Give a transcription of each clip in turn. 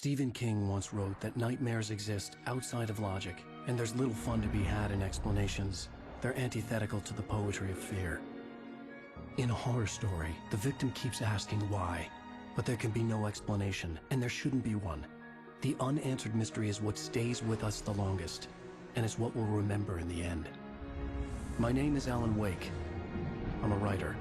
Stephen King once wrote that nightmares exist outside of logic, and there's little fun to be had in explanations. They're antithetical to the poetry of fear. In a horror story, the victim keeps asking why, but there can be no explanation, and there shouldn't be one. The unanswered mystery is what stays with us the longest, and it's what we'll remember in the end. My name is Alan Wake. I'm a writer.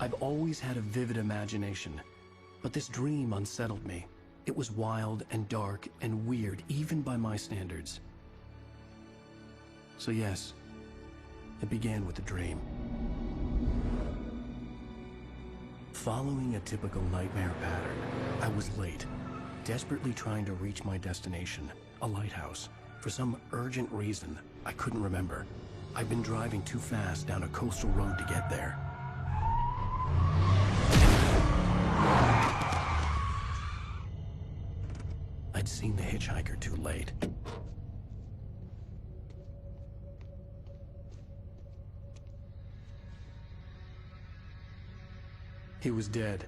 I've always had a vivid imagination, but this dream unsettled me. It was wild and dark and weird, even by my standards. So yes, it began with a dream. Following a typical nightmare pattern, I was late, desperately trying to reach my destination, a lighthouse. For some urgent reason, I couldn't remember. I'd been driving too fast down a coastal road to get there. I'd seen the hitchhiker too late. He was dead.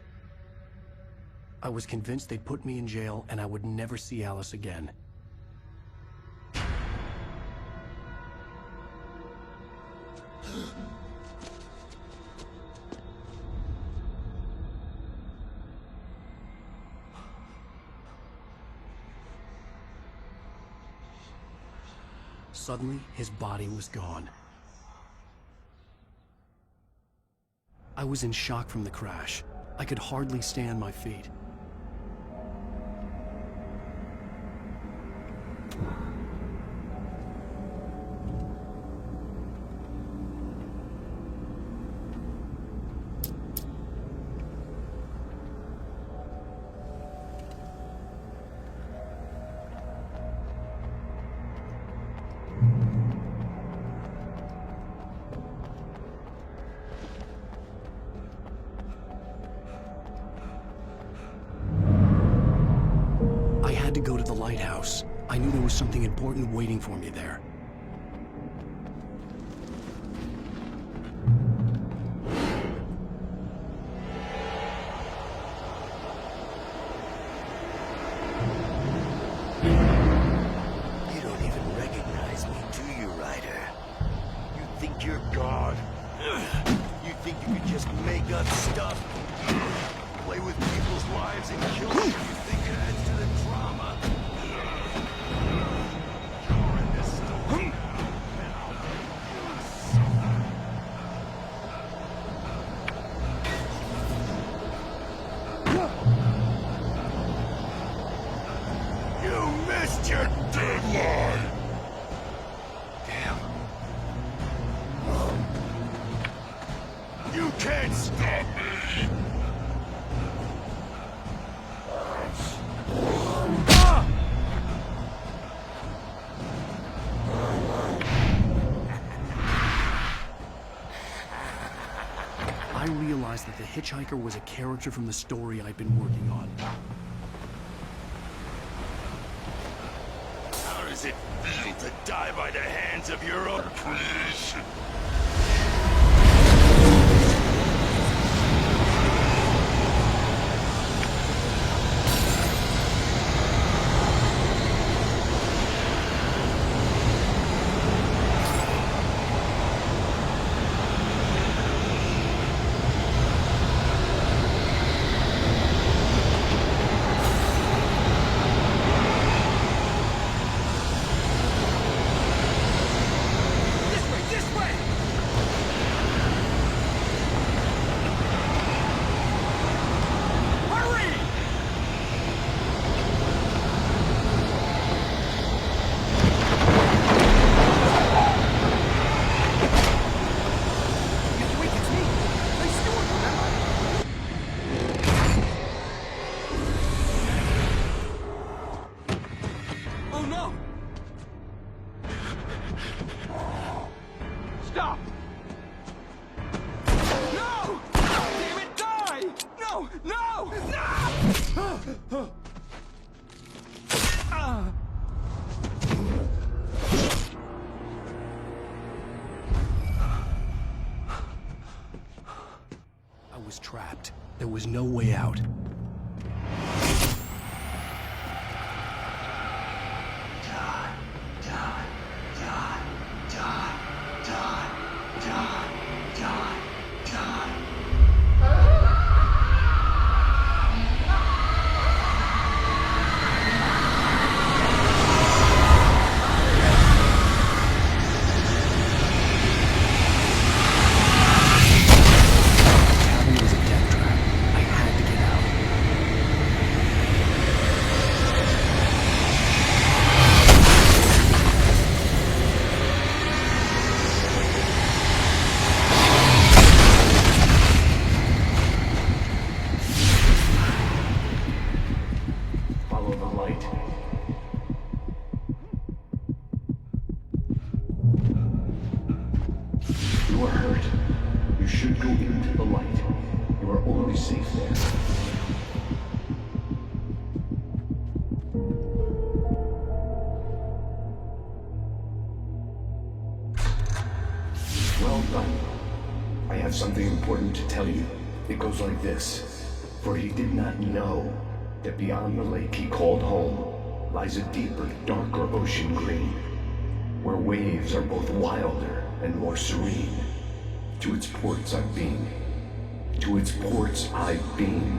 I was convinced they'd put me in jail and I would never see Alice again. Suddenly, his body was gone. I was in shock from the crash. I could hardly stay on my feet. To go to the lighthouse. I knew there was something important waiting for me there. You don't even recognize me, do you, Ryder? You think you're God? You think you could just make up stuff? Play with people's lives and kill them? You think it adds to the drama? You're in this story now. You missed your deadline! Damn. You can't stop me! I realized that the hitchhiker was a character from the story I'd been working on. How does it feel to die by the hands of your own creation? was trapped. There was no way out. Something important to tell you. It goes like this. For he did not know that beyond the lake he called home lies a deeper, darker ocean green, where waves are both wilder and more serene. To its ports I've been. To its ports I've been.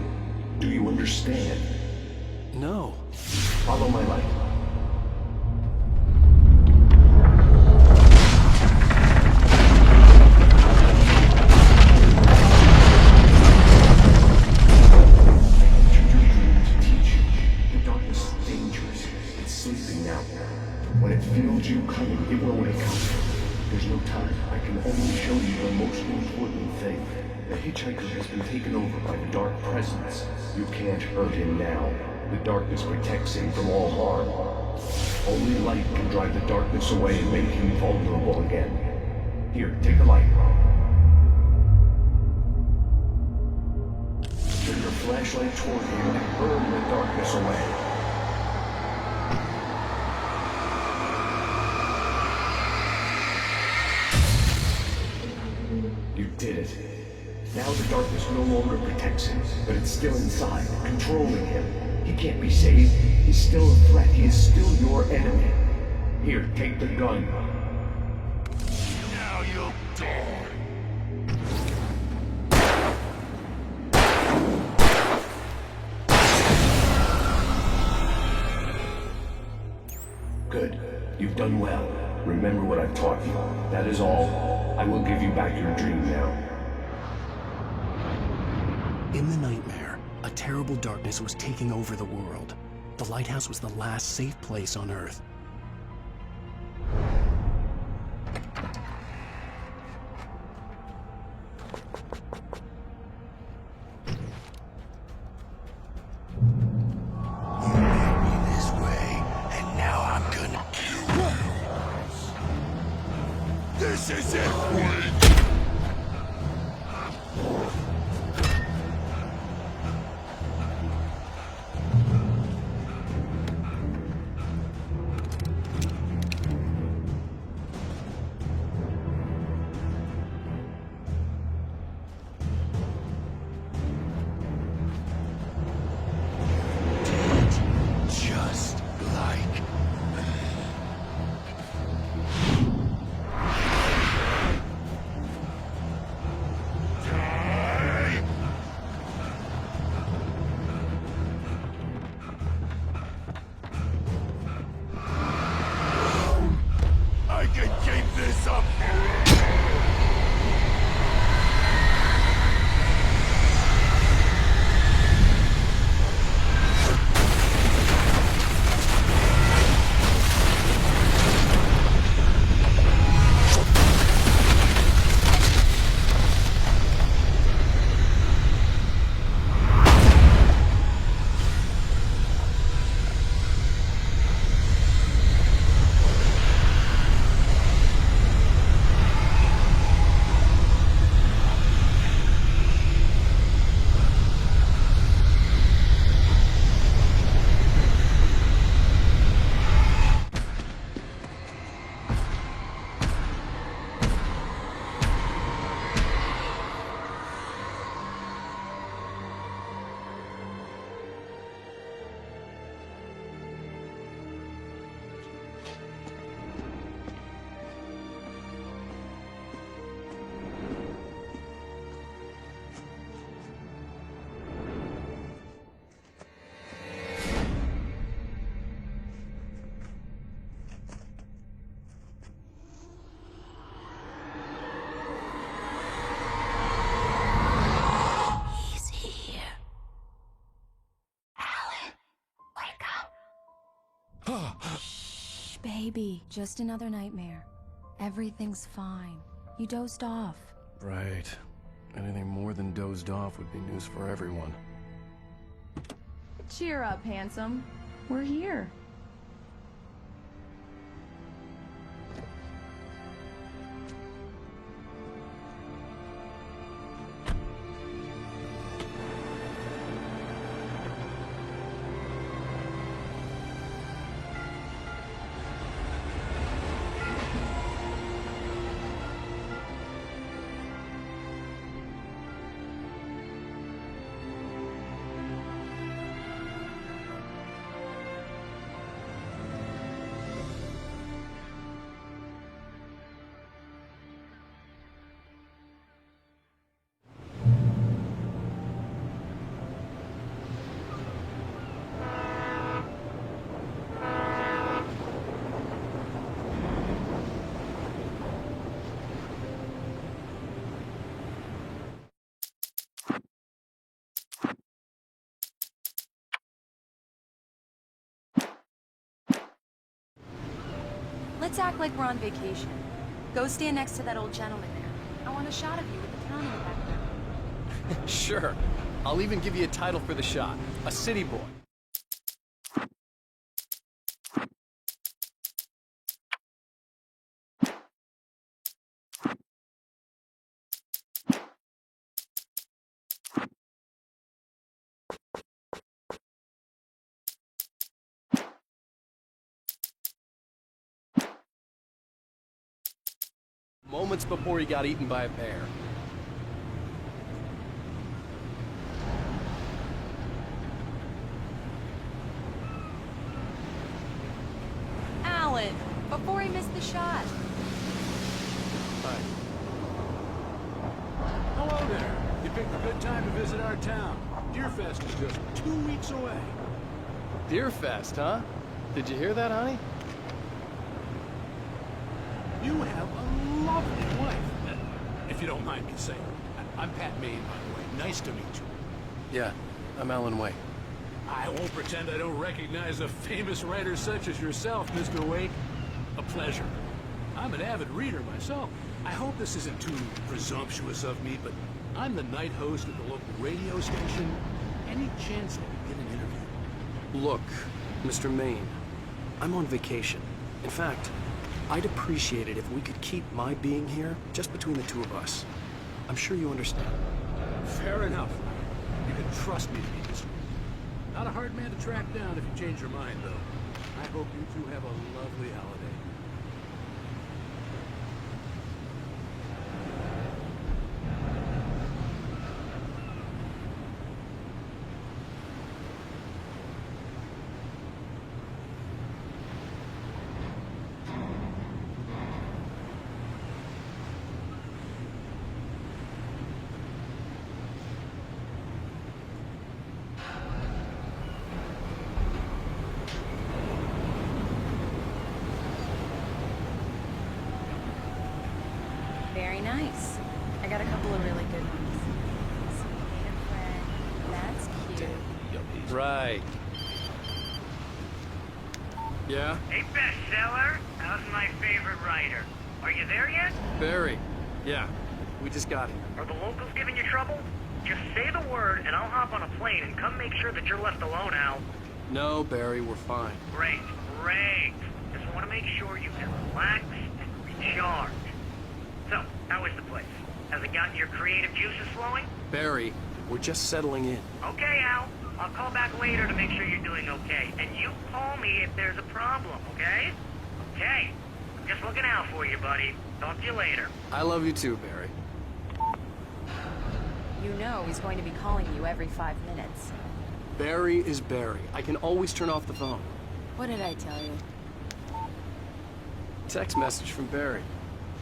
Do you understand? No. Follow my light. You can't hurt him now. The darkness protects him from all harm. Only light can drive the darkness away and make him vulnerable again. Here, take the light. Turn your flashlight toward him and burn the darkness away. You did it. Now the darkness no longer protects him, but it's still inside, controlling him. He can't be saved. He's still a threat. He is still your enemy. Here, take the gun. Now you'll die. Good. You've done well. Remember what I've taught you. That is all. I will give you back your dream now. In the nightmare, a terrible darkness was taking over the world. The lighthouse was the last safe place on Earth. You made me this way, and now I'm gonna kill you. This is it, Wade. Shh, baby. Just another nightmare. Everything's fine. You dozed off. Right. Anything more than dozed off would be news for everyone. Cheer up, handsome. We're here. Let's act like we're on vacation. Go stand next to that old gentleman there. I want a shot of you with the town in the background. Sure. I'll even give you a title for the shot. A city boy. Moments before he got eaten by a bear. Alan, before he missed the shot. Hi. Hello there. You picked a good time to visit our town. Deerfest is just 2 weeks away. Deerfest, huh? Did you hear that, honey? You have a lovely wife. If you don't mind me saying. I'm Pat Maine, by the way. Nice to meet you. Yeah, I'm Alan Wake. I won't pretend I don't recognize a famous writer such as yourself, Mr. Wake. A pleasure. I'm an avid reader myself. I hope this isn't too presumptuous of me, but I'm the night host at the local radio station. Any chance I could get an interview? Look, Mr. Maine, I'm on vacation. In fact, I'd appreciate it if we could keep my being here just between the two of us. I'm sure you understand. Fair enough. You can trust me to be discreet. Not a hard man to track down if you change your mind, though. I hope you two have a lovely holiday. Very nice. I got a couple of really good ones. That's cute. Right. Yeah? Hey, bestseller. How's my favorite writer? Are you there yet? Barry. Yeah. We just got here. Are the locals giving you trouble? Just say the word, and I'll hop on a plane and come make sure that you're left alone, Al. No, Barry, we're fine. Great, great. Just want to make sure you can relax and recharge. So, how is the place? Has it gotten your creative juices flowing? Barry, we're just settling in. Okay, Al. I'll call back later to make sure you're doing okay. And you call me if there's a problem, okay? Okay. I'm just looking out for you, buddy. Talk to you later. I love you too, Barry. You know he's going to be calling you every 5 minutes. Barry is Barry. I can always turn off the phone. What did I tell you? Text message from Barry.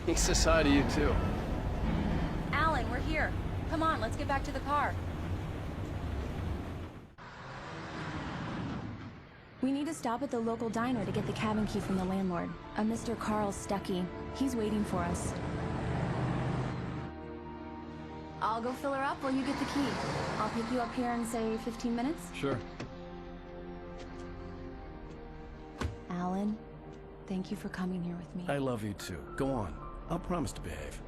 He says hi to you too. Alan, we're here. Come on, let's get back to the car. We need to stop at the local diner to get the cabin key from the landlord, a Mr. Carl Stuckey. He's waiting for us. I'll go fill her up while you get the key. I'll pick you up here in, say, 15 minutes? Sure. Alan, thank you for coming here with me. I love you too. Go on. I'll promise to behave.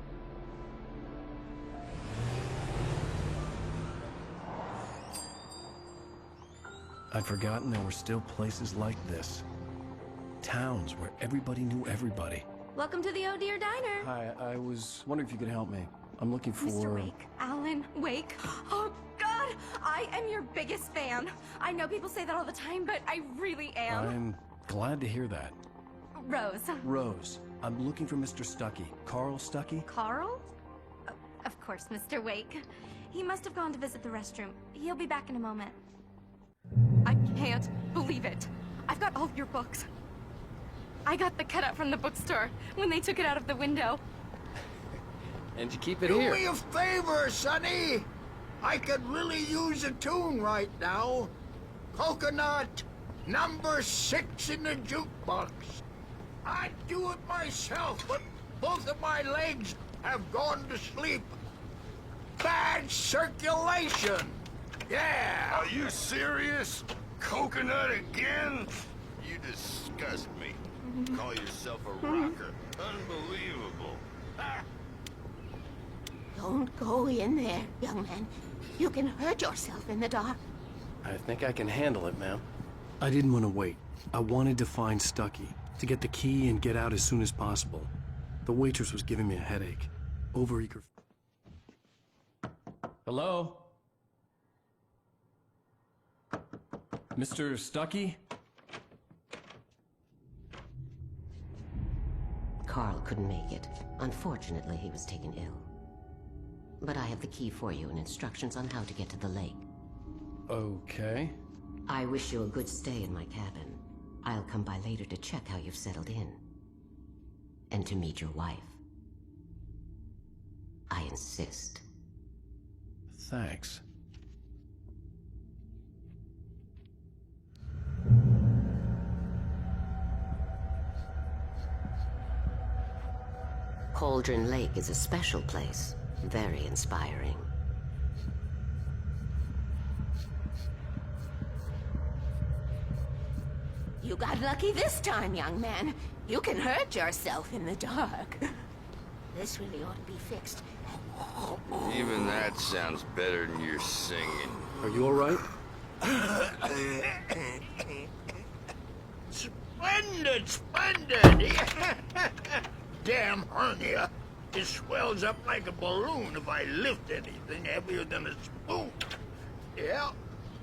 I'd forgotten there were still places like this. Towns where everybody knew everybody. Welcome to the Oh Dear Diner. Hi, I was wondering if you could help me. I'm looking for... Mr. Wake. Alan Wake. Oh, God! I am your biggest fan. I know people say that all the time, but I really am. I'm glad to hear that. Rose. Rose, I'm looking for Mr. Stuckey. Carl Stuckey? Carl? Of course, Mr. Wake. He must have gone to visit the restroom. He'll be back in a moment. I can't believe it. I've got all your books. I got the cutout from the bookstore when they took it out of the window. And you keep it Do here. me a favor, Sonny. I could really use a tune right now. Coconut, number 6 in the jukebox. I'd do it myself, but both of my legs have gone to sleep. Bad circulation. Yeah. Are you serious? Coconut again? You disgust me. Call yourself a rocker. Unbelievable. Ah. Don't go in there, young man. You can hurt yourself in the dark. I think I can handle it, ma'am. I didn't want to wait. I wanted to find Stuckey, to get the key and get out as soon as possible. The waitress was giving me a headache. Overeager. Hello? Mr. Stuckey? Carl couldn't make it. Unfortunately, he was taken ill. But I have the key for you and instructions on how to get to the lake. Okay. I wish you a good stay in my cabin. I'll come by later to check how you've settled in. And to meet your wife. I insist. Thanks. Cauldron Lake is a special place. Very inspiring. You got lucky this time, young man. You can hurt yourself in the dark. This really ought to be fixed. Even that sounds better than your singing. Are you all right? Splendid, splendid. Damn hernia. It swells up like a balloon if I lift anything heavier than a spoon. Yeah?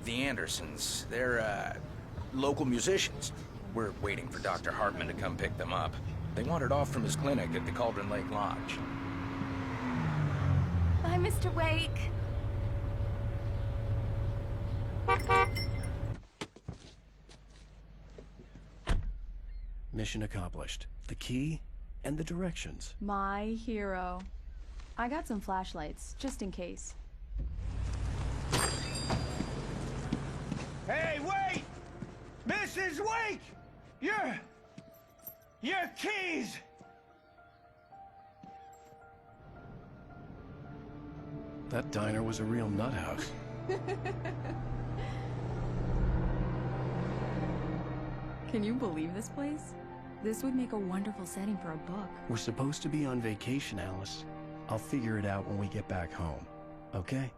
The Andersons. They're, local musicians. We're waiting for Dr. Hartman to come pick them up. They wandered off from his clinic at the Cauldron Lake Lodge. Bye, Mr. Wake. Mission accomplished. The key and the directions. My hero. I got some flashlights, just in case. Hey, wait! Mrs. Wake! Your keys! That diner was a real nut house. Can you believe this place? This would make a wonderful setting for a book. We're supposed to be on vacation, Alice. I'll figure it out when we get back home. Okay?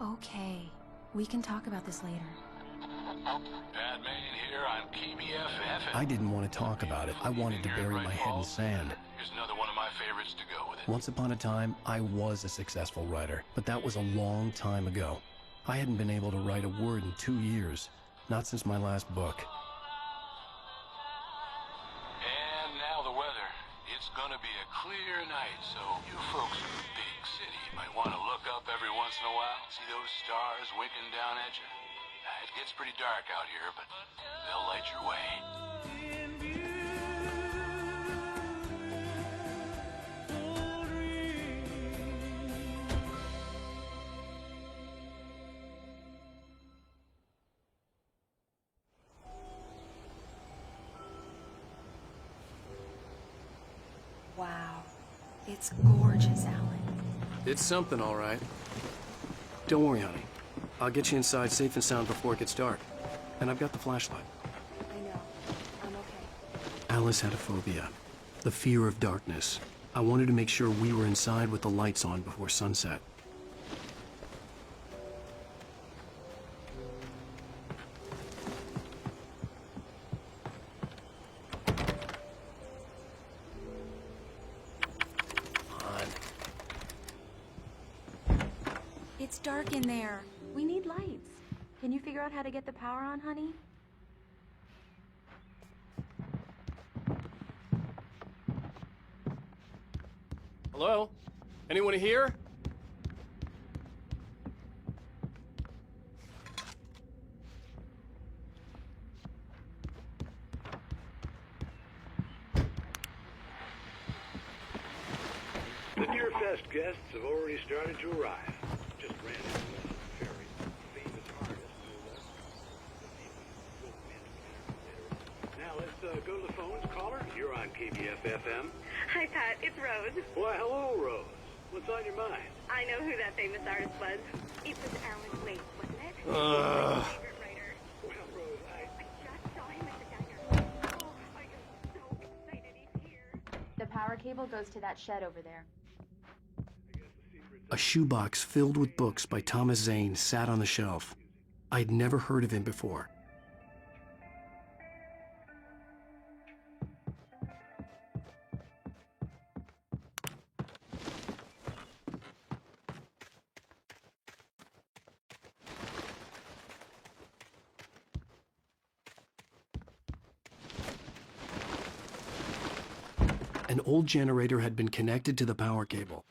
Okay. We can talk about this later. Batman here on KBFF. I didn't want to talk about it. I wanted to bury my head in sand. Here's another one of my favorites to go with it. Once upon a time, I was a successful writer, but that was a long time ago. I hadn't been able to write a word in 2 years, not since my last book. And now the weather. It's gonna be a clear night, so you folks in the big city might want to look up every once in a while, see those stars winking down at you. It gets pretty dark out here, but they'll light your way. Wow. It's gorgeous, Alan. It's something, all right. Don't worry, honey. I'll get you inside safe and sound before it gets dark. And I've got the flashlight. I know. I'm okay. Alice had a phobia. The fear of darkness. I wanted to make sure we were inside with the lights on before sunset. It's dark in there. We need lights. Can you figure out how to get the power on, honey? Hello? Anyone here? The Deer Fest guests have already started to arrive. Just ran into Ferry, famous artist. Now let's go to the phones. Caller, you're on KBF FM. Hi, Pat. It's Rose. Why, hello, Rose. What's on your mind? I know who that famous artist was. It was Alan Wake, wasn't it? My favorite writer. Well, Rose, I just saw him at the diner. Oh, I am so excited he's here. The power cable goes to that shed over there. A shoebox filled with books by Thomas Zane sat on the shelf. I'd never heard of him before. An old generator had been connected to the power cable.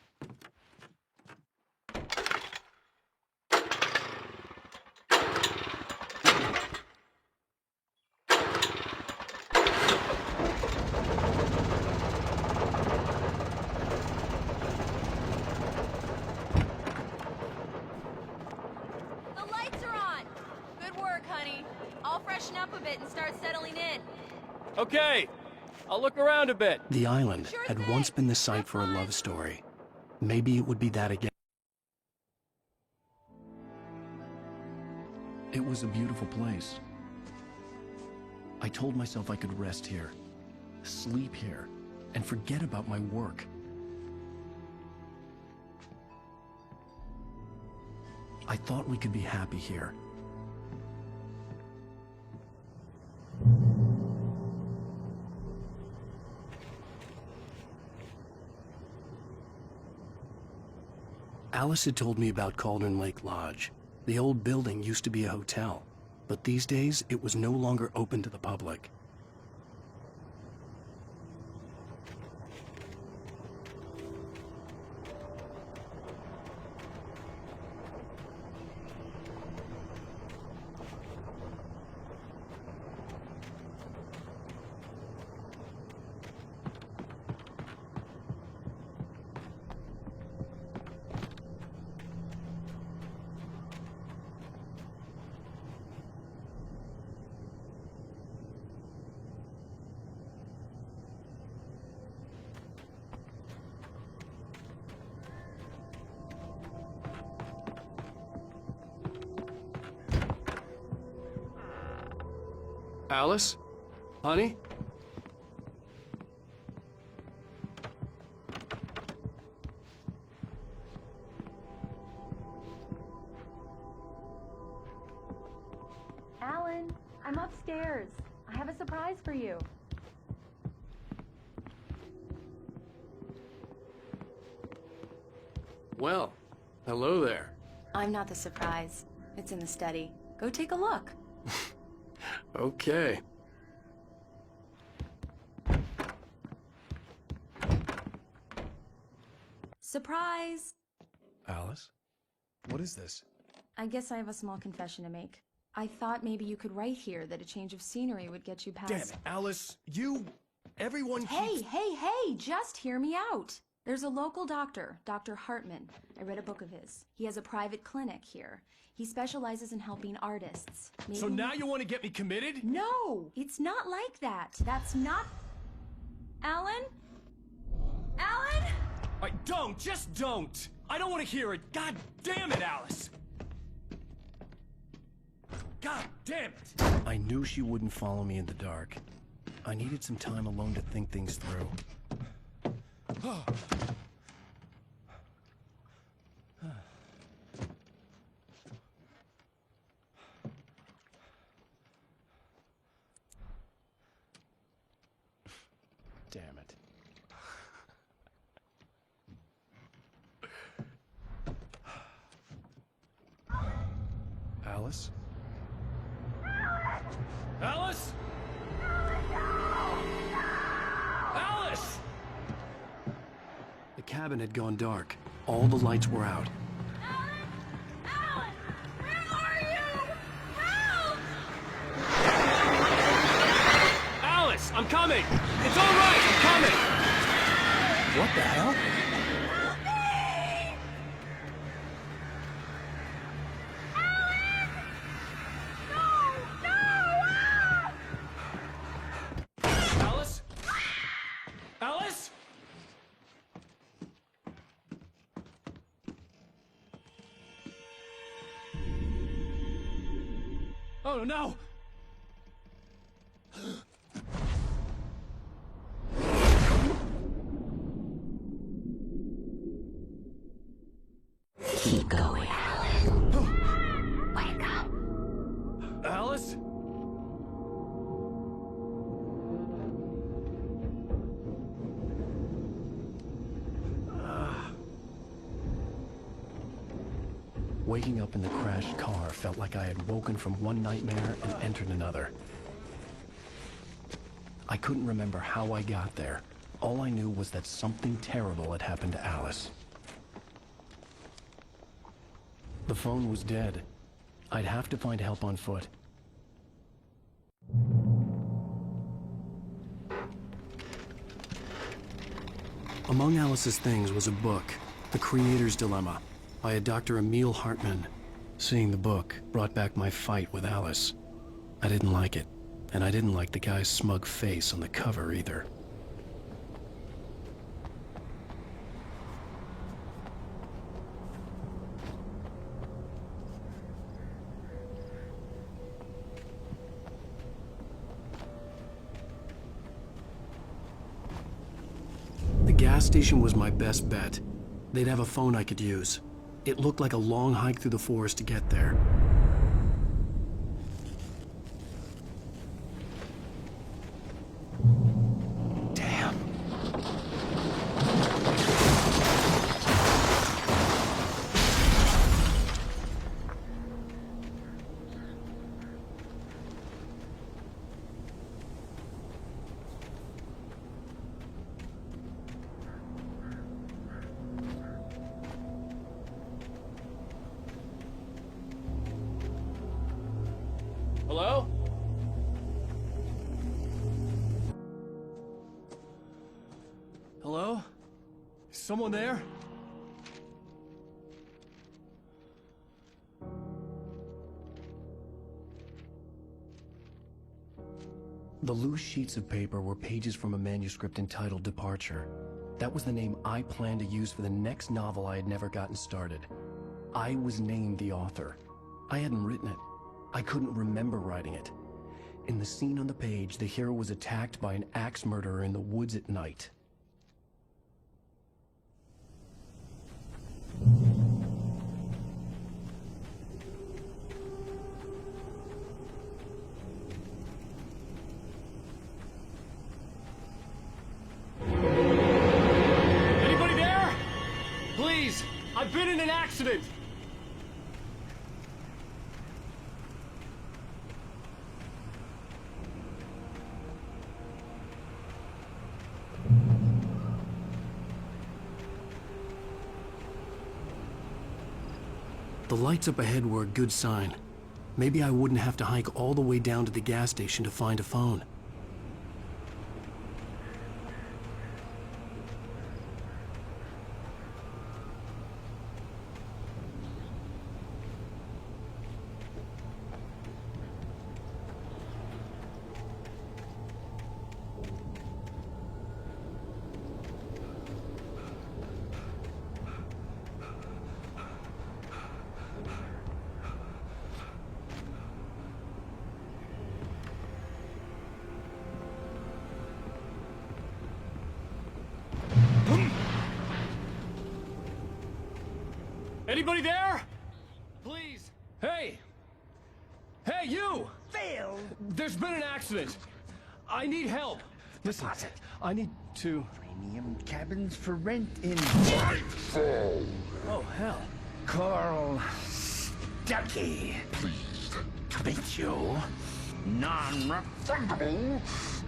The lights are on! Good work, honey. I'll freshen up a bit and start settling in. Okay, I'll look around a bit. The island had once been the site for a love story. Maybe it would be that again. It was a beautiful place. I told myself I could rest here, sleep here, and forget about my work. I thought we could be happy here. Alice had told me about Cauldron Lake Lodge. The old building used to be a hotel, but these days it was no longer open to the public. Alice? Honey? Alan, I'm upstairs. I have a surprise for you. Well, hello there. I'm not the surprise. It's in the study. Go take a look. Okay. Surprise! Alice? What is this? I guess I have a small confession to make. I thought maybe you could write here that a change of scenery would get you past... Damn it, Alice! Everyone Hey, just hear me out! There's a local doctor, Dr. Hartman. I read a book of his. He has a private clinic here. He specializes in helping artists. Maybe... So now you want to get me committed? No! It's not like that. That's not... Alan? Alan? Just don't! I don't want to hear it! God damn it, Alice! God damn it! I knew she wouldn't follow me in the dark. I needed some time alone to think things through. Damn it. Alice? Alice? Alice! The cabin had gone dark. All the lights were out. Alice, I'm coming! It's all right, I'm coming! What the hell? Alice? Alice? Oh no! Keep going, Alan. Wake up. Alice? Waking up in the crashed car felt like I had woken from one nightmare and entered another. I couldn't remember how I got there. All I knew was that something terrible had happened to Alice. The phone was dead. I'd have to find help on foot. Among Alice's things was a book, The Creator's Dilemma, by a Dr. Emil Hartman. Seeing the book brought back my fight with Alice. I didn't like it, and I didn't like the guy's smug face on the cover either. The gas station was my best bet. They'd have a phone I could use. It looked like a long hike through the forest to get there. Damn. Hello? Hello? Is someone there? The loose sheets of paper were pages from a manuscript entitled Departure. That was the name I planned to use for the next novel I had never gotten started. I was named the author. I hadn't written it. I couldn't remember writing it. In the scene on the page, the hero was attacked by an axe murderer in the woods at night. Anybody there? Please, I've been in an accident! The lights up ahead were a good sign. Maybe I wouldn't have to hike all the way down to the gas station to find a phone. Anybody there? Please. Hey! Hey, you! Phil! There's been an accident. I need help. Listen, I need to... Premium cabins for rent in... Oh, hell. Carl Stuckey. Pleased to meet you. Non-refundable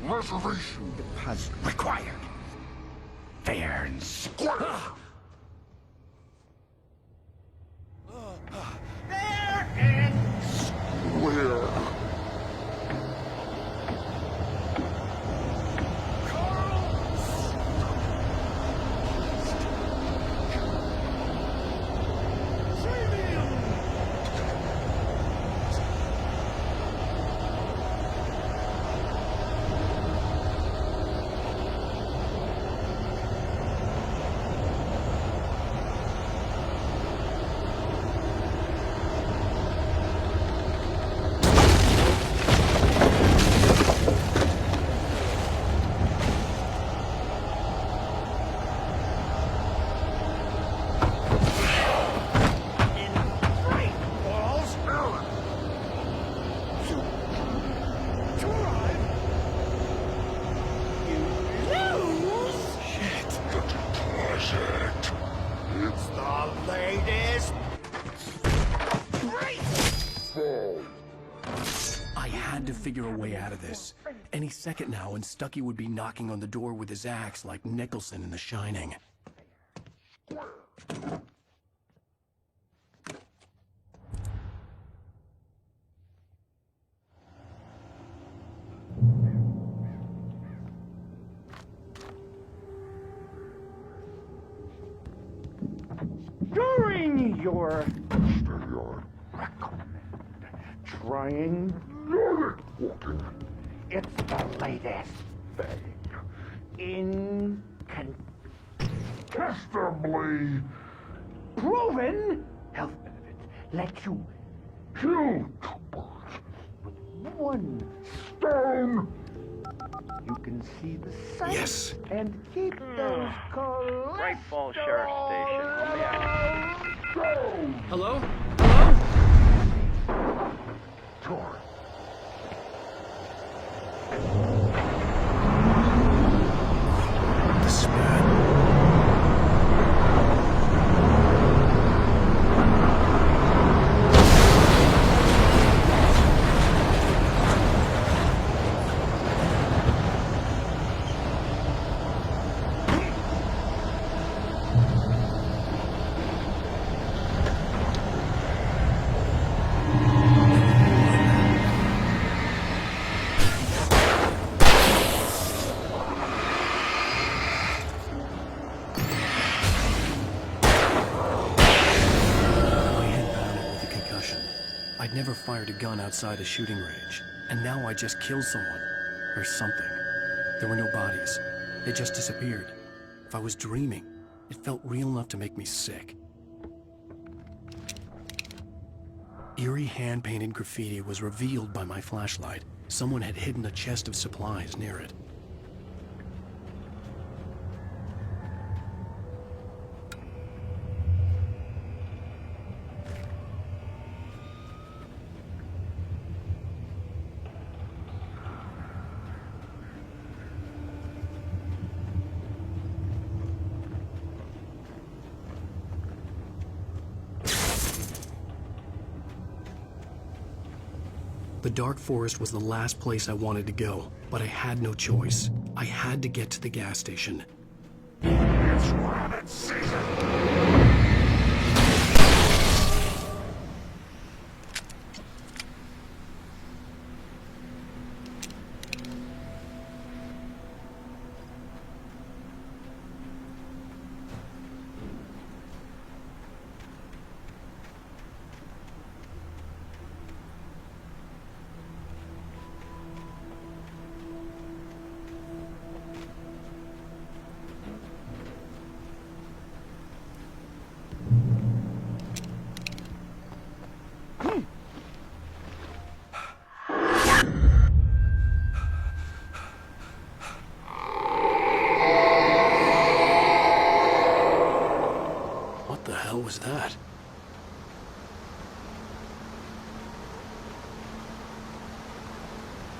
reservation deposit required. Fair and square. Fair and square. Figure a way out of this. Any second now, and Stuckey would be knocking on the door with his axe like Nicholson in The Shining. During your trying walking, it's the latest thing. Incontestably proven health benefits let you kill two birds with one stone. You can see the sight. Yes. And keep those cholesterol. Great Falls Sheriff Station. On the action. Hello? Hello? Tor. I'd never fired a gun outside a shooting range, and now I just killed someone. Or something. There were no bodies. They just disappeared. If I was dreaming, it felt real enough to make me sick. Eerie hand-painted graffiti was revealed by my flashlight. Someone had hidden a chest of supplies near it. The dark forest was the last place I wanted to go, but I had no choice. I had to get to the gas station. It's rabbit season!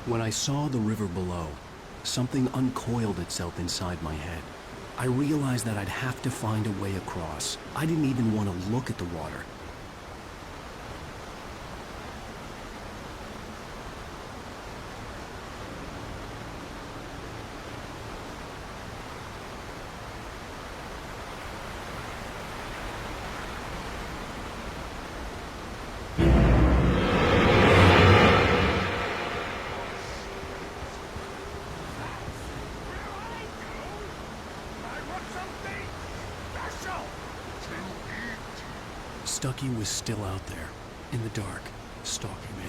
When I saw the river below, something uncoiled itself inside my head. I realized that I'd have to find a way across. I didn't even want to look at the water. Stucky was still out there, in the dark, stalking me.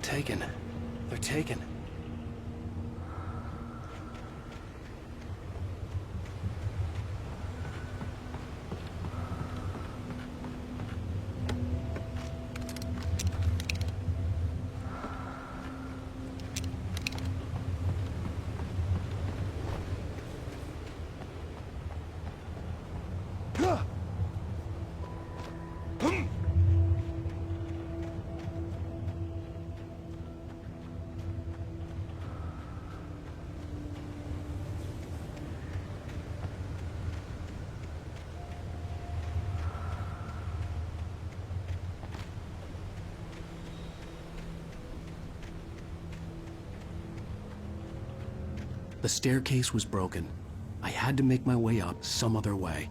Taken. They're taken. The staircase was broken. I had to make my way up some other way.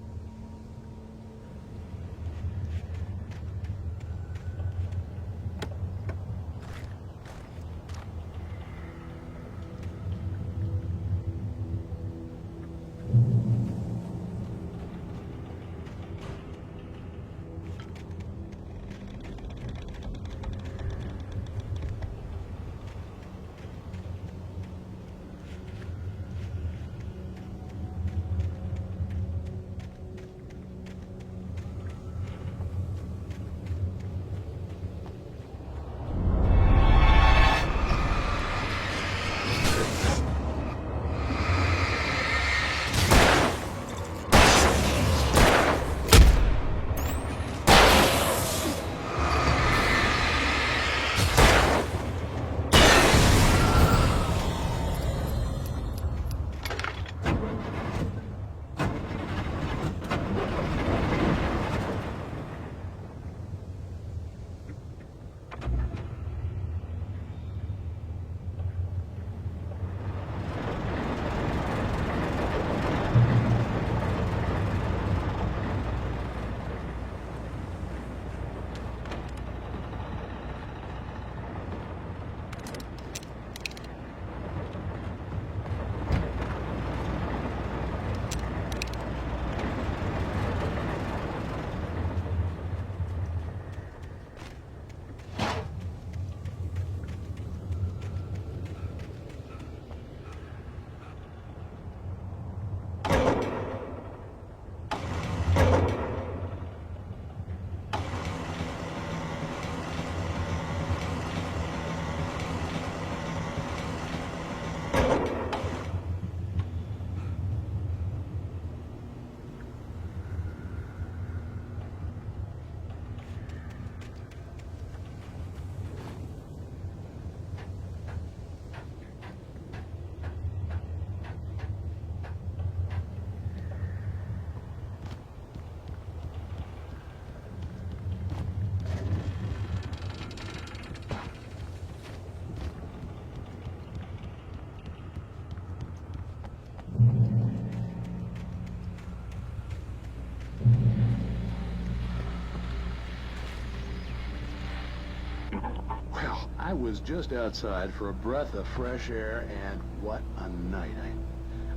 I was just outside for a breath of fresh air, and what a night.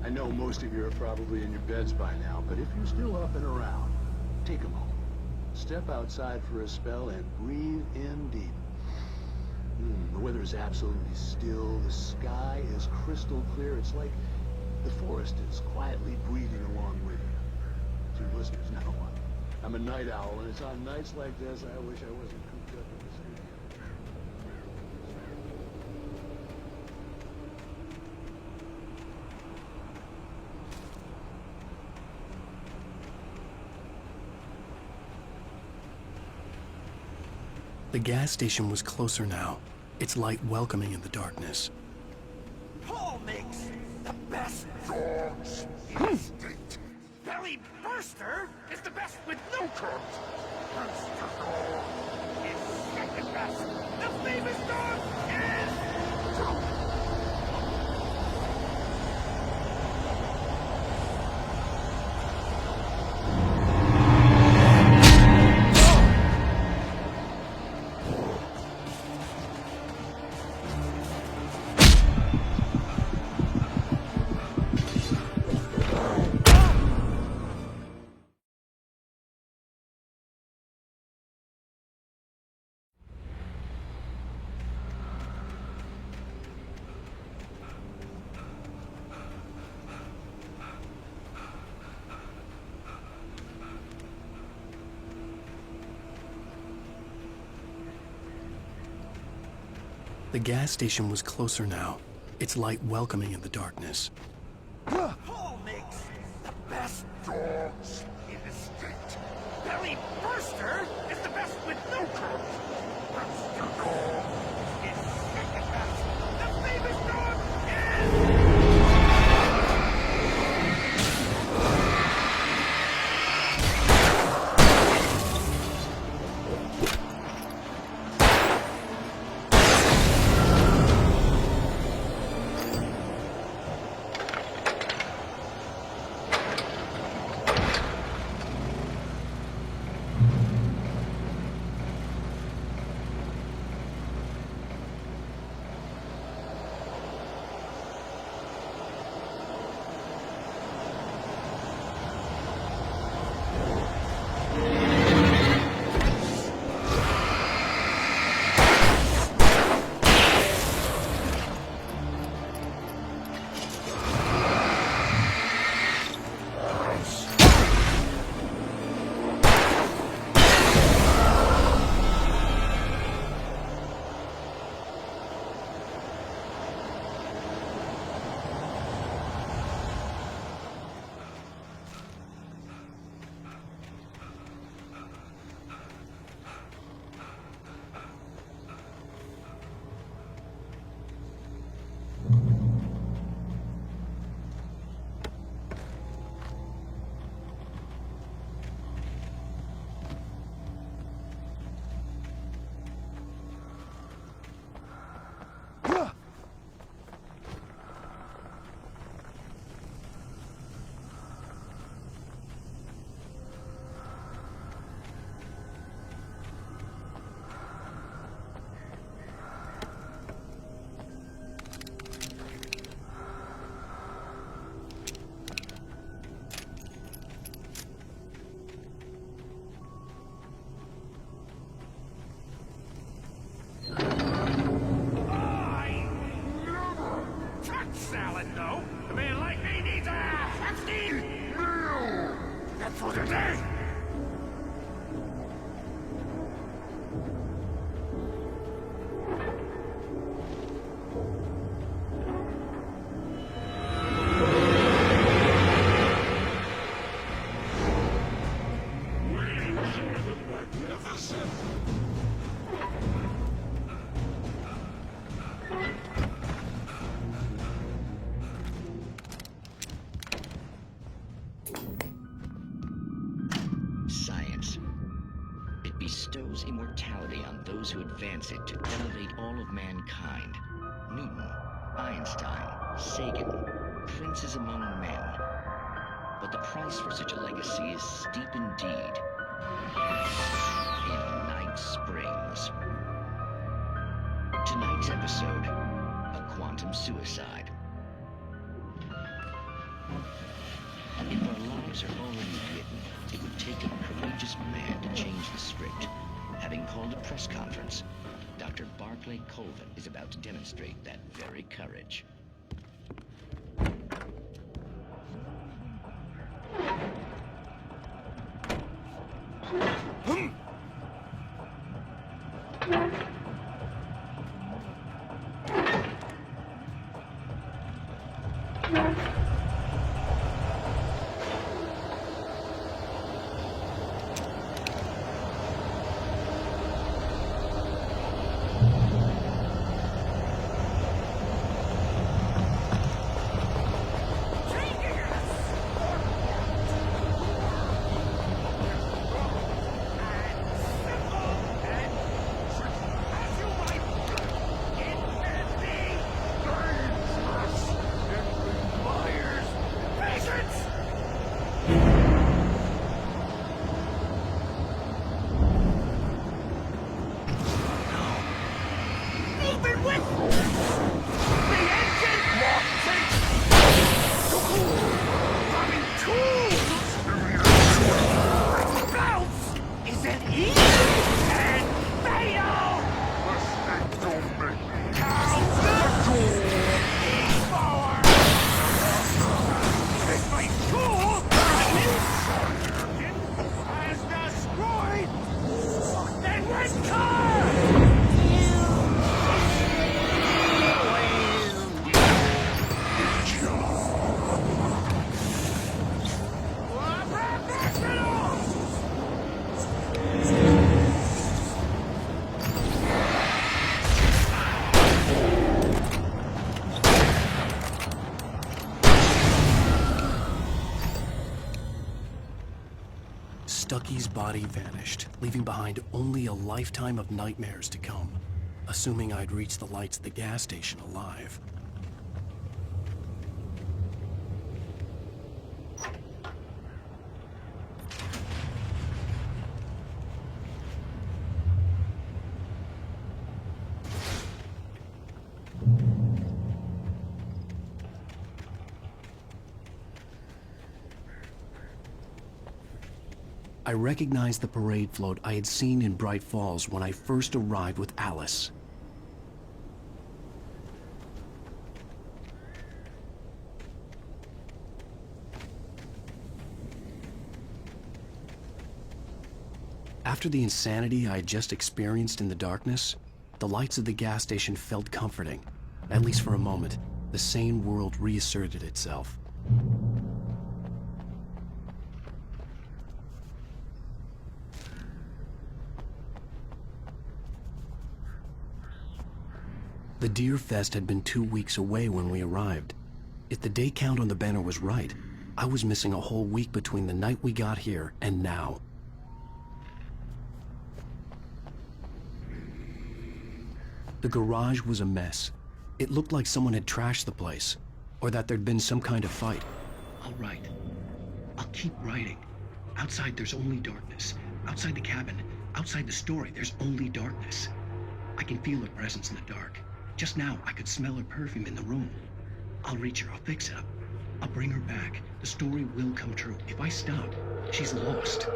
I know most of you are probably in your beds by now, but if you're still up and around, take a moment. Step outside for a spell and breathe in deep. The weather is absolutely still. The sky is crystal clear. It's like the forest is quietly breathing along with you. To listeners, now I'm a night owl, and it's on nights like this I wish I wasn't cooped up in the studio. The gas station was closer now, its light welcoming in the darkness. Paul makes the best dogs in the state. Belly Burster is the best with no crumbs. Burster dog is second best. The famous dog is... The gas station was closer now, its light welcoming in the darkness. Paul makes the best dogs in the state. Belly Burster is the best with no crumbs. Burster dog is second best. The famous dog is... For today! bestows immortality on those who advance it to elevate all of mankind. Newton, Einstein, Sagan, princes among men. But the price for such a legacy is steep indeed. In Night Springs. Tonight. suicide. If our lives are already written, it would take a courageous man to change the script. Having called a press conference, Dr. Barclay Colvin is about to demonstrate that very courage. Stucky's body vanished, leaving behind only a lifetime of nightmares to come, assuming I'd reach the lights at the gas station alive. I recognized the parade float I had seen in Bright Falls when I first arrived with Alice. After the insanity I had just experienced in the darkness, the lights of the gas station felt comforting. At least for a moment, the sane world reasserted itself. The Deer Fest had been 2 weeks away when we arrived. If the day count on the banner was right, I was missing a whole week between the night we got here and now. The garage was a mess. It looked like someone had trashed the place, or that there'd been some kind of fight. I'll write. I'll keep writing. Outside there's only darkness. Outside the cabin, outside the story, there's only darkness. I can feel her presence in the dark. Just now, I could smell her perfume in the room. I'll reach her, I'll fix it up. I'll bring her back. The story will come true. If I stop, she's lost.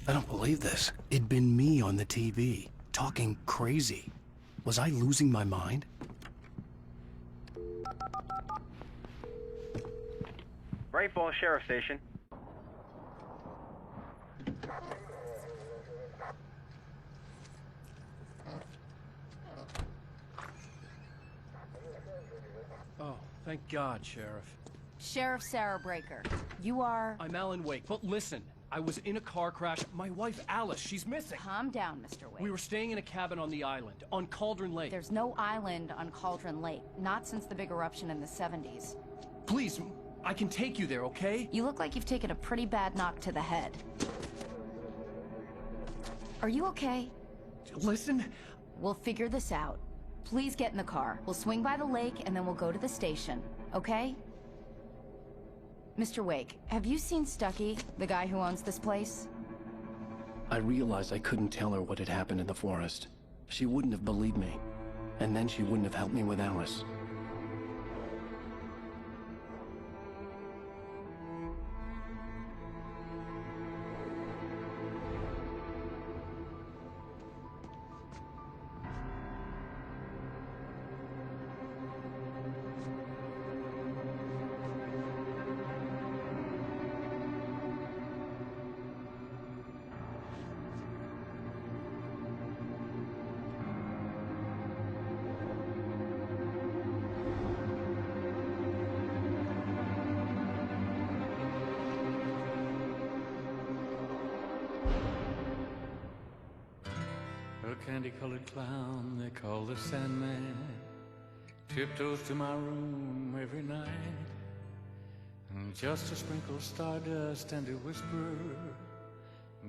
I don't believe this. It'd been me on the TV, talking crazy. Was I losing my mind? Bright Falls Sheriff Station. Oh, thank God, Sheriff. Sheriff Sarah Breaker. You are... I'm Alan Wake, but listen. I was in a car crash. My wife, Alice, she's missing. Calm down, Mr. Wake. We were staying in a cabin on the island, on Cauldron Lake. There's no island on Cauldron Lake. Not since the big eruption in the 70s. Please, I can take you there, okay? You look like you've taken a pretty bad knock to the head. Are you okay? Listen. We'll figure this out. Please get in the car. We'll swing by the lake and then we'll go to the station, okay? Mr. Wake, have you seen Stucky, the guy who owns this place? I realized I couldn't tell her what had happened in the forest. She wouldn't have believed me. And then she wouldn't have helped me with Alice. A candy-colored clown they call the Sandman tiptoes to my room every night, and just to sprinkle stardust and to whisper,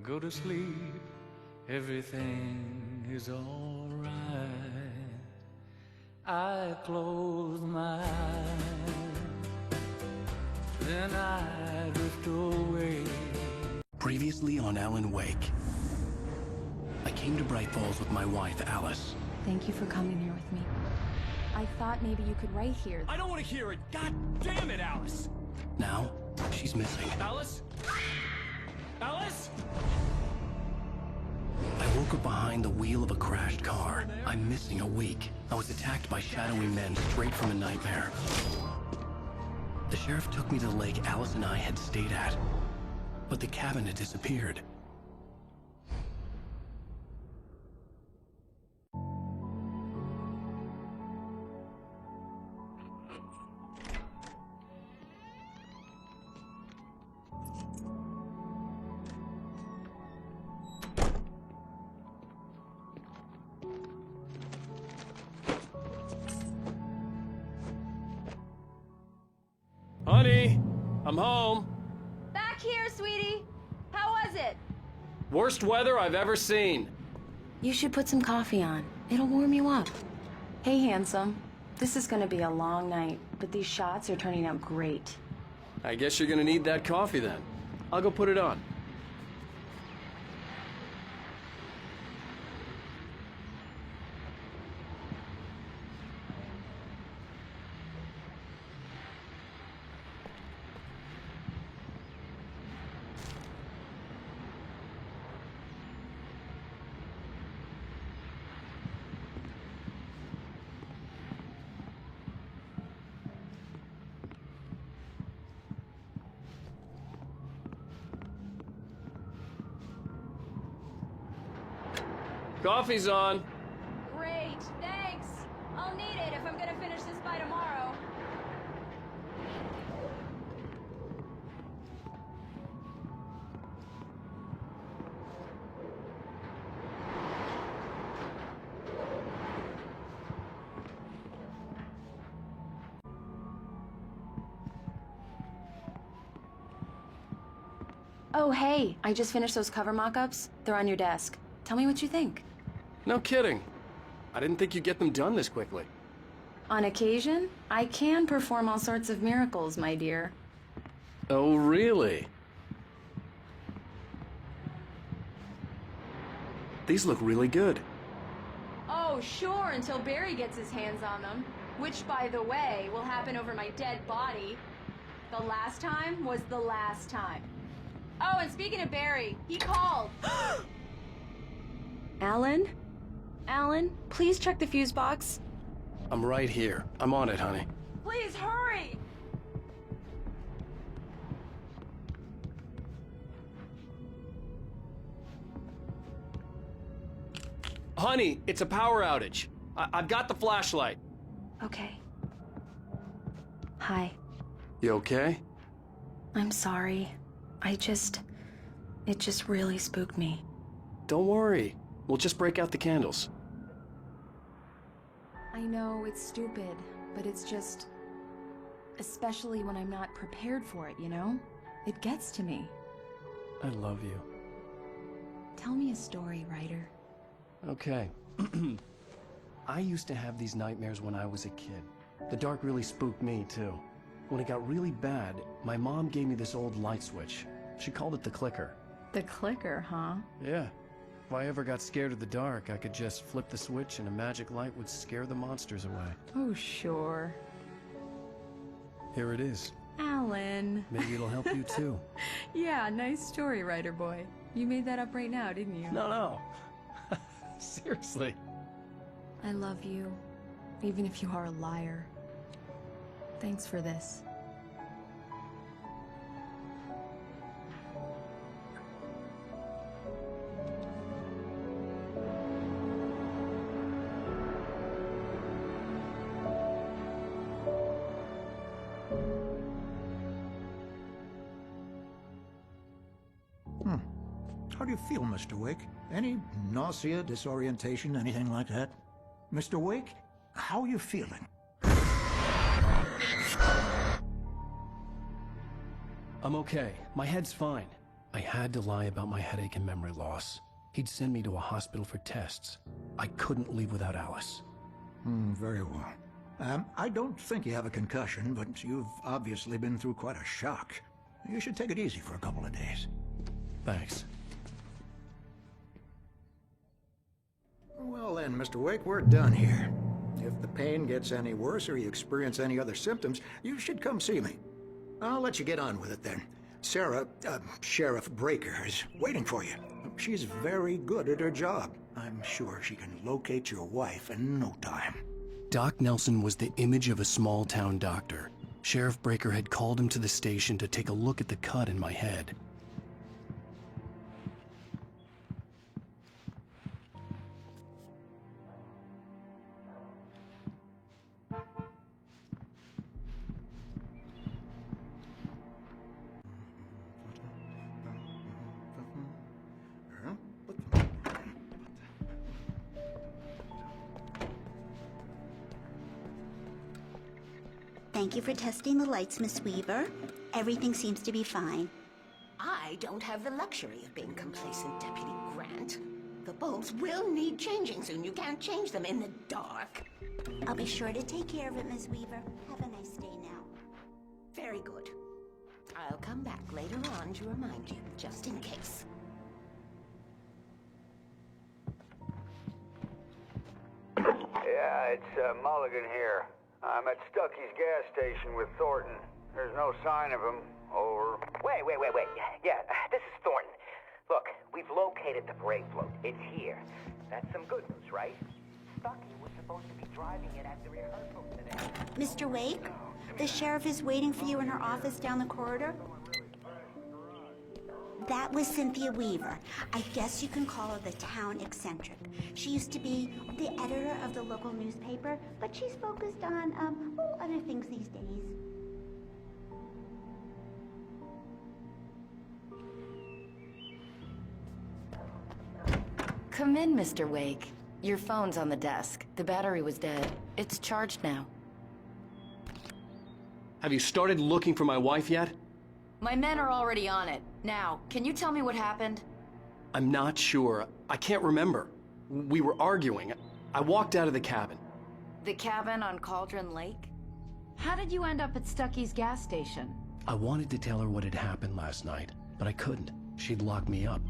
go to sleep, everything is all right. I close my eyes, then I drift away. Previously on Alan Wake. I came to Bright Falls with my wife, Alice. Thank you for coming here with me. I thought maybe you could write here. I don't want to hear it! God damn it, Alice! Now, she's missing. Alice? Alice? I woke up behind the wheel of a crashed car. I'm missing a week. I was attacked by shadowy men straight from a nightmare. The sheriff took me to the lake Alice and I had stayed at. But the cabin had disappeared. Honey, I'm home. Back here, sweetie. How was it? Worst weather I've ever seen. You should put some coffee on. It'll warm you up. Hey, handsome. This is gonna be a long night, but these shots are turning out great. I guess you're gonna need that coffee then. I'll go put it on. Coffee's on. Great, thanks. I'll need it if I'm gonna finish this by tomorrow. Oh, hey, I just finished those cover mock-ups. They're on your desk. Tell me what you think. No kidding. I didn't think you'd get them done this quickly. On occasion, I can perform all sorts of miracles, my dear. Oh, really? These look really good. Oh, sure, until Barry gets his hands on them. Which, by the way, will happen over my dead body. The last time was the last time. Oh, and speaking of Barry, he called. Alan? Alan, please check the fuse box. I'm right here. I'm on it, honey. Please hurry! Honey, it's a power outage. I've got the flashlight. Okay. Hi. You okay? I'm sorry. It just really spooked me. Don't worry. We'll just break out the candles. I know it's stupid, but it's just... Especially when I'm not prepared for it, you know? It gets to me. I love you. Tell me a story, writer. Okay. I used to have these nightmares when I was a kid. The dark really spooked me, too. When it got really bad, my mom gave me this old light switch. She called it the clicker. The clicker, huh? Yeah. If I ever got scared of the dark, I could just flip the switch and a magic light would scare the monsters away. Oh, sure. Here it is. Alan. Maybe it'll help you too. Yeah, nice story, writer boy. You made that up right now, didn't you? No. Seriously. I love you, even if you are a liar. Thanks for this. How do you feel, Mr. Wake? Any nausea, disorientation, anything like that? Mr. Wake, how are you feeling? I'm okay. My head's fine. I had to lie about my headache and memory loss. He'd send me to a hospital for tests. I couldn't leave without Alice. Very well. I don't think you have a concussion, but you've obviously been through quite a shock. You should take it easy for a couple of days. Thanks. Well then, Mr. Wake, we're done here. If the pain gets any worse or you experience any other symptoms, you should come see me. I'll let you get on with it then. Sarah, Sheriff Breaker, is waiting for you. She's very good at her job. I'm sure she can locate your wife in no time. Doc Nelson was the image of a small-town doctor. Sheriff Breaker had called him to the station to take a look at the cut in my head. Thank you for testing the lights, Miss Weaver. Everything seems to be fine. I don't have the luxury of being complacent, Deputy Grant. The bulbs will need changing soon. You can't change them in the dark. I'll be sure to take care of it, Miss Weaver. Have a nice day now. Very good. I'll come back later on to remind you, just in case. Yeah, it's Mulligan here. I'm at Stucky's gas station with Thornton. There's no sign of him. Over. Wait. Yeah, this is Thornton. Look, we've located the brake float. It's here. That's some good news, right? Stucky was supposed to be driving it at the rehearsal today. Mr. Wake, the sheriff is waiting for you in her office down the corridor. That was Cynthia Weaver. I guess you can call her the town eccentric. She used to be the editor of the local newspaper, but she's focused on, other things these days. Come in, Mr. Wake. Your phone's on the desk. The battery was dead. It's charged now. Have you started looking for my wife yet? My men are already on it. Now, can you tell me what happened? I'm not sure. I can't remember. We were arguing. I walked out of the cabin. The cabin on Cauldron Lake? How did you end up at Stucky's gas station? I wanted to tell her what had happened last night, but I couldn't. She'd lock me up.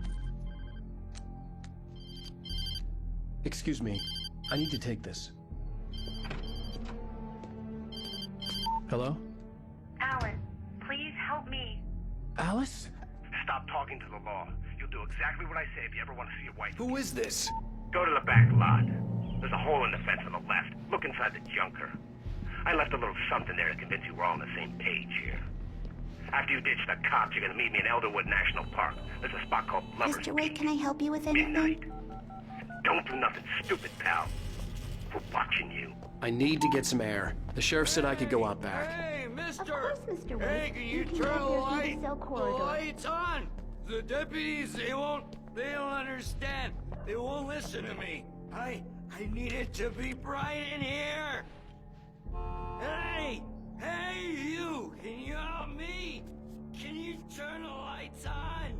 Excuse me. I need to take this. Hello? Alan, please help me. Alice? Stop talking to the law. You'll do exactly what I say if you ever want to see your wife. Who is this? Go to the back lot. There's a hole in the fence on the left. Look inside the junker. I left a little something there to convince you we're all on the same page here. After you ditch the cops, you're gonna meet me in Elderwood National Park. There's a spot called Lover's Mr. Wake, can I help you with anything? Midnight. Don't do nothing stupid, pal. We're watching you. I need to get some air. The sheriff said I could go out back. Hey, mister! Of course, Mr. Wake. Hey, can you can turn have the your through light? cell corridor. Lights on! The deputies, they don't understand. They won't listen to me. I need it to be bright in here. Hey, you! Can you help me? Can you turn the lights on?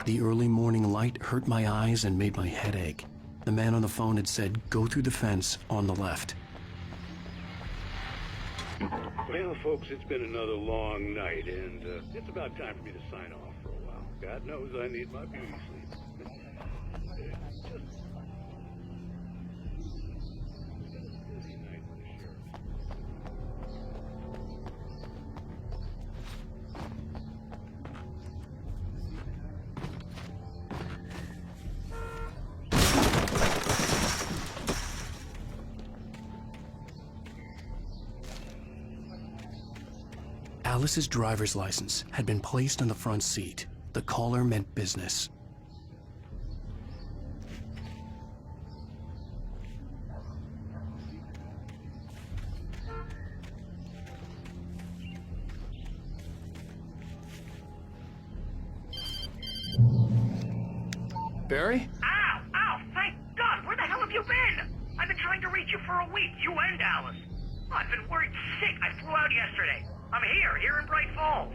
The early morning light hurt my eyes and made my head ache. The man on the phone had said, go through the fence on the left. Well, folks, it's been another long night, and it's about time for me to sign off for a while. God knows I need my beauty sleep. Alice's driver's license had been placed on the front seat. The caller meant business. Barry? Ow! Ow! Thank God! Where the hell have you been? I've been trying to reach you for a week, you and Alice. I've been worried sick. I flew out yesterday. I'm here in Bright Falls.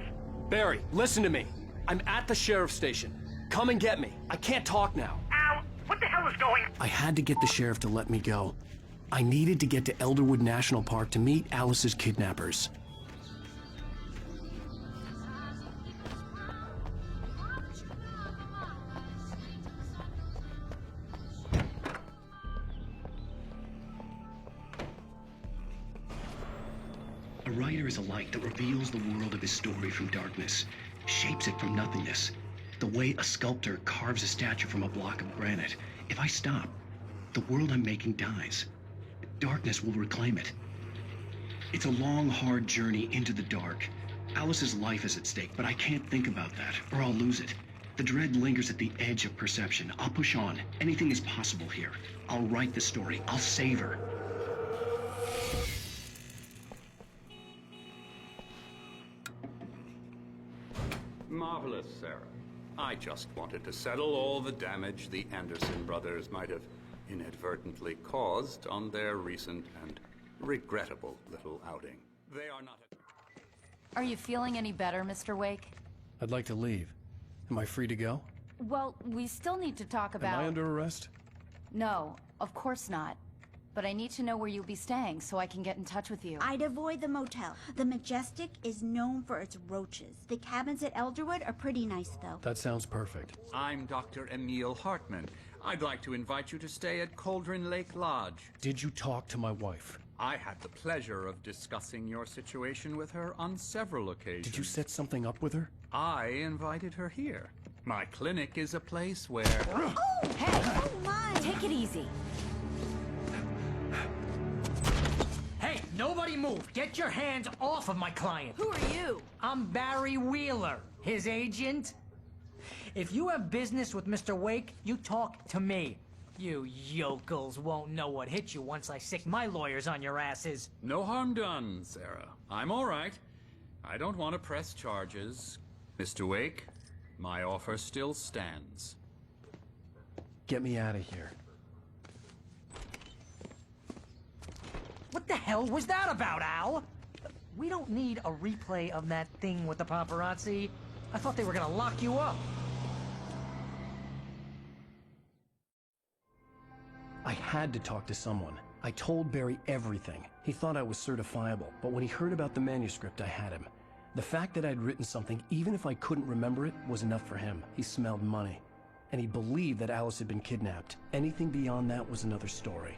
Barry, listen to me. I'm at the sheriff's station. Come and get me. I can't talk now. Ow! What the hell is going on? I had to get the sheriff to let me go. I needed to get to Elderwood National Park to meet Alice's kidnappers. A writer is a light that reveals the world of his story from darkness, shapes it from nothingness. The way a sculptor carves a statue from a block of granite. If I stop, the world I'm making dies. Darkness will reclaim it. It's a long, hard journey into the dark. Alice's life is at stake, but I can't think about that, or I'll lose it. The dread lingers at the edge of perception. I'll push on. Anything is possible here. I'll write the story. I'll save her. Marvelous, Sarah. I just wanted to settle all the damage the Anderson brothers might have inadvertently caused on their recent and regrettable little outing. They are not... Are you feeling any better, Mr. Wake? I'd like to leave. Am I free to go? Well, we still need to talk about... Am I under arrest? No, of course not. But I need to know where you'll be staying so I can get in touch with you. I'd avoid the motel. The Majestic is known for its roaches. The cabins at Elderwood are pretty nice, though. That sounds perfect. I'm Dr. Emil Hartman. I'd like to invite you to stay at Cauldron Lake Lodge. Did you talk to my wife? I had the pleasure of discussing your situation with her on several occasions. Did you set something up with her? I invited her here. My clinic is a place where... Oh, hey! Oh, my! Take it easy. Hey, nobody move! Get your hands off of my client! Who are you? I'm Barry Wheeler, his agent. If you have business with Mr. Wake, you talk to me. You yokels won't know what hit you once I sick my lawyers on your asses. No harm done, Sarah. I'm all right. I don't want to press charges. Mr. Wake, my offer still stands. Get me out of here. What the hell was that about, Al? We don't need a replay of that thing with the paparazzi. I thought they were gonna lock you up. I had to talk to someone. I told Barry everything. He thought I was certifiable, but when he heard about the manuscript, I had him. The fact that I'd written something, even if I couldn't remember it, was enough for him. He smelled money. And he believed that Alice had been kidnapped. Anything beyond that was another story.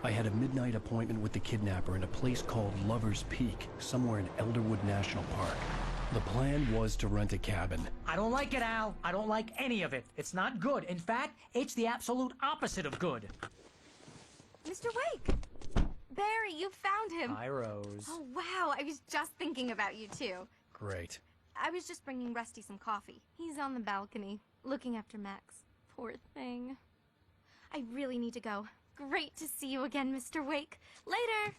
I had a midnight appointment with the kidnapper in a place called Lover's Peak, somewhere in Elderwood National Park. The plan was to rent a cabin. I don't like it, Al. I don't like any of it. It's not good. In fact, it's the absolute opposite of good. Mr. Wake! Barry, you found him. Hi, Rose. Oh, wow. I was just thinking about you, too. Great. I was just bringing Rusty some coffee. He's on the balcony, looking after Max. Poor thing. I really need to go. Great to see you again, Mr. Wake. Later!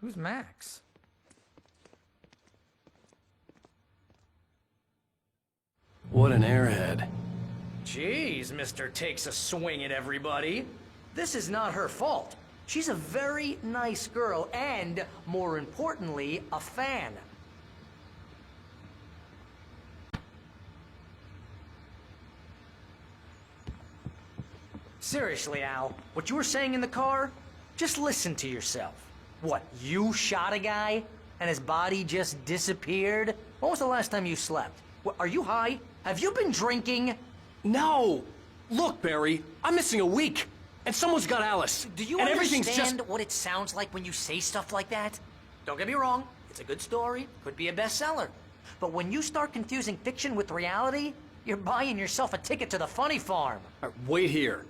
Who's Max? What an airhead. Jeez, Mr. Takes a swing at everybody. This is not her fault. She's a very nice girl and, more importantly, a fan. Seriously, Al, what you were saying in the car? Just listen to yourself. What, you shot a guy? and his body just disappeared? When was the last time you slept? Are you high? Have you been drinking? No! Look, Barry, I'm missing a week, and someone's got Alice. Do you and understand everything's just... what it sounds like when you say stuff like that? Don't get me wrong, it's a good story, could be a bestseller. But when you start confusing fiction with reality, you're buying yourself a ticket to the funny farm. Wait here.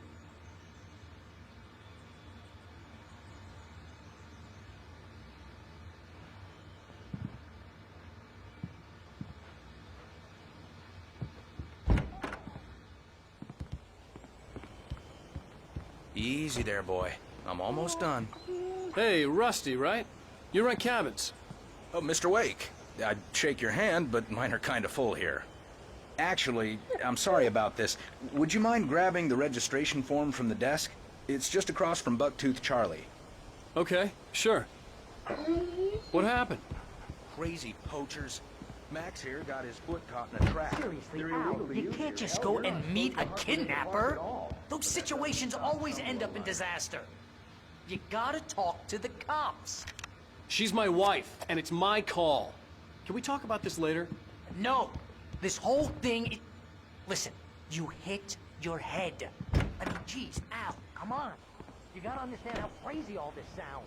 Easy there, boy. I'm almost done. Hey, Rusty, right? You rent cabins. Oh, Mr. Wake. I'd shake your hand, but mine are kind of full here. Actually, I'm sorry about this. Would you mind grabbing the registration form from the desk? It's just across from Bucktooth Charlie. Okay, sure. What happened? Crazy poachers. Max here got his foot caught in a trap. Seriously, Al, you can't just go and meet a kidnapper. Those situations always end up in disaster. You gotta talk to the cops. She's my wife, and it's my call. Can we talk about this later? No. This whole thing... Listen, you hit your head. I mean, geez, Al, come on. You gotta understand how crazy all this sounds.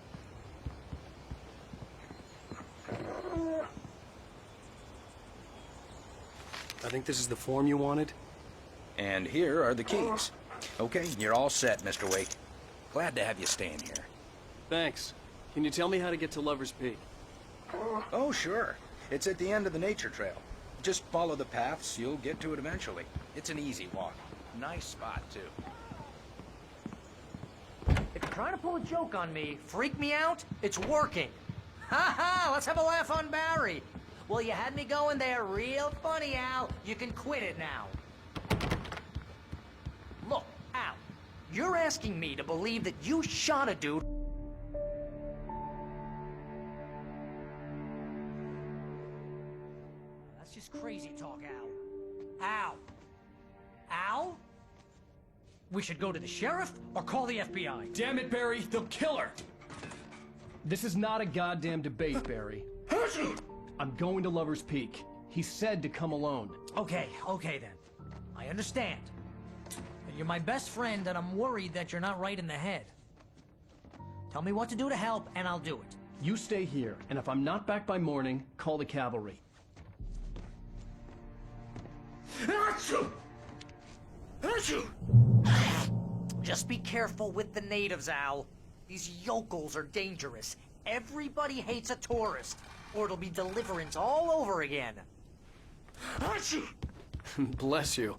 I think this is the form you wanted. And here are the keys. Okay, you're all set, Mr. Wake. Glad to have you staying here. Thanks. Can you tell me how to get to Lover's Peak? Oh, sure. It's at the end of the nature trail. Just follow the paths, you'll get to it eventually. It's an easy walk. Nice spot, too. If you're trying to pull a joke on me, freak me out, it's working. Ha ha, let's have a laugh on Barry. Well, you had me going there real funny, Al. You can quit it now. Look, Al, you're asking me to believe that you shot a dude. That's just crazy talk, Al. Al. Al? We should go to the sheriff or call the FBI. Damn it, Barry, they'll kill her. This is not a goddamn debate, Barry. I'm going to Lover's Peak. He said to come alone. Okay then. I understand. But you're my best friend, and I'm worried that you're not right in the head. Tell me what to do to help, and I'll do it. You stay here, and if I'm not back by morning, call the cavalry. Just be careful with the natives, Al. These yokels are dangerous. Everybody hates a tourist, or it'll be Deliverance all over again. Bless you.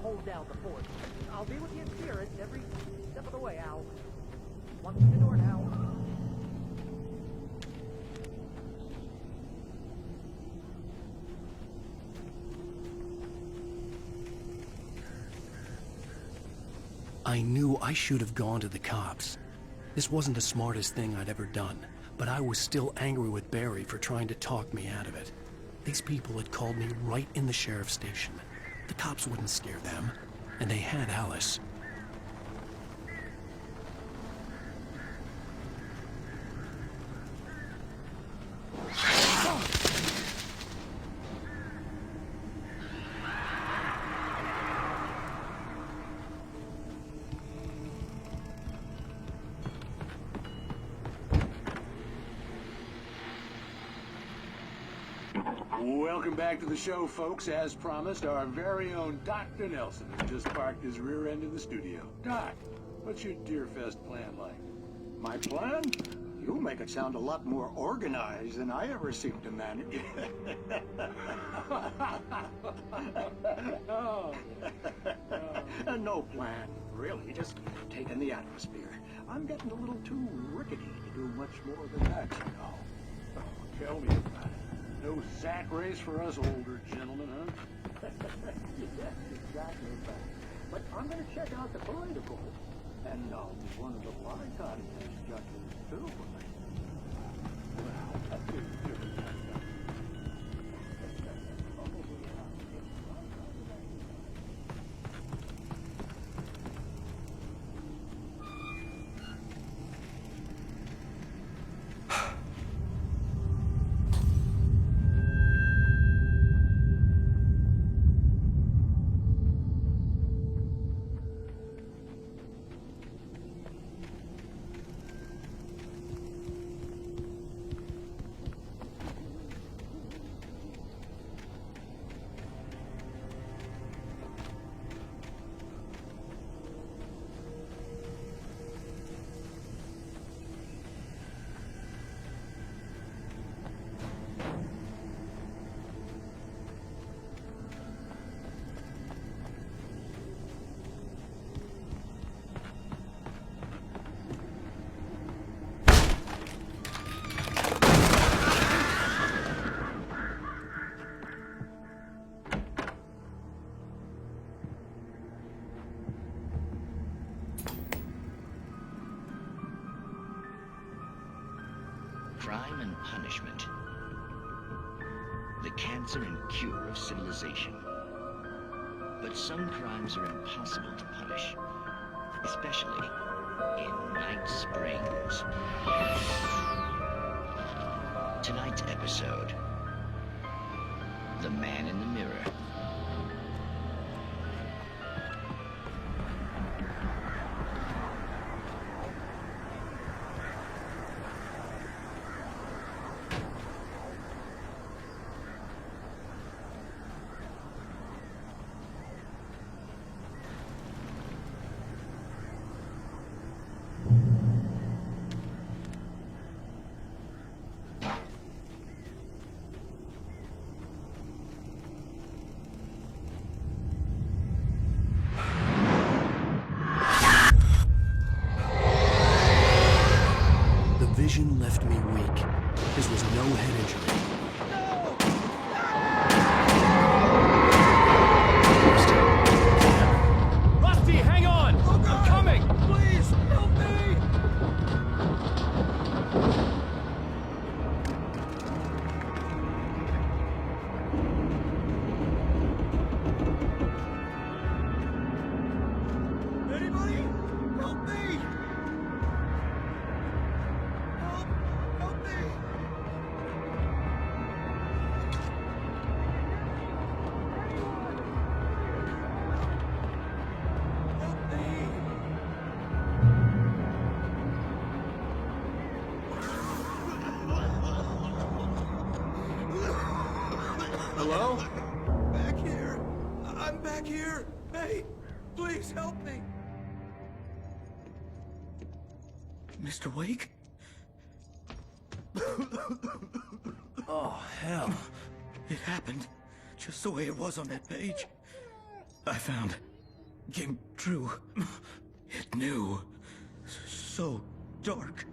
Hold down the fort. I'll be with you in spirit every step of the way, Al. Walk through the door now. I knew I should have gone to the cops. This wasn't the smartest thing I'd ever done, but I was still angry with Barry for trying to talk me out of it. These people had called me right in the sheriff's station. The cops wouldn't scare them, and they had Alice. Welcome back to the show, folks. As promised, our very own Dr. Nelson has just parked his rear end in the studio. Doc, what's your Deerfest plan like? My plan? You make it sound a lot more organized than I ever seem to manage. No plan, really. Just taking the atmosphere. I'm getting a little too rickety to do much more than that, you know. Oh, tell me about it. No sack race for us older gentlemen, huh? Yes, exactly that. But I'm going to check out the political. And I'll be one of the fly contest judges, too. Well, that's it. Crime and punishment. The cancer and cure of civilization. But some crimes are impossible to punish, especially in Night Springs. Tonight's episode, The Man in the Mirror. Vision left me weak. This was no head injury. Rusty, hang on! I'm coming! Please, help me! Anybody? Help me! Help me! Hello? Back here. I'm back here. Hey, please help me. Mr. Wake? Oh, hell. It happened just the way it was on that page. I found. Came true. It knew. So dark.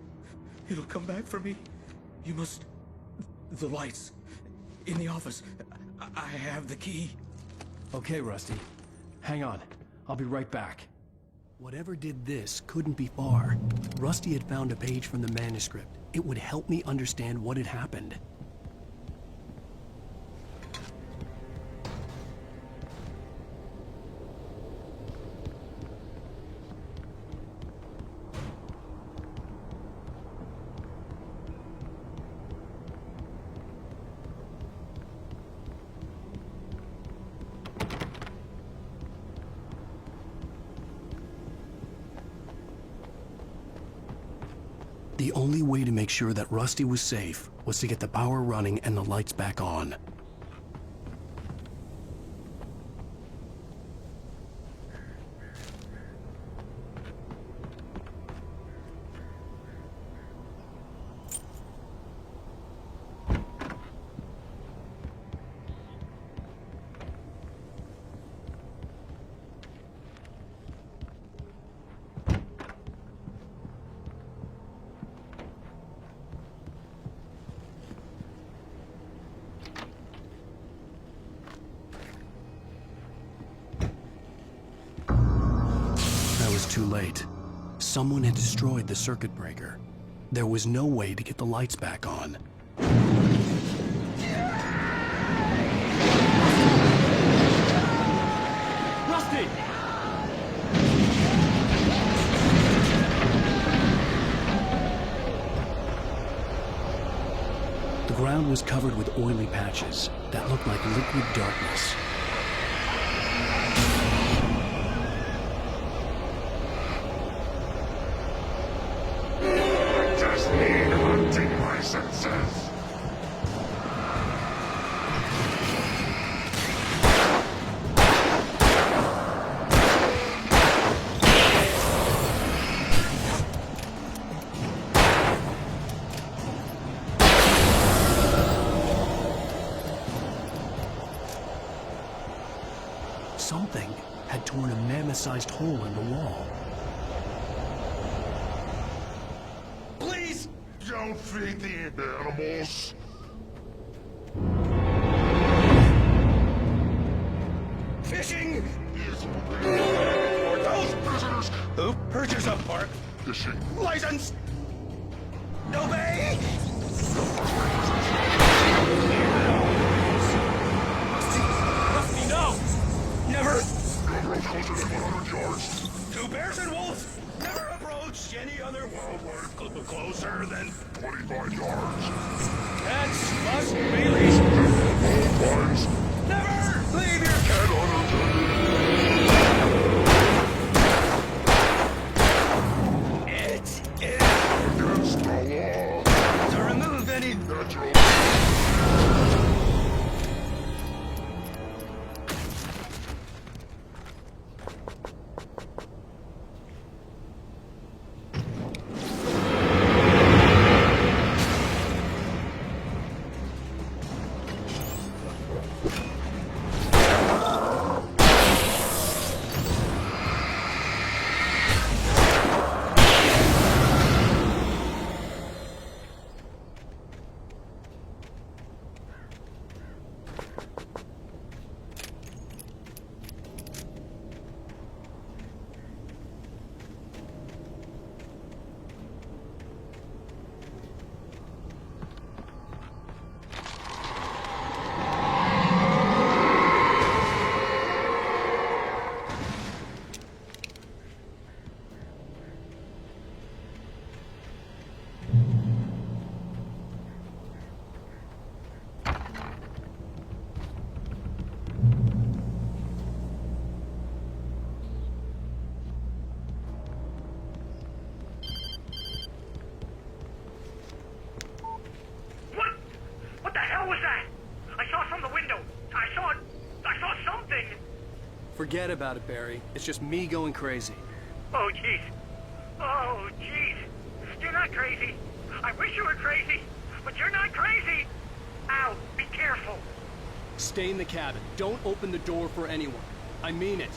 It'll come back for me. You must... The lights. In the office. I have the key. Okay, Rusty. Hang on. I'll be right back. Whatever did this couldn't be far. Rusty had found a page from the manuscript. It would help me understand what had happened. The only way to make sure that Rusty was safe was to get the power running and the lights back on. too late. Someone had destroyed the circuit breaker. There was no way to get the lights back on. Rusty! The ground was covered with oily patches that looked like liquid darkness. I just need hunting licenses. Something had torn a mammoth-sized hole in the wall. Please don't feed the animals. Fishing! For those prisoners who purchase a park fishing license. Obey! Rusty, no! Never! No road closer than 100 yards. Two bears and wolves never approach any other wildlife closer than 25 yards. Cats must be leashed. Lines. Never leave your cat It is against the law to remove any natural. What the hell was that? I saw it from the window. I saw something. Forget about it, Barry. It's just me going crazy. Oh, jeez. Oh, jeez. You're not crazy. I wish you were crazy, but you're not crazy. Ow, be careful. Stay in the cabin. Don't open the door for anyone. I mean it.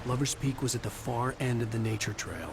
Lover's Peak was at the far end of the nature trail.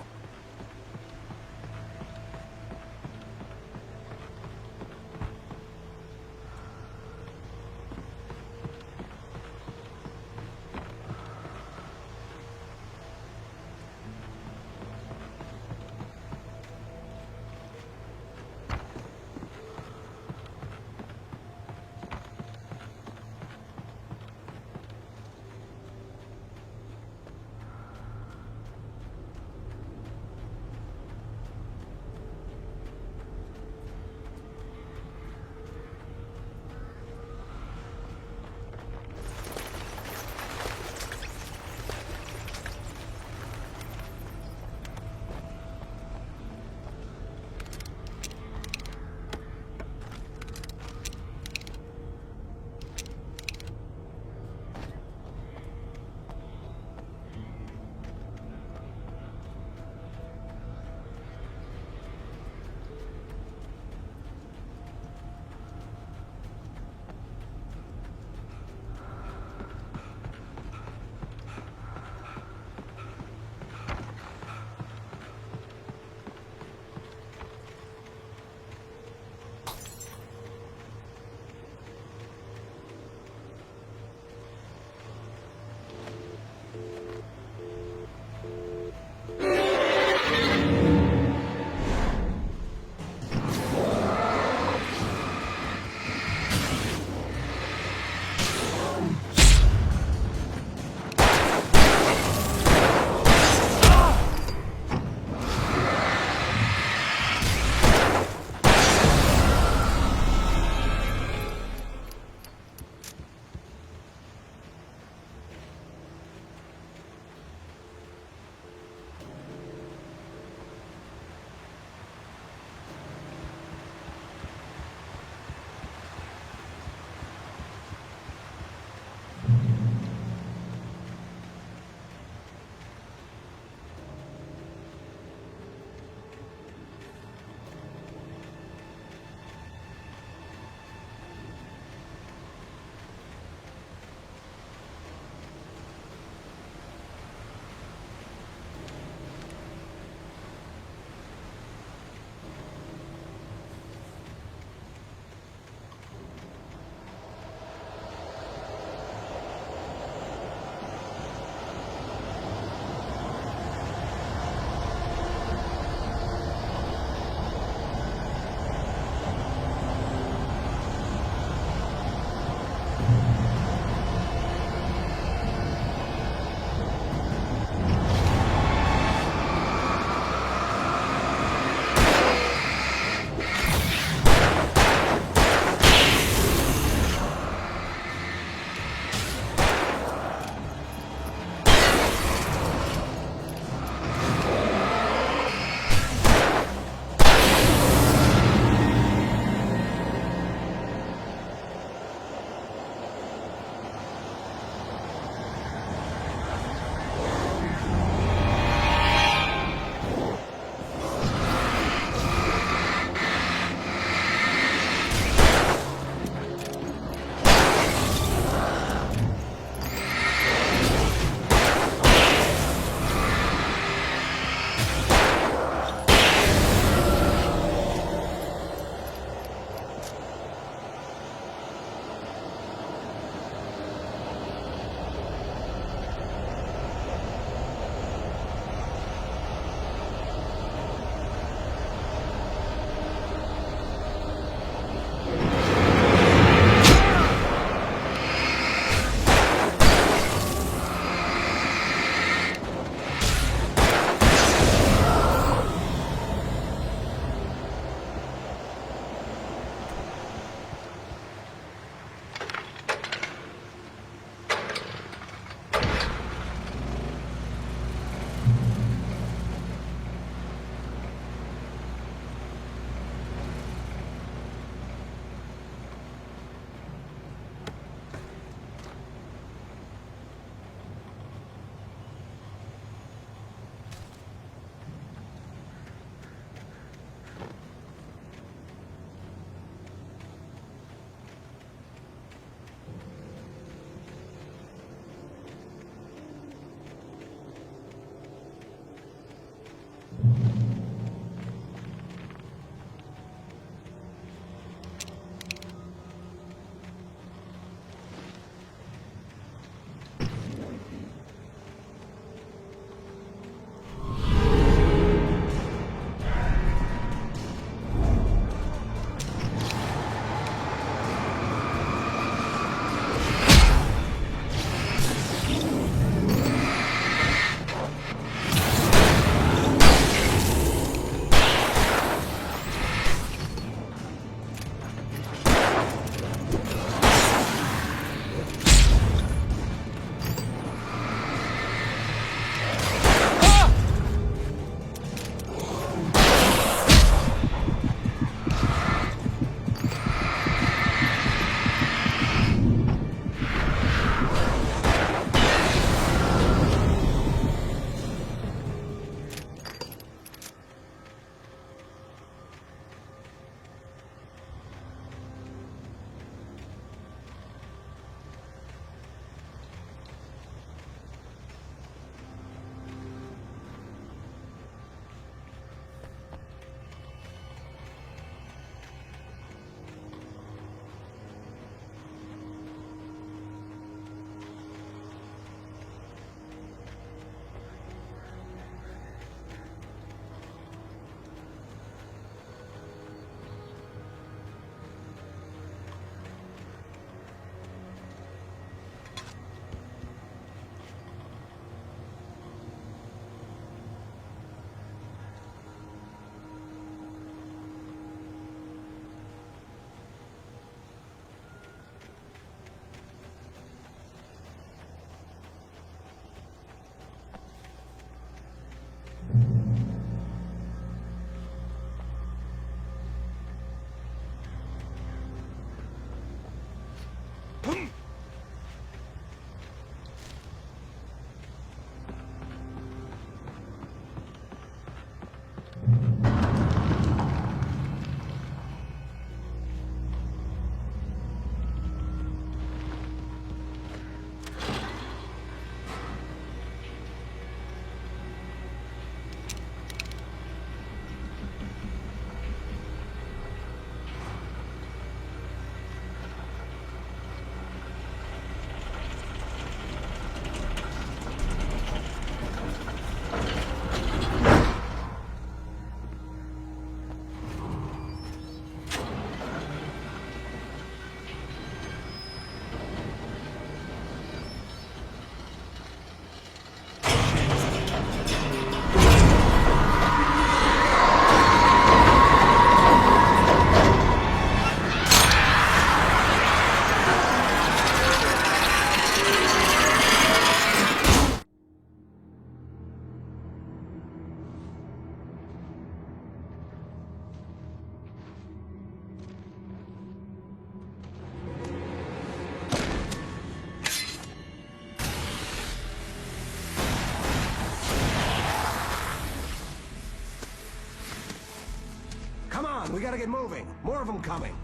We gotta get moving. More of them coming.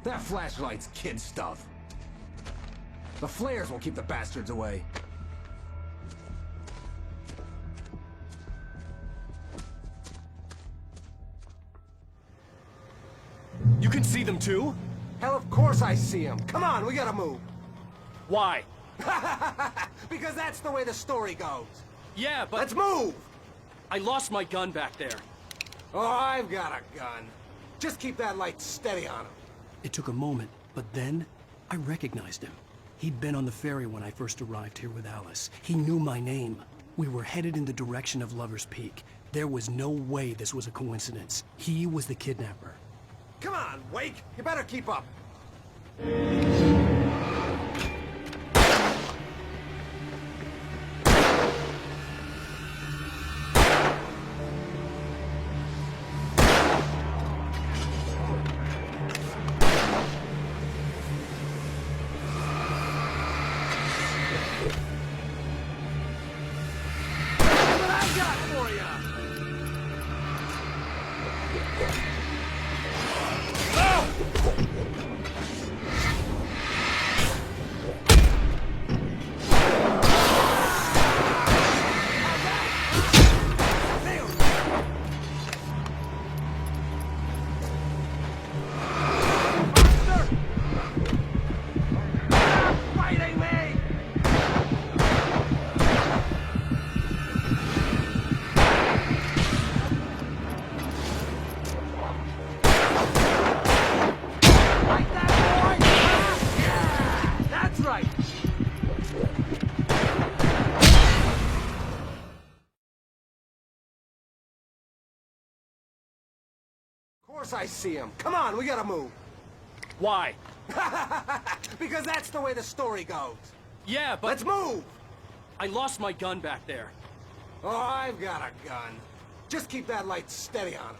That flashlight's kid stuff. The flares will keep the bastards away. You can see them too? Hell, of course I see them. Come on, we gotta move. Why? Because that's the way the story goes. Yeah, but... Let's move! I lost my gun back there. Oh, I've got a gun. Just keep that light steady on him. It took a moment, but then I recognized him. He'd been on the ferry when I first arrived here with Alice. He knew my name. We were headed in the direction of Lover's Peak. There was no way this was a coincidence. He was the kidnapper. Come on, Wake! You better keep up. Of course I see him. Come on, we gotta move. Why? Because that's the way the story goes. Yeah, but... Let's move! I lost my gun back there. Oh, I've got a gun. Just keep that light steady on him.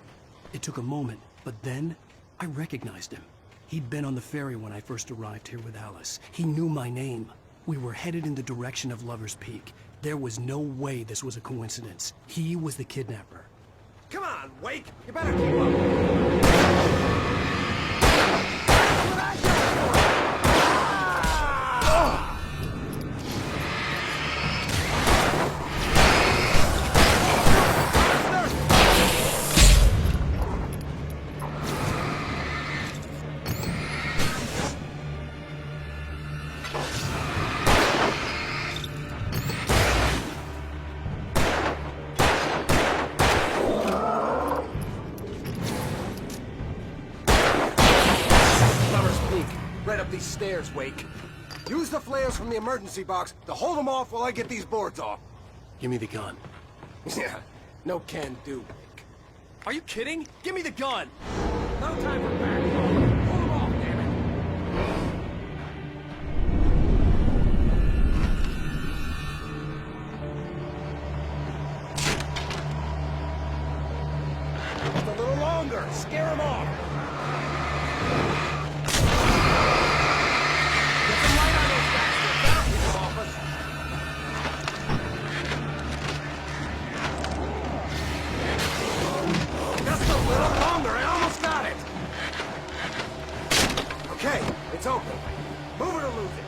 It took a moment, but then I recognized him. He'd been on the ferry when I first arrived here with Alice. He knew my name. We were headed in the direction of Lover's Peak. There was no way this was a coincidence. He was the kidnapper. Come on, Wake! You better keep up. Right up these stairs, Wake. Use the flares from the emergency box to hold them off while I get these boards off. Give me the gun. Yeah, no can do, Wake. Are you kidding? Give me the gun! No time for back. Hold them off, damn it! Just a little longer. Scare them off. Okay, it's open. Move it or lose it.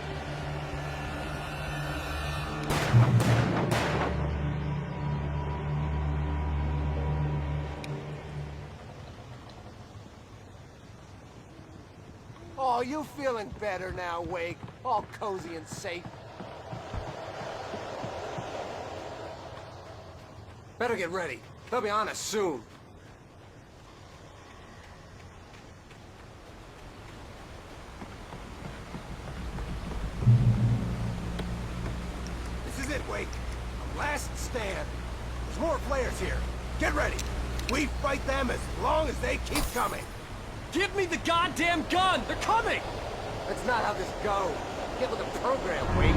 Oh, you feeling better now, Wake? All cozy and safe. Better get ready. They'll be on us soon. This is it, Wake. A last stand. There's more players here. Get ready. We fight them as long as they keep coming. Give me the goddamn gun! They're coming! That's not how this goes. Get with the program, Wake.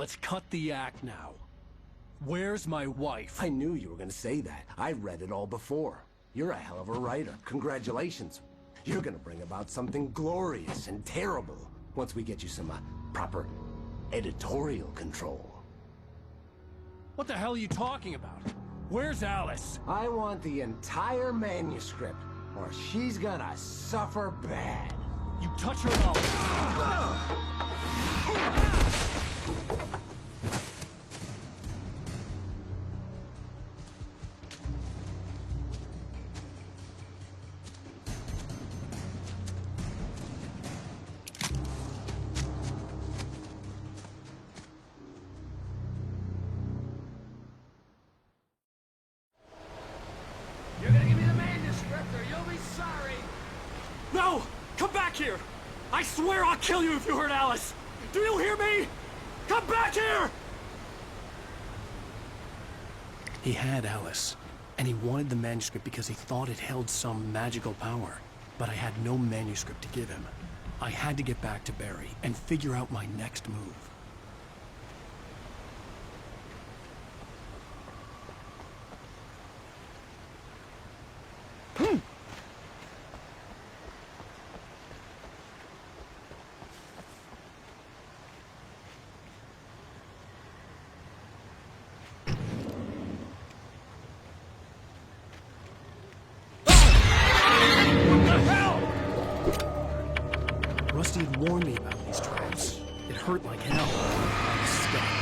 Let's cut the act now. Where's my wife? I knew you were gonna say that. I read it all before. You're a hell of a writer. Congratulations. You're gonna bring about something glorious and terrible once we get you some proper editorial control. What the hell are you talking about? Where's Alice? I want the entire manuscript, or she's gonna suffer bad. You touch her and You're gonna give me the manuscript, or you'll be sorry. No! Come back here! I swear I'll kill you if you hurt Alice! Do you hear me? Come back here! He had Alice, and he wanted the manuscript because he thought it held some magical power. But I had no manuscript to give him. I had to get back to Barry and figure out my next move. Rusty had warned me about these traps. It hurt like hell. I was stuck.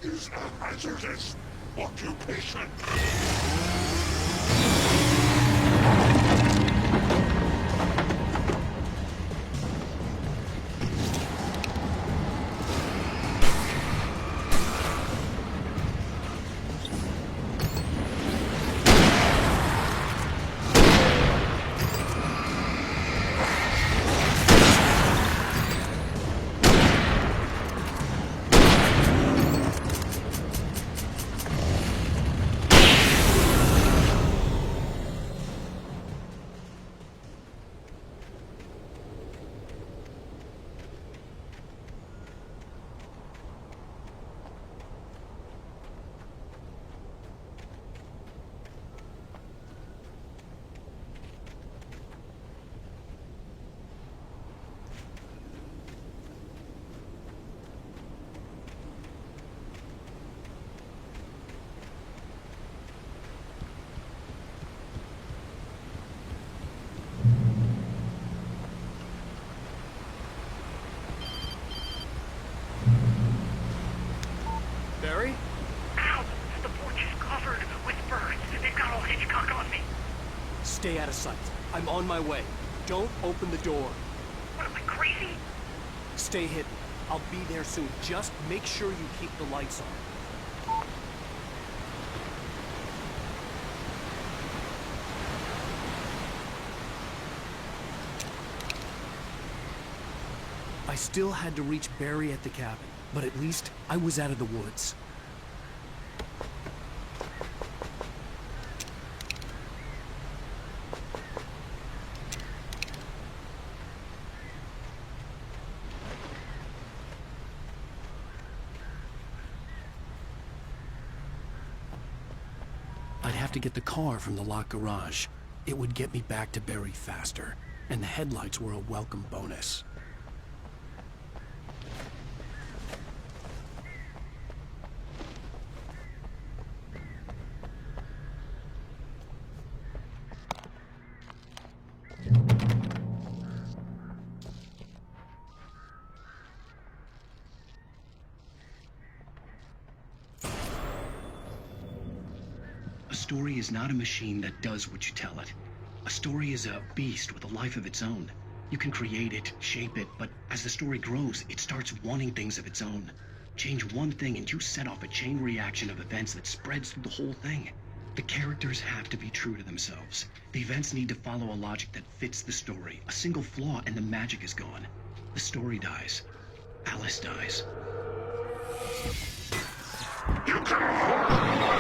is a hazardous occupation. Barry? Ow! The porch is covered with birds. They've got old Hitchcock on me. Stay out of sight. I'm on my way. Don't open the door. What, am I crazy? Stay hidden. I'll be there soon. Just make sure you keep the lights on. I still had to reach Barry at the cabin, but at least I was out of the woods. I'd have to get the car from the locked garage. It would get me back to Barry faster, and the headlights were a welcome bonus. A story is not a machine that does what you tell it. A story is a beast with a life of its own. You can create it, shape it, but as the story grows, it starts wanting things of its own. Change one thing and you set off a chain reaction of events that spreads through the whole thing. The characters have to be true to themselves. The events need to follow a logic that fits the story. A single flaw and the magic is gone. The story dies. Alice dies. You can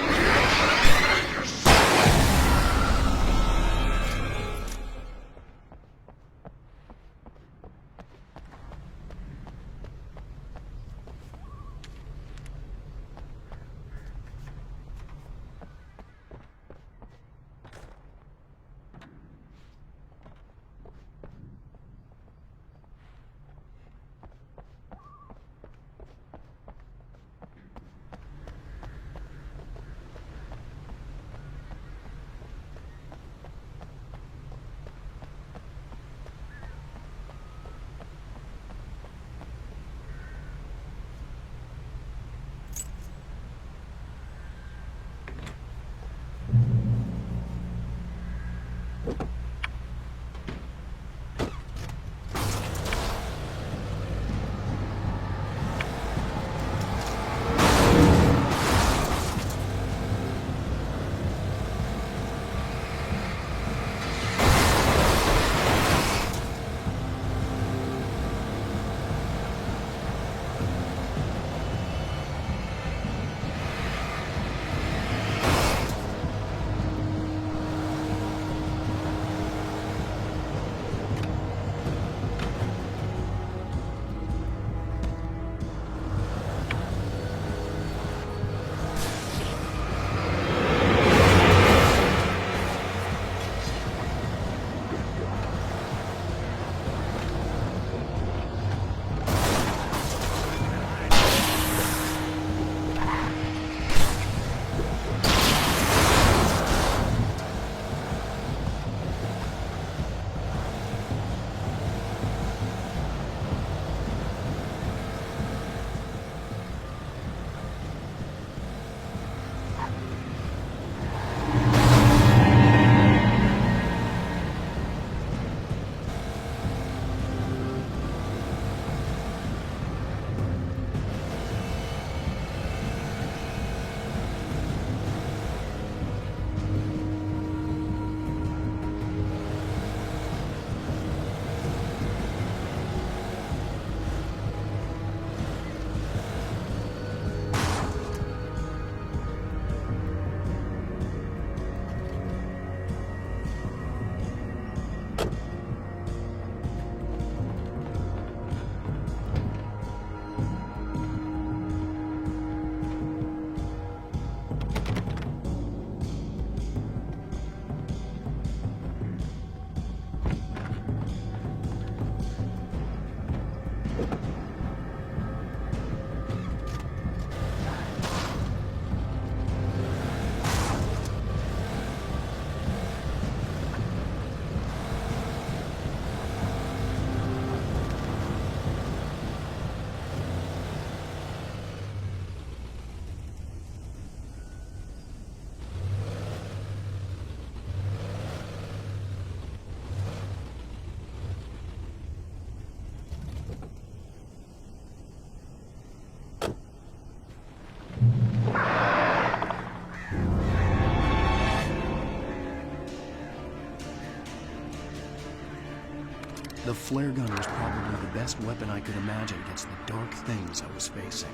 The flare gun was probably the best weapon I could imagine against the dark things I was facing.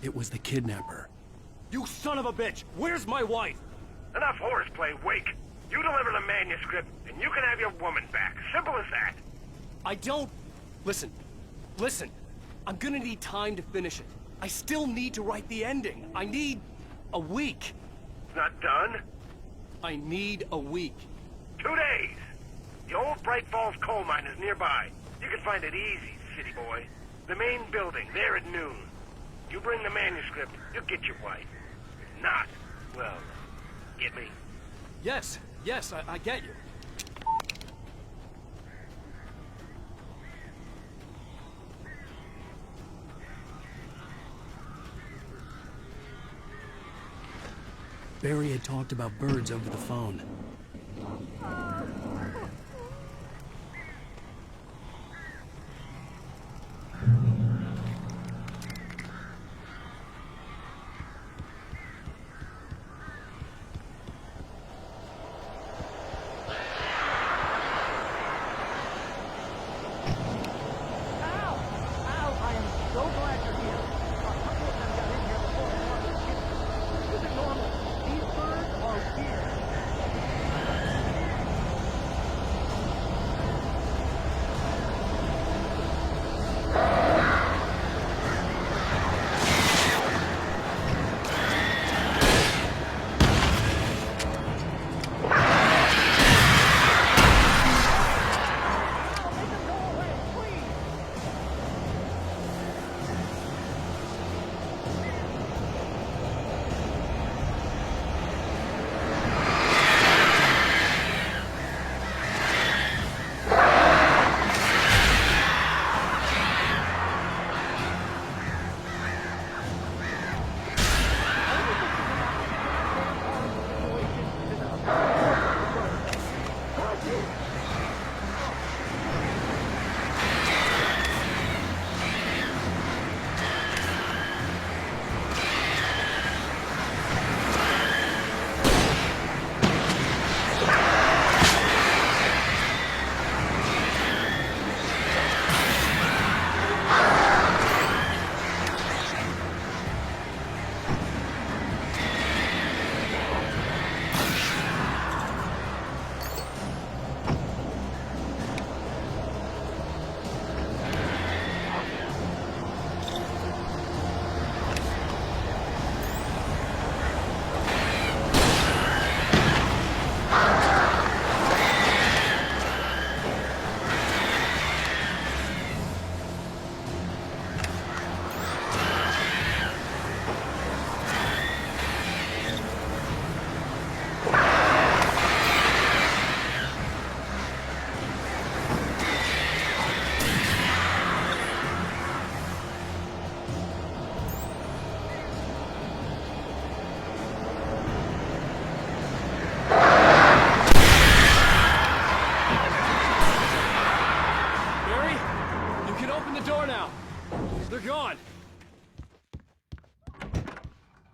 It was the kidnapper. You son of a bitch! Where's my wife? Enough horseplay, Wake. You deliver the manuscript, and you can have your woman back. Simple as that. I don't... Listen. I'm gonna need time to finish it. I still need to write the ending. I need... a week. It's not done? I need a week. 2 days. The old Bright Falls coal mine is nearby. You can find it easy, city boy. The main building, there at noon. You bring the manuscript, you'll get your wife. If not, well, get me? Yes, I get you. Barry had talked about birds over the phone.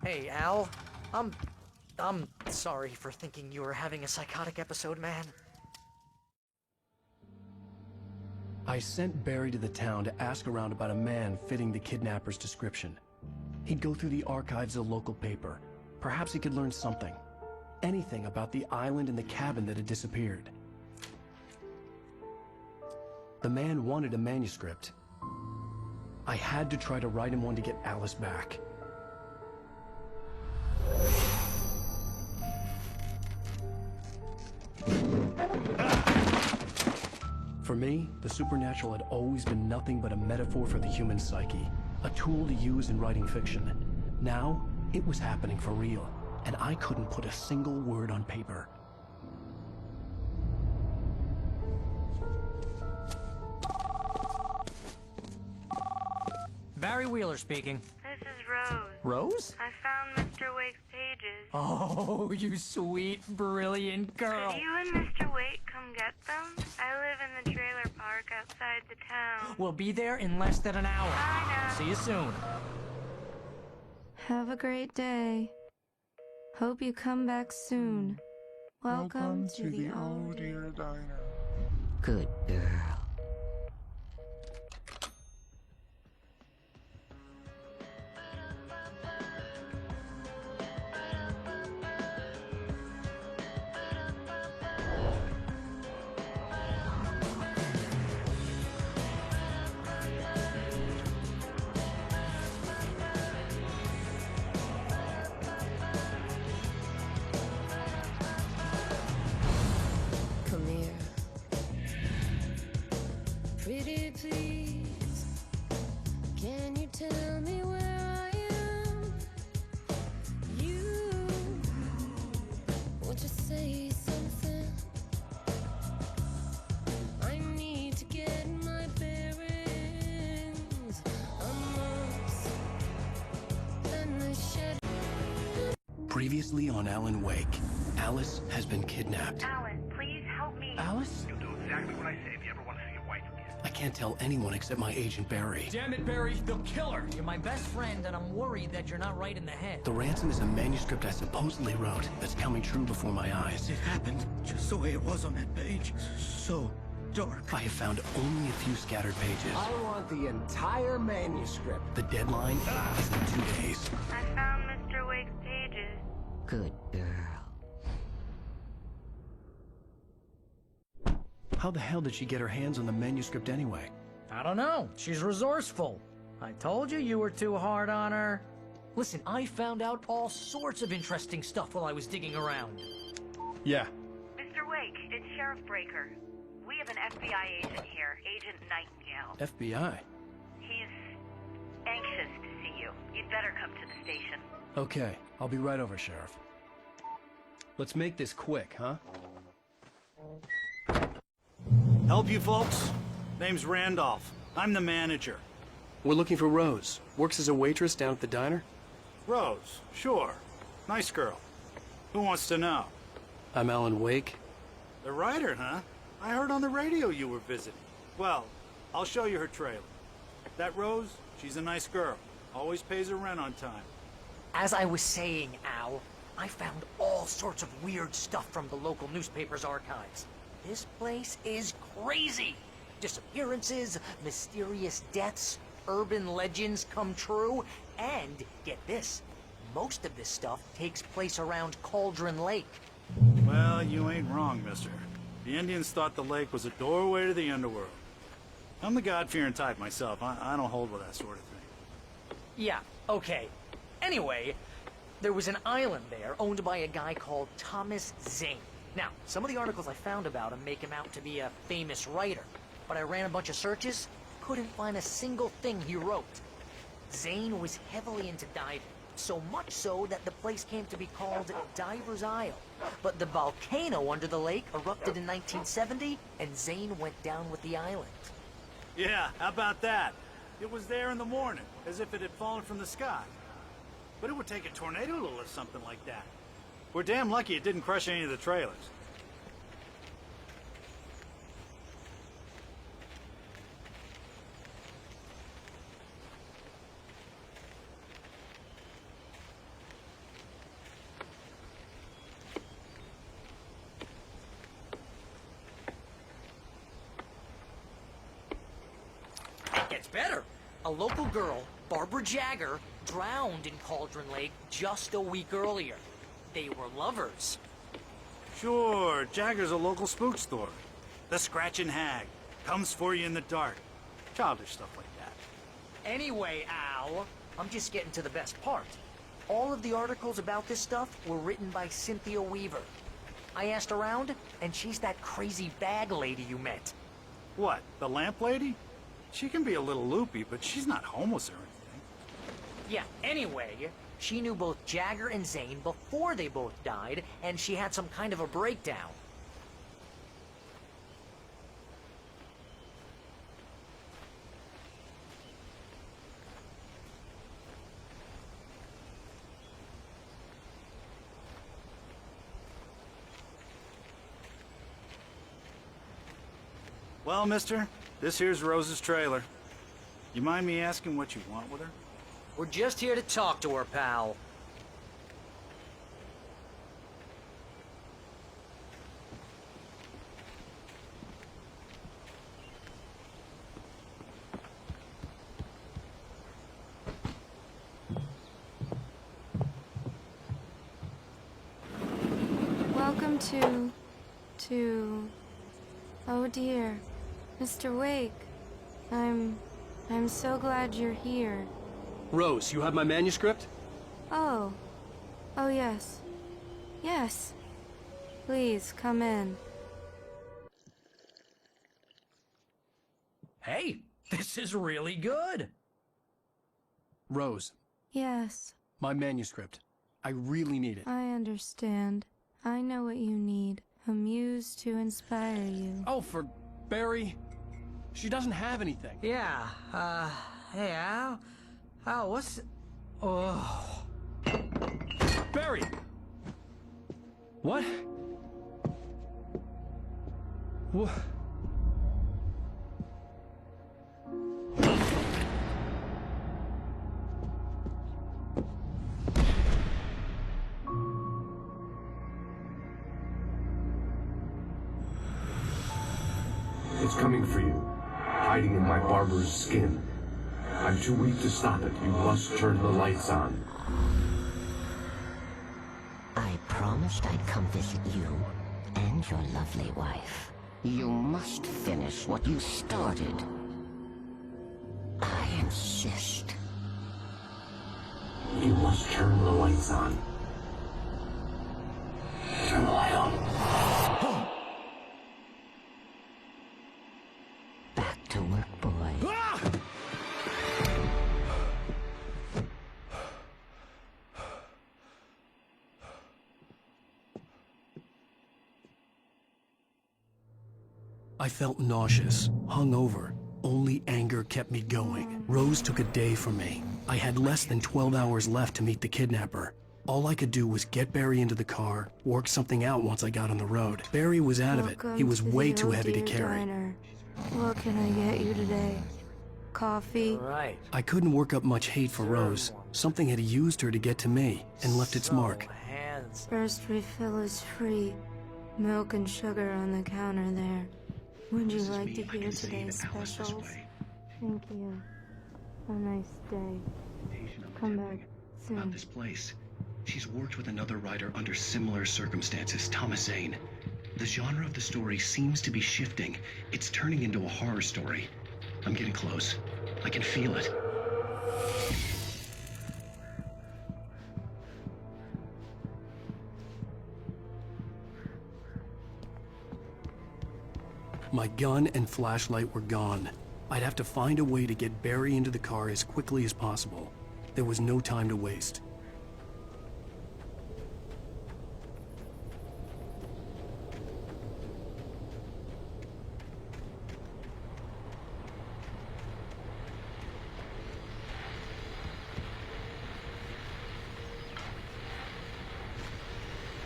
Hey, Al. I'm sorry for thinking you were having a psychotic episode, man. I sent Barry to the town to ask around about a man fitting the kidnapper's description. He'd go through the archives of the local paper. Perhaps he could learn something. Anything about the island and the cabin that had disappeared. The man wanted a manuscript. I had to try to write him one to get Alice back. For me, the supernatural had always been nothing but a metaphor for the human psyche, a tool to use in writing fiction. Now, it was happening for real, and I couldn't put a single word on paper. Barry Wheeler speaking. This is Rose. Rose? I found Mr. Wake's pages. Oh, you sweet, brilliant girl. Could you and Mr. Wake come get them? I live in the trailer park outside the town. We'll be there in less than an hour. Bye now. See you soon. Have a great day. Hope you come back soon. Welcome to the old dear diner. Good girl. Come here. Pretty please, can you tell me where I am? You, won't you say something? I need to get my bearings amongst the shed. Previously on Alan Wake, Alice has been kidnapped. Alan, please help me. Alice? You'll do exactly what I say if you ever want to see your wife again. I can't tell anyone except my agent Barry. Damn it, Barry, they'll kill her. You're my best friend, and I'm worried that you're not right in the head. The ransom is a manuscript I supposedly wrote that's coming true before my eyes. It happened just the way it was on that page. So dark. I have found only a few scattered pages. I want the entire manuscript. The deadline is in 2 days. I found Mr. Wake's pages. Good girl. How the hell did she get her hands on the manuscript anyway? I don't know. She's resourceful. I told you you were too hard on her. Listen, I found out all sorts of interesting stuff while I was digging around. Yeah. Mr. Wake, it's Sheriff Breaker. We have an FBI agent here, Agent Nightingale. FBI? He's anxious to see you. You'd better come to the station. Okay, I'll be right over, Sheriff. Let's make this quick, huh? Help you folks? Name's Randolph. I'm the manager. We're looking for Rose. Works as a waitress down at the diner? Rose, sure. Nice girl. Who wants to know? I'm Alan Wake. The writer, huh? I heard on the radio you were visiting. Well, I'll show you her trailer. That Rose, she's a nice girl. Always pays her rent on time. As I was saying, Al, I found all sorts of weird stuff from the local newspaper's archives. This place is crazy. Disappearances, mysterious deaths, urban legends come true, and, get this, most of this stuff takes place around Cauldron Lake. Well, you ain't wrong, mister. The Indians thought the lake was a doorway to the underworld. I'm the God-fearing type myself. I don't hold with that sort of thing. Yeah, okay. Anyway, there was an island there owned by a guy called Thomas Zane. Now, some of the articles I found about him make him out to be a famous writer, but I ran a bunch of searches, couldn't find a single thing he wrote. Zane was heavily into diving, so much so that the place came to be called Diver's Isle. But the volcano under the lake erupted in 1970, and Zane went down with the island. Yeah, how about that? It was there in the morning, as if it had fallen from the sky. But it would take a tornado to lift something like that. We're damn lucky it didn't crush any of the trailers. gets better. A local girl, Barbara Jagger, drowned in Cauldron Lake just a week earlier. They were lovers. Sure, Jagger's a local spook store. The Scratching Hag. Comes for you in the dark. Childish stuff like that. Anyway, Al, I'm just getting to the best part. All of the articles about this stuff were written by Cynthia Weaver. I asked around, and she's that crazy bag lady you met. What, the lamp lady? She can be a little loopy, but she's not homeless or anything. Yeah, anyway, she knew both Jagger and Zane before they both died, and she had some kind of a breakdown. Well, mister, this here's Rose's trailer. You mind me asking what you want with her? We're just here to talk to her, pal. Welcome to... Oh dear. Mr. Wake. I'm so glad you're here. Rose, you have my manuscript? Oh. Oh, yes. Yes. Please, come in. Hey, this is really good. Rose, Yes, my manuscript. I really need it. I understand. I know what you need. A muse to inspire you. Oh, for Barry? She doesn't have anything. Yeah, hey, Al? Al, what's... Oh... Barry! What? What? It's coming for you, hiding in my barber's skin. I'm too weak to stop it. You must turn the lights on. I promised I'd come visit you and your lovely wife. You must finish what you started. I insist. You must turn the lights on. Turn the light on. Back to work, boy. I felt nauseous, hungover. Only anger kept me going. Rose took a day from me. I had less than 12 hours left to meet the kidnapper. All I could do was get Barry into the car, work something out once I got on the road. Barry was out of it. He was way too heavy to carry. Diner. What can I get you today? Coffee? Right. I couldn't work up much hate for Rose. Something had used her to get to me and left its mark. First refill is free. Milk and sugar on the counter there. Would you like to hear today's specials? Thank you. Have a nice day. Come back soon. About this place. She's worked with another writer under similar circumstances, Thomas Zane. The genre of the story seems to be shifting. It's turning into a horror story. I'm getting close. I can feel it. My gun and flashlight were gone. I'd have to find a way to get Barry into the car as quickly as possible. There was no time to waste.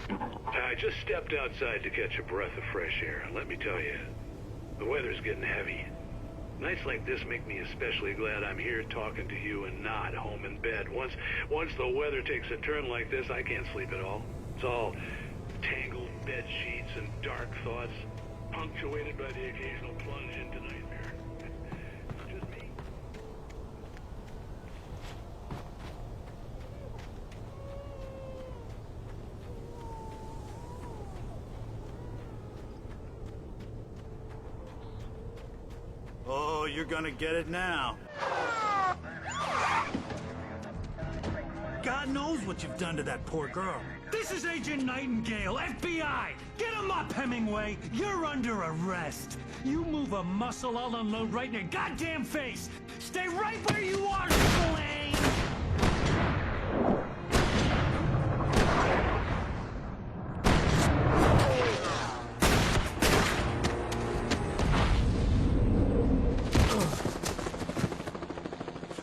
I just stepped outside to catch a breath of fresh air, and let me tell you, the weather's getting heavy. Nights like this make me especially glad I'm here talking to you and not home in bed. Once the weather takes a turn like this, I can't sleep at all. It's all tangled bed sheets and dark thoughts, punctuated by the occasional plunge into nightmare. Just me. you're gonna get it now. God knows what you've done to that poor girl. This is Agent Nightingale, FBI! Get him up, Hemingway! You're under arrest! You move a muscle, I'll unload right in your goddamn face! Stay right where you are, Blaine!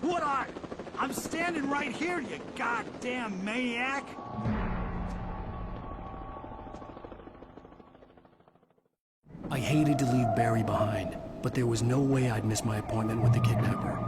What are? I'm standing right here, you goddamn maniac! I hated to leave Barry behind, but there was no way I'd miss my appointment with the kidnapper.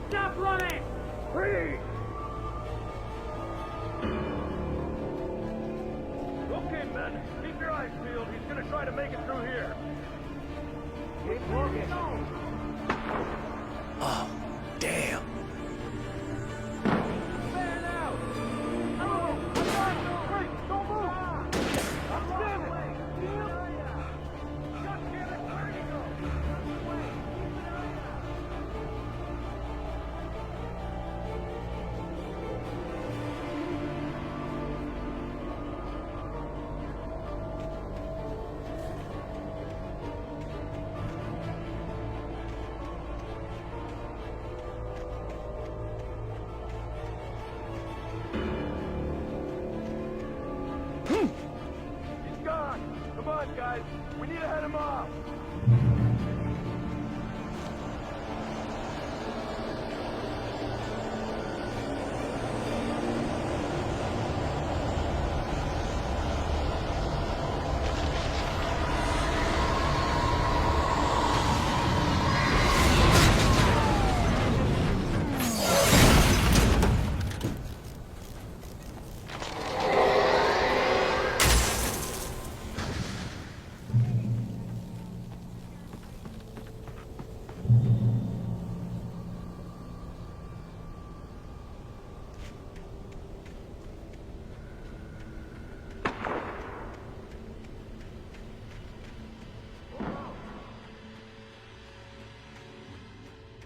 Stop running! Freeze! Okay, men. Keep your eyes peeled. He's gonna try to make it through here. Keep looking. Oh, damn. Man out! Hello! I'm not! Wait! Don't move! Damn it! God damn it! Where did he go? He's gone! Come on, guys! We need to head him off!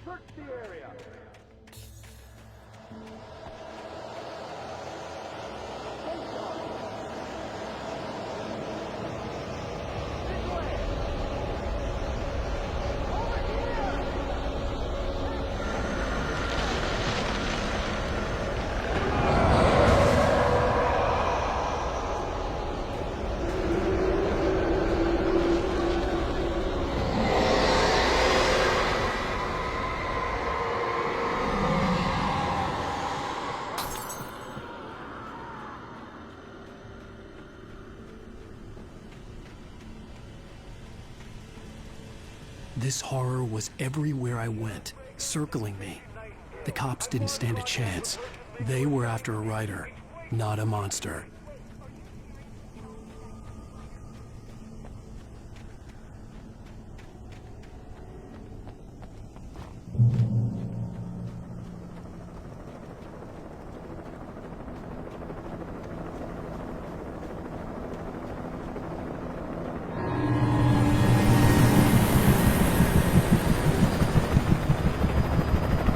Search the area! This horror was everywhere I went, circling me. The cops didn't stand a chance. They were after a writer, not a monster.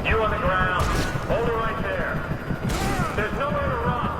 You on the ground. Hold it right there. There's nowhere to run.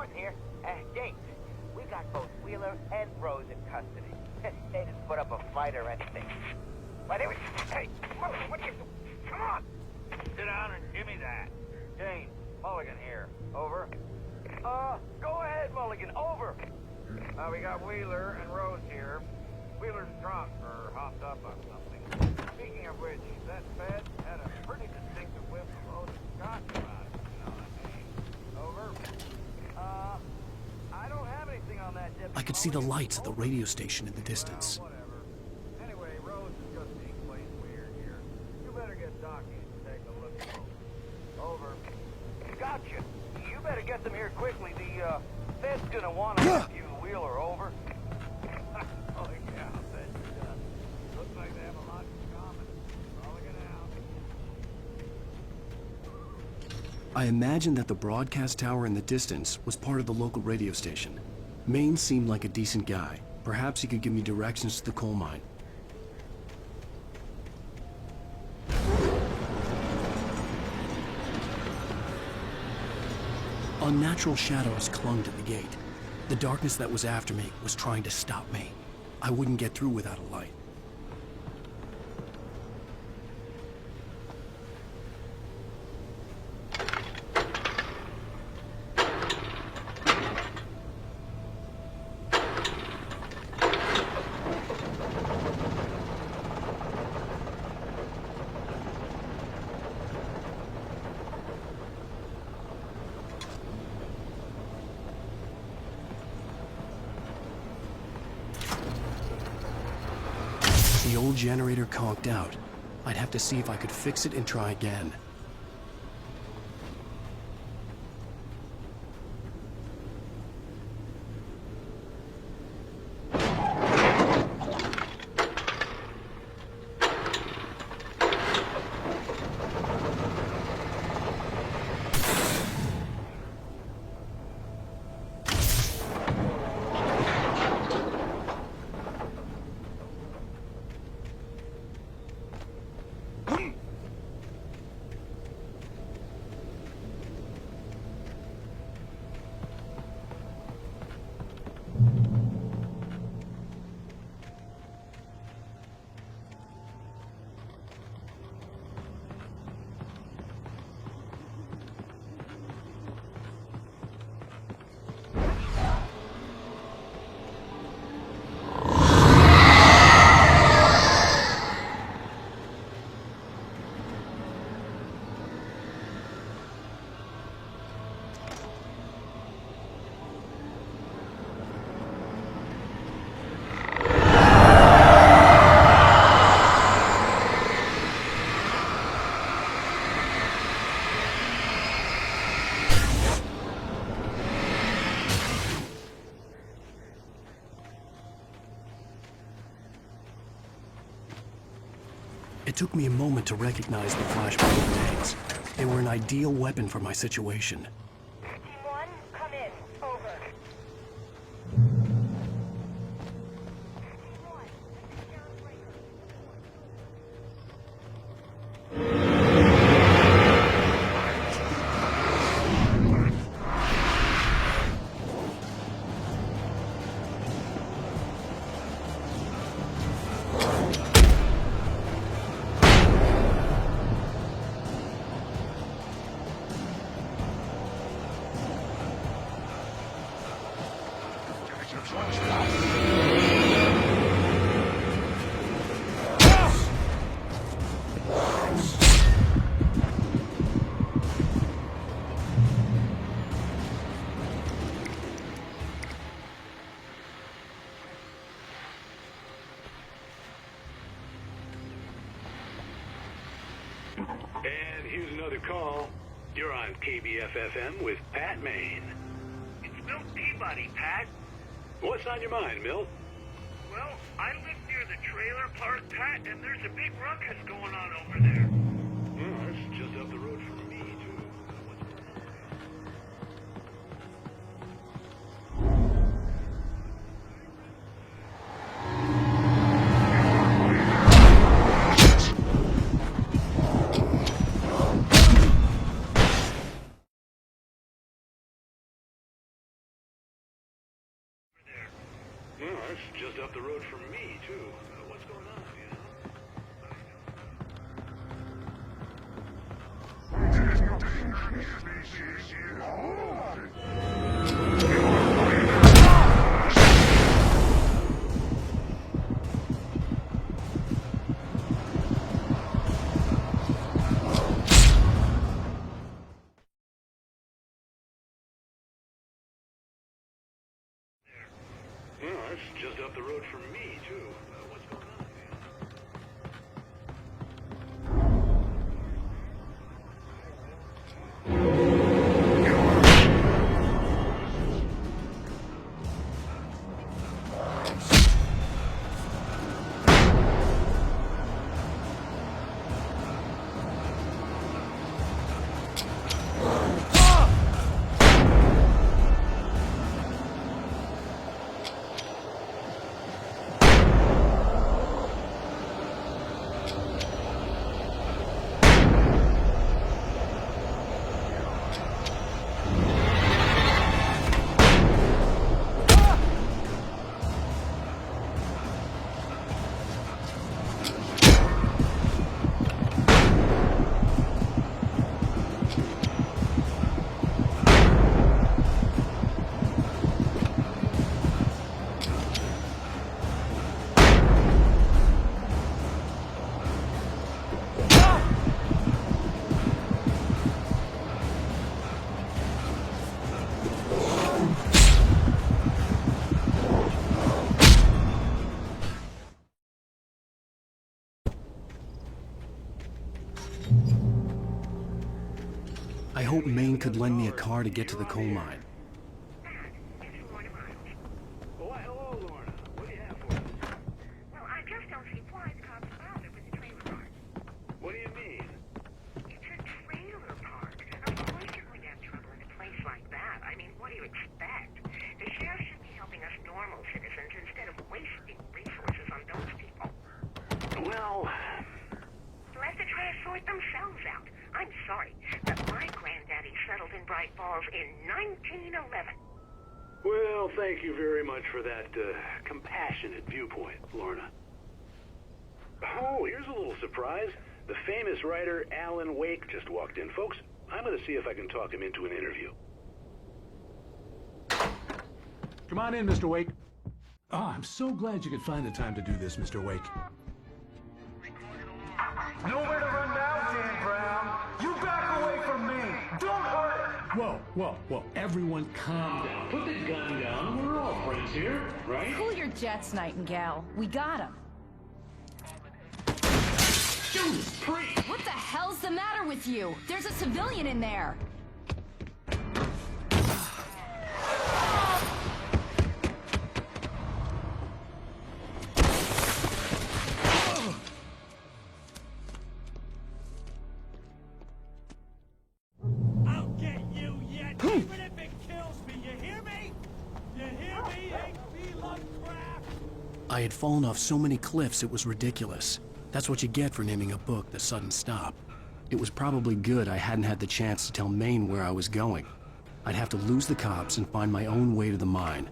Thornton here. James, we got both Wheeler and Rose in custody. They didn't put up a fight or anything. But it was... Hey, Mulligan, what are you... Come on! Sit down and give me that. James, Mulligan here. Over. Go ahead, Mulligan. Over. We got Wheeler and Rose here. Wheeler's drunk or hopped up on something. Speaking of which, that Fed had a pretty distinctive whiff of Otis Scotch about it. You know what I mean? Over. I don't have anything on that, Deputy. I could see the lights of the radio station in the distance. Whatever. Anyway, Rose is just being plain weird here. You better get Docky to take a look at Rose. Over. Gotcha. You better get them here quickly. The Fed's gonna want to have you Wheeler over. Oh yeah, I bet it does. Looks like they have a lot in common. Mulligan out. I imagined that the broadcast tower in the distance was part of the local radio station. Maine seemed like a decent guy. Perhaps he could give me directions to the coal mine. Unnatural shadows clung to the gate. The darkness that was after me was trying to stop me. I wouldn't get through without a light. The old generator conked out. I'd have to see if I could fix it and try again. It took me a moment to recognize the flashbang grenades. They were an ideal weapon for my situation. Team 1, come in. Over. And here's another call. You're on KBF-FM with Pat Maine. It's Milt Peabody, Pat. What's on your mind, Milt? Well, I live near the trailer park, Pat, and there's a big ruckus going on over there. Well, that's just up the road from it's just up the road from me, too. What's going on, Well, that's just up the road from me, too. What's going on? I hope Maine could lend me a car to get to the coal mine. Well, hello, Lorna. What do you have for us? Well, I just don't see why the cops bother with the trailer park. What do you mean? It's a trailer park. Of course you're going to have trouble in a place like that. I mean, what do you expect? The sheriff should be helping us normal citizens instead of wasting resources on those people. Well... Let the trash sort themselves out. I'm sorry, but my granddaddy settled in Bright Falls in 1911. Well, thank you very much for that compassionate viewpoint, Lorna. Oh, here's a little surprise. The famous writer Alan Wake just walked in. Folks, I'm going to see if I can talk him into an interview. Come on in, Mr. Wake. Oh, I'm so glad you could find the time to do this, Mr. Wake. Nowhere to run now, Dan Brown. You back away from me. Don't hurt it. Whoa. Everyone calm down. Put the gun down. We're all friends here, right? Cool your jets, Nightingale. We got him. Judas Priest! What the hell's the matter with you? There's a civilian in there. I'll get you yet, even if it kills me. You hear me? You hear me, H.P. Lovecraft? I had fallen off so many cliffs it was ridiculous. That's what you get for naming a book The Sudden Stop. It was probably good I hadn't had the chance to tell Maine where I was going. I'd have to lose the cops and find my own way to the mine.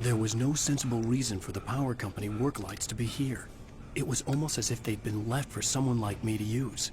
There was no sensible reason for the power company work lights to be here. It was almost as if they'd been left for someone like me to use.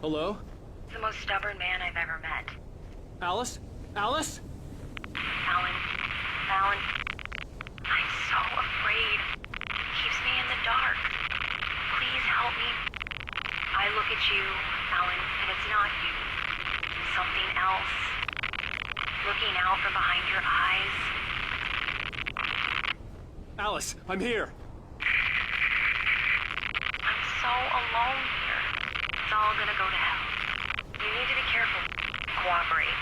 Hello? The most stubborn man I've ever met. Alice? Alice? Alan. Alan. I'm so afraid. It keeps me in the dark. Please help me. I look at you, Alan, and it's not you. Something else. Looking out from behind your eyes. Alice, I'm here. I'm so alone here. It's all gonna go to hell. You need to be careful. Cooperate.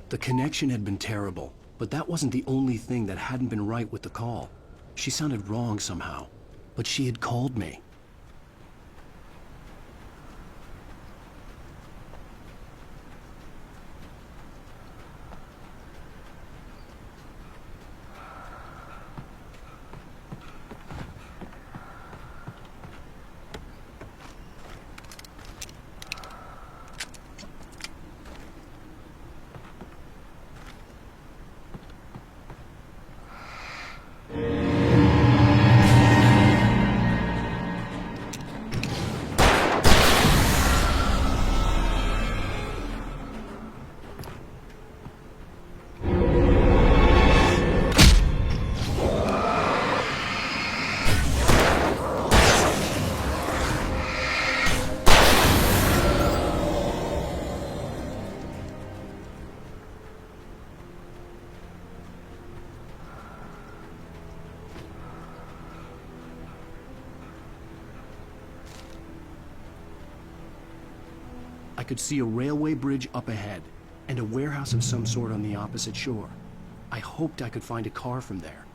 The connection had been terrible, but that wasn't the only thing that hadn't been right with the call. She sounded wrong somehow, but she had called me. I could see a railway bridge up ahead, and a warehouse of some sort on the opposite shore. I hoped I could find a car from there.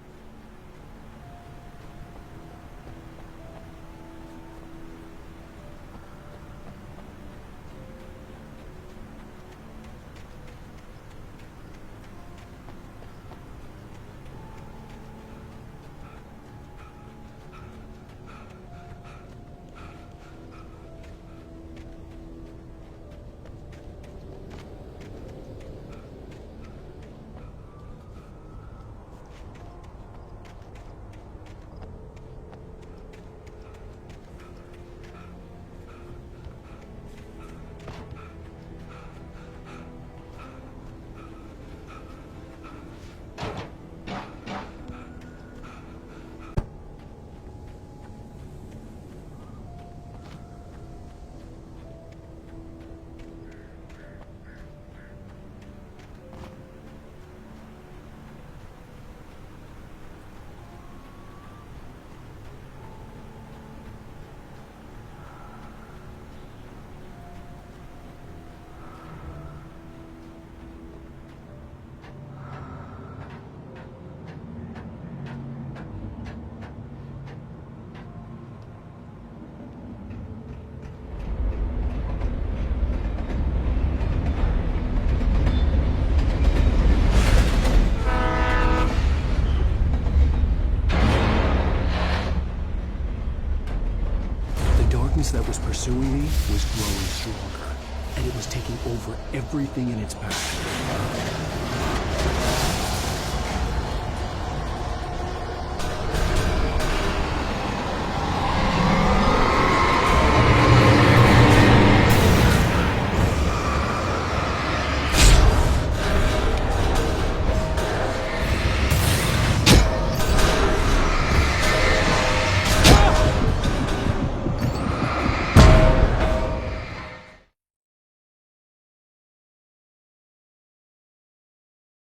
was growing stronger, and it was taking over everything in its path.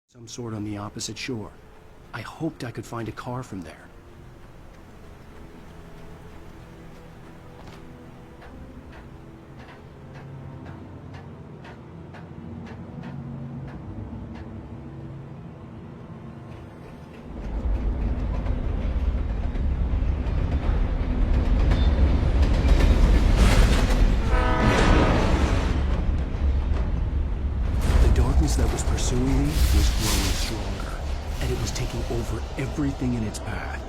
Some sort on the opposite shore. I hoped I could find a car from there. That was pursuing me was growing stronger, and it was taking over everything in its path.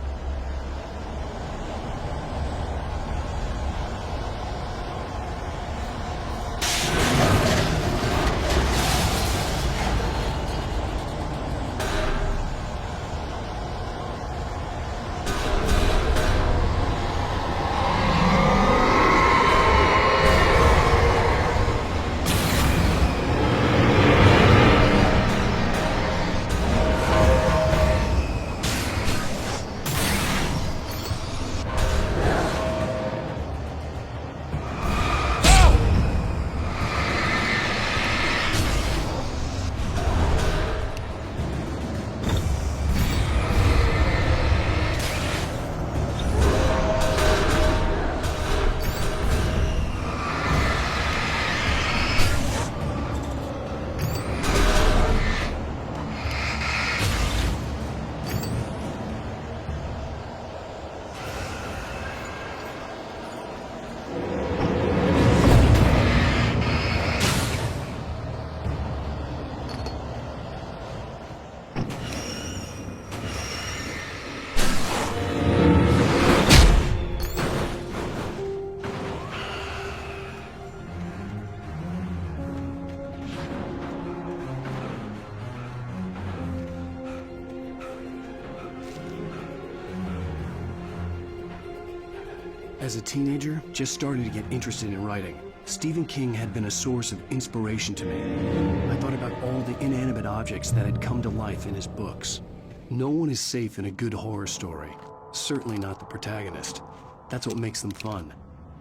As a teenager, just starting to get interested in writing, Stephen King had been a source of inspiration to me. I thought about all the inanimate objects that had come to life in his books. No one is safe in a good horror story. Certainly not the protagonist. That's what makes them fun.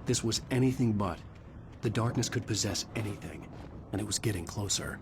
This was anything but. The darkness could possess anything, and it was getting closer.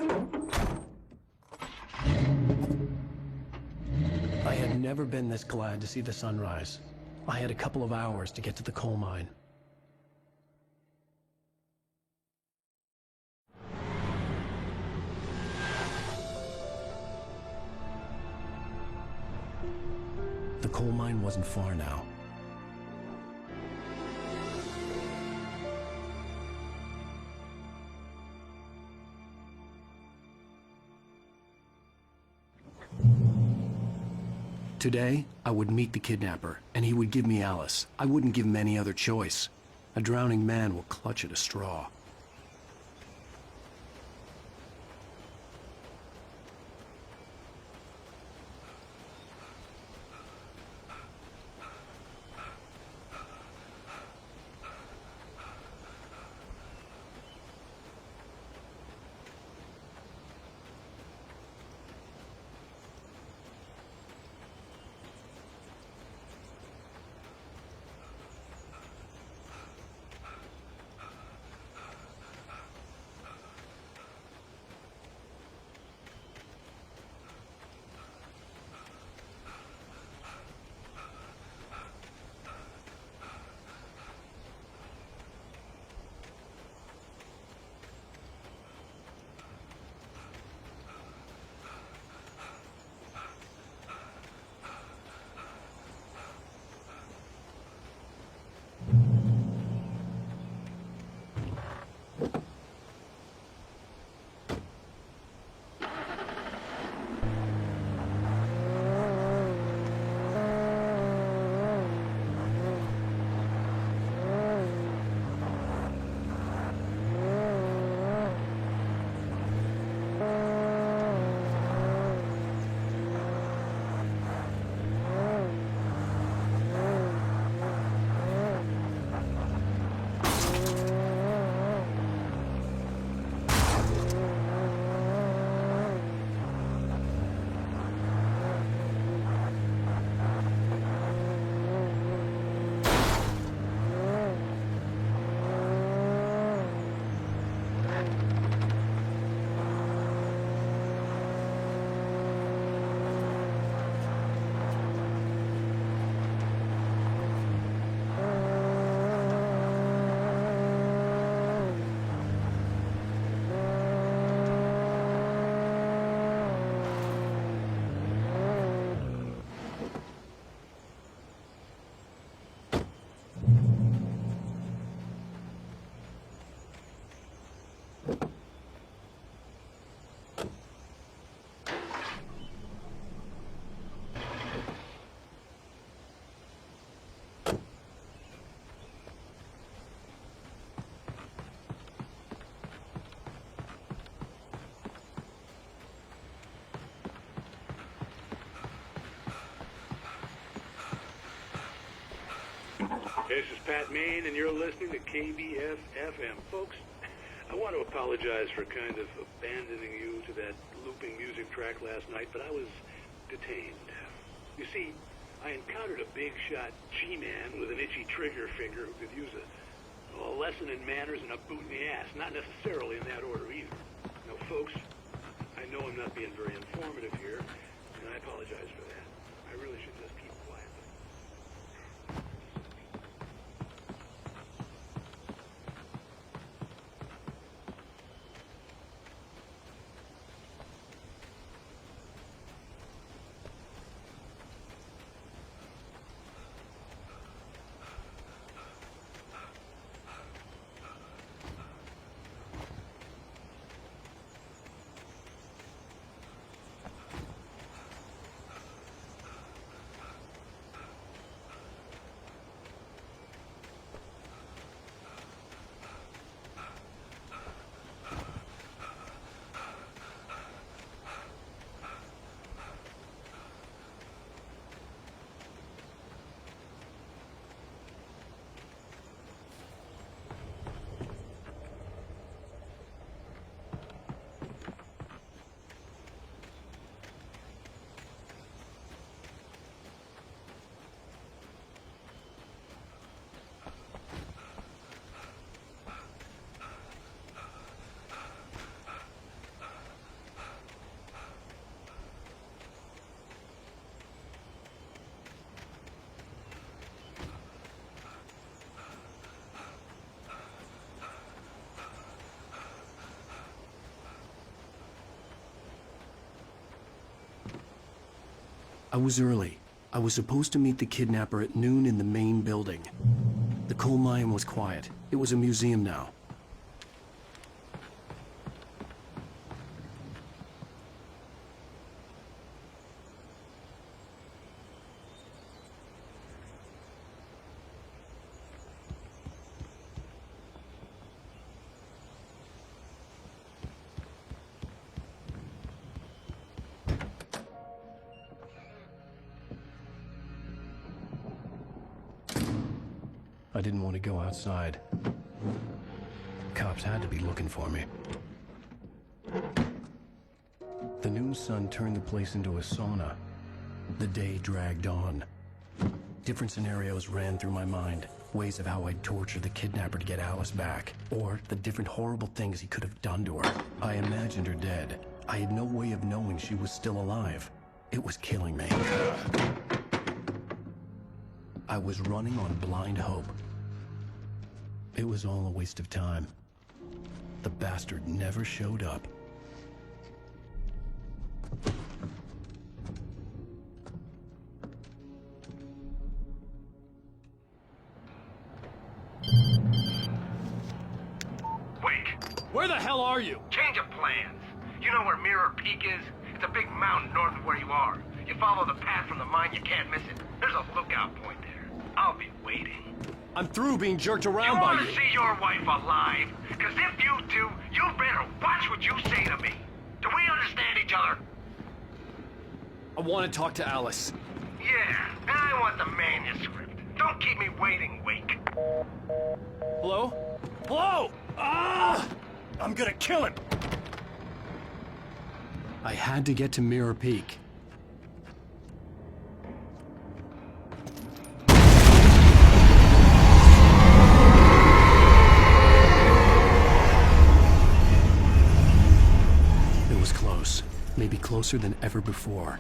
I had never been this glad to see the sunrise. I had a couple of hours to get to the coal mine. The coal mine wasn't far now. Today, I would meet the kidnapper, and he would give me Alice. I wouldn't give him any other choice. A drowning man will clutch at a straw. This is Pat Maine, and you're listening to KBF-FM. Folks, I want to apologize for kind of abandoning you to that looping music track last night, but I was detained. You see, I encountered a big-shot G-man with an itchy trigger finger who could use a lesson in manners and a boot in the ass. Not necessarily in that order, either. Now, folks, I know I'm not being very informative here, and I apologize for that. I really should just keep quiet. I was early. I was supposed to meet the kidnapper at noon in the main building. The coal mine was quiet. It was a museum now. I didn't want to go outside. Cops had to be looking for me. The noon sun turned the place into a sauna. The day dragged on. Different scenarios ran through my mind. Ways of how I'd torture the kidnapper to get Alice back. Or the different horrible things he could have done to her. I imagined her dead. I had no way of knowing she was still alive. It was killing me. I was running on blind hope. It was all a waste of time. The bastard never showed up. Wake! Where the hell are you? Change of plans. You know where Mirror Peak is? It's a big mountain north of where you are. You follow the path from the mine, you can't miss it. There's a lookout point there. I'll be waiting. I'm through being jerked around by you. You want to see your wife alive? Because if you do, you better watch what you say to me. Do we understand each other? I want to talk to Alice. Yeah, and I want the manuscript. Don't keep me waiting, Wake. Hello? Hello! Ah! I'm gonna kill him! I had to get to Mirror Peak. It was close. Maybe closer than ever before.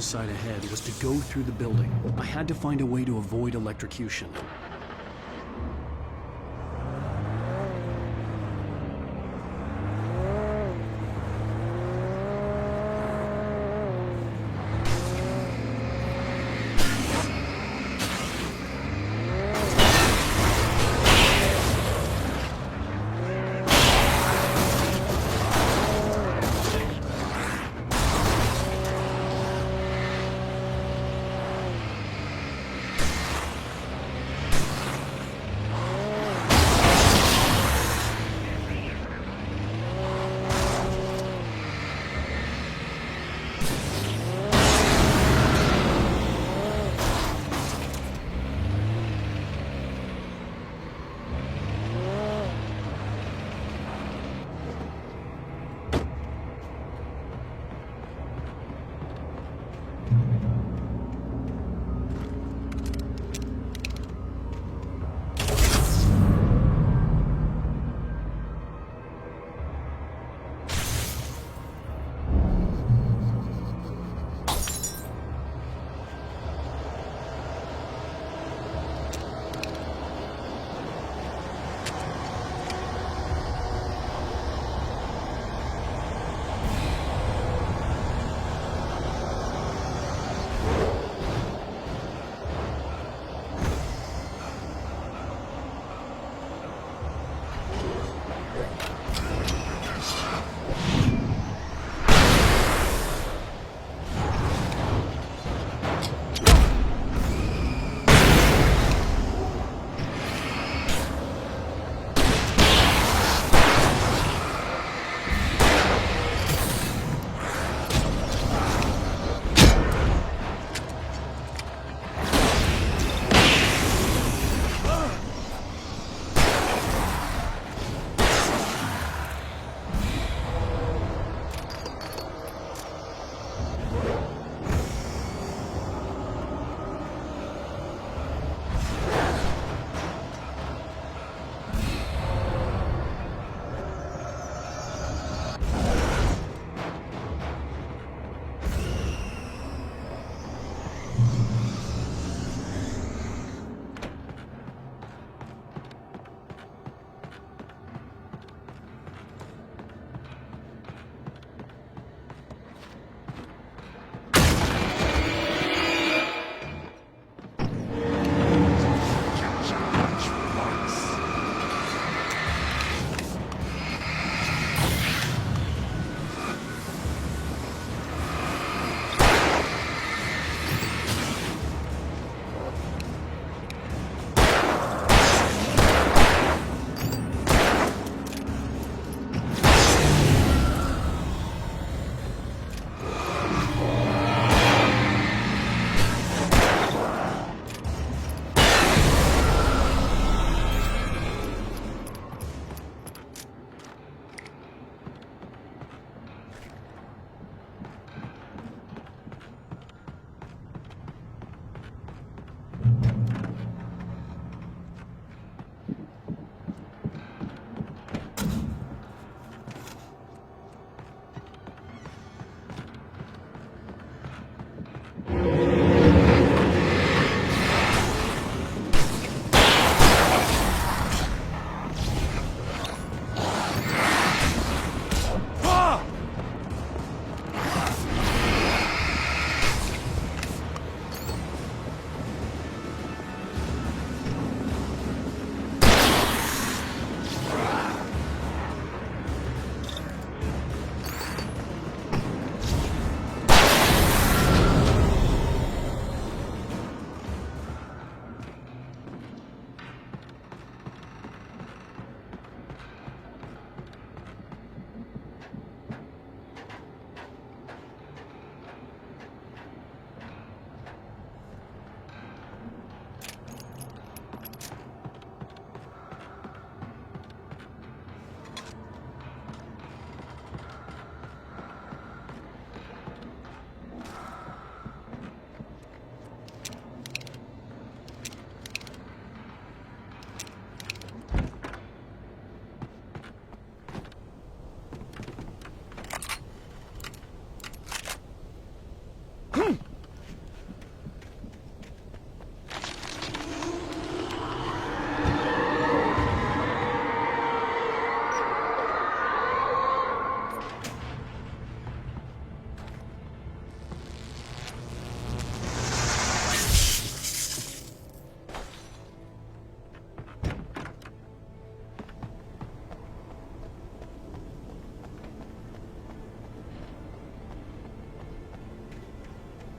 side ahead was to go through the building. I had to find a way to avoid electrocution.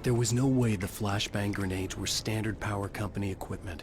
There was no way the flashbang grenades were standard power company equipment.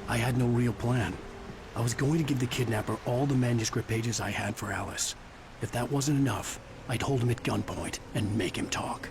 I had no real plan. I was going to give the kidnapper all the manuscript pages I had for Alice. If that wasn't enough, I'd hold him at gunpoint and make him talk.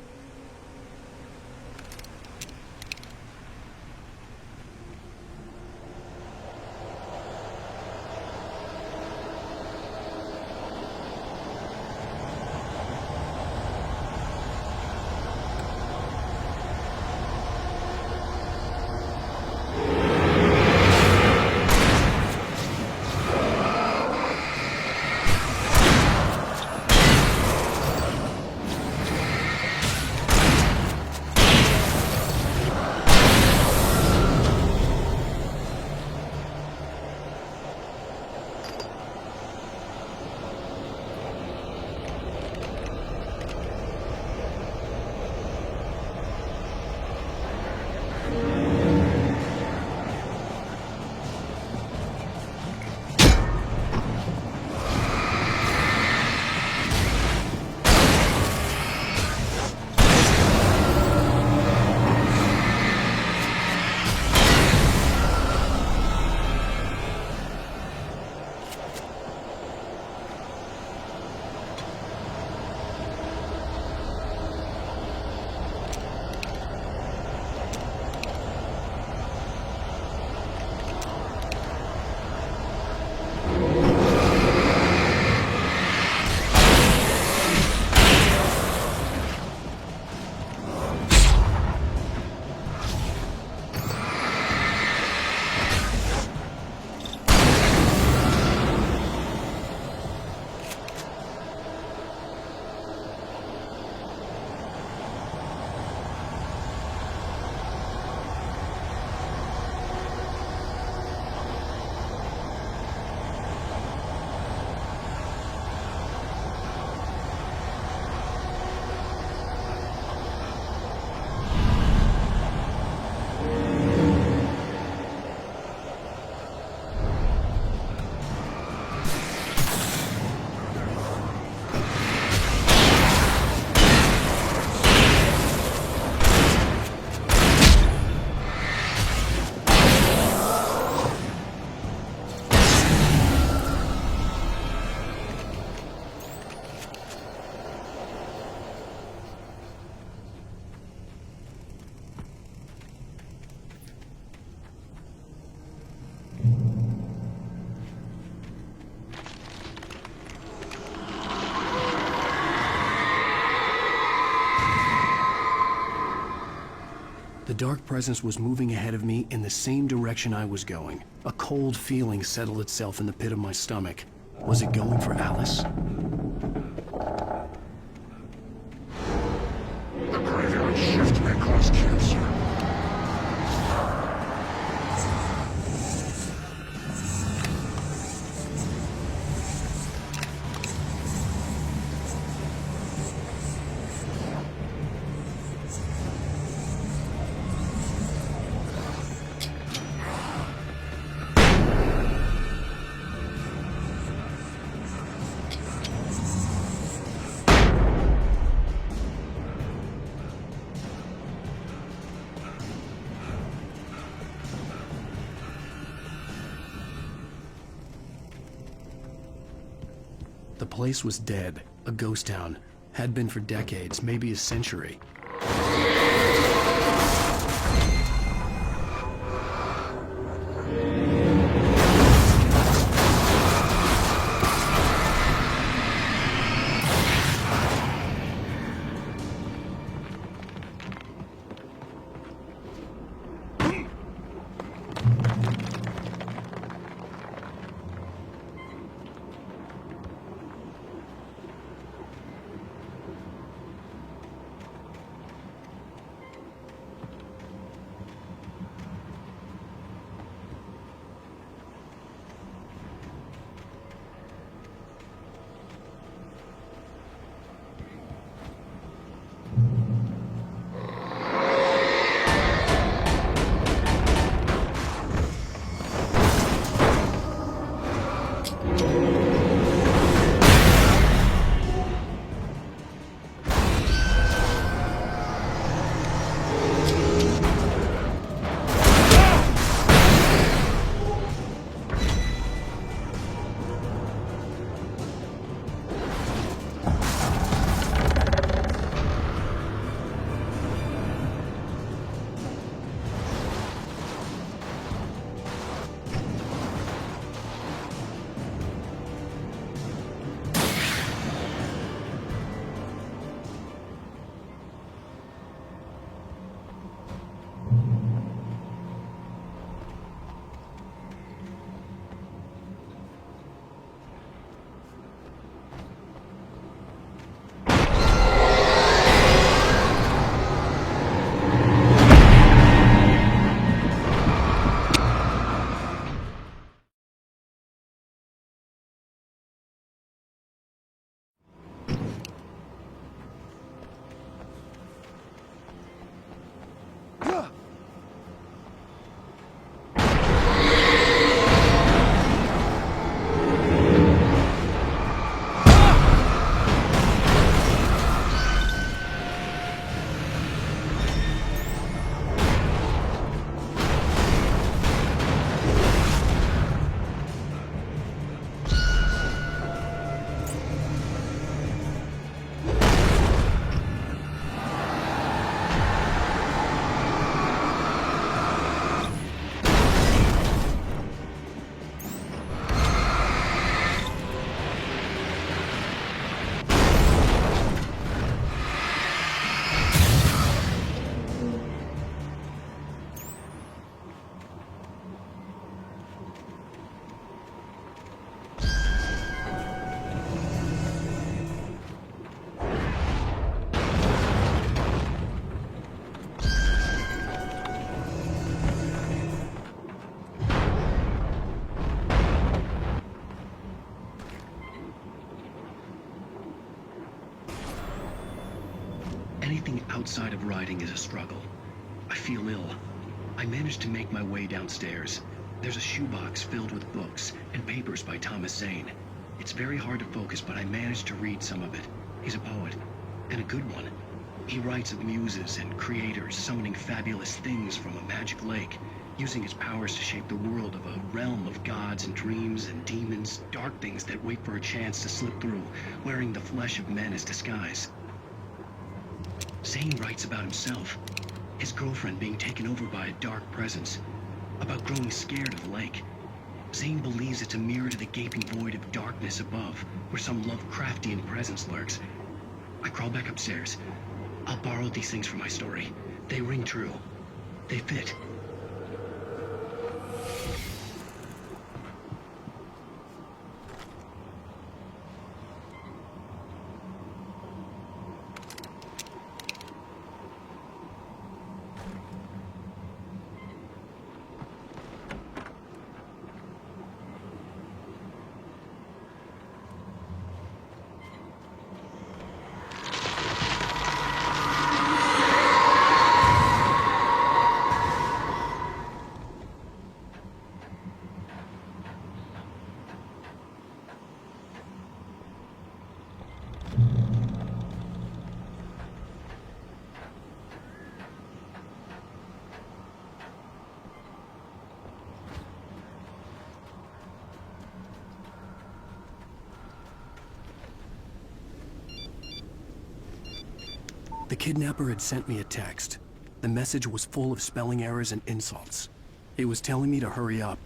dark presence was moving ahead of me in the same direction I was going. A cold feeling settled itself in the pit of my stomach. Was it going for Alice? The graveyard shift may cause cancer. The place was dead, a ghost town. Had been for decades, maybe a century. Anything outside of riding is a struggle. I feel ill. I managed to make my way downstairs. There's a shoebox filled with books and papers by Thomas Zane. It's very hard to focus, but I managed to read some of it. He's a poet, and a good one. He writes of muses and creators summoning fabulous things from a magic lake, using his powers to shape the world of a realm of gods and dreams and demons, dark things that wait for a chance to slip through, wearing the flesh of men as disguise. Zane writes about himself, his girlfriend being taken over by a dark presence, about growing scared of the lake. Zane believes it's a mirror to the gaping void of darkness above, where some Lovecraftian presence lurks. I crawl back upstairs. I'll borrow these things for my story. They ring true. They fit. The kidnapper had sent me a text. The message was full of spelling errors and insults. It was telling me to hurry up.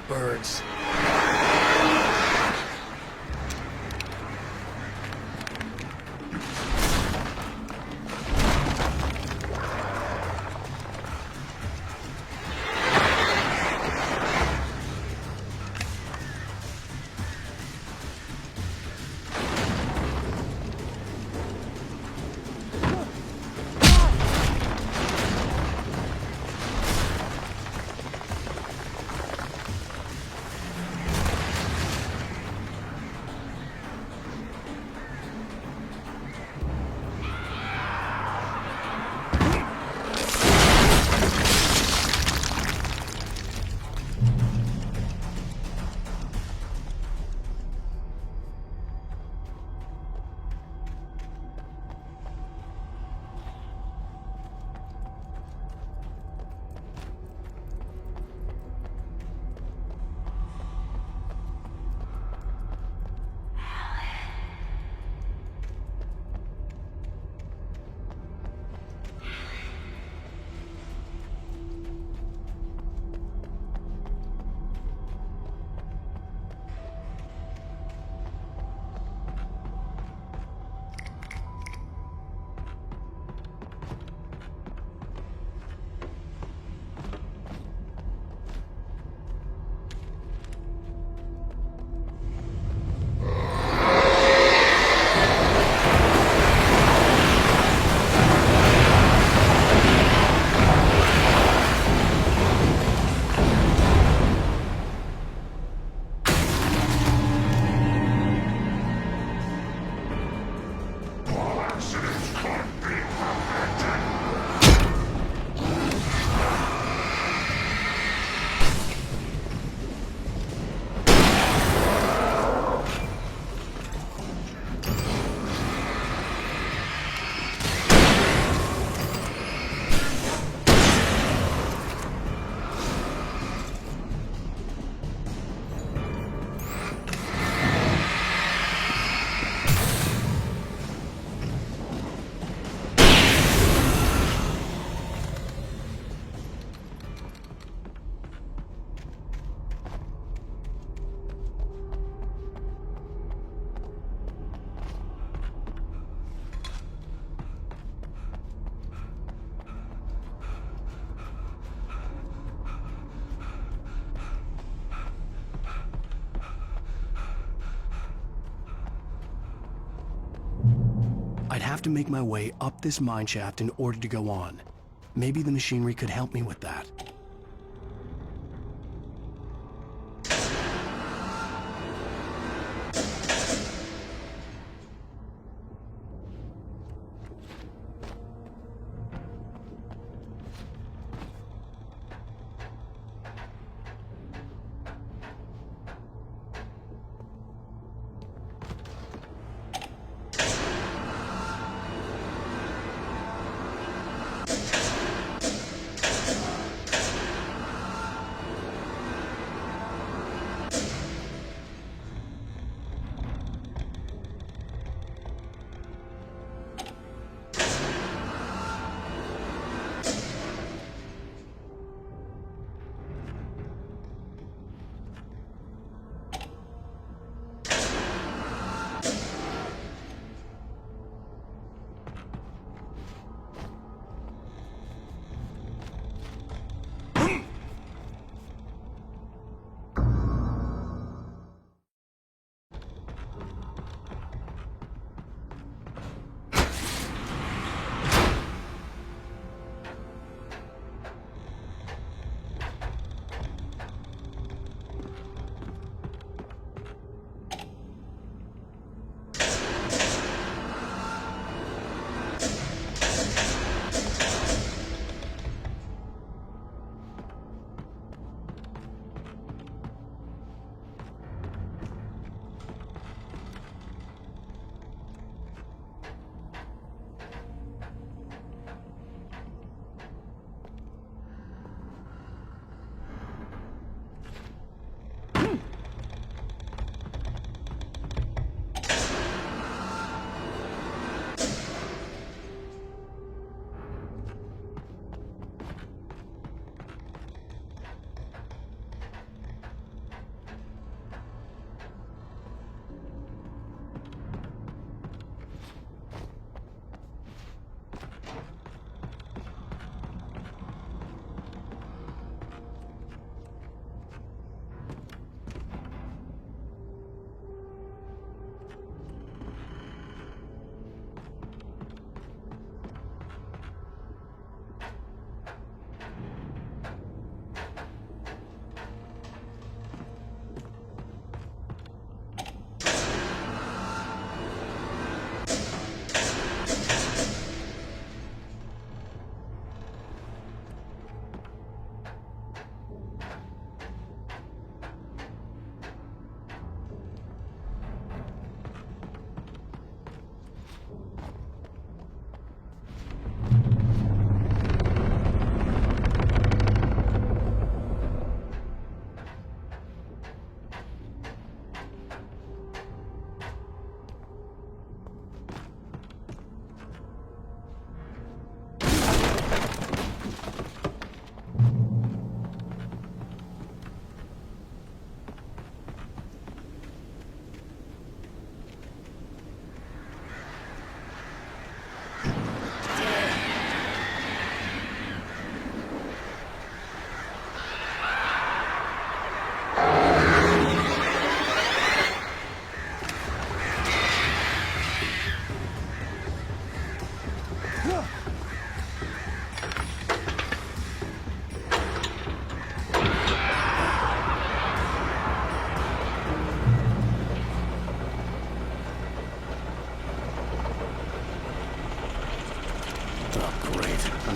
Birds. I'd have to make my way up this mine shaft in order to go on. Maybe the machinery could help me with that.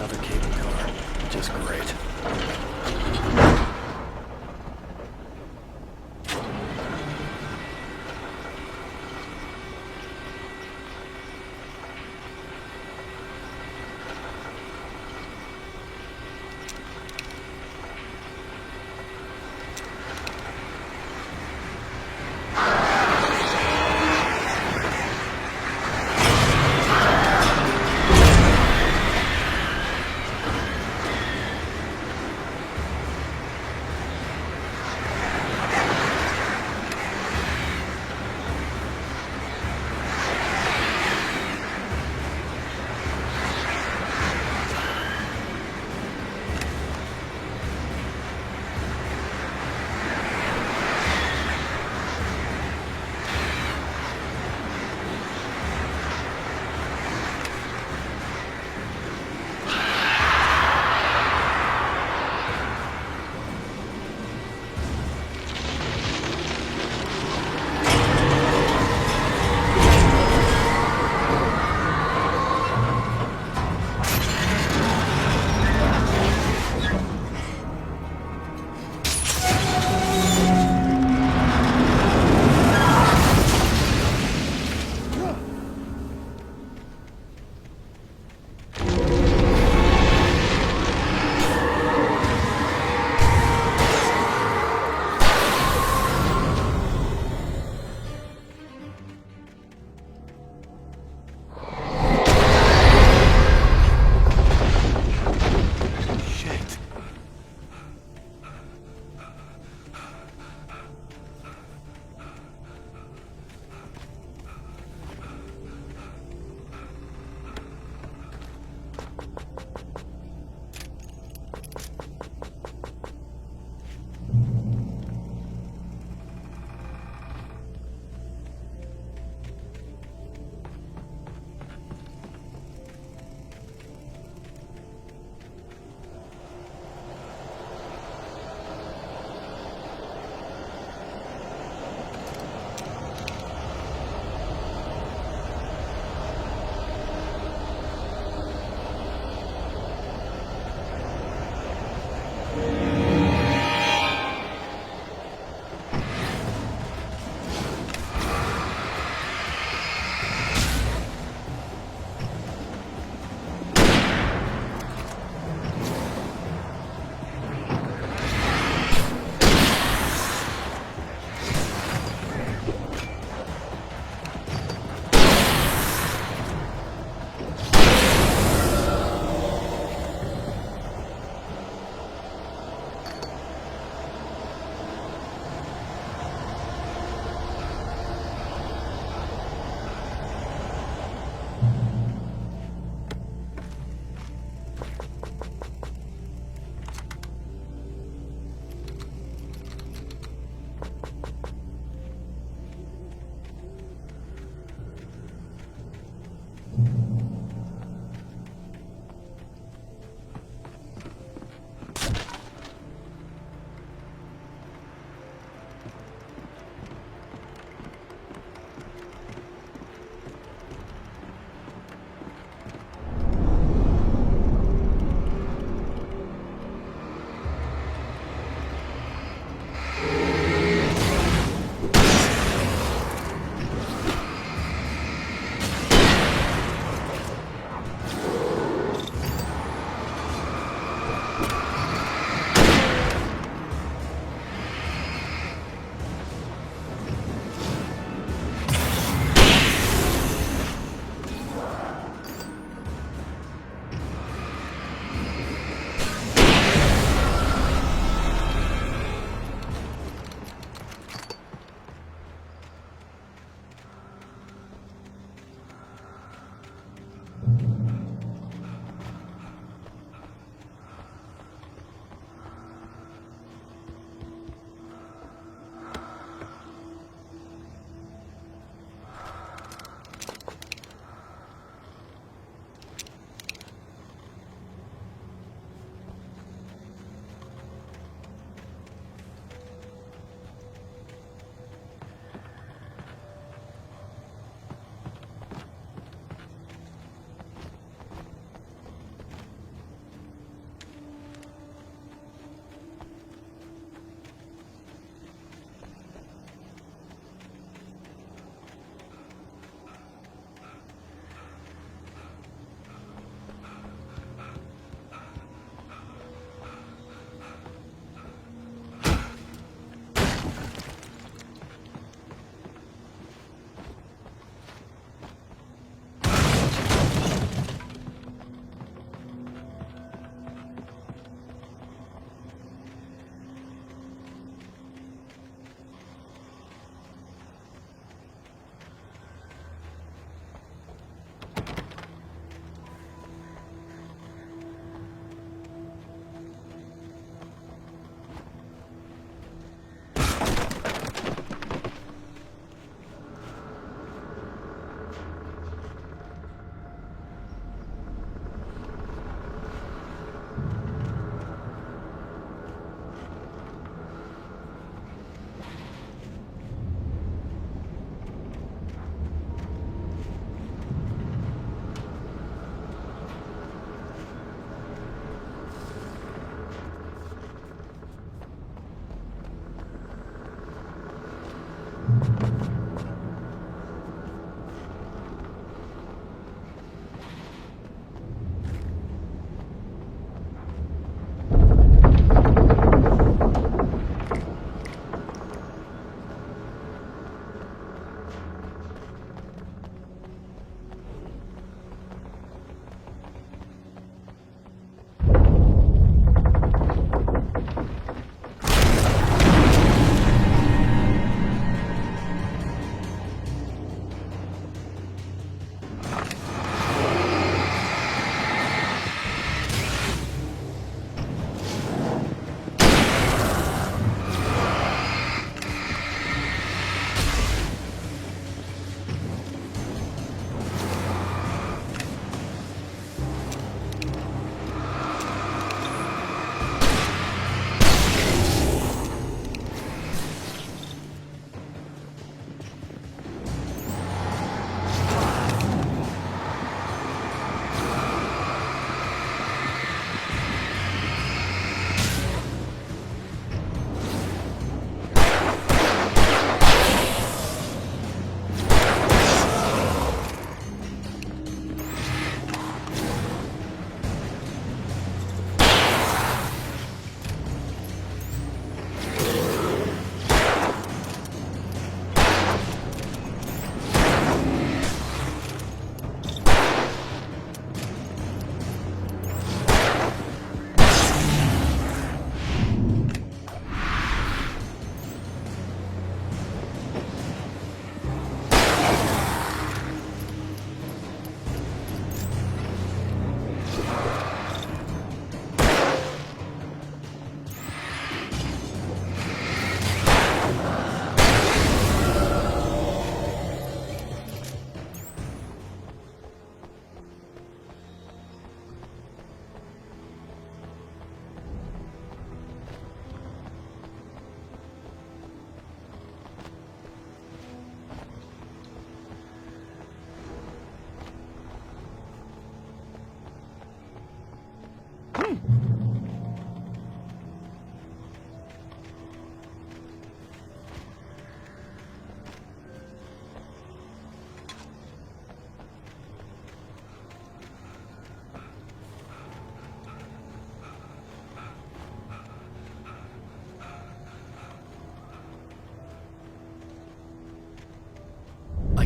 another cable car. Just great.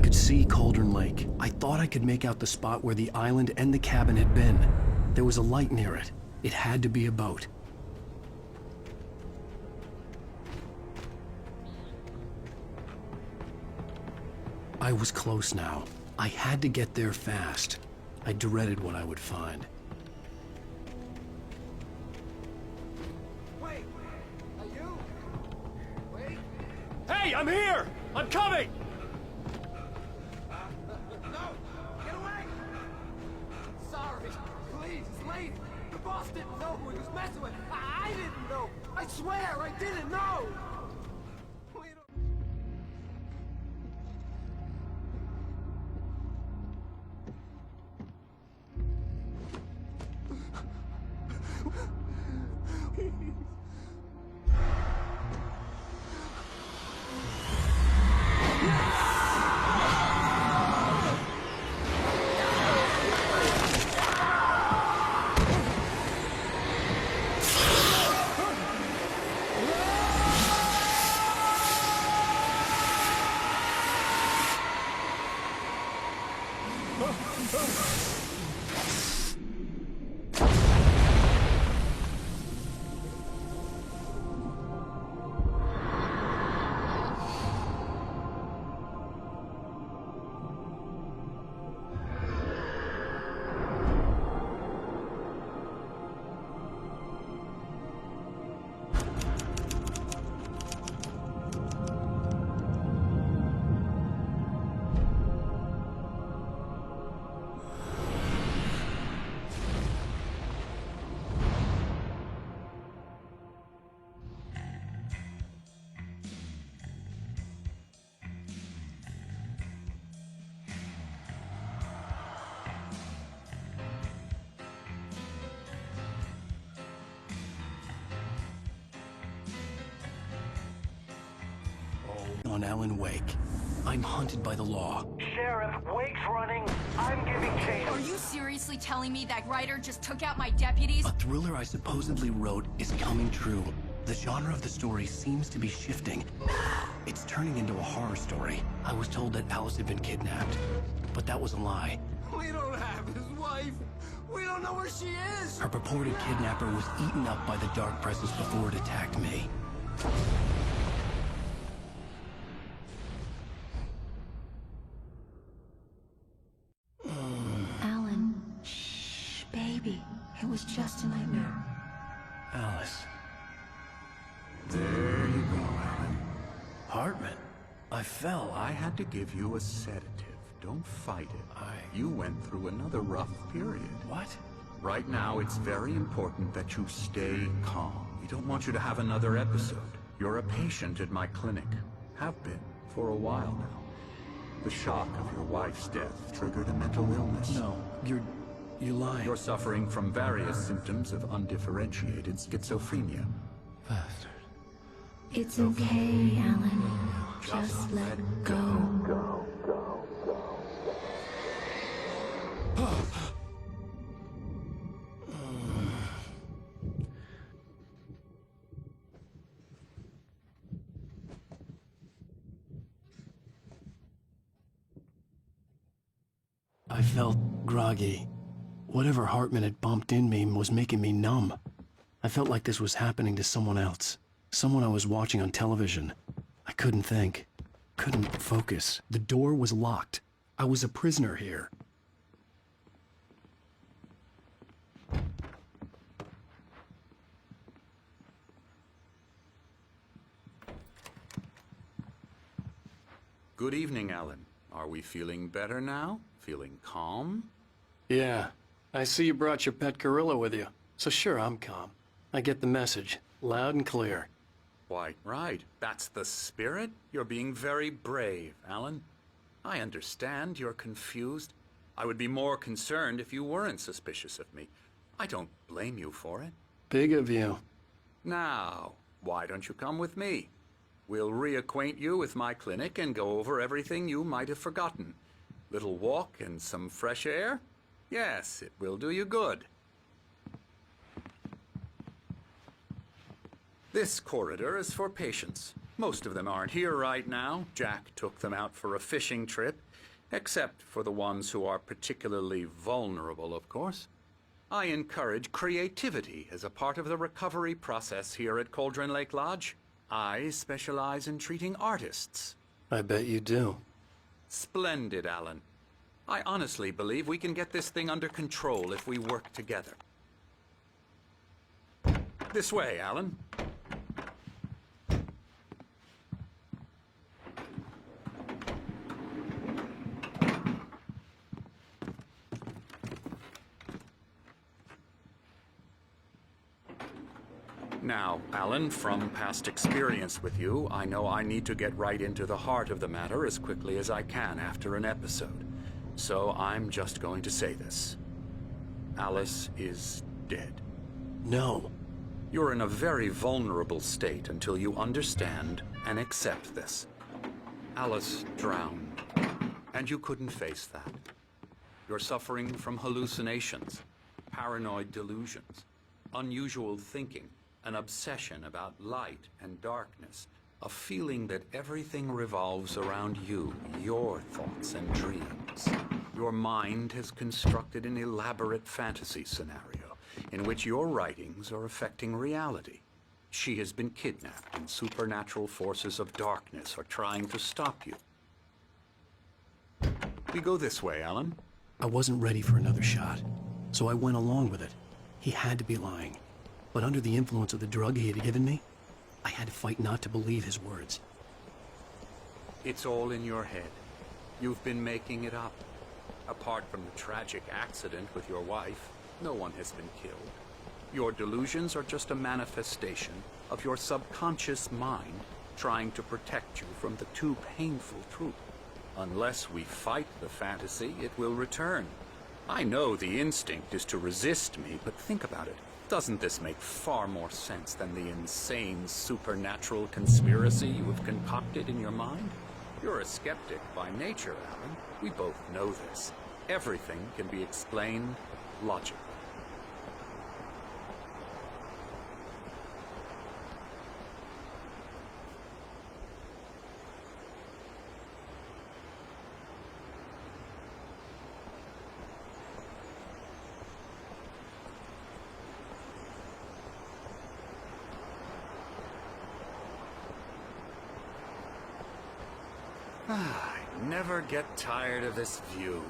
could see Cauldron Lake. I thought I could make out the spot where the island and the cabin had been. There was a light near it. It had to be a boat. I was close now. I had to get there fast. I dreaded what I would find. Wait! Are you? Wait! Hey, I'm here! I'm coming! No! Get away! Sorry. Please, it's late. The boss didn't know who he was messing with. I didn't know. I swear, I didn't know! On Alan Wake. I'm hunted by the law. Sheriff, Wake's running. I'm giving chase. Are you seriously telling me that writer just took out my deputies? A thriller I supposedly wrote is coming true. The genre of the story seems to be shifting. It's turning into a horror story. I was told that Alice had been kidnapped, but that was a lie. We don't have his wife. We don't know where she is. Her purported kidnapper was eaten up by the dark presence before it attacked me. Alan, shh, baby. It was just a nightmare. Alice. There you go, Alan. Hartman. I fell. I had to give you a sedative. Don't fight it. You went through another rough period. What? Right now, it's very important that you stay calm. We don't want you to have another episode. You're a patient at my clinic. Have been for a while now. The shock of your wife's death triggered a mental illness. No, you're lying. You're suffering from various symptoms of undifferentiated schizophrenia. Bastard. It's okay, Alan. Just let go. I felt groggy. Whatever Hartman had bumped in me was making me numb. I felt like this was happening to someone else. Someone I was watching on television. I couldn't think. Couldn't focus. The door was locked. I was a prisoner here. Good evening, Alan. Are we feeling better now? Feeling calm? Yeah. I see you brought your pet gorilla with you. So sure, I'm calm. I get the message. Loud and clear. Why, right. That's the spirit. You're being very brave, Alan. I understand you're confused. I would be more concerned if you weren't suspicious of me. I don't blame you for it. Big of you. Now, why don't you come with me? We'll reacquaint you with my clinic and go over everything you might have forgotten. Little walk and some fresh air? Yes, it will do you good. This corridor is for patients. Most of them aren't here right now. Jack took them out for a fishing trip. Except for the ones who are particularly vulnerable, of course. I encourage creativity as a part of the recovery process here at Cauldron Lake Lodge. I specialize in treating artists. I bet you do. Splendid, Alan. I honestly believe we can get this thing under control if we work together. This way, Alan. Now, Alan, from past experience with you, I know I need to get right into the heart of the matter as quickly as I can after an episode. So I'm just going to say this. Alice is dead. No. You're in a very vulnerable state until you understand and accept this. Alice drowned, and you couldn't face that. You're suffering from hallucinations, paranoid delusions, unusual thinking, an obsession about light and darkness, a feeling that everything revolves around you, your thoughts and dreams. Your mind has constructed an elaborate fantasy scenario in which your writings are affecting reality. She has been kidnapped and supernatural forces of darkness are trying to stop you. We go this way, Alan. I wasn't ready for another shot, so I went along with it. He had to be lying. But under the influence of the drug he had given me, I had to fight not to believe his words. It's all in your head. You've been making it up. Apart from the tragic accident with your wife, no one has been killed. Your delusions are just a manifestation of your subconscious mind trying to protect you from the too painful truth. Unless we fight the fantasy, it will return. I know the instinct is to resist me, but think about it. Doesn't this make far more sense than the insane supernatural conspiracy you have concocted in your mind? You're a skeptic by nature, Alan. We both know this. Everything can be explained logically. I never get tired of this view.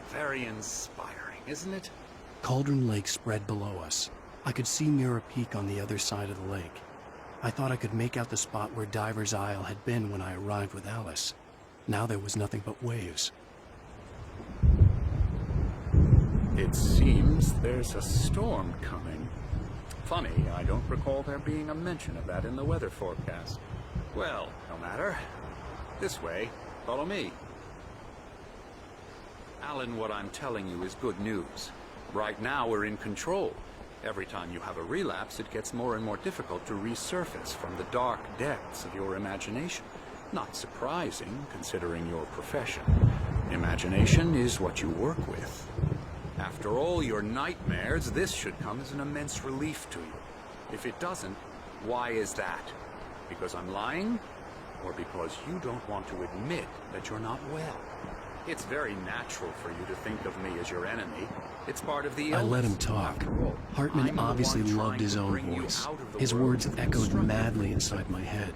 Very inspiring, isn't it? Cauldron Lake spread below us. I could see Mirror Peak on the other side of the lake. I thought I could make out the spot where Diver's Isle had been when I arrived with Alice. Now there was nothing but waves. It seems there's a storm coming. Funny, I don't recall there being a mention of that in the weather forecast. Well, no matter. This way. Follow me. Alan, what I'm telling you is good news. Right now, we're in control. Every time you have a relapse, it gets more and more difficult to resurface from the dark depths of your imagination. Not surprising, considering your profession. Imagination is what you work with. After all your nightmares, this should come as an immense relief to you. If it doesn't, why is that? Because I'm lying? Or because you don't want to admit that you're not well? It's very natural for you to think of me as your enemy. It's part of the illness. I let him talk. Hartman obviously loved his own voice. His words echoed madly inside my head.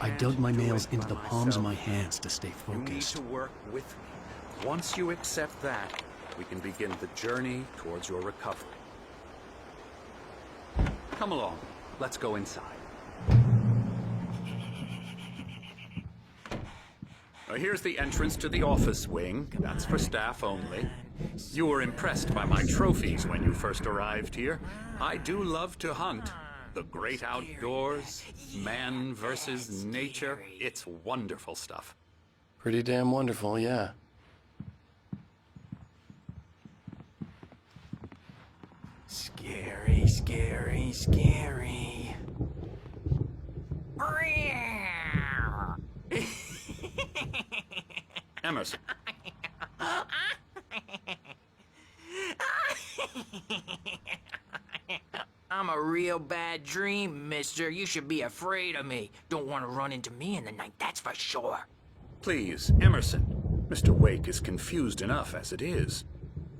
I dug my nails into the palms of my hands to stay focused. You need to work with me. Once you accept that, we can begin the journey towards your recovery. Come along. Let's go inside. Here's the entrance to the office wing. That's for staff only. You were impressed by my trophies when you first arrived here. I do love to hunt. The great outdoors, man versus nature. It's wonderful stuff. Pretty damn wonderful, yeah. Scary, scary, scary. Emerson. I'm a real bad dream, mister. You should be afraid of me. Don't want to run into me in the night, that's for sure. Please, Emerson. Mr. Wake is confused enough as it is.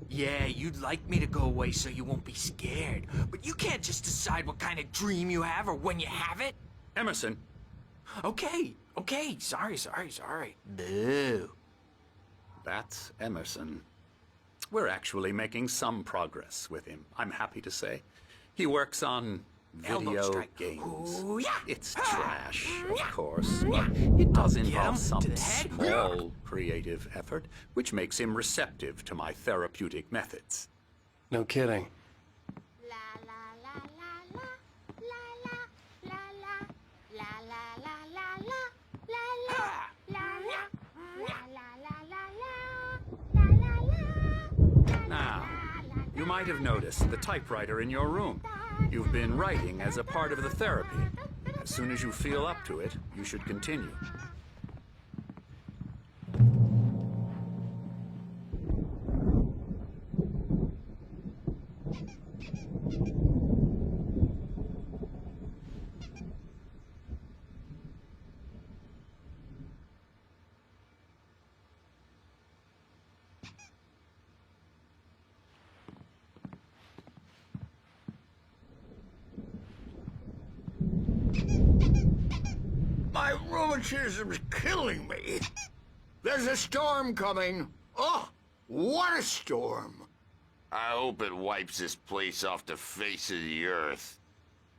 Yeah, you'd like me to go away so you won't be scared. But you can't just decide what kind of dream you have or when you have it. Emerson. Okay. Sorry. Boo. That's Emerson. We're actually making some progress with him, I'm happy to say. He works on video games. Ooh, yeah. It's trash, of course, but it does involve some small creative effort, which makes him receptive to my therapeutic methods. No kidding. Now, you might have noticed the typewriter in your room. You've been writing as a part of the therapy. As soon as you feel up to it, you should continue. My rheumatism's killing me. There's a storm coming. Oh, what a storm. I hope it wipes this place off the face of the earth.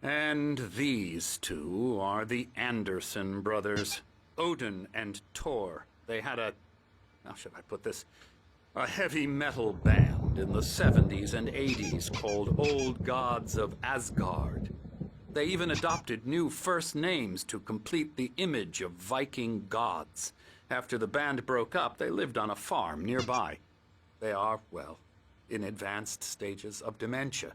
And these two are the Anderson brothers, Odin and Thor. They had how should I put this? A heavy metal band in the 70s and 80s called Old Gods of Asgard. They even adopted new first names to complete the image of Viking gods. After the band broke up, they lived on a farm nearby. They are, well, in advanced stages of dementia.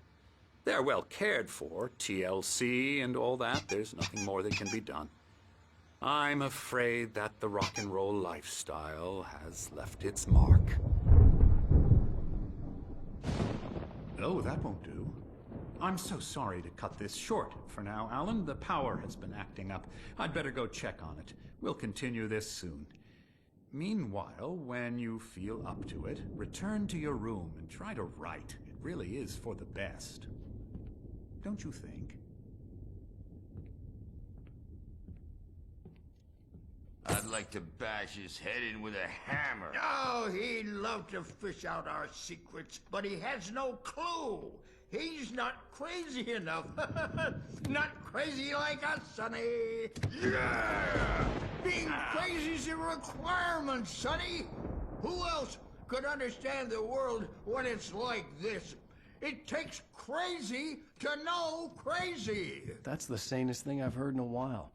They're well cared for, TLC and all that. There's nothing more that can be done. I'm afraid that the rock and roll lifestyle has left its mark. Oh, that won't do. I'm so sorry to cut this short for now, Alan. The power has been acting up. I'd better go check on it. We'll continue this soon. Meanwhile, when you feel up to it, return to your room and try to write. It really is for the best. Don't you think? I'd like to bash his head in with a hammer. Oh, he'd love to fish out our secrets, but he has no clue. He's not crazy enough. Not crazy like us, Sonny. Yeah! Being crazy's a requirement, Sonny. Who else could understand the world when it's like this? It takes crazy to know crazy. That's the sanest thing I've heard in a while.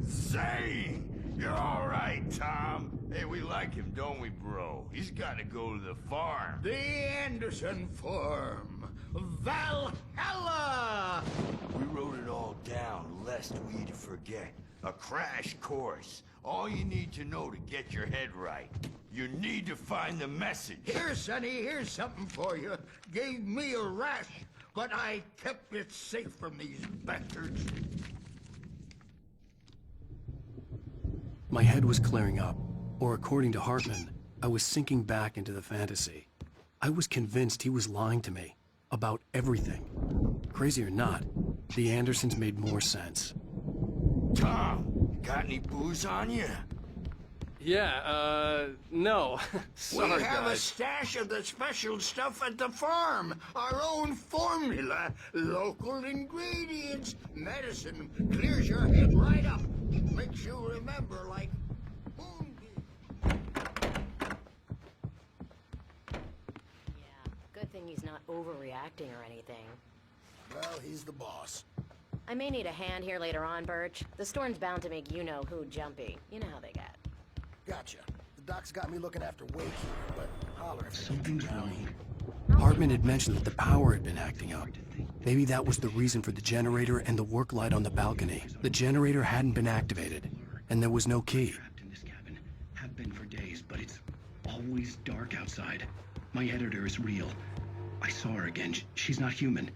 Say, you're all right, Tom. Hey, we like him, don't we, bro? He's got to go to the farm. The Anderson farm. Valhalla! We wrote it all down, lest we'd forget. A crash course. All you need to know to get your head right. You need to find the message. Here, Sonny, here's something for you. Gave me a rash, but I kept it safe from these bastards. My head was clearing up, or according to Hartman, I was sinking back into the fantasy. I was convinced he was lying to me about everything. Crazy or not, the Andersons made more sense. Tom, got any booze on you? Yeah, no. Sorry, we have guys. a stash of the special stuff at the farm. Our own formula. Local ingredients. Medicine clears your head right up. Makes you remember like Good thing he's not overreacting or anything. Well, he's the boss. I may need a hand here later on, Birch. The storm's bound to make you-know-who jumpy. You know how they get. Gotcha. The doc's got me looking after Wake here, but holler if something's wrong. Hartman had mentioned that the power had been acting up. Maybe that was the reason for the generator and the work light on the balcony. The generator hadn't been activated, and there was no key. Trapped in this cabin. Have been for days, but it's always dark outside. My editor is real. I saw her again. She's not human.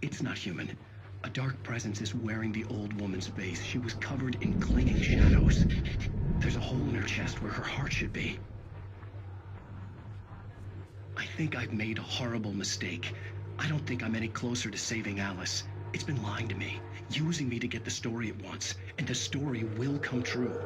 It's not human. A dark presence is wearing the old woman's face. She was covered in clinging shadows. There's a hole in her chest where her heart should be. I think I've made a horrible mistake. I don't think I'm any closer to saving Alice. It's been lying to me, using me to get the story it wants, and the story will come true.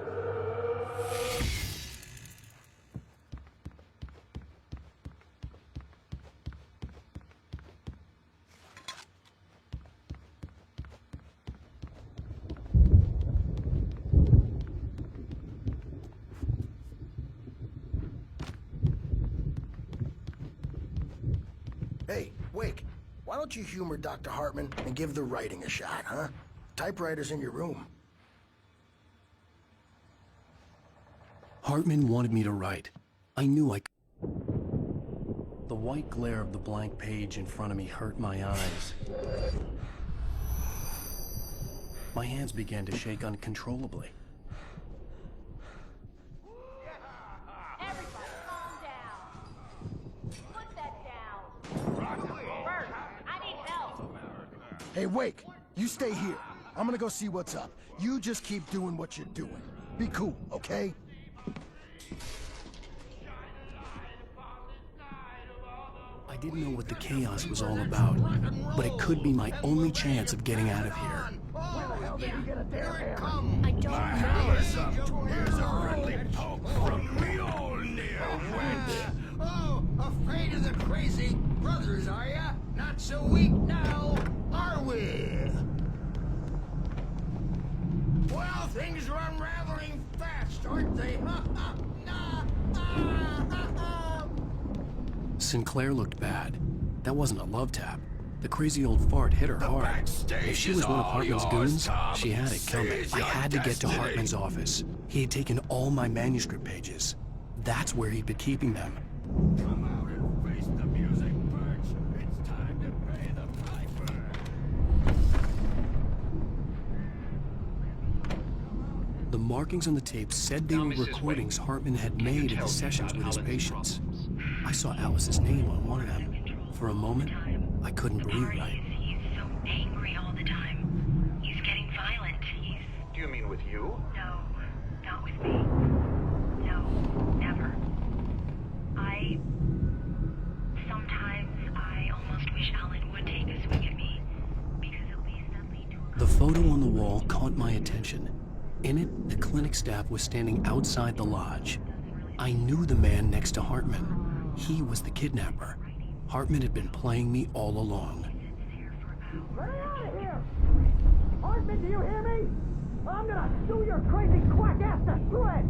Hey, Wake, why don't you humor Dr. Hartman and give the writing a shot, huh? Typewriter's in your room. Hartman wanted me to write. I knew I could. The white glare of the blank page in front of me hurt my eyes. My hands began to shake uncontrollably. Hey, Wake, you stay here. I'm gonna go see what's up. You just keep doing what you're doing. Be cool, okay? I didn't know what the chaos was all about, but it could be my only chance of getting out of here. Here it comes. I don't know. Here's a friendly poke from me old near wench. Oh, afraid of the crazy brothers, are ya? Not so weak now, are we? Well, things are unraveling fast, aren't they? Sinclair looked bad. That wasn't a love tap. The crazy old fart hit her hard. If she was one of Hartman's goons, she had it coming. I had to get to Hartman's office. He had taken all my manuscript pages. That's where he'd been keeping them. Come out and face the music, Birch. It's time to pay the piper. The markings on the tape said they were recordings Hartman had made in the sessions with his patients. I saw Alice's name on one of them. For a moment, I couldn't believe that. He's so angry all the time. He's getting violent. Do you mean with you? No, not with me. No, never. Sometimes I almost wish Alan would take a swing at me, because at least that lead to a... The photo on the wall caught my attention. In it, the clinic staff was standing outside the lodge. I knew the man next to Hartman. He was the kidnapper. Hartman had been playing me all along. Get out of here! Hartman, do you hear me? I'm gonna sue your crazy quack ass to shreds!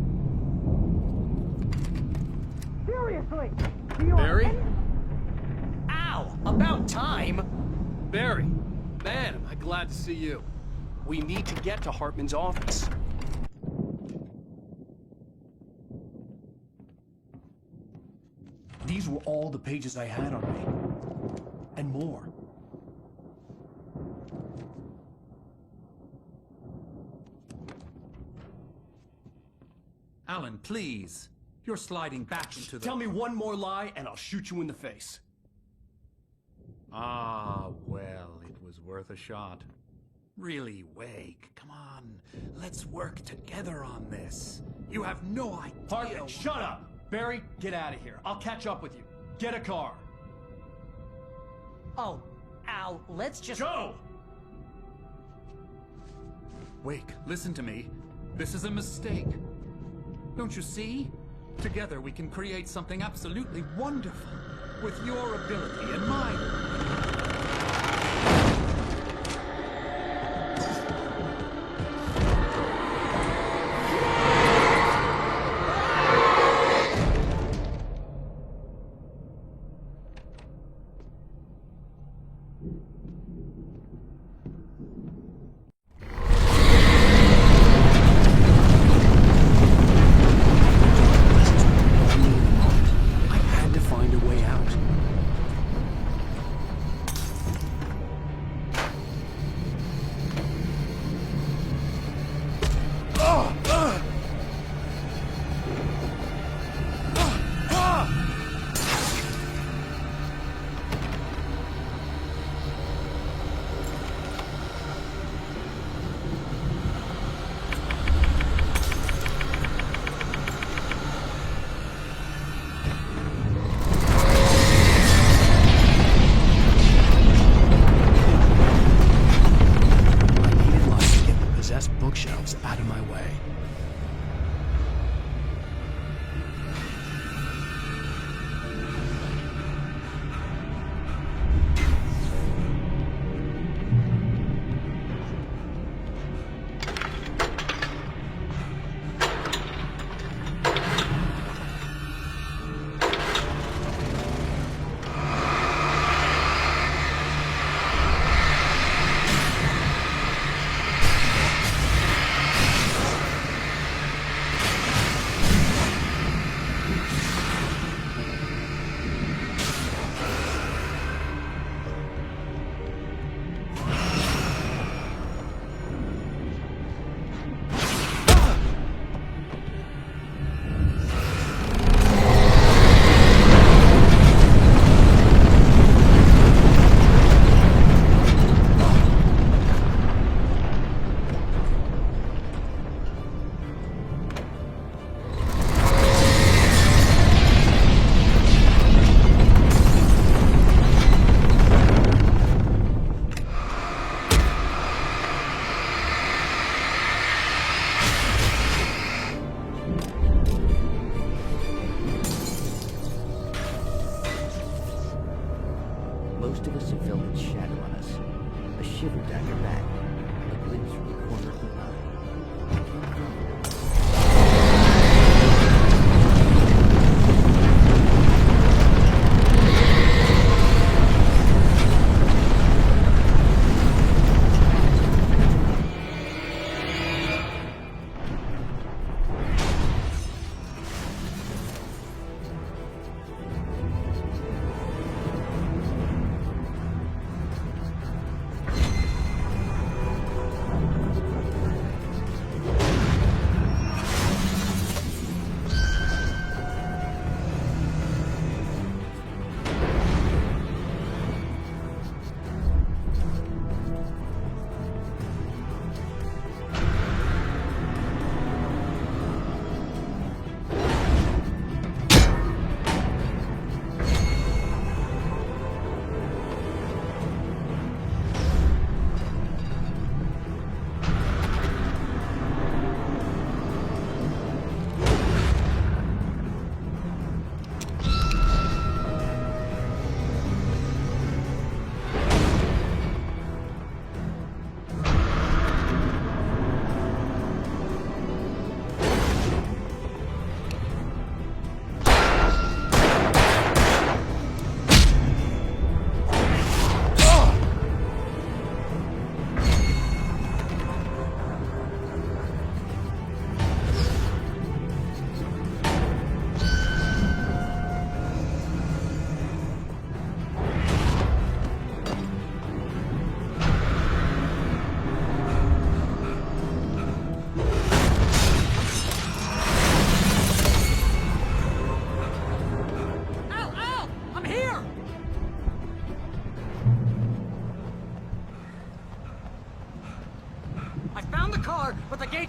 Seriously! Do you Barry? Ow! About time! Barry, man, am I glad to see you. We need to get to Hartman's office. These were all the pages I had on me. And more. Alan, please. You're sliding back into the... Tell me one more lie and I'll shoot you in the face. Ah, well, it was worth a shot. Really, Wake, come on. Let's work together on this. You have no idea... Hartman, shut up! Barry, get out of here. I'll catch up with you. Get a car. Oh, Al, let's just... Go! Wake, listen to me. This is a mistake. Don't you see? Together we can create something absolutely wonderful. With your ability and mine.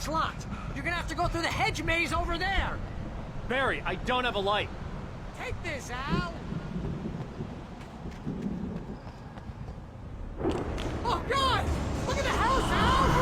It's locked. You're gonna have to go through the hedge maze over there. Barry, I don't have a light. Take this, Al. Oh, God! Look at the house, Al!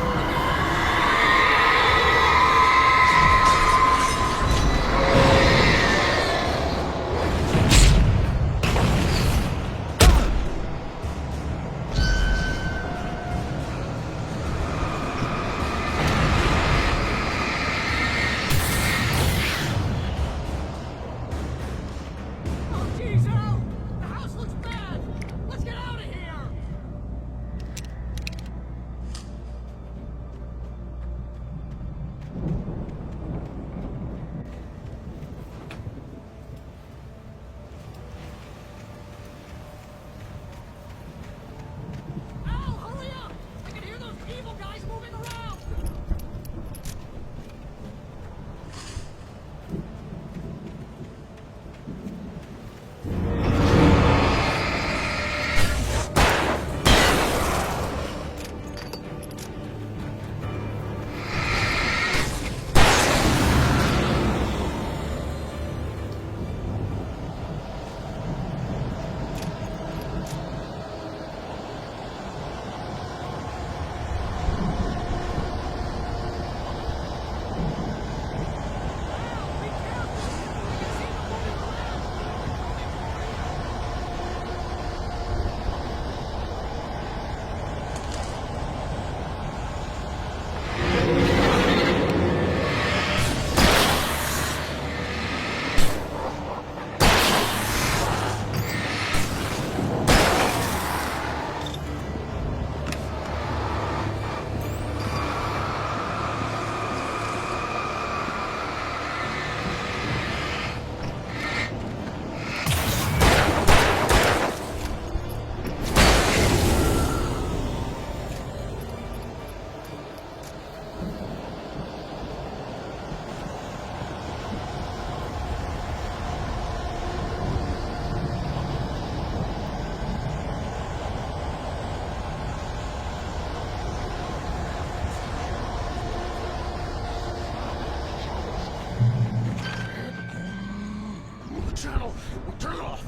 Channel, turn it off.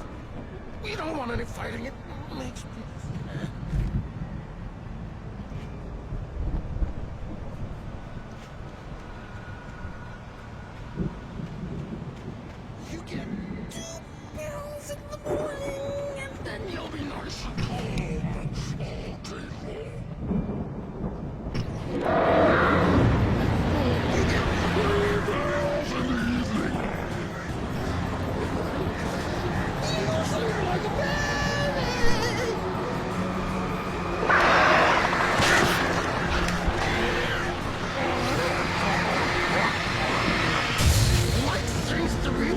We don't want any fighting. It makes me... You get 2 pills in the morning, and then you'll be nice and calm all day long. You get 3 pills in the evening. You sleep like a baby! What seems to be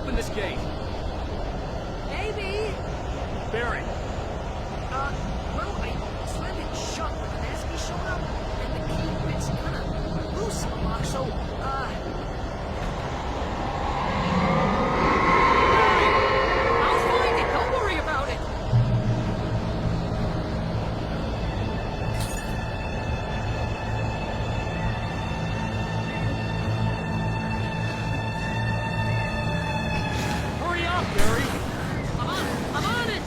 open this gate. Maybe. Barry. Well, I slammed it shut when the nasty showed up, and the key bit's kinda loose in the lock, so, I'll find it, don't worry about it! Hurry up, Barry! I'm on it!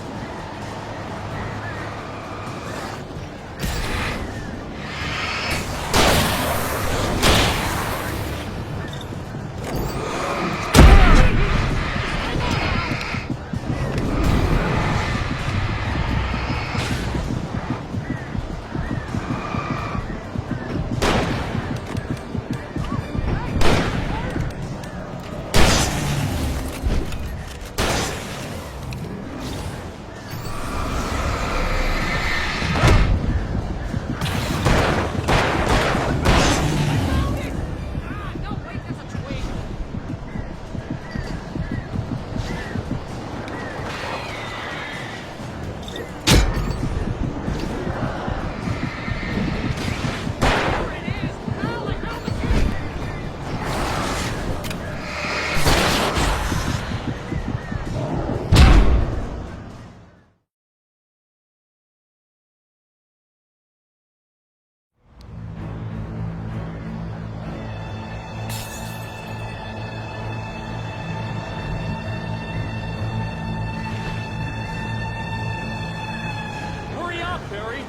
Hurry up, Barry!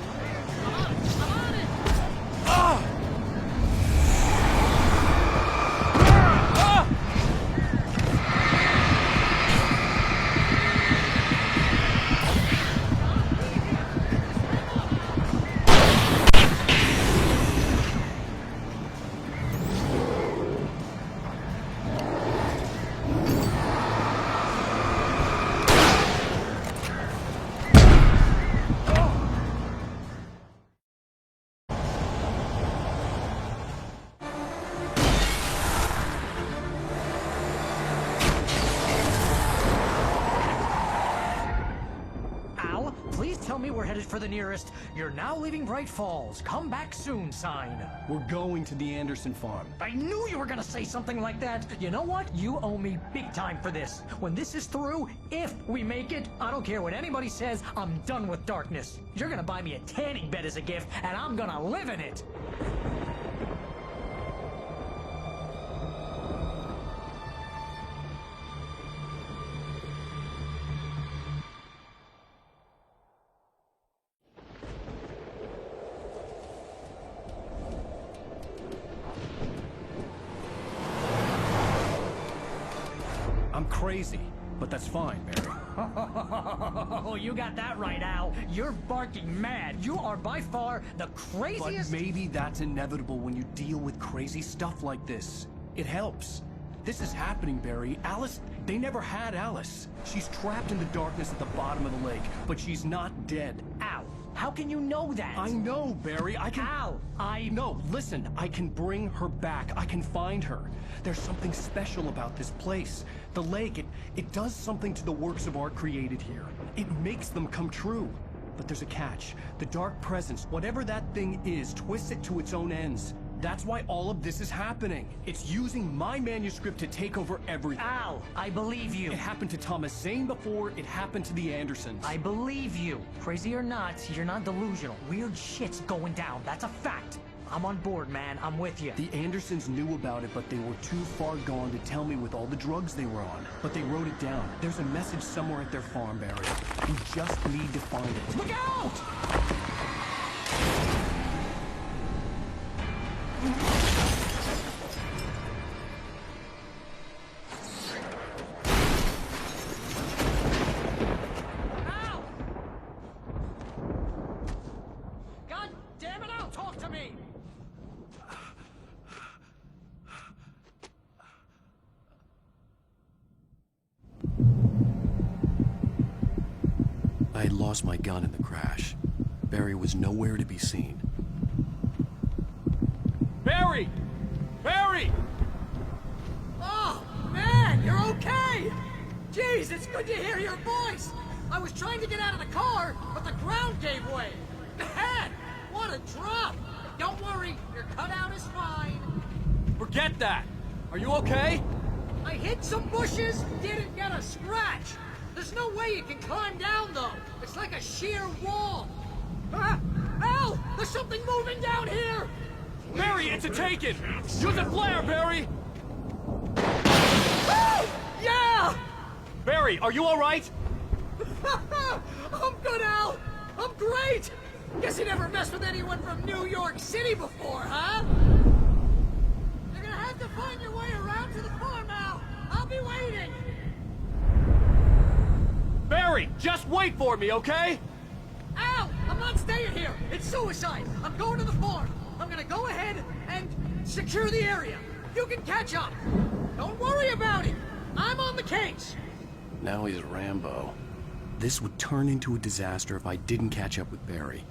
Please tell me we're headed for the nearest "You're now leaving Bright Falls. Come back soon" sign. We're going to the Anderson farm. I knew you were gonna say something like that. You know what? You owe me big time for this. When this is through, if we make it, I don't care what anybody says, I'm done with darkness. You're gonna buy me a tanning bed as a gift, and I'm gonna live in it. I'm crazy, but that's fine, Barry. Oh, you got that right, Al. You're barking mad. You are by far the craziest— But maybe that's inevitable when you deal with crazy stuff like this. It helps. This is happening, Barry. Alice, they never had Alice. She's trapped in the darkness at the bottom of the lake, but she's not dead. Al, how can you know that? I know, Barry. I can— Al, No, listen. I can bring her back. I can find her. There's something special about this place. The lake, it does something to the works of art created here. It makes them come true. But there's a catch. The dark presence, whatever that thing is, twists it to its own ends. That's why all of this is happening. It's using my manuscript to take over everything. Al, I believe you. It happened to Thomas Zane before, it happened to the Andersons. I believe you. Crazy or not, you're not delusional. Weird shit's going down. That's a fact. I'm on board, man. I'm with you. The Andersons knew about it, but they were too far gone to tell me with all the drugs they were on. But they wrote it down. There's a message somewhere at their farm, Barry. We just need to find it. Look out! Al! God damn it, Al, talk to me! I had lost my gun in the crash. Barry was nowhere to be seen. Barry! Barry! Oh, man, you're okay! Jeez, it's good to hear your voice! I was trying to get out of the car, but the ground gave way! Man, what a drop! Don't worry, your cutout is fine. Forget that! Are you okay? I hit some bushes, didn't get a scratch! There's no way you can climb down, though! It's like a sheer wall! Ah! Al! There's something moving down here! Barry, it's a taken! Use a flare, Barry! Oh! Yeah! Barry, are you alright? I'm good, Al! I'm great! Guess you never messed with anyone from New York City before, huh? You're gonna have to find your way around to the farm, Al! I'll be waiting! Barry, just wait for me, okay? Al! I'm not staying here! It's suicide! I'm going to the farm! I'm gonna go ahead and secure the area! You can catch up! Don't worry about it! I'm on the case! Now he's Rambo. This would turn into a disaster if I didn't catch up with Barry.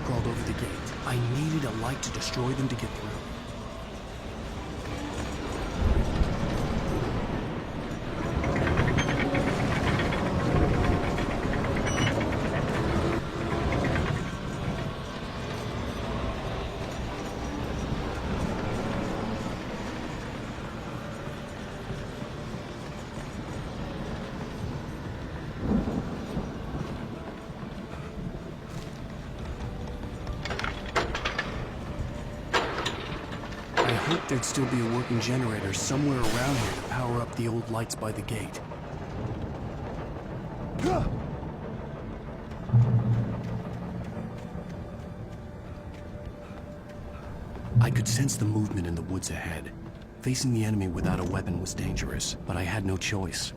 Crawled over the gate. I needed a light to destroy them to get through. There'd still be a working generator somewhere around here to power up the old lights by the gate. I could sense the movement in the woods ahead. Facing the enemy without a weapon was dangerous, but I had no choice.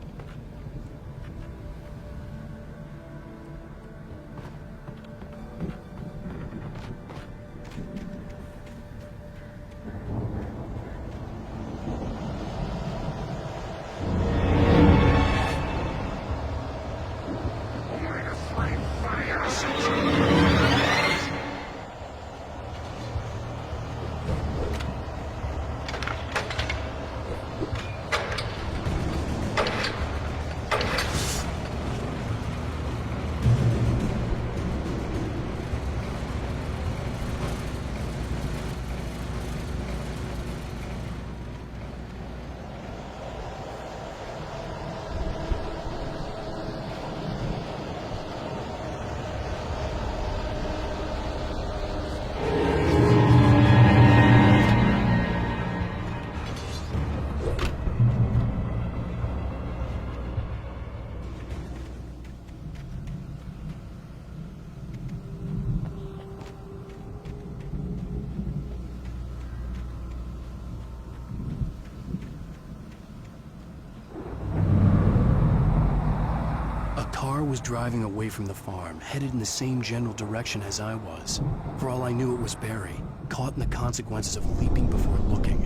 Was driving away from the farm, headed in the same general direction as I was. For all I knew, it was Barry. caught in the consequences of leaping before looking.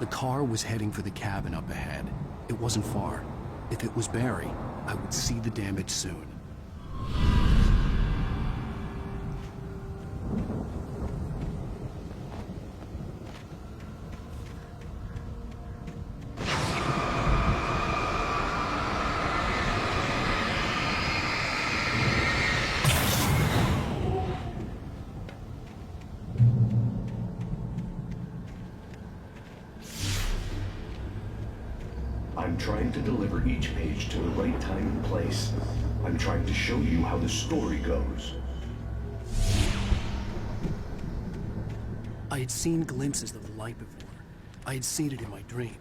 The car was heading for the cabin up ahead. It wasn't far. If it was Barry, I would see the damage soon. I'm trying to deliver each page to the right time and place. I'm trying to show you how the story goes. I had seen glimpses of the light before. I had seen it in my dream.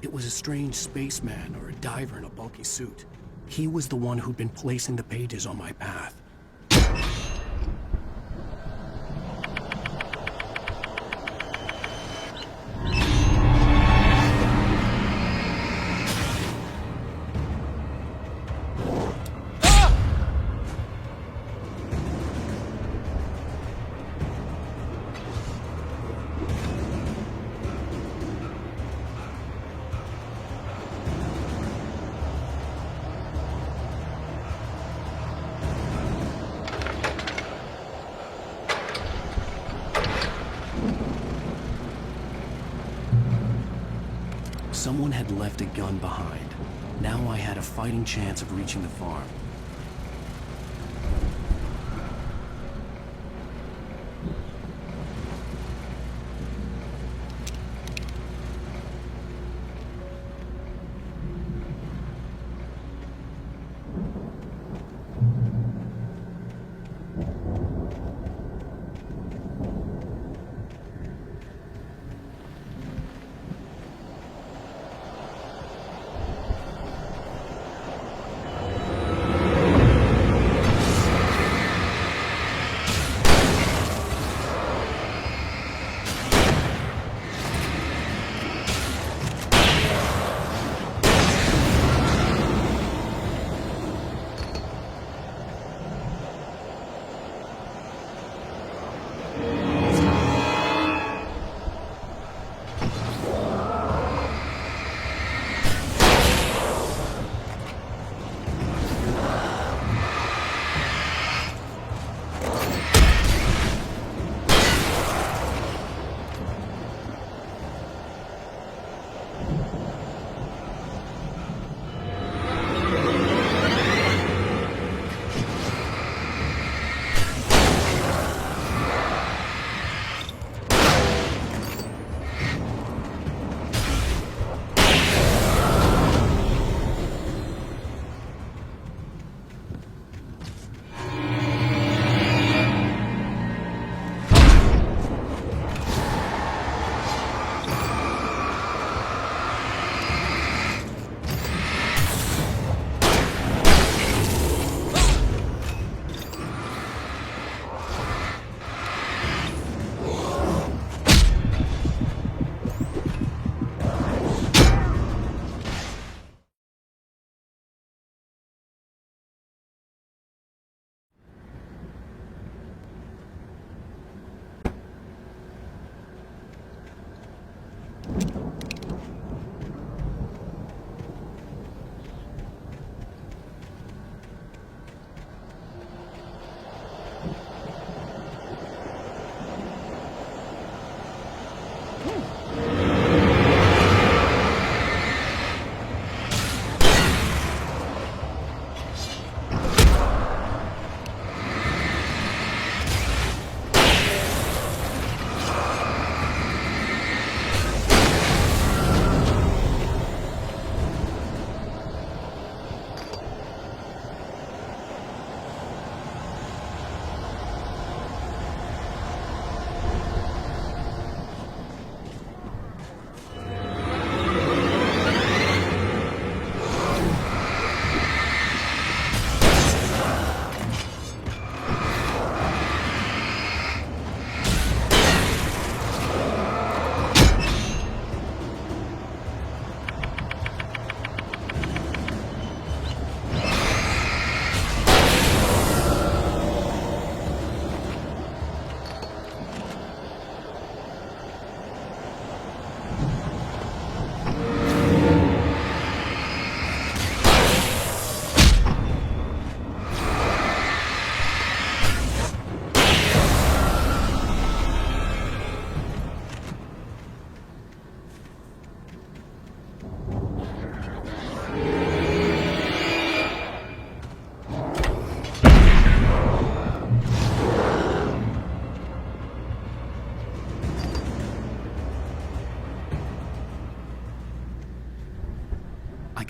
It was a strange spaceman or a diver in a bulky suit. He was the one who'd been placing the pages on my path. Someone had left a gun behind. Now I had a fighting chance of reaching the farm.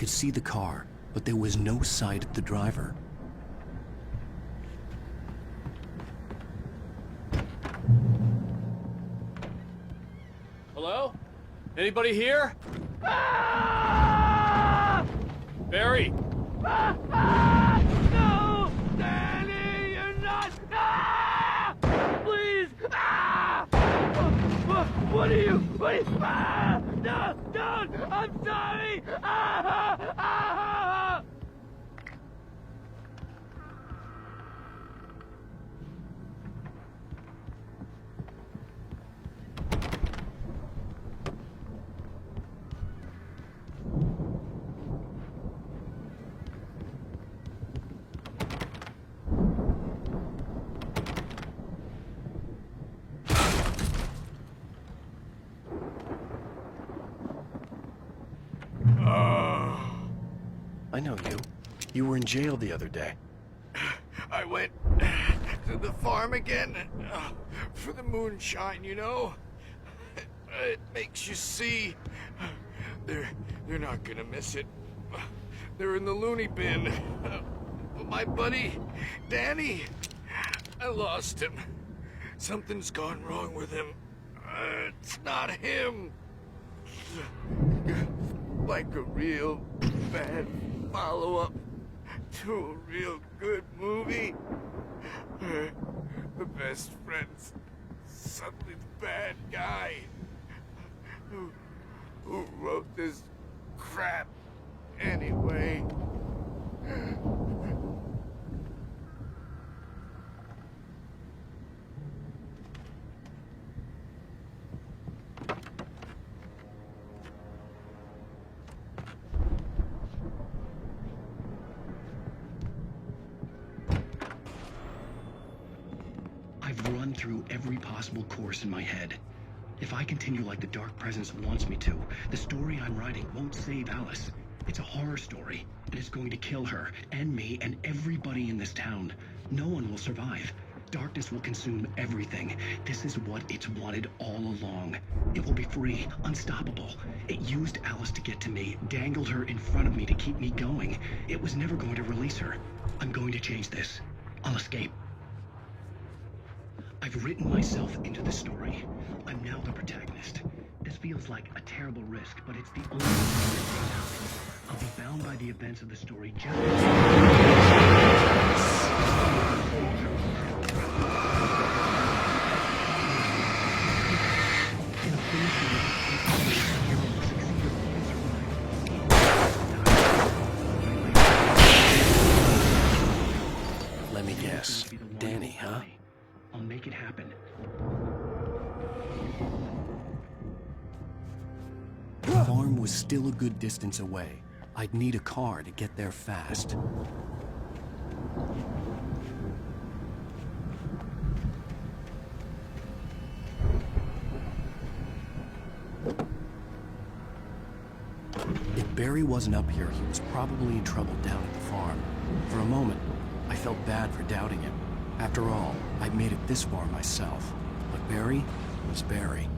could see the car, but there was no sight of the driver. Hello? Anybody here? Barry! No! Danny, you're not! Please! What are you? No! Don't! I'm sorry! I know you. You were in jail the other day. I went to the farm again for the moonshine, you know? It makes you see. They're not gonna miss it. They're in the loony bin. My buddy, Danny, I lost him. Something's gone wrong with him. It's not him. Like a real bad follow-up to a real good movie. The best friend's suddenly the bad guy. Who wrote this crap anyway? I've run through every possible course in my head. If I continue like the Dark Presence wants me to, the story I'm writing won't save Alice. It's a horror story, and it's going to kill her, and me, and everybody in this town. No one will survive. Darkness will consume everything. This is what it's wanted all along. It will be free, unstoppable. It used Alice to get to me, dangled her in front of me to keep me going. It was never going to release her. I'm going to change this. I'll escape. I've written myself into the story. I'm now the protagonist. This feels like a terrible risk, but it's the only way. I'll be bound by the events of the story just Let me guess. Danny, huh? I'll make it happen. The farm was still a good distance away. I'd need a car to get there fast. If Barry wasn't up here, he was probably in trouble down at the farm. For a moment, I felt bad for doubting him. After all, I'd made it this far myself. But Barry was Barry.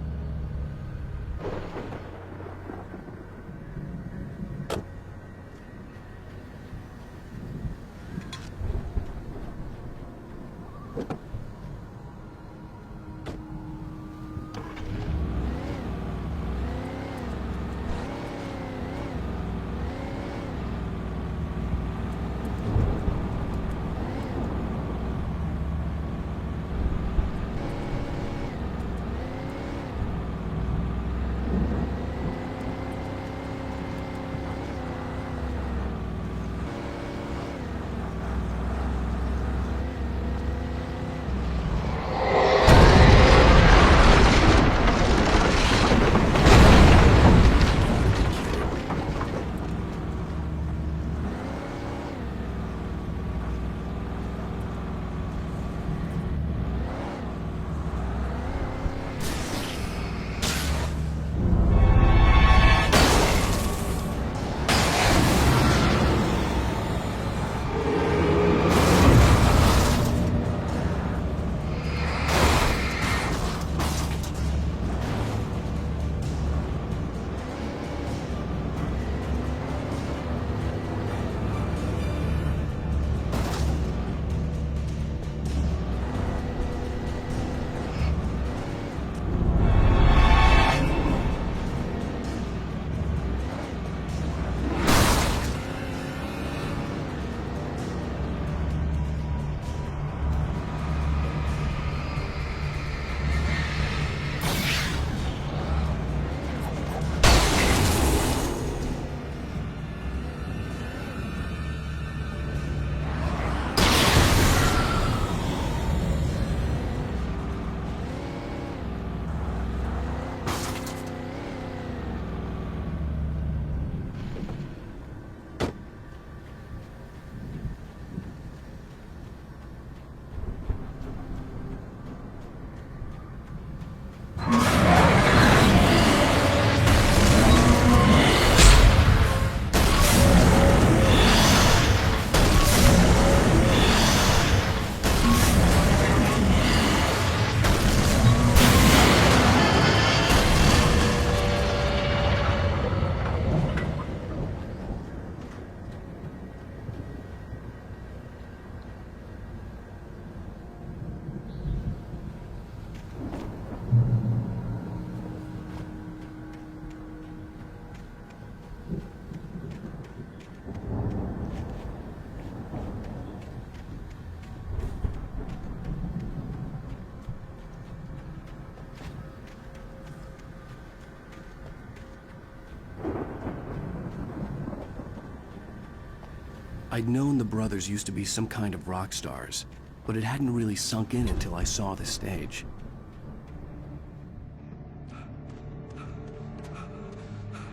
I'd known the brothers used to be some kind of rock stars, but it hadn't really sunk in until I saw the stage.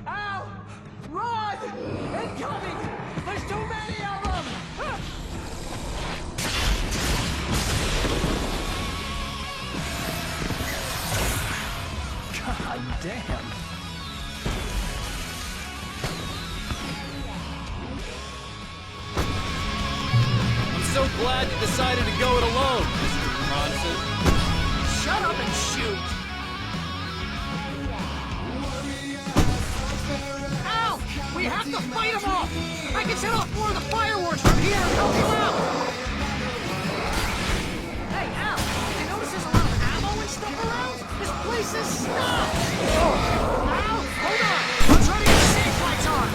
Ow! Run! Incoming! There's too many of them! God damn. I'm so glad you decided to go it alone, Mr. Bronson. Shut up and shoot! Ow! We have to fight them off! I can set off more of the fireworks from here and help you out! Hey, Al! Did you notice there's a lot of ammo and stuff around? This place is stopped! Al, hold on! I'm trying to get the safe lights on!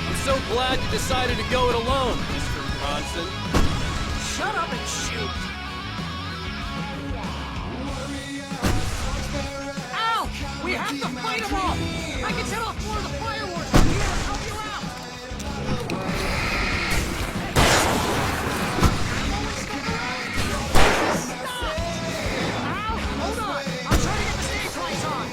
I'm so glad you decided to go it alone, Mr. Bronson. Shut up and shoot! Ow! We have to fight them off! I can set off more of the fireworks from here and help you out! Stop! Ow! Hold on! I'm trying to get the stage lights on!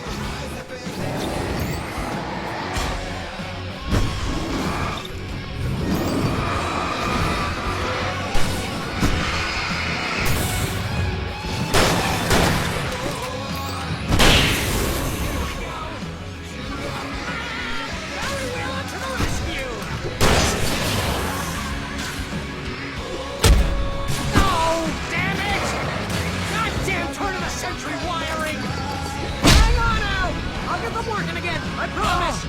Working again, I promise!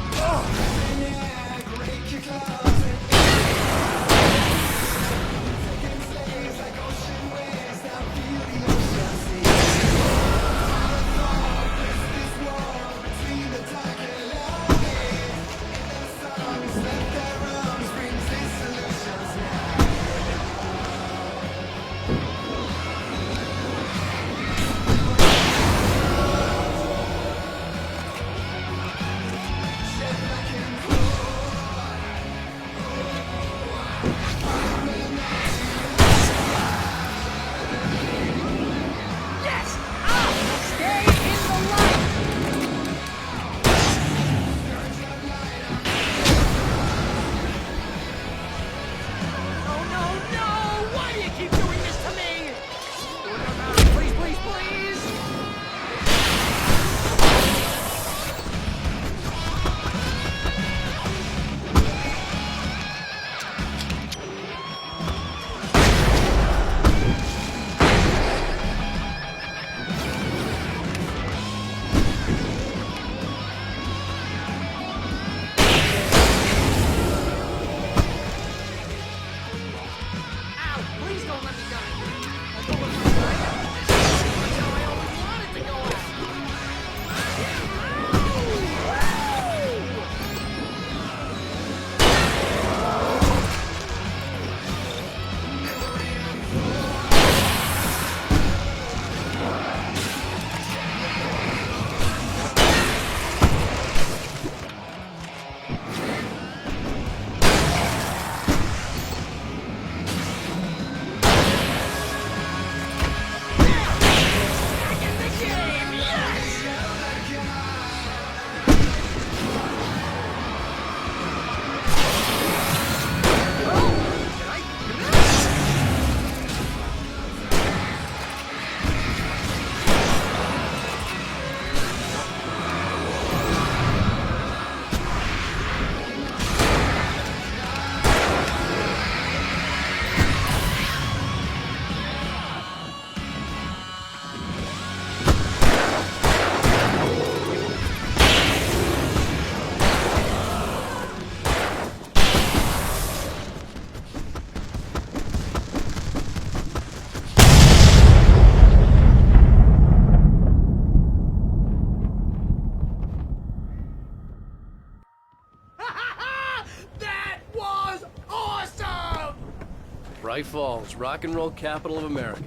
Bright Falls, rock and roll capital of America.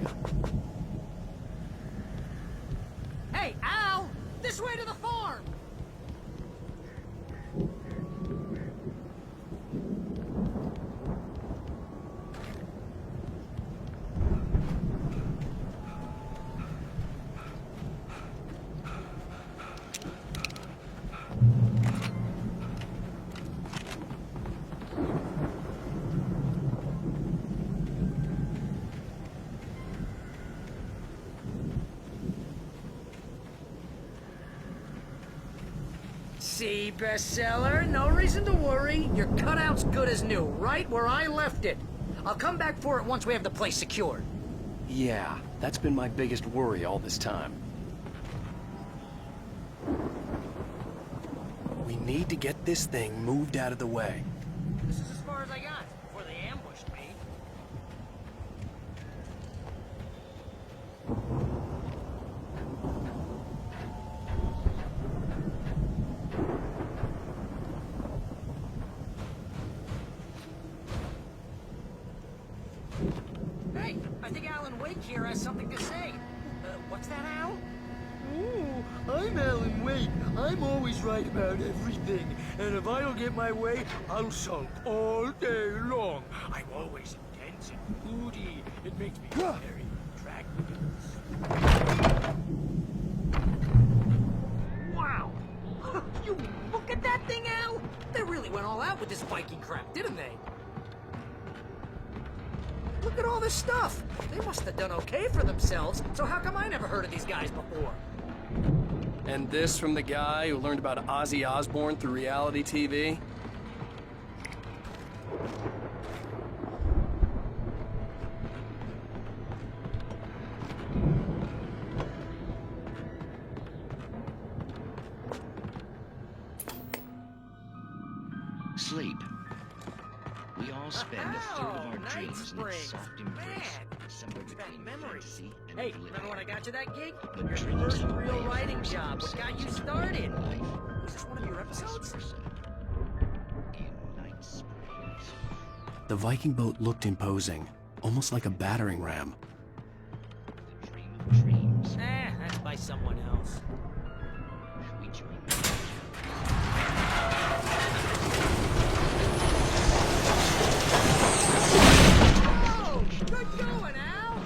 Hey, Al! This way to the farm! See, bestseller, no reason to worry. Your cutout's good as new, right where I left it. I'll come back for it once we have the place secured. Yeah, that's been my biggest worry all this time. We need to get this thing moved out of the way. This is as far as I got before they ambushed me. Hey, I think Alan Wake here has something to say. What's that, Al? Ooh, I'm Alan Wake. I'm always right about everything. And if I don't get my way, I'll sulk all day long. I'm always intense and moody. It makes me very attractive. Wow! You look at that thing, Al! They really went all out with this Viking crap, didn't they? Look at all this stuff! They must have done okay for themselves, so how come I never heard of these guys before? And this from the guy who learned about Ozzy Osbourne through reality TV? Sleep. We all spend a third of our dreams in its soft embrace, somewhere between fantasy and Hey, oblivion. remember when I got you that gig? But Your dreams first don't real live writing in job. What got you started? Was this one of your episodes? The Viking boat looked imposing, almost like a battering ram. That's by someone else. Oh, good going, Al!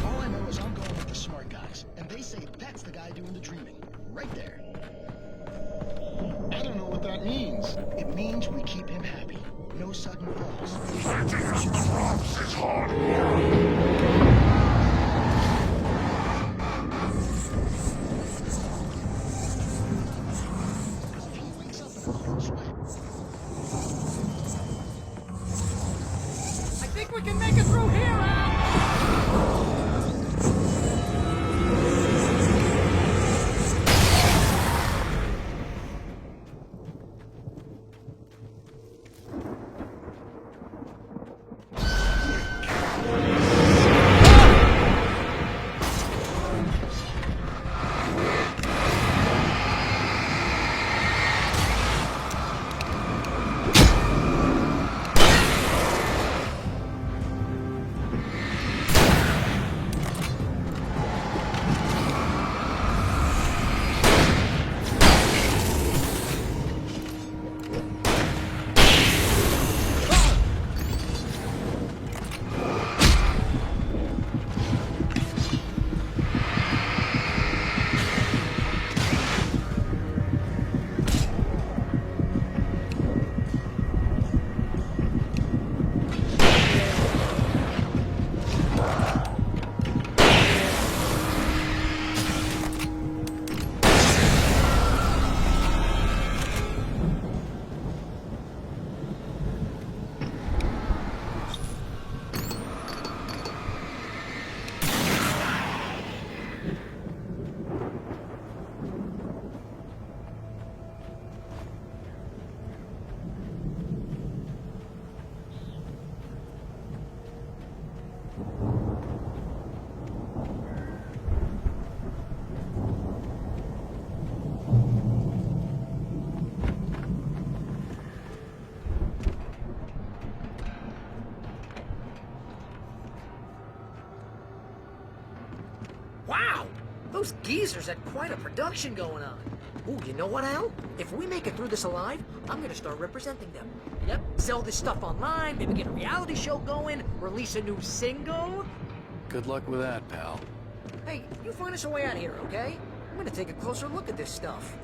All I know is I'm going with the smart guys, and they say that's the guy doing the dreaming. Right there. I don't know what that means. It means we keep him happy. No sudden falls. It's hard work. I think we can make it through here, Al! Wow! Those geezers had quite a production going on. Ooh, you know what, Al? If we make it through this alive, I'm gonna start representing them. Yep, sell this stuff online, maybe get a reality show going, release a new single. Good luck with that, pal. Hey, you find us a way out of here, okay? I'm gonna take a closer look at this stuff.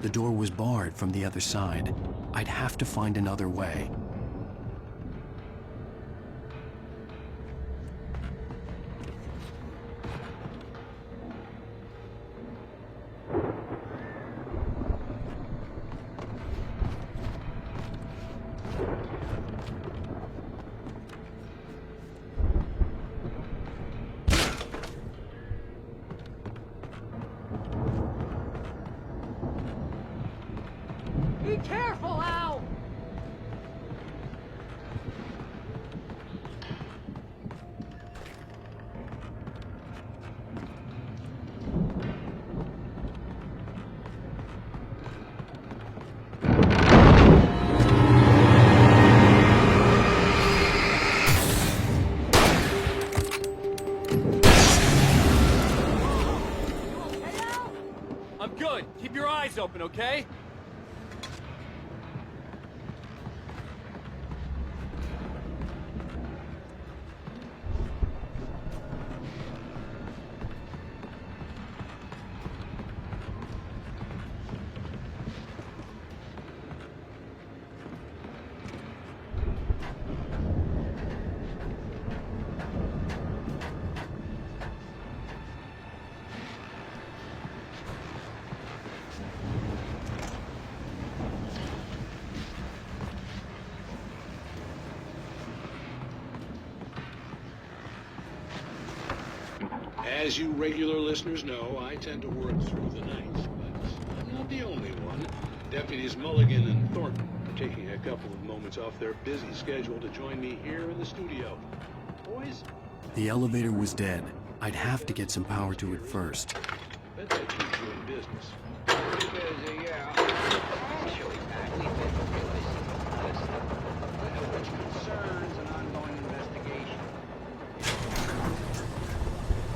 The door was barred from the other side. I'd have to find another way. Be careful, Al! I'm good. Keep your eyes open, okay? As you regular listeners know, I tend to work through the night, but I'm not the only one. Deputies Mulligan and Thornton are taking a couple of moments off their busy schedule to join me here in the studio. Boys? The elevator was dead. I'd have to get some power to it first. Bet that keeps you in business. Pretty busy, yeah. Actually, Pat, we've been really listen, which concerns an ongoing investigation.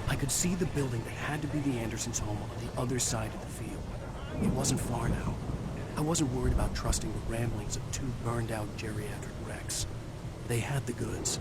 I could see the building that had to be the Andersons' home on the other side of the field. It wasn't far now. I wasn't worried about trusting the ramblings of two burned-out geriatric wrecks. They had the goods.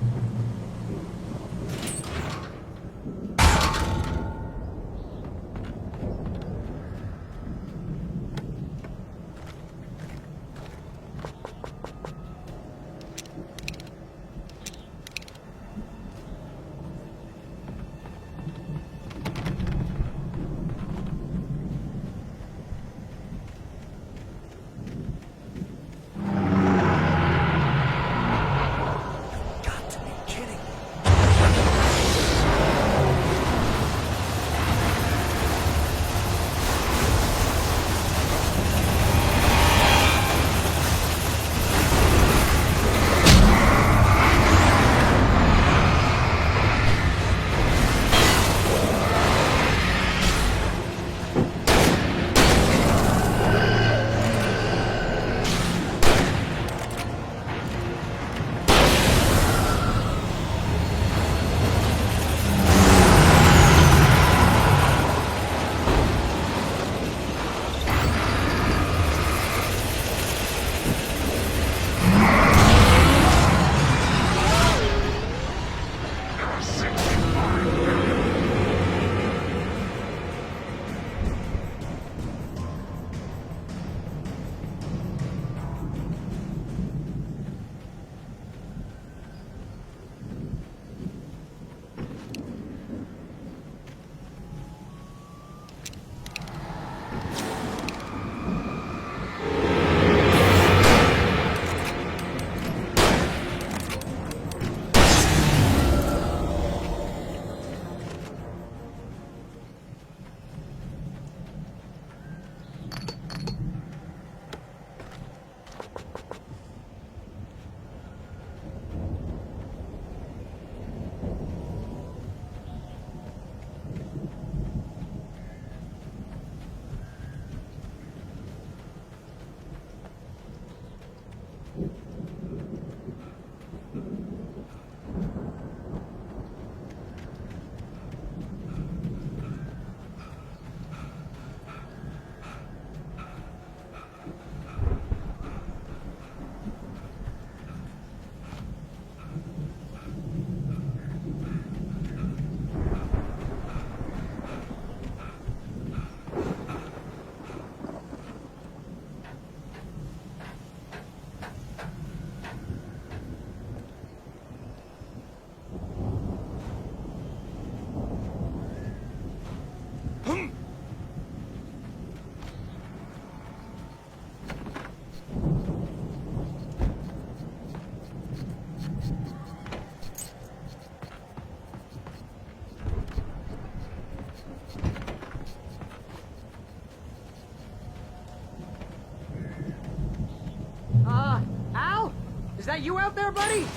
you out there, buddy?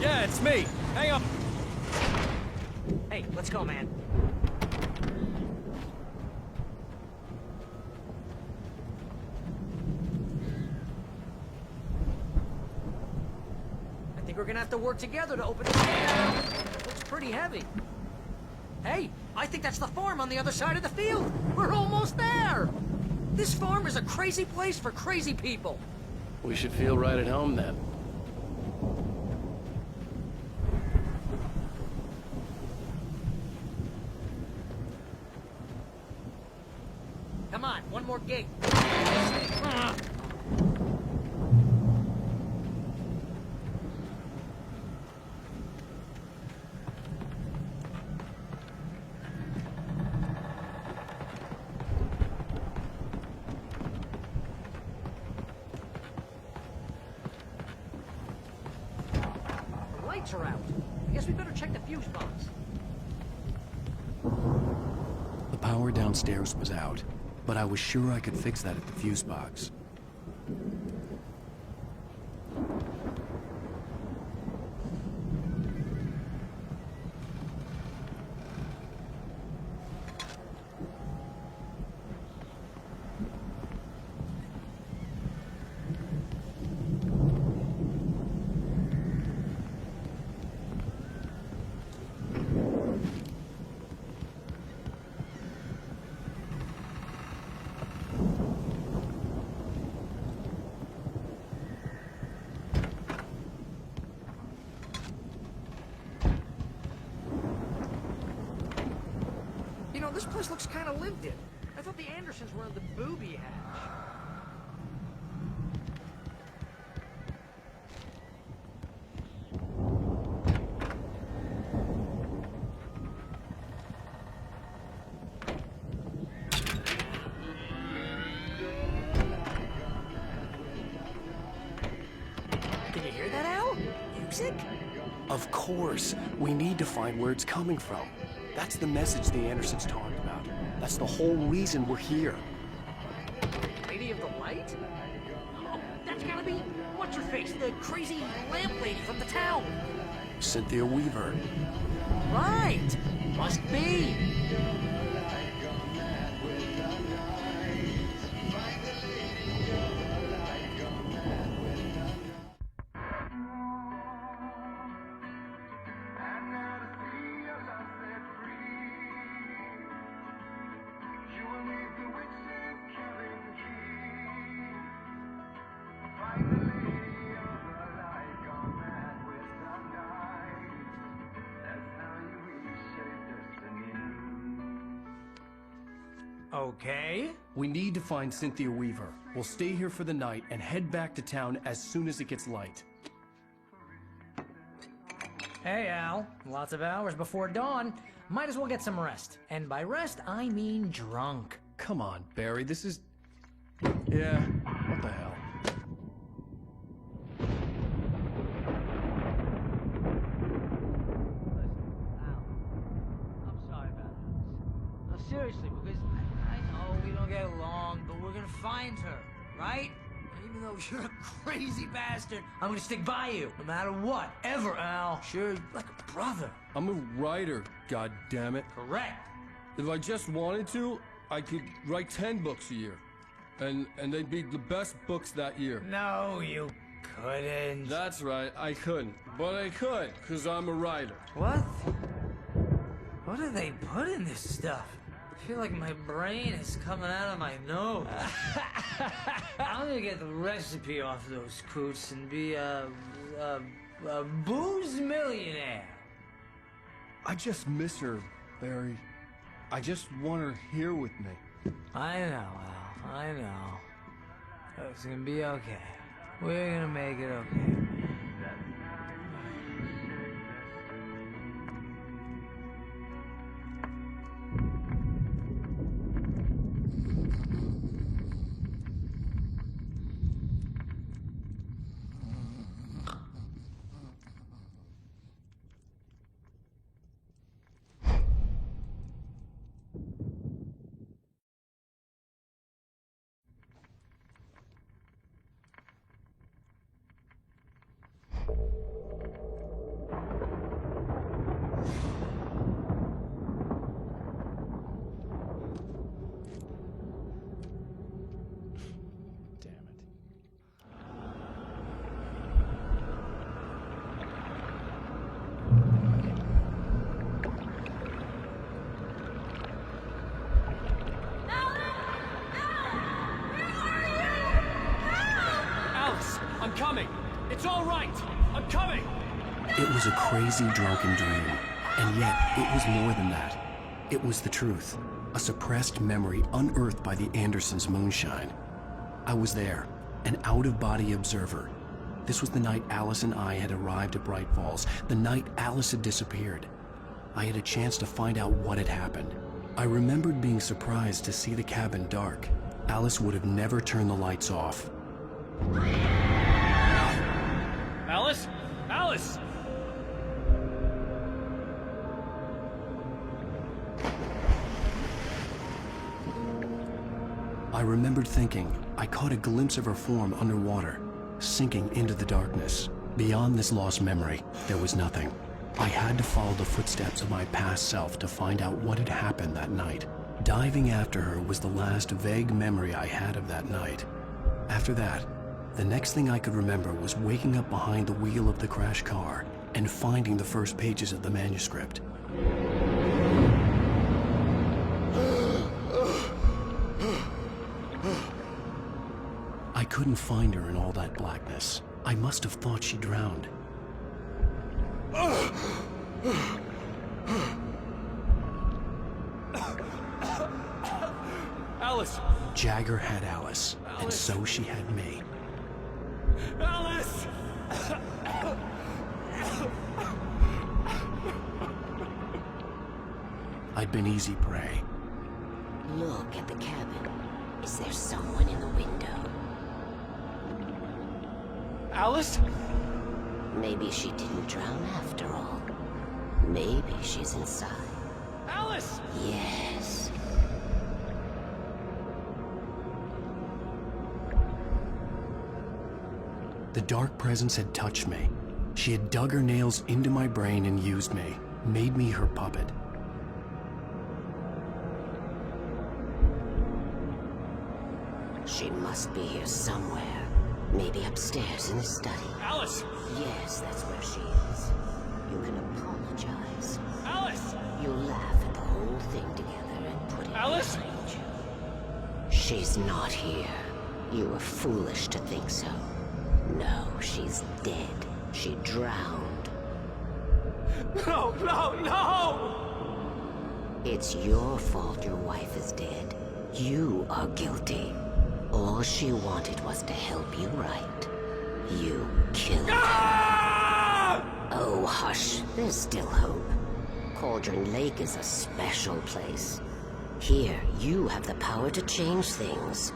Yeah, it's me. Hang up. Hey, let's go, man. I think we're gonna have to work together to open this gate. Looks pretty heavy. Hey, I think that's the farm on the other side of the field. We're almost there. This farm is a crazy place for crazy people. We should feel right at home then. Come on, one more gate. The lights are out. I guess we better check the fuse box. The power downstairs was out, but I was sure I could fix that at the fuse box. You know, this place looks kind of lived in. I thought the Andersons were in the booby hatch. Can you hear that, Al? Music? Of course. We need to find where it's coming from. That's the message the Andersons talked about. That's the whole reason we're here. Lady of the Light? Oh, that's gotta be... What's-her-face? The crazy lamp lady from the town. Cynthia Weaver. Right! Must be! Okay. We need to find Cynthia Weaver. We'll stay here for the night and head back to town as soon as it gets light. Hey, Al. Lots of hours before dawn. Might as well get some rest. And by rest, I mean drunk. Come on, Barry, this is... Yeah, what the hell? I'm sorry about this. No, seriously, because I know we don't get along, but we're gonna find her, right? And even though you're a crazy bastard, I'm gonna stick by you, no matter what, ever, Al. Sure, like a brother. I'm a writer, goddammit. Correct. If I just wanted to, I could write 10 books a year. And they'd be the best books that year. No, you couldn't. That's right, I couldn't. But I could, because I'm a writer. What? What do they put in this stuff? I feel like my brain is coming out of my nose. I'm gonna get the recipe off those coots and be a booze millionaire. I just miss her, Barry. I just want her here with me. I know, Al. I know. It's gonna be okay. We're gonna make it okay. all right. I'm coming. It was a crazy, drunken dream, and yet it was more than that. It was the truth, a suppressed memory unearthed by the Andersons' moonshine. I was there, an out-of-body observer. This was the night Alice and I had arrived at Bright Falls, the night Alice had disappeared. I had a chance to find out what had happened. I remembered being surprised to see the cabin dark. Alice would have never turned the lights off. Alice? Alice! I remembered thinking I caught a glimpse of her form underwater, sinking into the darkness. Beyond this lost memory, there was nothing. I had to follow the footsteps of my past self to find out what had happened that night. Diving after her was the last vague memory I had of that night. After that, the next thing I could remember was waking up behind the wheel of the crashed car and finding the first pages of the manuscript. I couldn't find her in all that blackness. I must have thought she drowned. Alice! Jagger had Alice, and so she had me. Alice! I'd been easy prey. Look at the cabin. Is there someone in the window? Alice? Maybe she didn't drown after all. Maybe she's inside. Alice! Yes. The dark presence had touched me. She had dug her nails into my brain and used me, made me her puppet. She must be here somewhere. Maybe upstairs in the study. Alice! Yes, that's where she is. You can apologize. Alice! You laugh at the whole thing together and put it Alice! behind you. She's not here. You were foolish to think so. No, she's dead. She drowned. No, no, no! It's your fault your wife is dead. You are guilty. All she wanted was to help you right. You killed her. Oh, hush. There's still hope. Cauldron Lake is a special place. Here, you have the power to change things.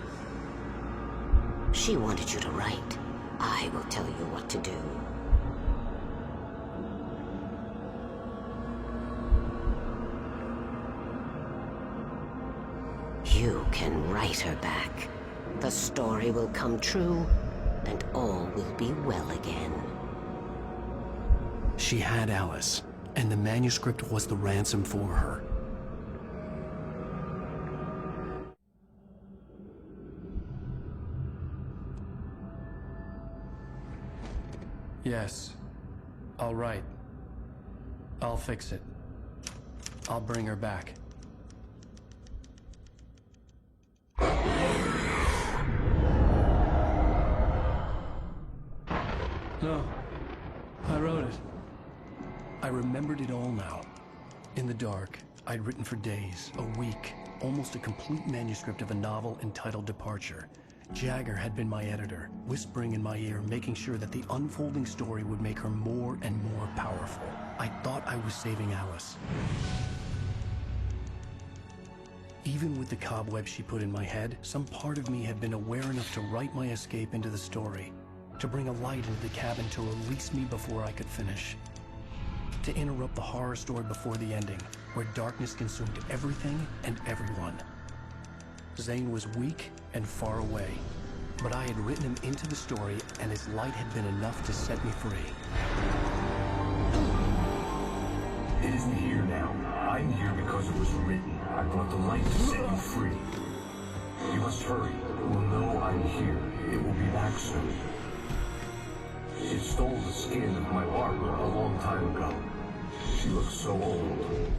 She wanted you to write. I will tell you what to do. You can write her back. The story will come true, and all will be well again. She had Alice, and the manuscript was the ransom for her. Yes. All right. I'll fix it. I'll bring her back. No. I wrote it. I remembered it all now. In the dark, I'd written for days, a week, almost a complete manuscript of a novel entitled Departure. Jagger had been my editor, whispering in my ear, making sure that the unfolding story would make her more and more powerful. I thought I was saving Alice. Even with the cobweb she put in my head, some part of me had been aware enough to write my escape into the story, to bring a light into the cabin to release me before I could finish. To interrupt the horror story before the ending, where darkness consumed everything and everyone. Zane was weak and far away, but I had written him into the story, and his light had been enough to set me free. It isn't here now. I'm here because it was written. I brought the light to set you free. You must hurry. It will know I'm here. It will be back soon. It stole the skin of my partner a long time ago. She looks so old.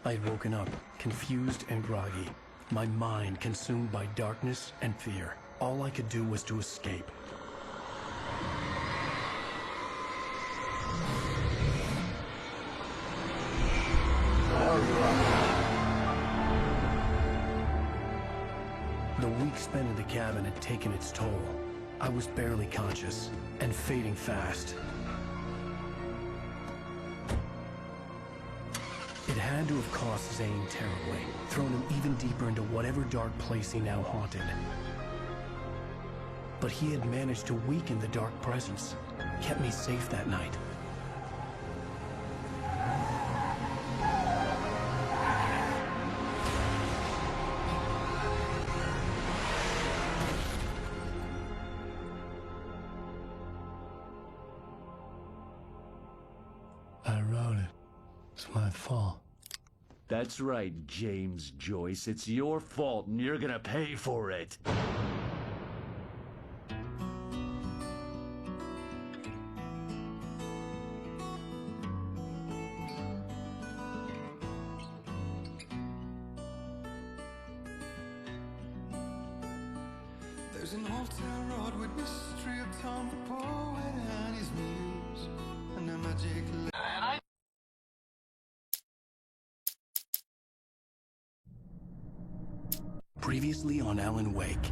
I had woken up, confused and groggy, my mind consumed by darkness and fear. All I could do was to escape. The week spent in the cabin had taken its toll. I was barely conscious, and fading fast. It had to have cost Zane terribly, thrown him even deeper into whatever dark place he now haunted. But he had managed to weaken the dark presence, kept me safe that night. I wrote it. It's my fault. That's right, James Joyce. It's your fault, and you're gonna pay for it. There's an old town road with mystery of Tom the poet and his muse, and a magic. Previously on Alan Wake.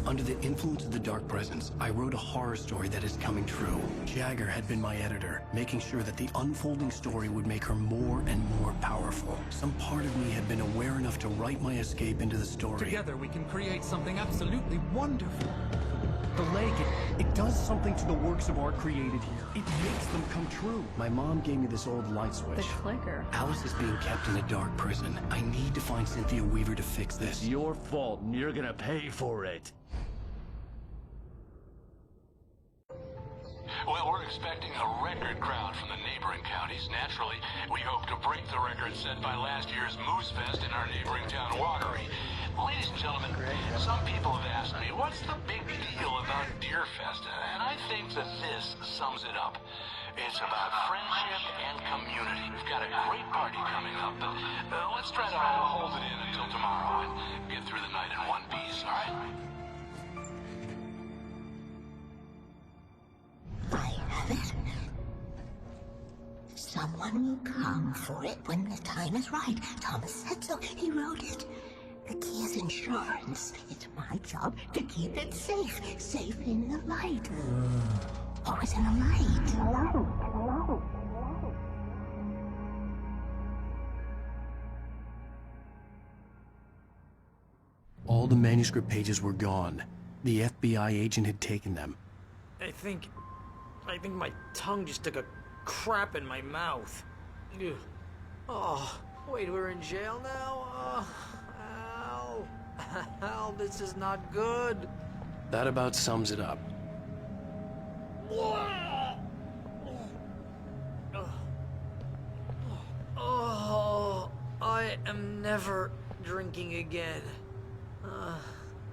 Under the influence of the dark presence, I wrote a horror story that is coming true. Jagger had been my editor, making sure that the unfolding story would make her more and more powerful. Some part of me had been aware enough to write my escape into the story. Together we can create something absolutely wonderful. The lake, it does something to the works of art created here. It makes them come true. My mom gave me this old light switch. The clicker. Alice is being kept in a dark prison. I need to find Cynthia Weaver to fix this. It's your fault, and you're gonna pay for it. Well, we're expecting a record crowd from the neighboring counties. Naturally, we hope to break the record set by last year's Moose Fest in our neighboring town, Watery. Ladies and gentlemen, some people have asked me, what's the big deal about Deer Fest? And I think that this sums it up. It's about friendship and community. We've got a great party coming up, but let's try to hold it in until tomorrow and get through the night in one piece, all right? I have it. Someone will come for it when the time is right. Thomas said so. He wrote it. The key is insurance. It's my job to keep it safe. Safe in the light. Always in the light. Hello. All the manuscript pages were gone. The FBI agent had taken them. I think my tongue just took a crap in my mouth. Ugh. Oh, wait, we're in jail now? Ow. Ow, this is not good. That about sums it up. Oh, I am never drinking again.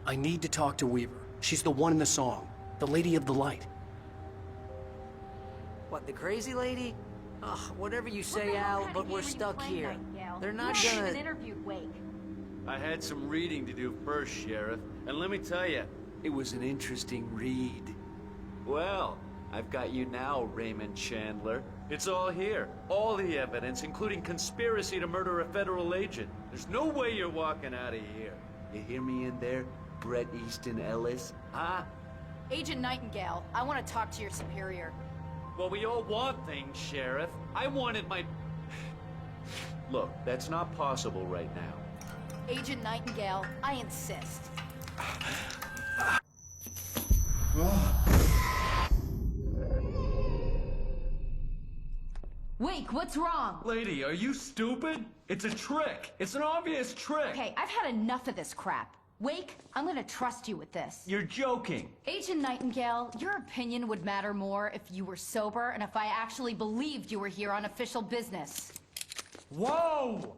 I need to talk to Weaver. She's the one in the song. The Lady of the Light. What, the crazy lady? Ugh, whatever you say, Al, but we're stuck here. They're not gonna... interviewed Wake. I had some reading to do first, Sheriff, and let me tell you, it was an interesting read. Well, I've got you now, Raymond Chandler. It's all here. All the evidence, including conspiracy to murder a federal agent. There's no way you're walking out of here. You hear me in there, Bret Easton Ellis? Huh? Agent Nightingale, I want to talk to your superior. Well, we all want things, Sheriff. I wanted my... Look, that's not possible right now. Agent Nightingale, I insist. Wake, what's wrong? Lady, are you stupid? It's a trick. It's an obvious trick. Okay, I've had enough of this crap. Wake, I'm gonna trust you with this. You're joking. Agent Nightingale, your opinion would matter more if you were sober and if I actually believed you were here on official business. Whoa!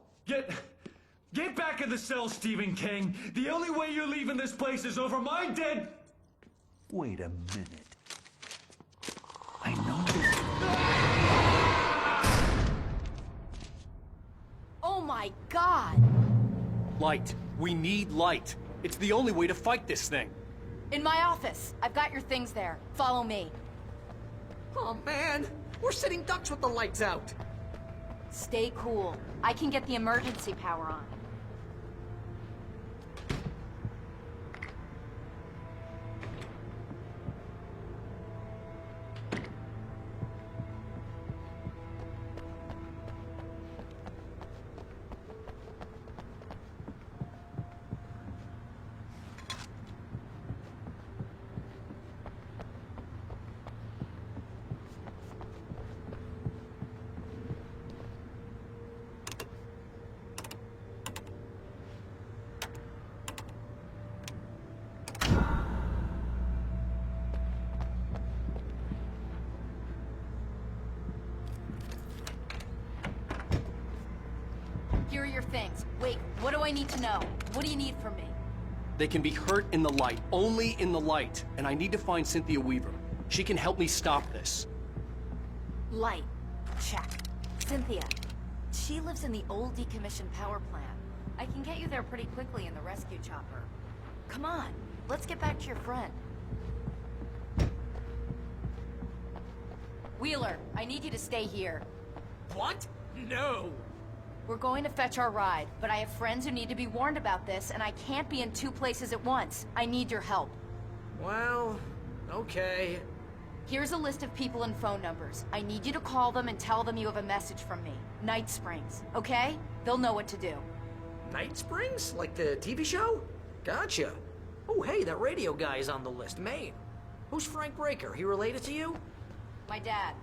Get back in the cell, Stephen King. The only way you're leaving this place is over my dead... Wait a minute. I know this... Oh my my god! Light. We need light. It's the only way to fight this thing. In my office. I've got your things there. Follow me. Oh man, we're sitting ducks with the lights out. Stay cool. I can get the emergency power on. Here are your things. Wait, what do I need to know? What do you need from me? They can be hurt in the light, only in the light. And I need to find Cynthia Weaver. She can help me stop this. Light. Check. Cynthia. She lives in the old decommissioned power plant. I can get you there pretty quickly in the rescue chopper. Come on, let's get back to your friend. Wheeler, I need you to stay here. What? No! We're going to fetch our ride, but I have friends who need to be warned about this, and I can't be in 2 places at once. I need your help. Well, okay. Here's a list of people and phone numbers. I need you to call them and tell them you have a message from me. Night Springs, okay? They'll know what to do. Night Springs? Like the TV show? Gotcha. Oh, hey, that radio guy is on the list. Maine. Who's Frank Breaker? He related to you? My dad.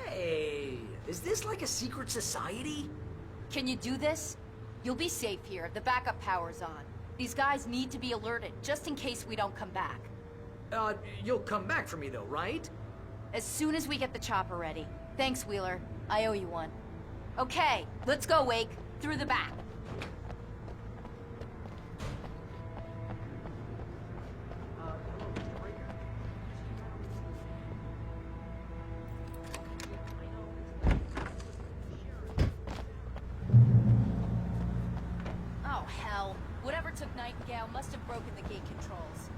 Hey, is this like a secret society? Can you do this? You'll be safe here. The backup power's on. These guys need to be alerted, just in case we don't come back. You'll come back for me though, right? As soon as we get the chopper ready. Thanks, Wheeler. I owe you one. Okay, let's go, Wake. Through the back. Oh, hell. Whatever took Nightingale must have broken the gate controls.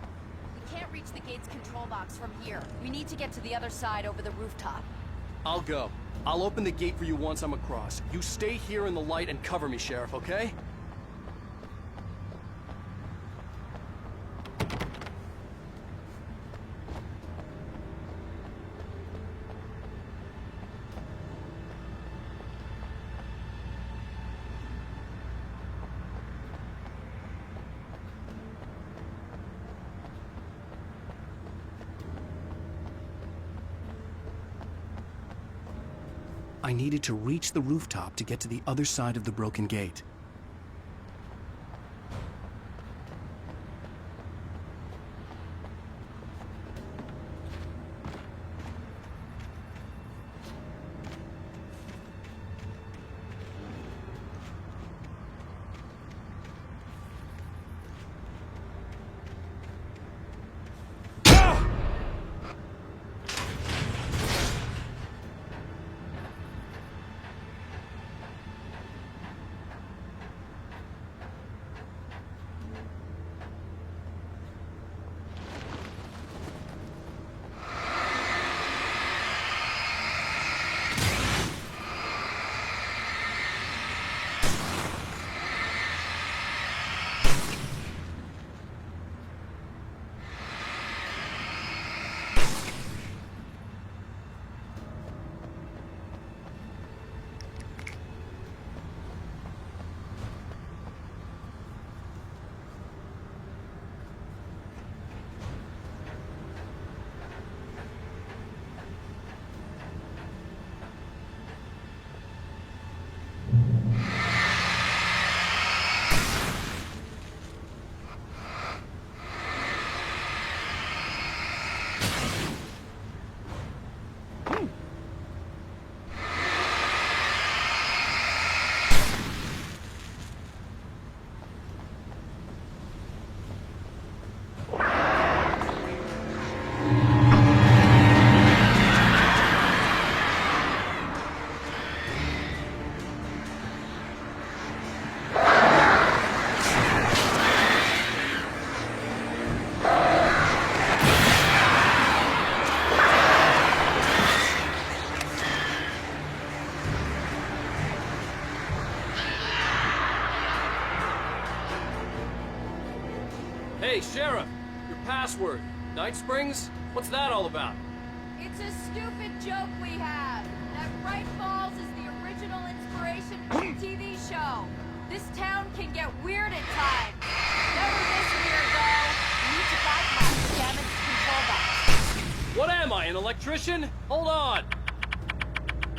We can't reach the gate's control box from here. We need to get to the other side over the rooftop. I'll go. I'll open the gate for you once I'm across. You stay here in the light and cover me, Sheriff, okay? I needed to reach the rooftop to get to the other side of the broken gate. Your password. Night Springs? What's that all about? It's a stupid joke we have. That Bright Falls is the original inspiration for the TV show. This town can get weird at times. Never this weird, though. You need to bypass the damaged control box. What am I, an electrician? Hold on.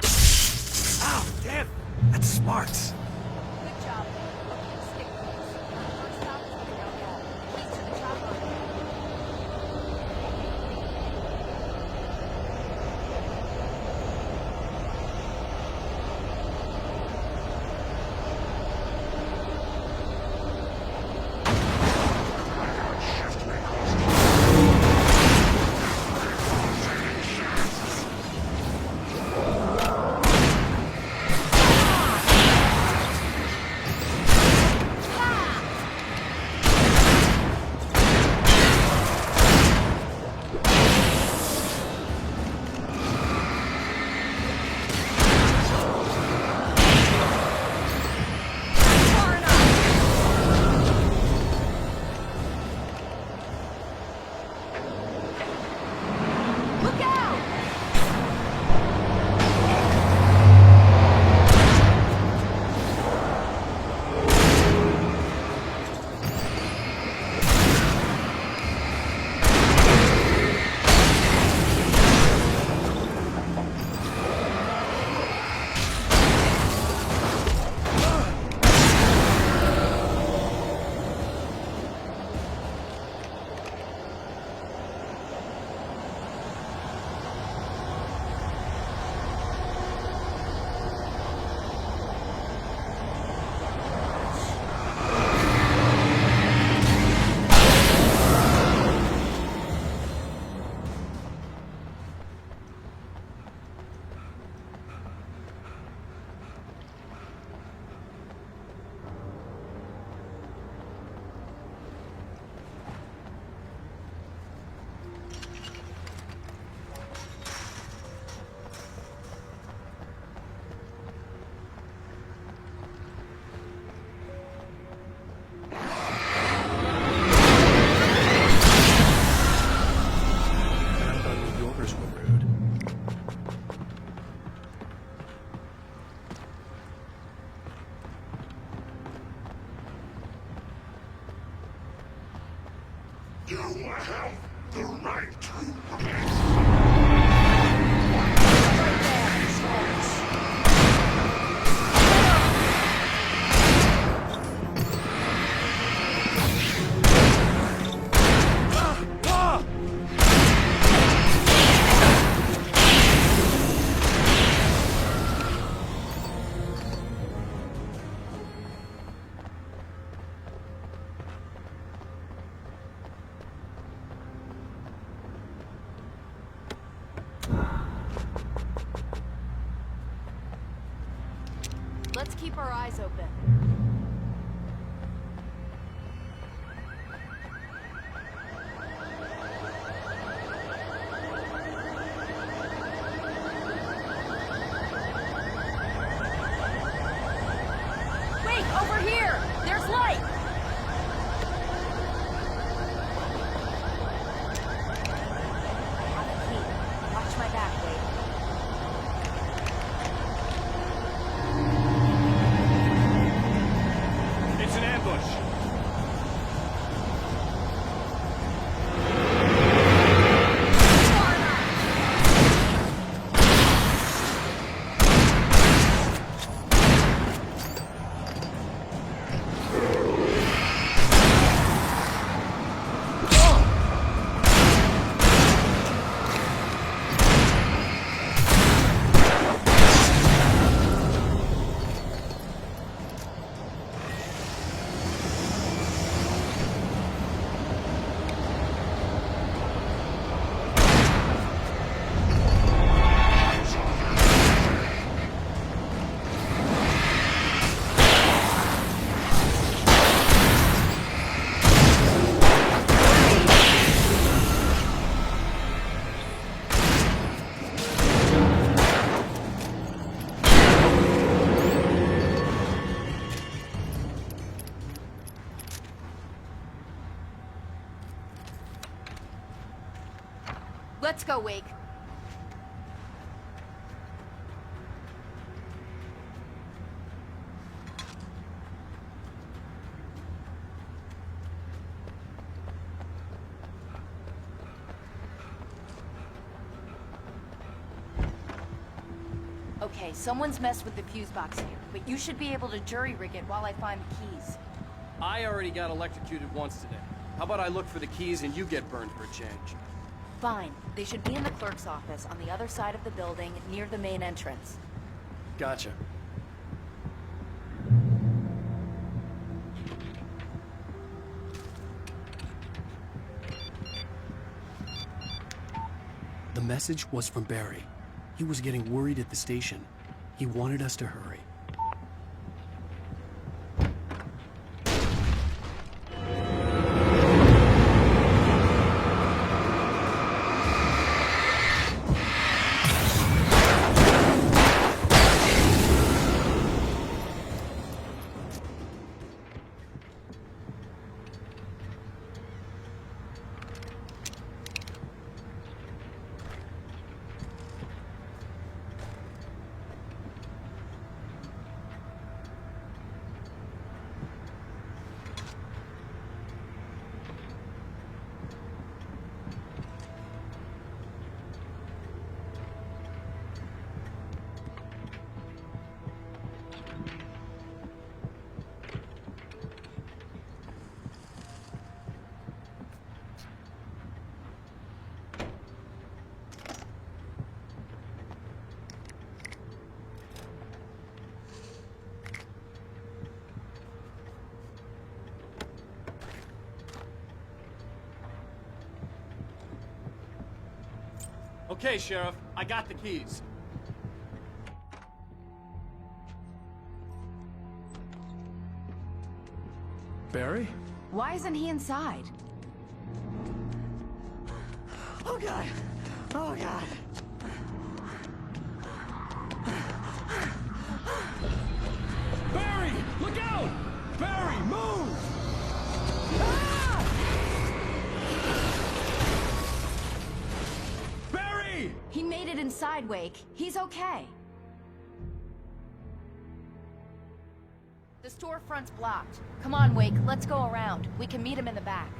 Ow, damn. That's smart. Good job. Okay, stick close. Our first stop is the downhill. Keys to the chopper. You have the right to Let's keep our eyes open. Wait, over here! There's light! I have a key. Watch my back, Wade. Let's go, Wake. Okay, someone's messed with the fuse box here, but you should be able to jury-rig it while I find the keys. I already got electrocuted once today. How about I look for the keys and you get burned for a change? Fine. They should be in the clerk's office on the other side of the building, near the main entrance. Gotcha. The message was from Barry. He was getting worried at the station. He wanted us to hurry. Okay, Sheriff, I got the keys. Barry? Why isn't he inside? Oh, God. Oh, God. Barry! Look out! Barry, move! Barry! He made it inside, Wake. He's okay. The storefront's blocked. Come on, Wake. Let's go around. We can meet him in the back.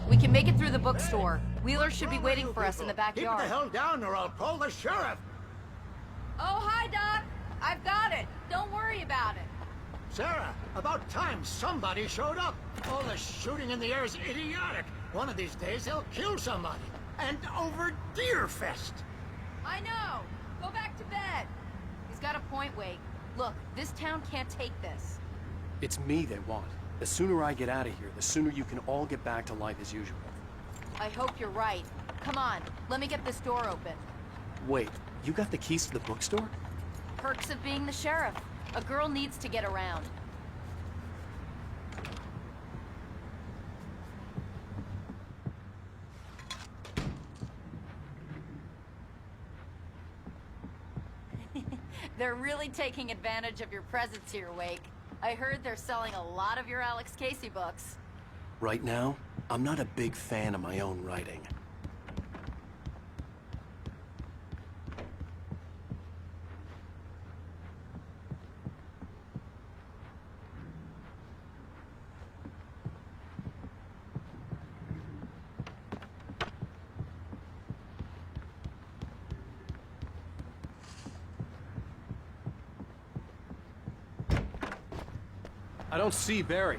We can make it through the bookstore. Wheeler should be waiting for us in the backyard. Keep the hell down or I'll call the sheriff. Oh, hi, Doc. I've got it. Don't worry about it. Sarah, about time somebody showed up. All the shooting in the air is idiotic. One of these days they'll kill somebody. And over Deerfest. I know. Go back to bed. He's got a point, Wake. Look, this town can't take this. It's me they want. The sooner I get out of here, the sooner you can all get back to life as usual. I hope you're right. Come on, let me get this door open. Wait, you got the keys to the bookstore? Perks of being the sheriff. A girl needs to get around. They're really taking advantage of your presence here, Wake. I heard they're selling a lot of your Alex Casey books. Right now, I'm not a big fan of my own writing. I don't see Barry.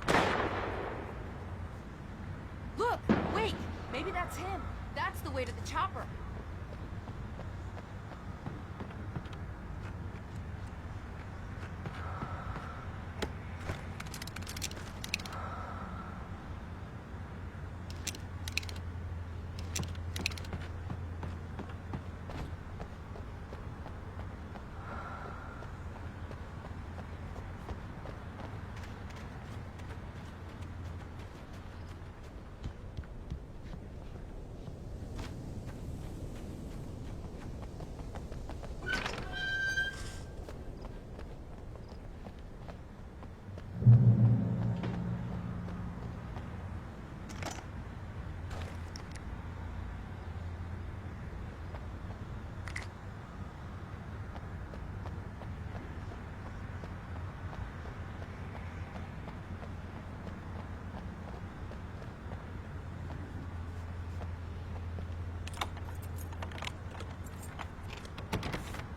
Look! Wait! Maybe that's him. That's the way to the chopper.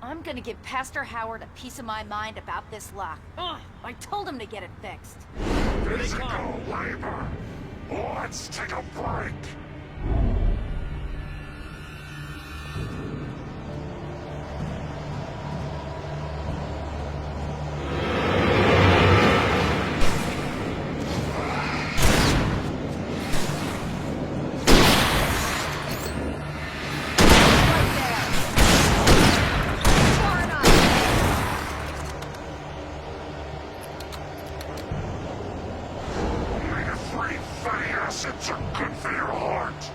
I'm gonna give Pastor Howard a piece of my mind about this lock. I told him to get it fixed. Physical labor. Let's take a break. Acids are good for your heart.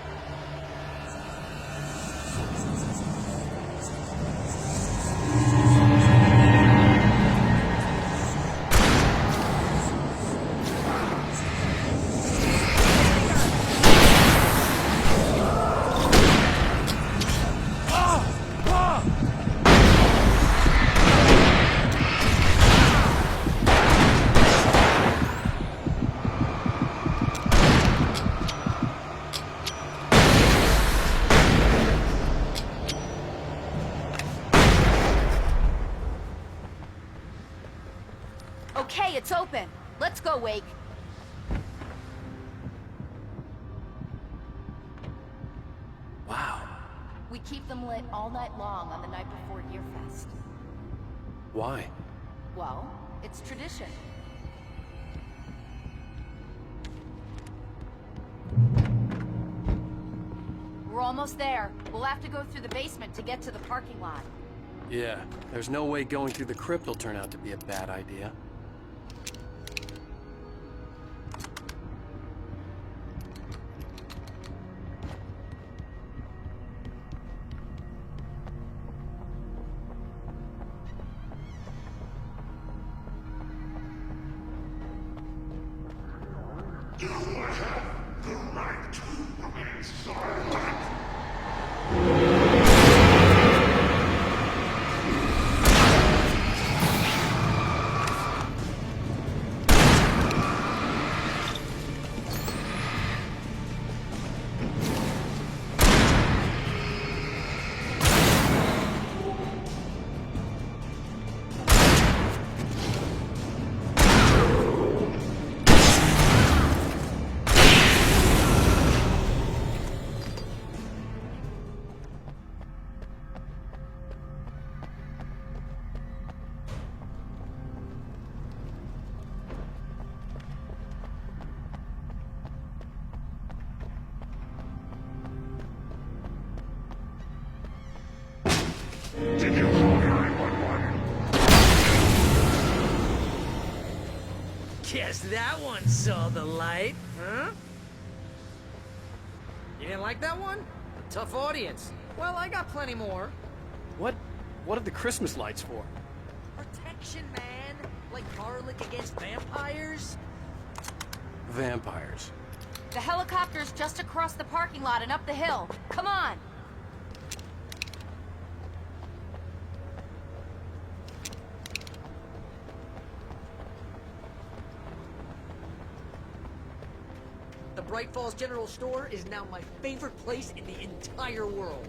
Okay, it's open. Let's go, Wake. Wow. We keep them lit all night long on the night before Yearfest. Why? Well, it's tradition. We're almost there. We'll have to go through the basement to get to the parking lot. Yeah, there's no way going through the crypt will turn out to be a bad idea. You have the right to remain silent. Did you call 911? Guess that one saw the light, huh? You didn't like that one? Tough audience. Well, I got plenty more. What are the Christmas lights for? Protection, man. Like garlic against vampires. Vampires. The helicopter's just across the parking lot and up the hill. Come on! The Bright Falls General Store is now my favorite place in the entire world.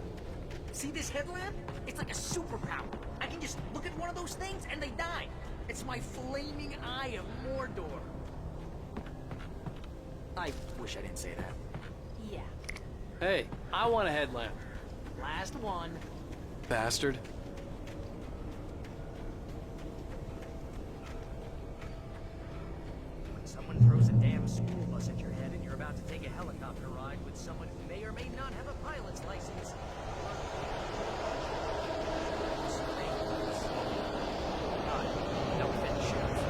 See this headlamp? It's like a superpower. I can just look at one of those things and they die. It's my flaming eye of Mordor. I wish I didn't say that. Yeah. Hey, I want a headlamp. Last one. Bastard. When someone throws a damn school bus at your head and you're about to take a helicopter ride with someone who may or may not have a pilot's license. No offense, Sheriff.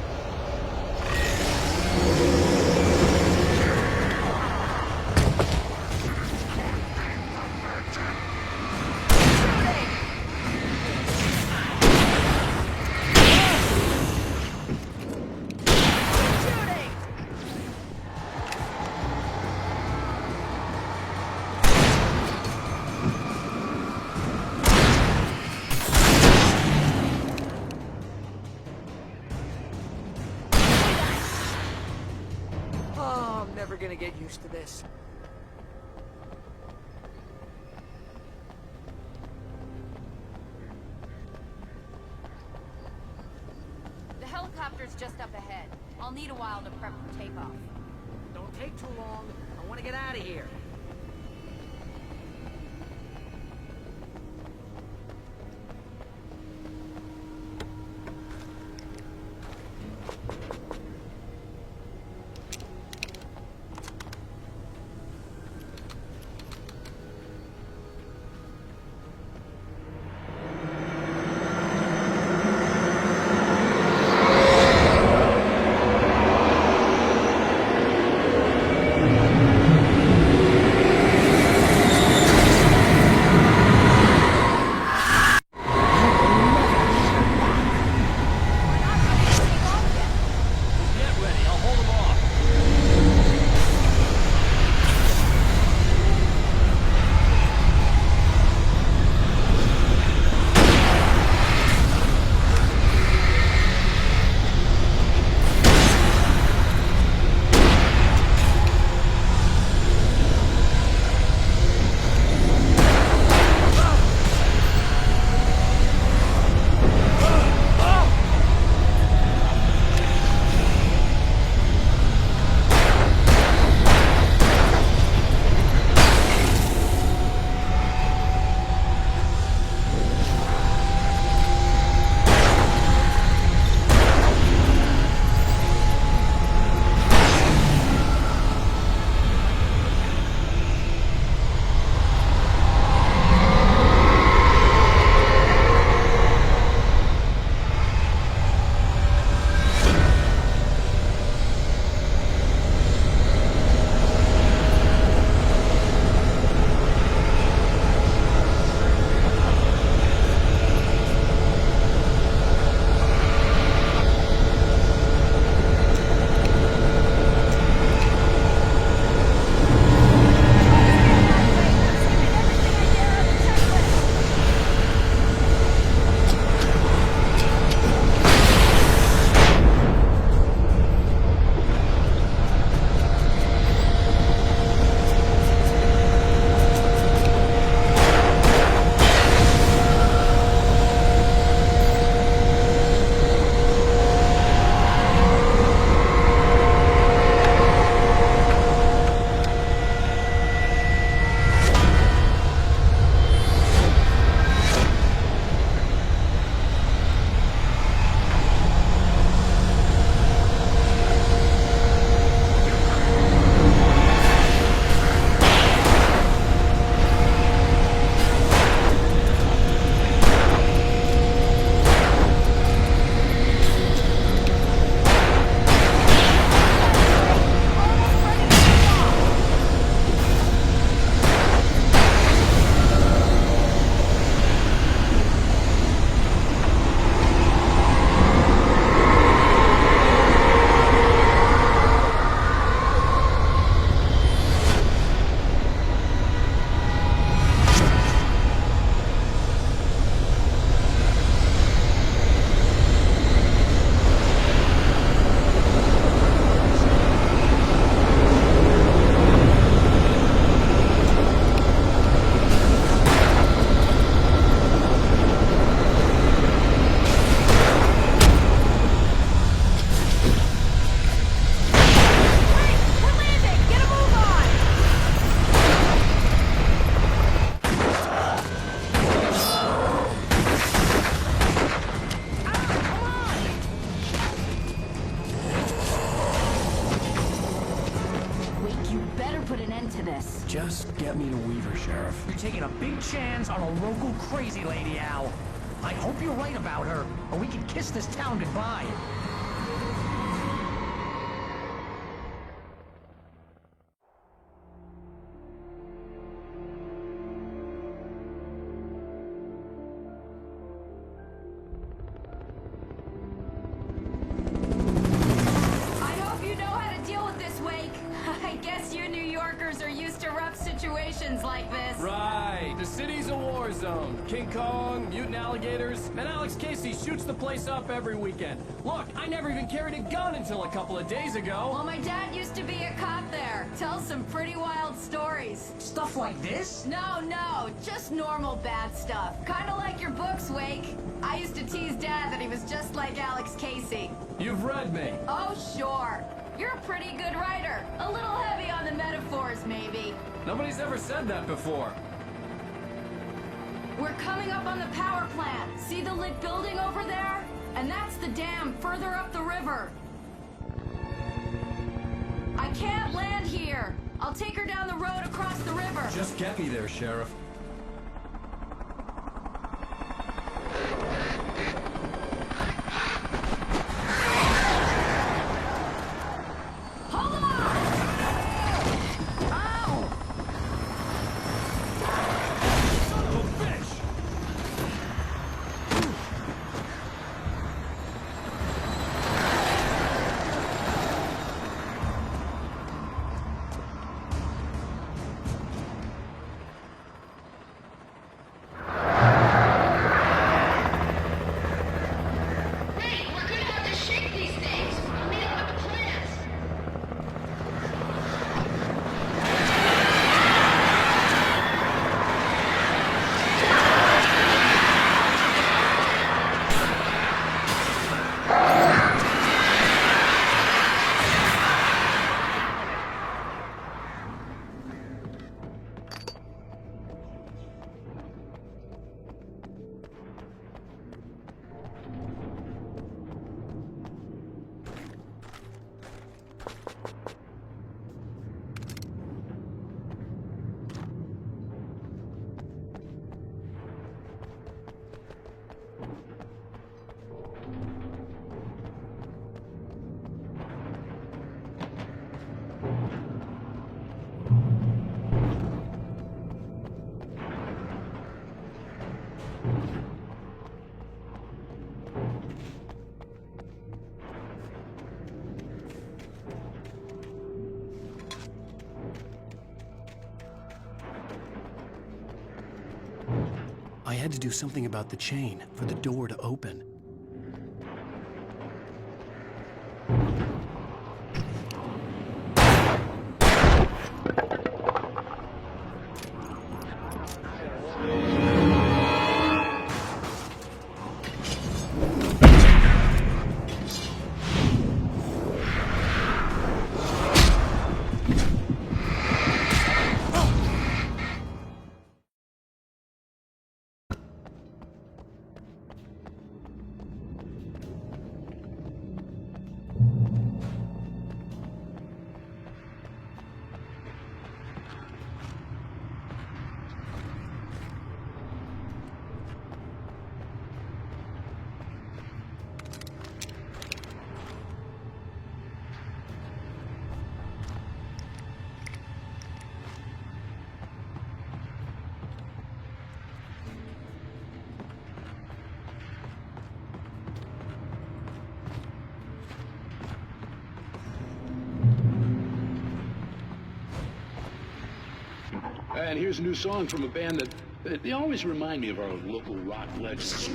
Oh, I'm never gonna get used to this. The helicopter's just up ahead. I'll need a while to prep for takeoff. Don't take too long. I want to get out of here. Just get me to Weaver, Sheriff. You're taking a big chance on a local crazy lady, Al. I hope you're right about her, or we can kiss this town goodbye. Like this. Right. The city's a war zone. King Kong, mutant alligators, and Alex Casey shoots the place up every weekend. Look, I never even carried a gun until a couple of days ago. Well, my dad used to be a cop there. Tells some pretty wild stories. Stuff like this? No, just normal bad stuff. Kinda like your books, Wake. I used to tease Dad that he was just like Alex Casey. You've read me. Oh, sure. You're a pretty good writer. A little heavy on the metaphors, maybe. Nobody's ever said that before. We're coming up on the power plant. See the lit building over there? And that's the dam further up the river. I can't land here. I'll take her down the road across the river. Just get me there, Sheriff. I had to do something about the chain for the door to open. And here's a new song from a band that they always remind me of our local rock legends.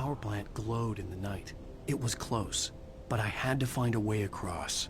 power plant glowed in the night. It was close, but I had to find a way across.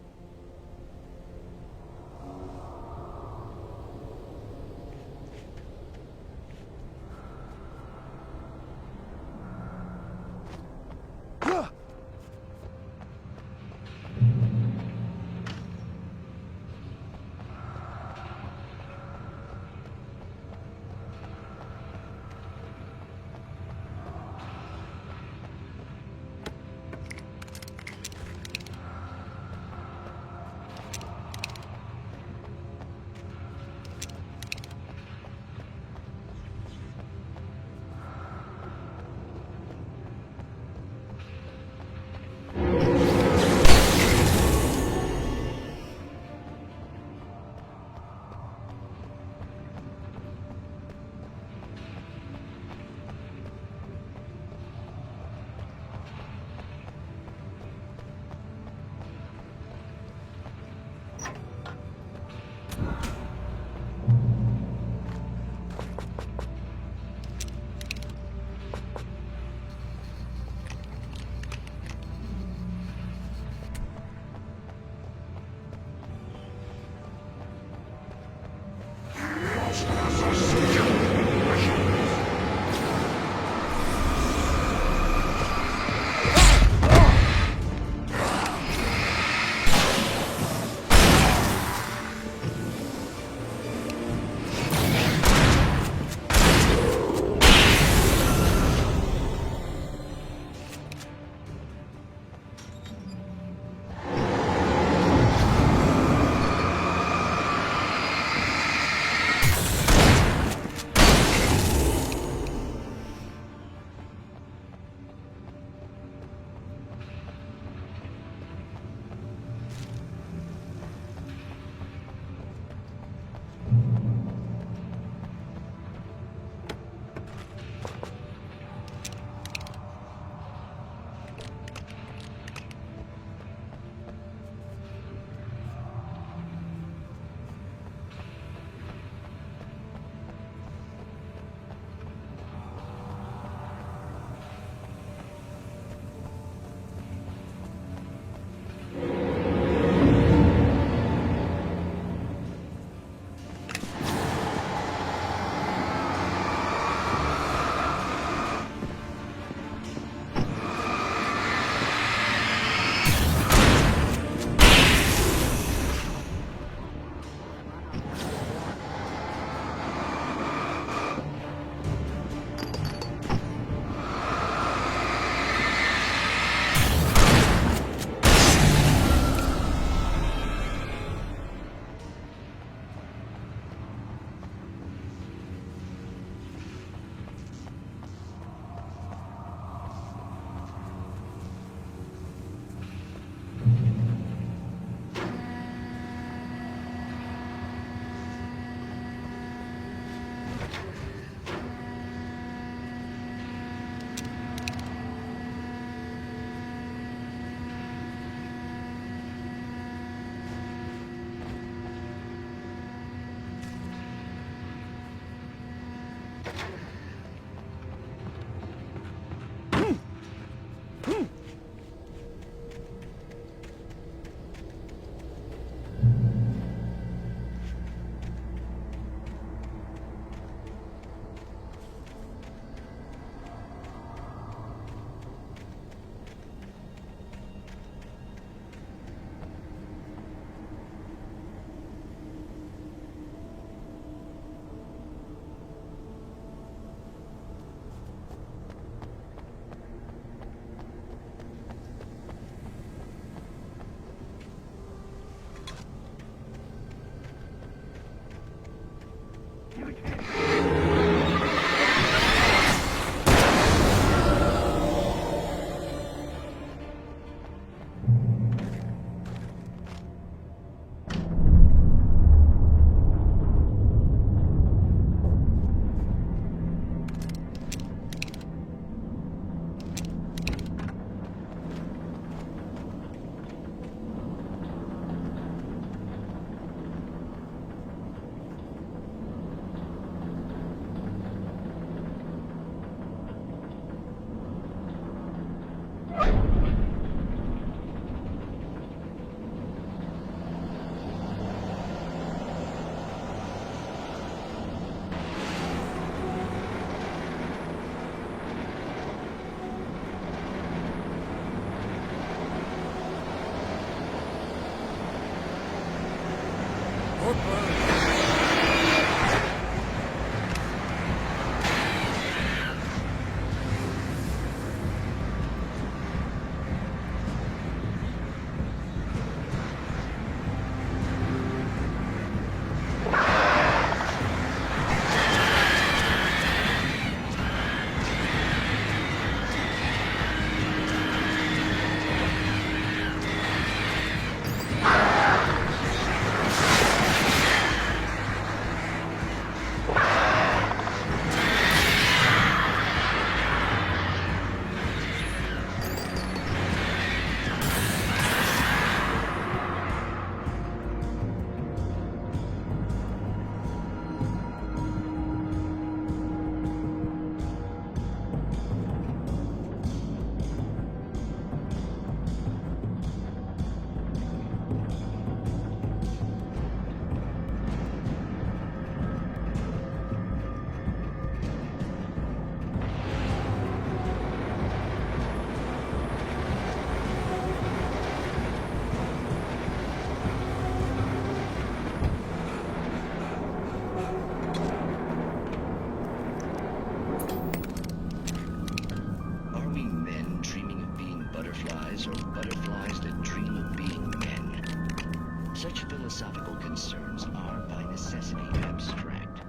birds or butterflies that dream of being men. Such philosophical concerns are by necessity abstract.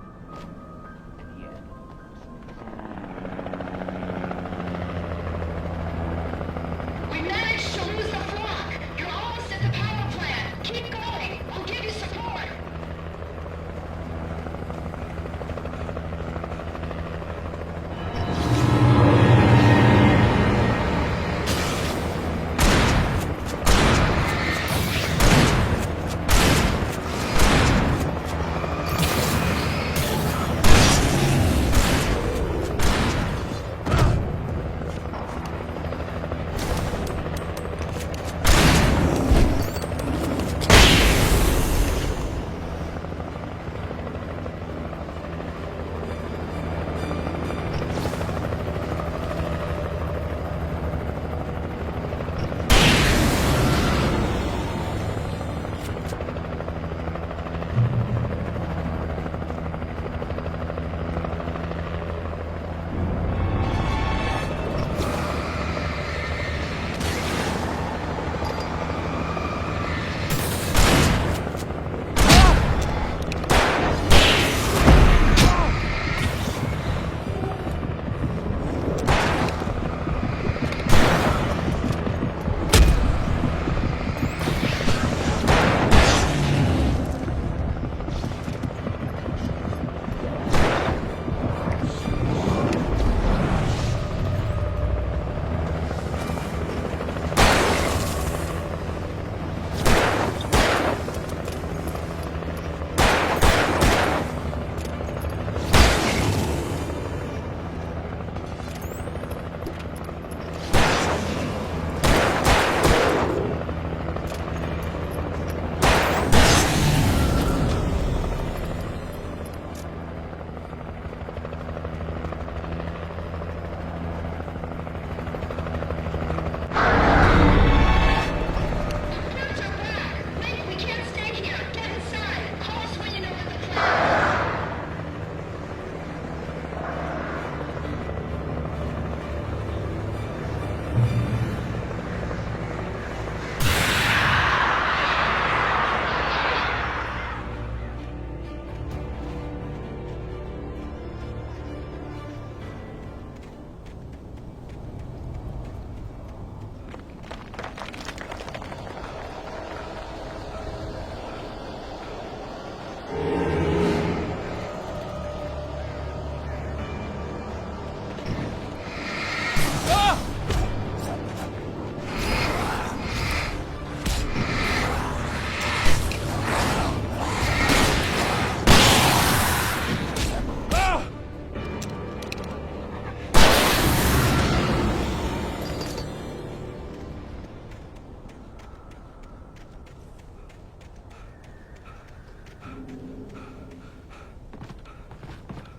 And yet, we managed to lose the flock! You're almost at the power plant! Keep going! We'll give you support!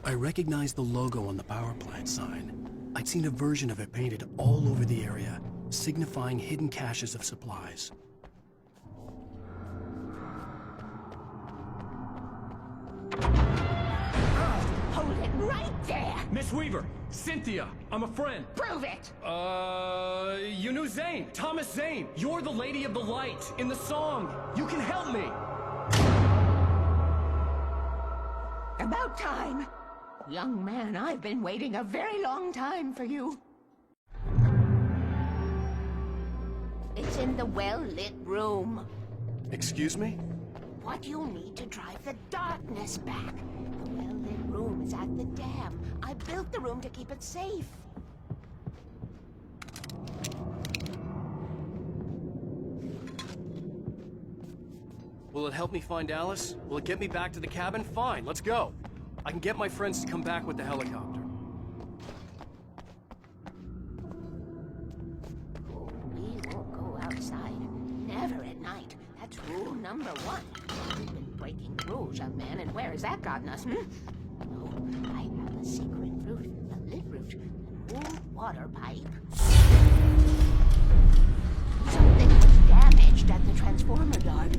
I recognized the logo on the power plant sign. I'd seen a version of it painted all over the area, signifying hidden caches of supplies. Hold it right there! Miss Weaver! Cynthia! I'm a friend! Prove it! You knew Zane! Thomas Zane! You're the Lady of the Light in the song! You can help me! About time! Young man, I've been waiting a very long time for you. It's in the well-lit room. Excuse me? What you'll need to drive the darkness back. The well-lit room is at the dam. I built the room to keep it safe. Will it help me find Alice? Will it get me back to the cabin? Fine, let's go. I can get my friends to come back with the helicopter. We won't go outside. Never at night. That's rule number 1. We've been breaking rules, young man, and where has that gotten us, Oh, I have a secret route, a lit route, an old water pipe. Something was damaged at the transformer yard.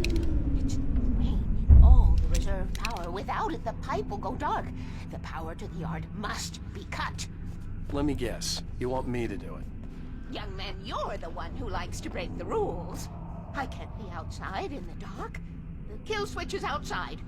It's drained all the reserve power. Without it, the pipe will go dark. The power to the yard must be cut. Let me guess. You want me to do it? Young man, you're the one who likes to break the rules. I can't be outside in the dark. The kill switch is outside.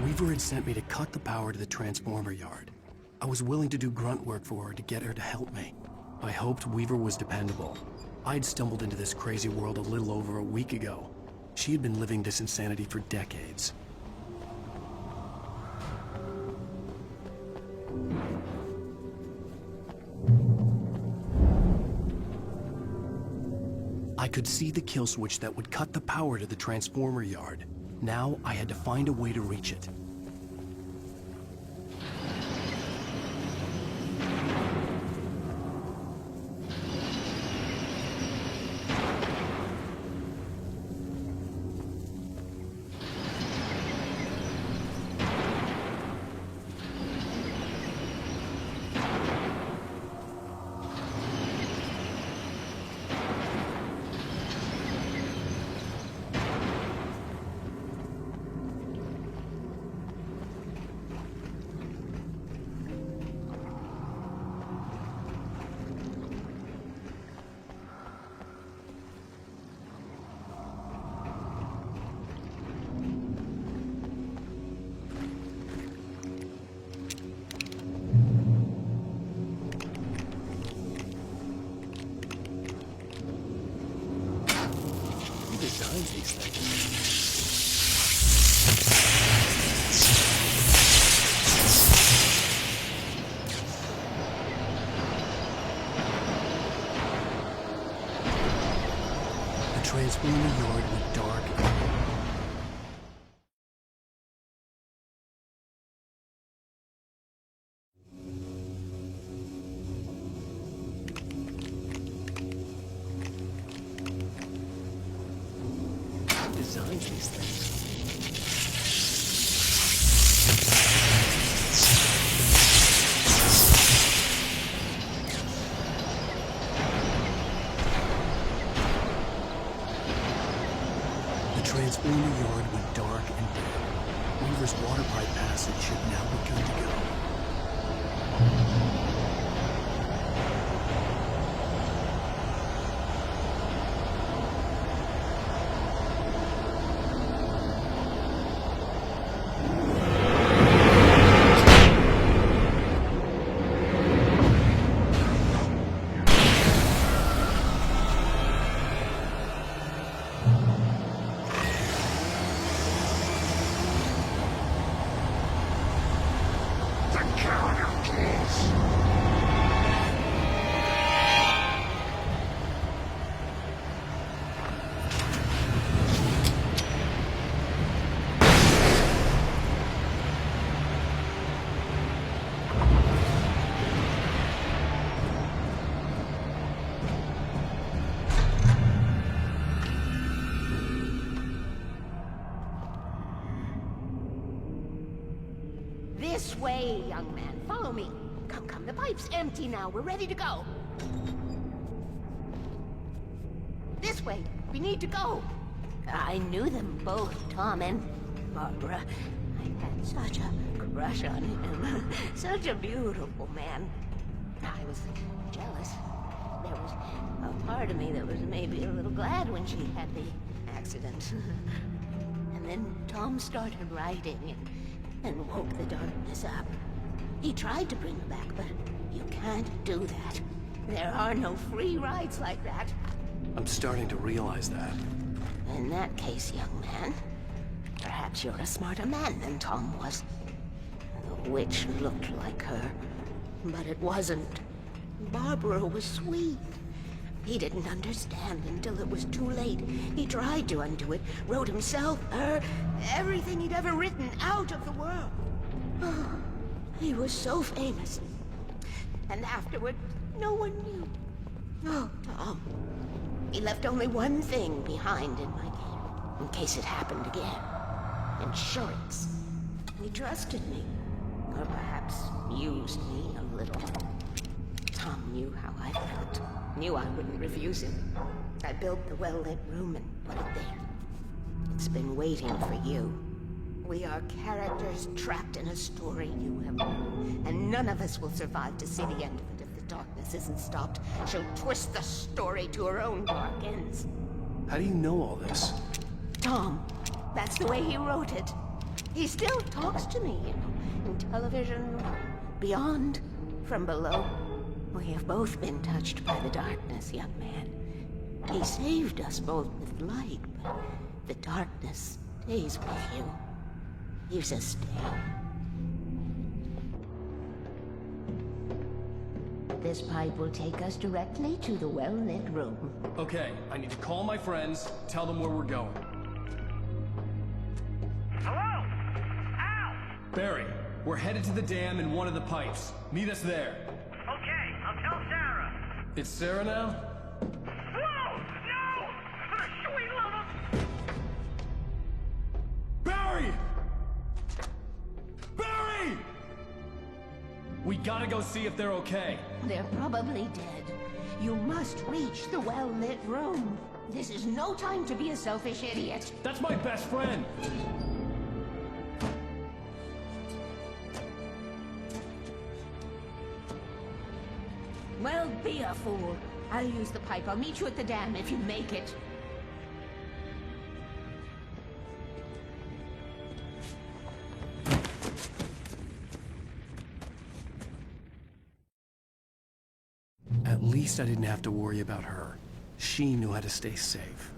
Weaver had sent me to cut the power to the transformer yard. I was willing to do grunt work for her to get her to help me. I hoped Weaver was dependable. I'd stumbled into this crazy world a little over a week ago. She had been living this insanity for decades. I could see the kill switch that would cut the power to the transformer yard. Now I had to find a way to reach it. Designed these things. The transformer yard went dark. Designed these things. The transformer yard went dark and dead. Weaver's water pipe passage should now be good to go. This way, young man. Follow me. Come, come. The pipe's empty now. We're ready to go. This way. We need to go. I knew them both, Tom and Barbara. I had such a crush on him. Such a beautiful man. I was jealous. There was a part of me that was maybe a little glad when she had the accident. And then Tom started writing and woke the darkness up. He tried to bring her back, but you can't do that. There are no free rides like that. I'm starting to realize that. In that case, young man, perhaps you're a smarter man than Tom was. The witch looked like her, but it wasn't. Barbara was sweet. He didn't understand until it was too late. He tried to undo it, wrote himself, her, everything he'd ever written out of the world. Oh, he was so famous. And afterward, no one knew. Oh, Tom. He left only one thing behind in my game, in case it happened again. Insurance. He trusted me. Or perhaps used me a little. Tom knew how I felt. Knew I wouldn't refuse him. I built the well-lit room and put it there. It's been waiting for you. We are characters trapped in a story you have written, and none of us will survive to see the end of it if the darkness isn't stopped. She'll twist the story to her own dark ends. How do you know all this? Tom, that's the way he wrote it. He still talks to me, you know, in television, beyond, from below. We have both been touched by the darkness, young man. He saved us both with light, but the darkness stays with you. Leaves a stain. This pipe will take us directly to the well-lit room. Okay, I need to call my friends, tell them where we're going. Hello? Al! Barry, we're headed to the dam in one of the pipes. Meet us there. Okay, I'll tell Sarah. It's Sarah now? Whoa! No! For the sweet love of... Barry! Barry! We gotta go see if they're okay. They're probably dead. You must reach the well-lit room. This is no time to be a selfish idiot. That's my best friend. Well, be a fool. I'll use the pipe. I'll meet you at the dam if you make it. At least I didn't have to worry about her. She knew how to stay safe.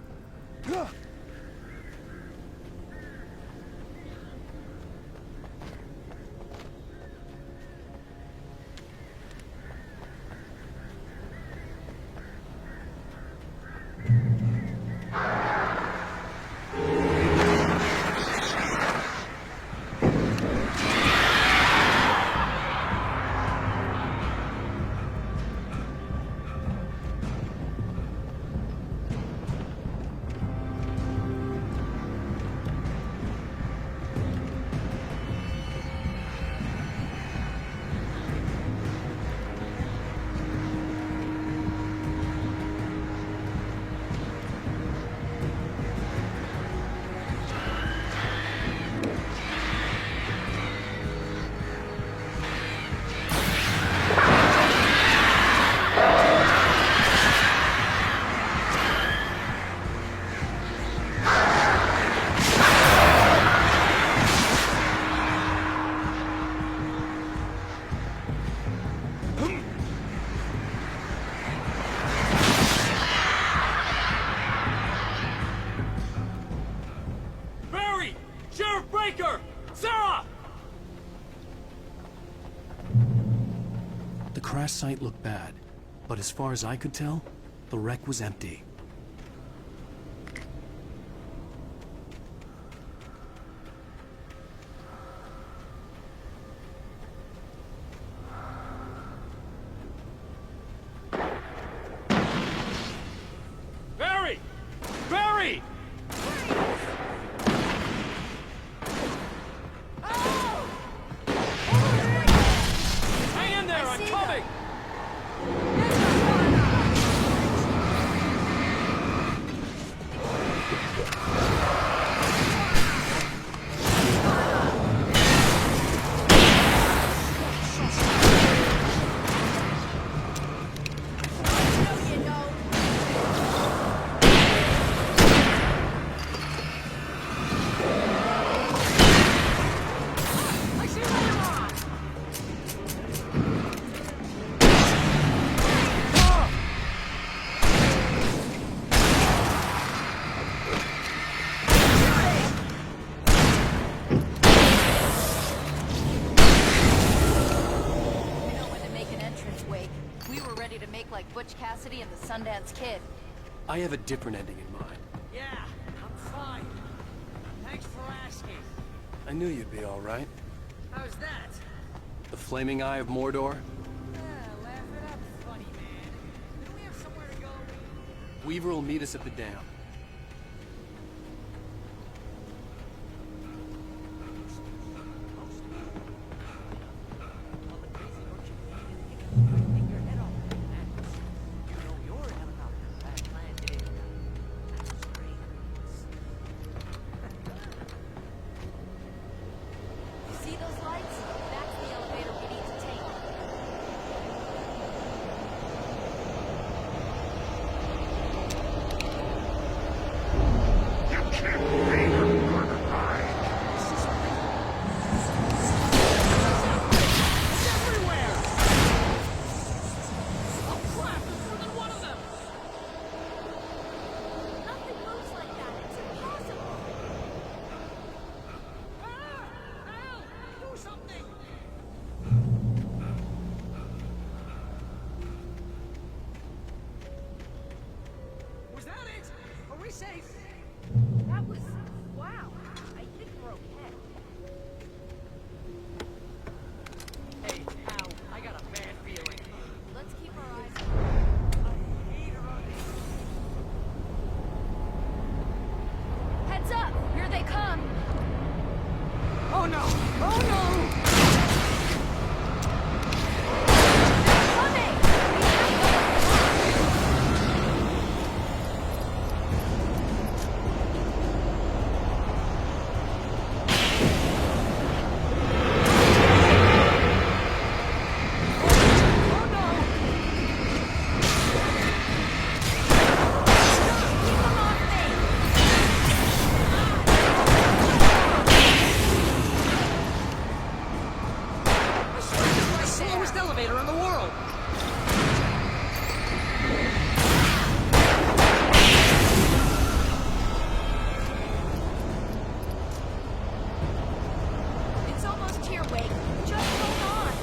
The crash site looked bad, but as far as I could tell, the wreck was empty. Barry! Barry! Hang in there, I'm coming! We were ready to make like Butch Cassidy and the Sundance Kid. I have a different ending in mind. Yeah, I'm fine. Thanks for asking. I knew you'd be all right. How's that? The flaming eye of Mordor? Laugh it up, funny man. Do we have somewhere to go? Weaver will meet us at the dam. See those lights? That's the elevator we need to take. Was that it? Are we safe? That was... wow. I think we're okay. Hey, Al, I got a bad feeling. Let's keep our eyes on. Heads up! Here they come! Oh no! Oh no! Slowest elevator in the world! It's almost here, Wake. Just hold on.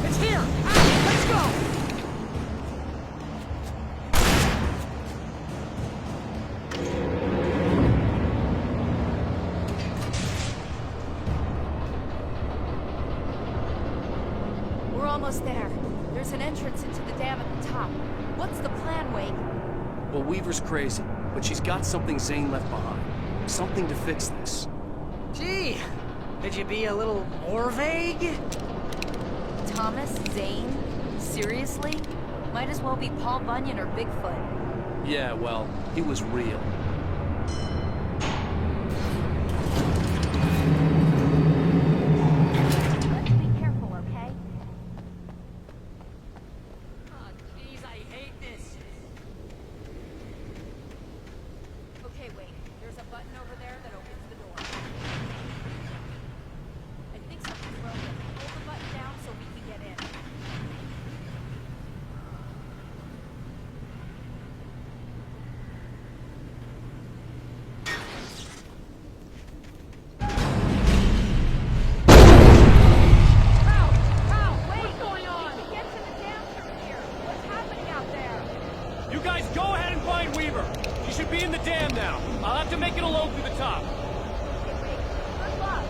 It's here! Al, let's go! We're almost there. There's an entrance into the dam at the top. What's the plan, Wake? Well, Weaver's crazy, but she's got something Zane left behind. Something to fix this. Gee, could you be a little more vague? Thomas Zane? Seriously? Might as well be Paul Bunyan or Bigfoot. Yeah, well, he was real. Let's be careful, okay? Oh, jeez, I hate this. Okay, Wake. There's a button over there that opens the door. I think something's broken. Hold the button down so we can get in. What's going on? We can get to the dam through here. What's happening out there? You guys go ahead and find Weaver. She should be in the dam now. I'll have to make it alone through the top. Good luck.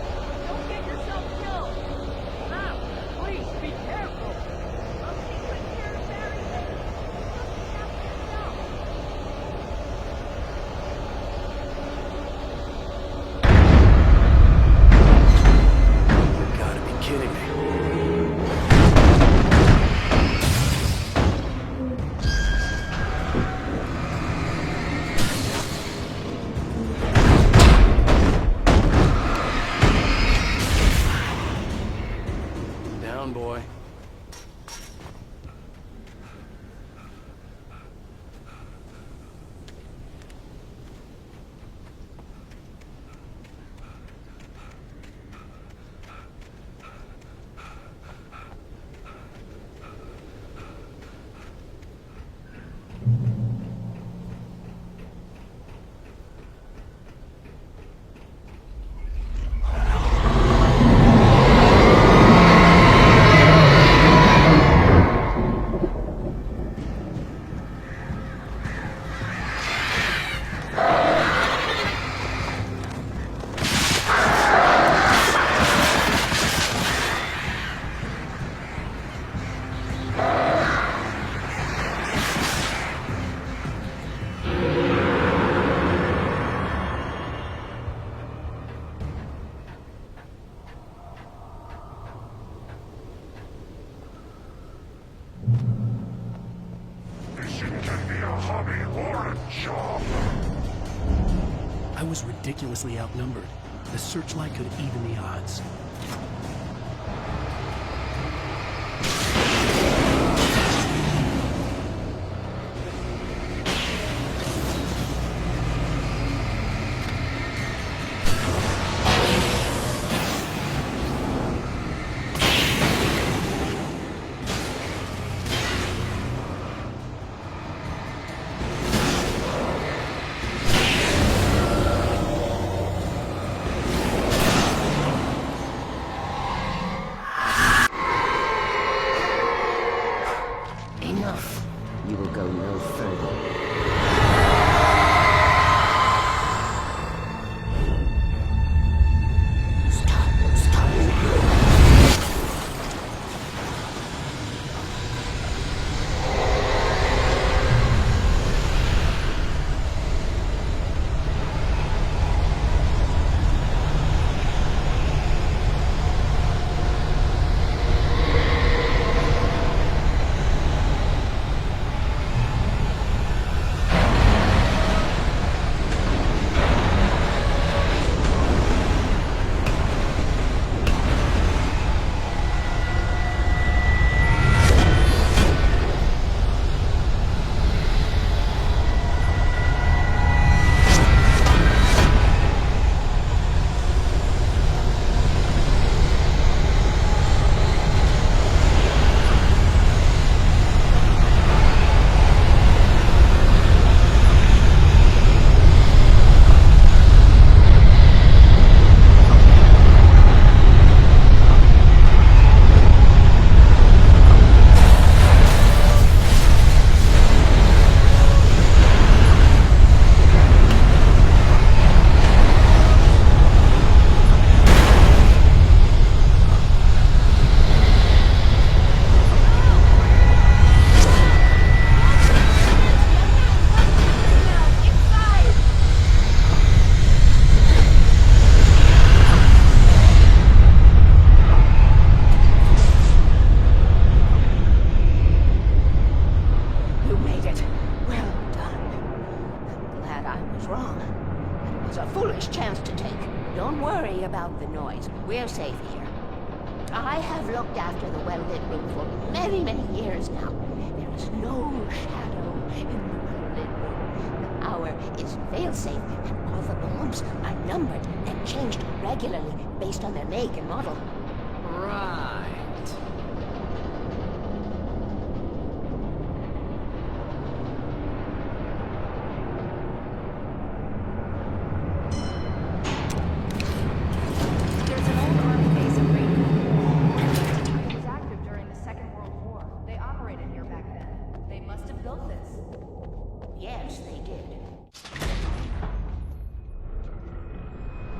Don't get yourself killed. Al, please, be careful. A secret here, Barry. Looking after yourself. You gotta be kidding me. hobby or a job. I was ridiculously outnumbered. The searchlight could even the odds. Enough. You will go no further. We're safe here. I have looked after the well-lit room for many, many years now. There is no shadow in the well-lit room. The hour is fail-safe, and all the bulbs are numbered and changed regularly based on their make and model. Right. Yes, they did.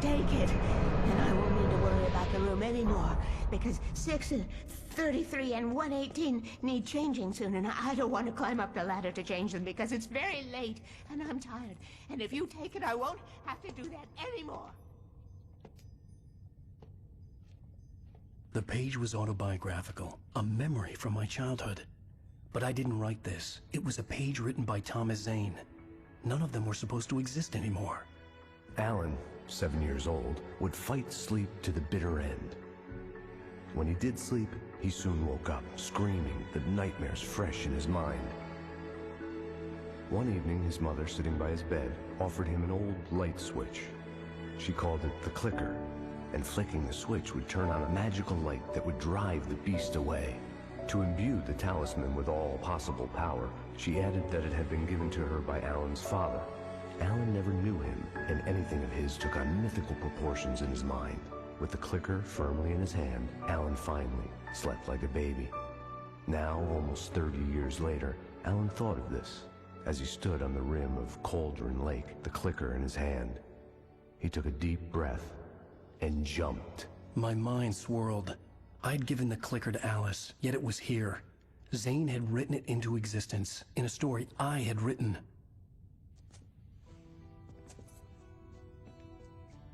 Take it, and I won't need to worry about the room anymore, because 6 and 33 and 118 need changing soon, and I don't want to climb up the ladder to change them because it's very late, and I'm tired. And if you take it, I won't have to do that anymore. The page was autobiographical, a memory from my childhood. But I didn't write this. It was a page written by Thomas Zane. None of them were supposed to exist anymore. Alan, 7 years old, would fight sleep to the bitter end. When he did sleep, he soon woke up, screaming, the nightmares fresh in his mind. One evening, his mother, sitting by his bed, offered him an old light switch. She called it the clicker, and flicking the switch would turn on a magical light that would drive the beast away. To imbue the talisman with all possible power, she added that it had been given to her by Alan's father. Alan never knew him, and anything of his took on mythical proportions in his mind. With the clicker firmly in his hand, Alan finally slept like a baby. Now, almost 30 years later, Alan thought of this as he stood on the rim of Cauldron Lake, the clicker in his hand. He took a deep breath and jumped. My mind swirled. I'd given the clicker to Alice, yet it was here. Zane had written it into existence, in a story I had written.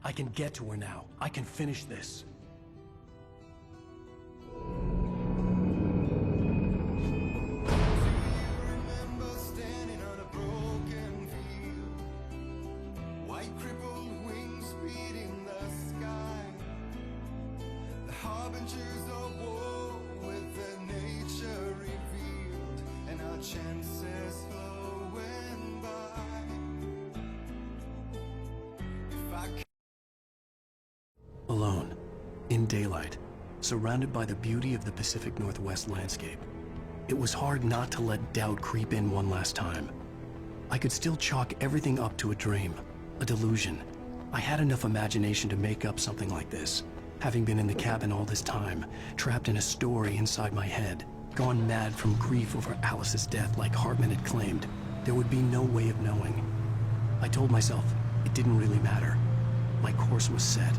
I can get to her now. I can finish this. Remember standing on a chances flowing by. If I Alone, in daylight, surrounded by the beauty of the Pacific Northwest landscape, it was hard not to let doubt creep in one last time. I could still chalk everything up to a dream, a delusion. I had enough imagination to make up something like this, having been in the cabin all this time, trapped in a story inside my head, gone mad from grief over Alice's death like Hartman had claimed. There would be no way of knowing. I told myself it didn't really matter. My course was set.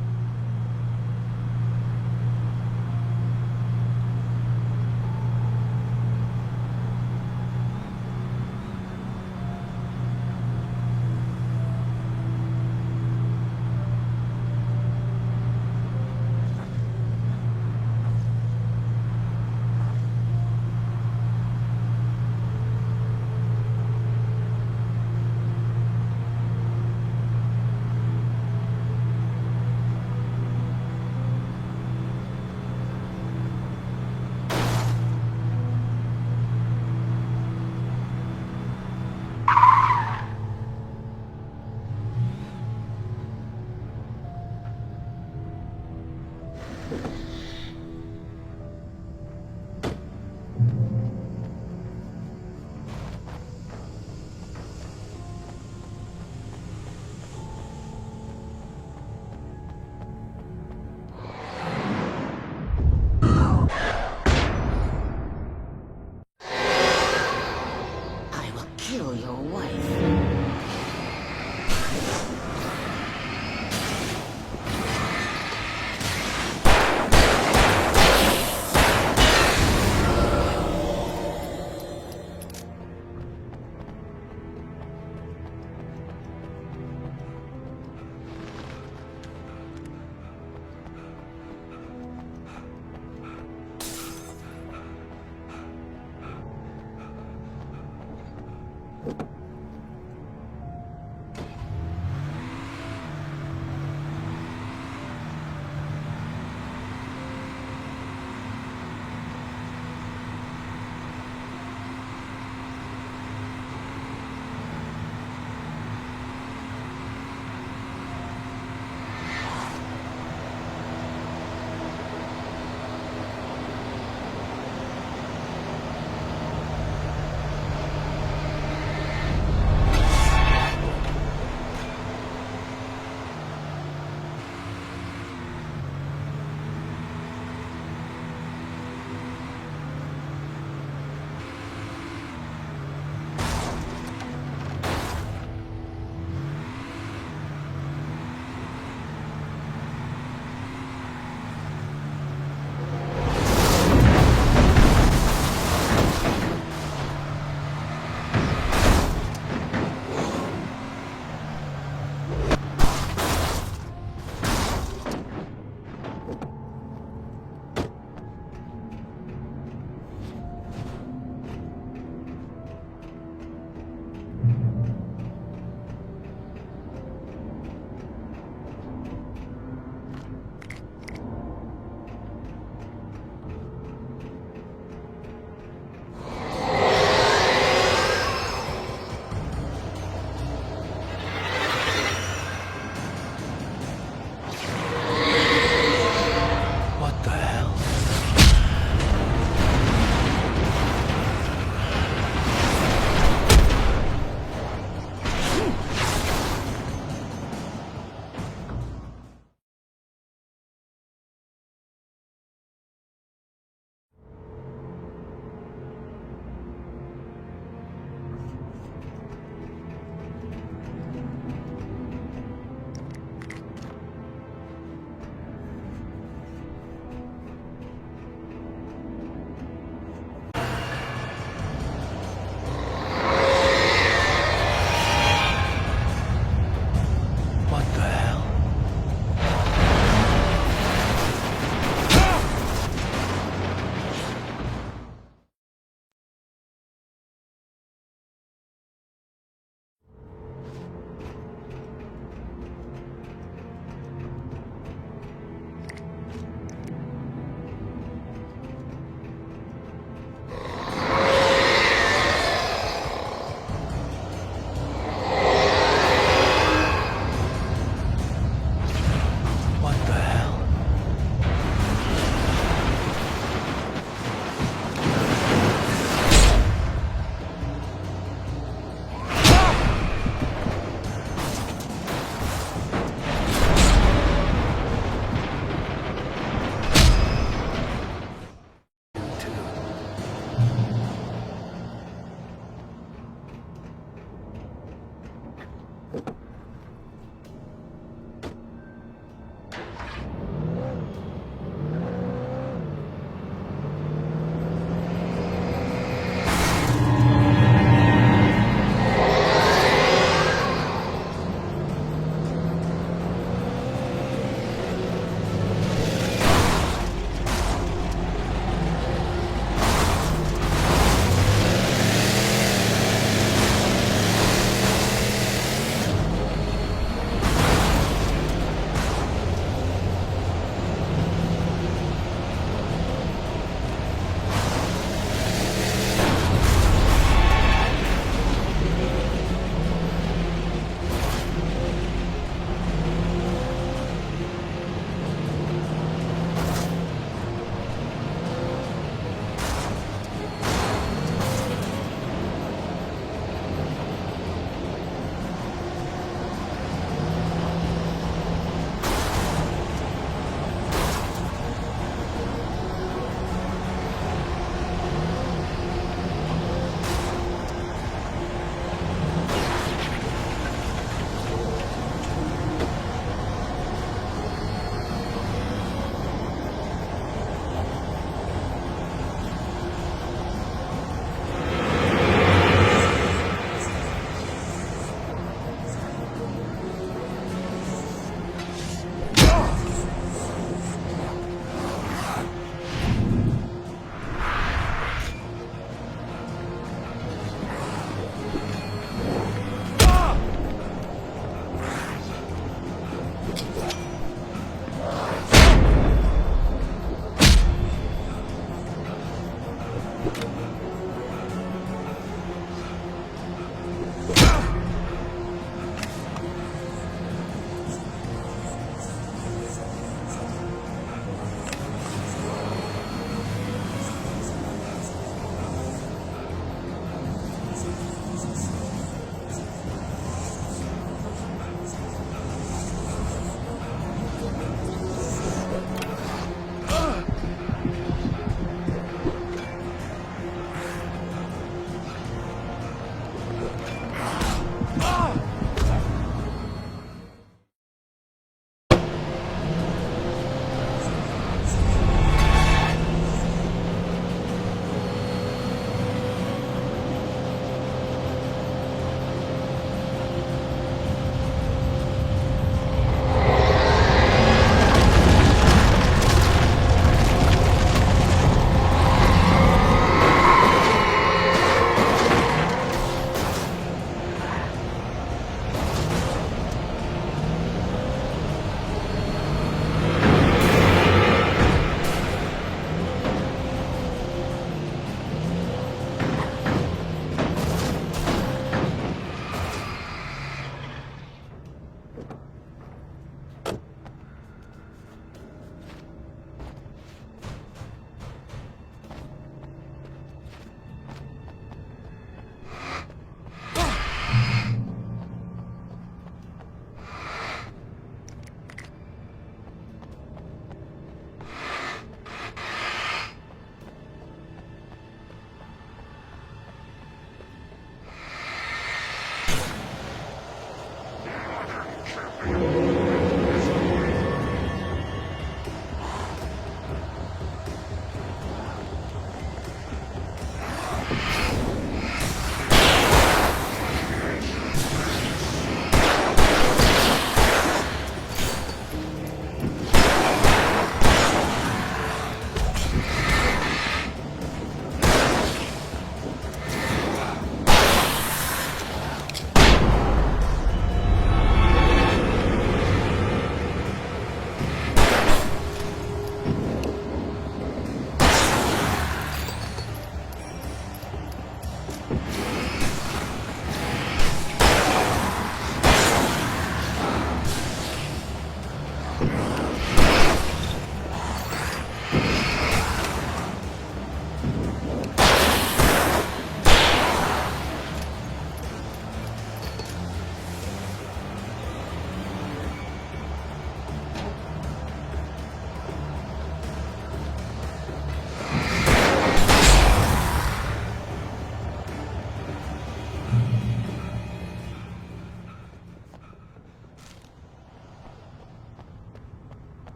Kill your wife.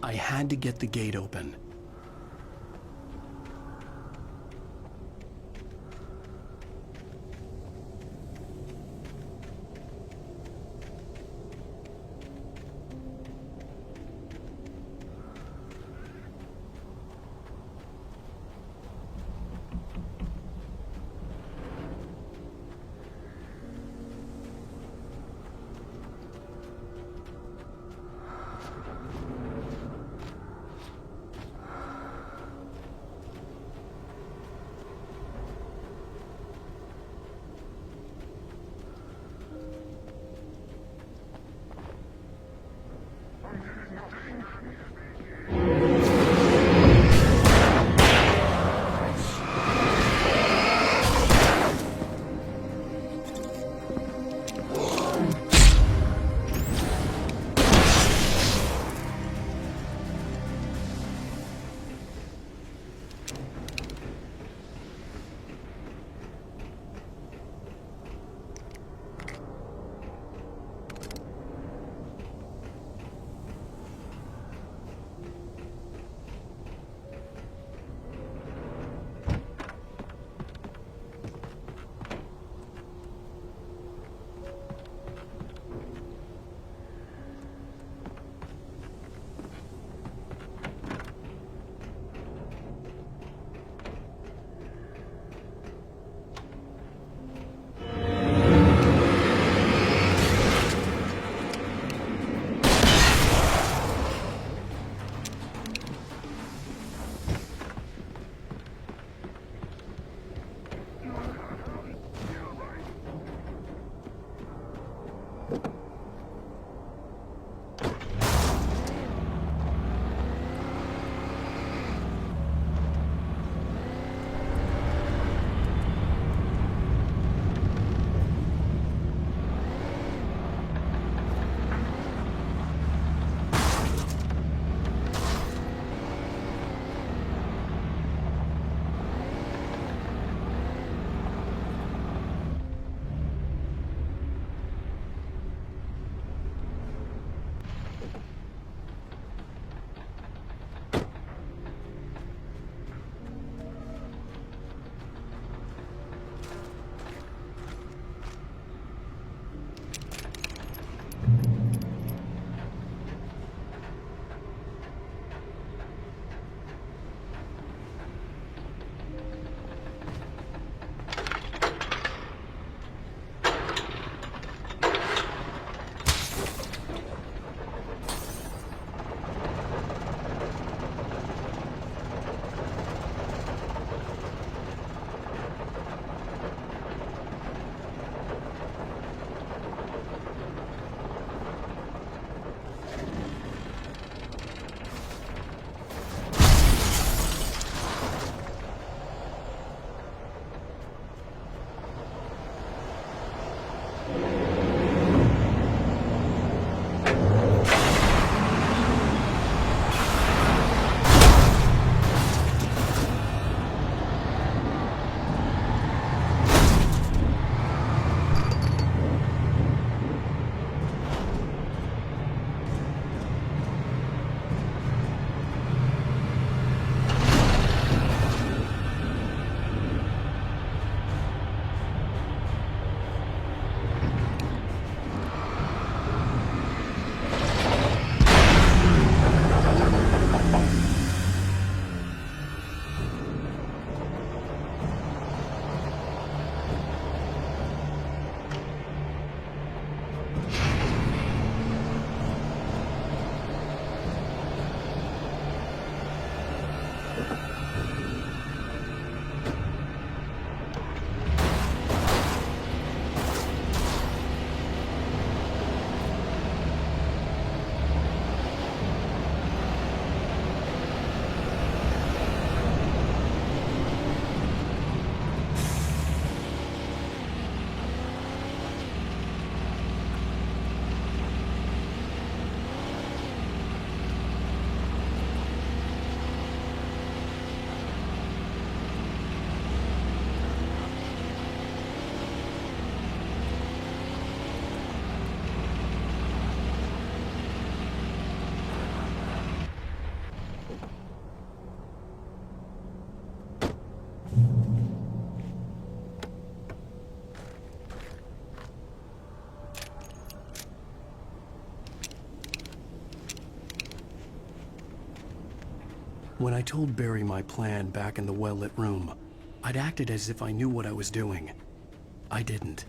I had to get the gate open. When I told Barry my plan back in the well-lit room, I'd acted as if I knew what I was doing. I didn't.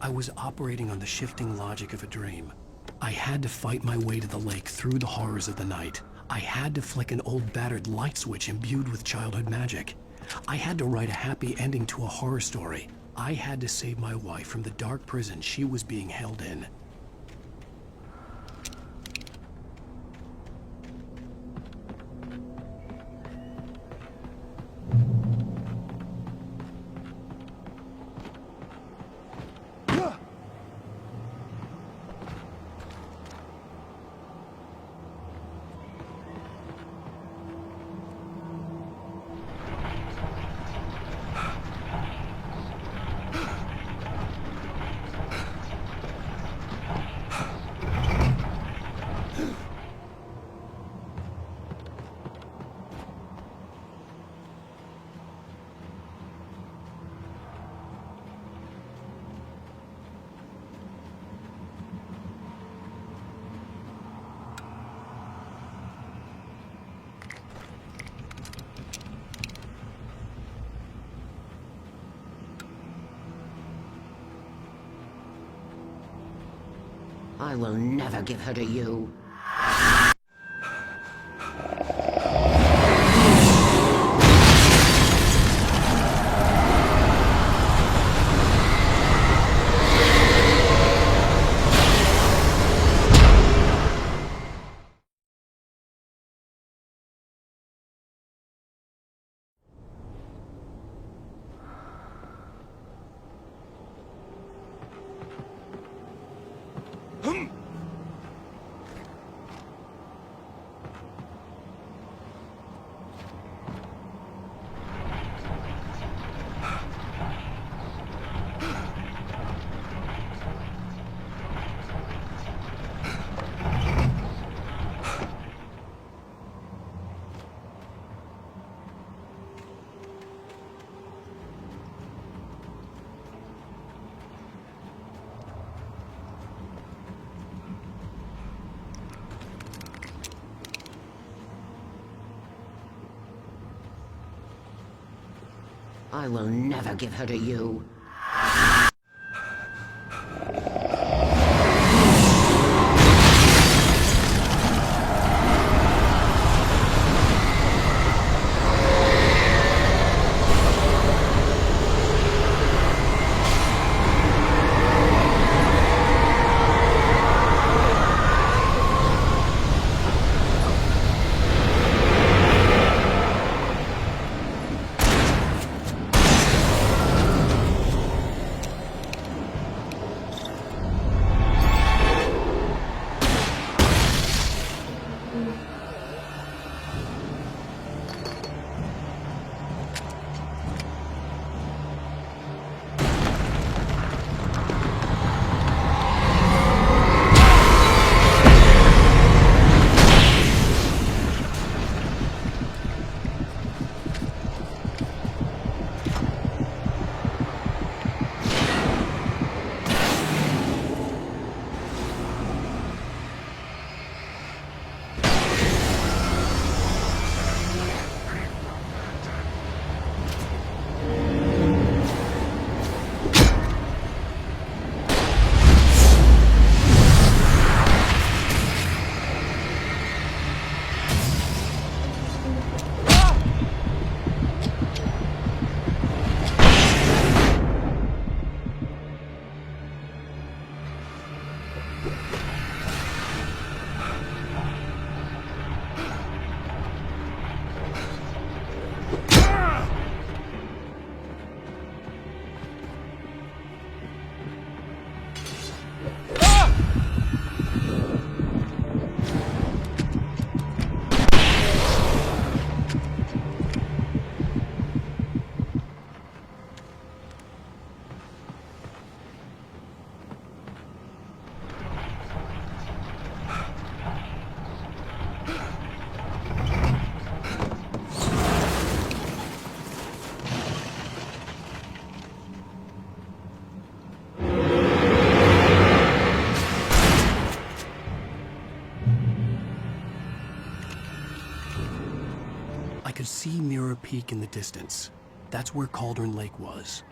I was operating on the shifting logic of a dream. I had to fight my way to the lake through the horrors of the night. I had to flick an old battered light switch imbued with childhood magic. I had to write a happy ending to a horror story. I had to save my wife from the dark prison she was being held in. I will never give her to you. I will never give her to you. peak in the distance. That's where Cauldron Lake was.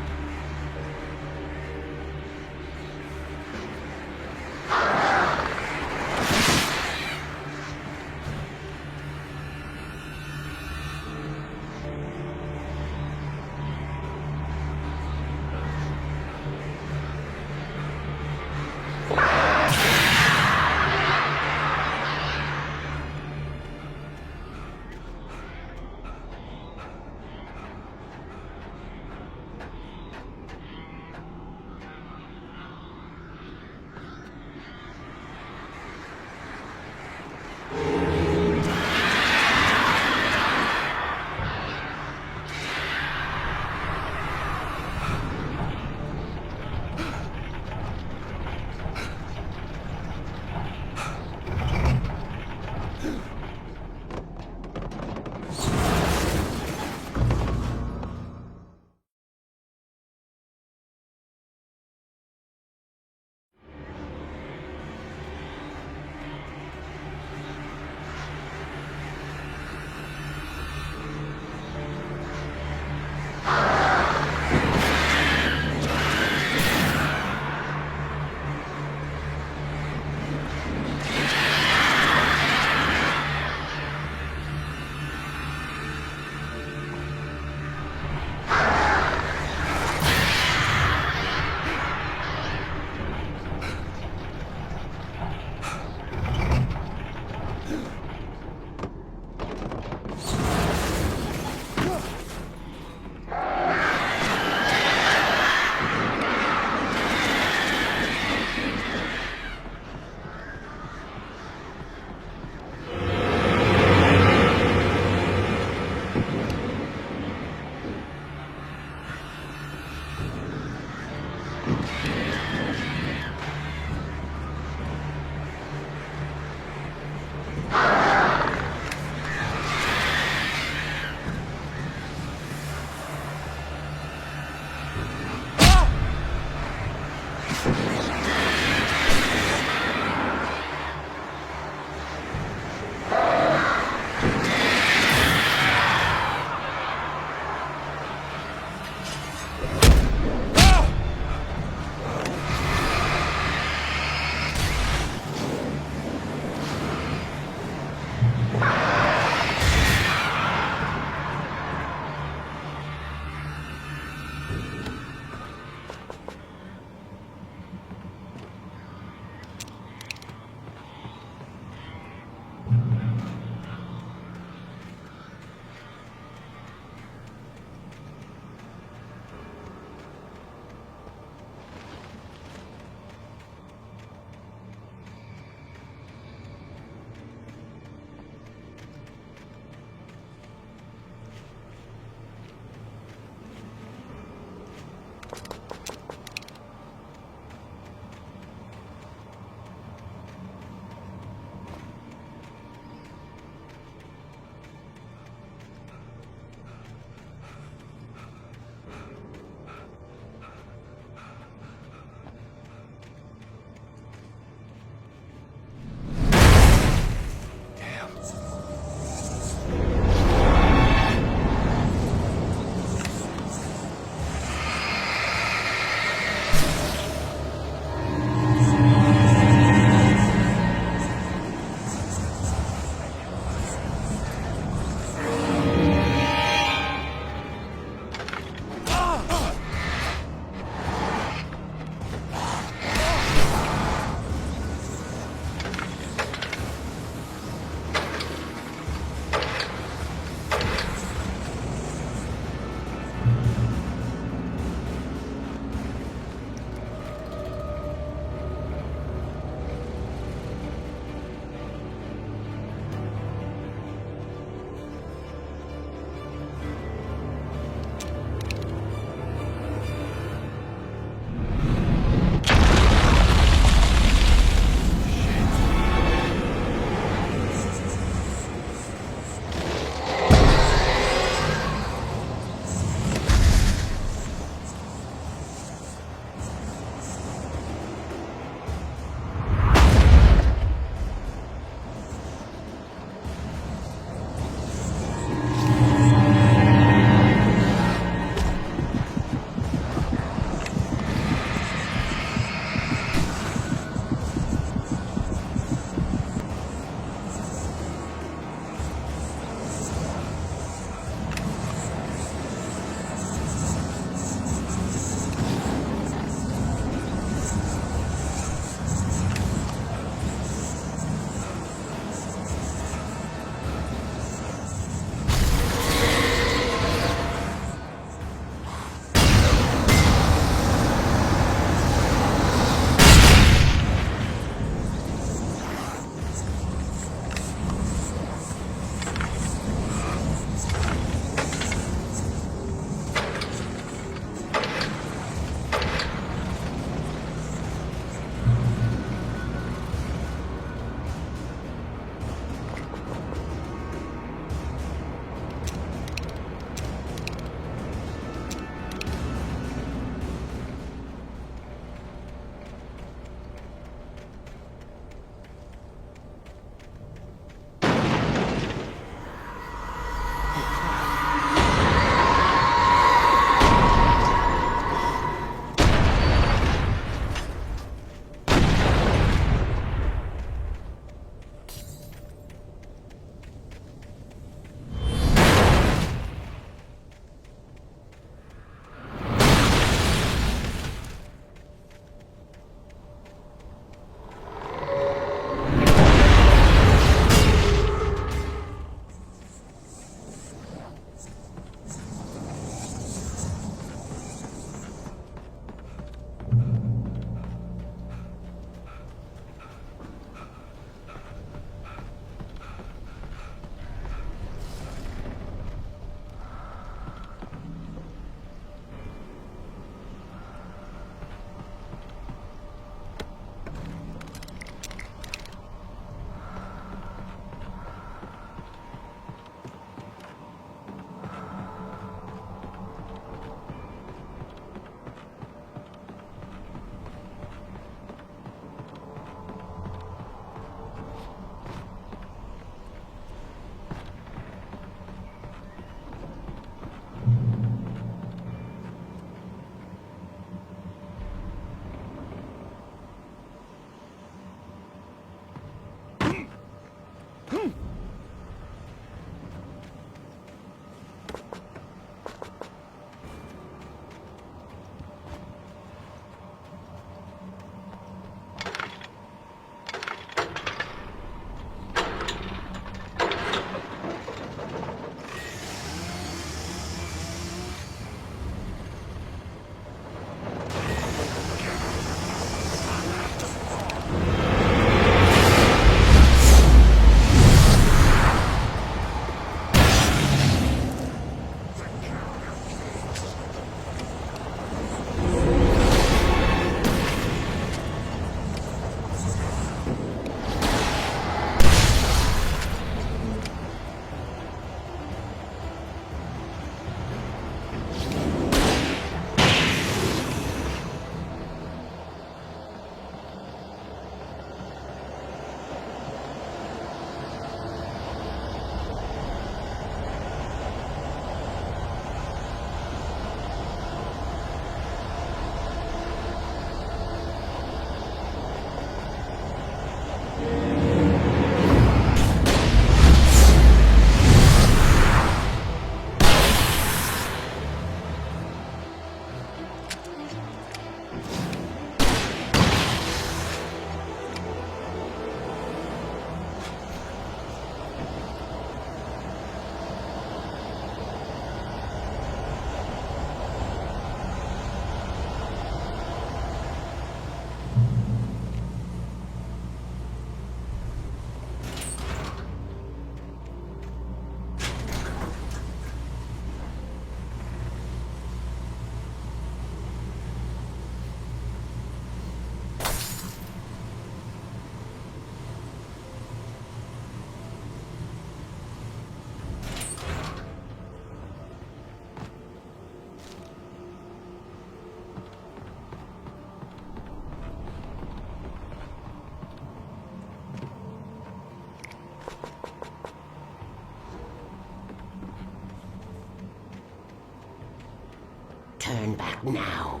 Turn back now.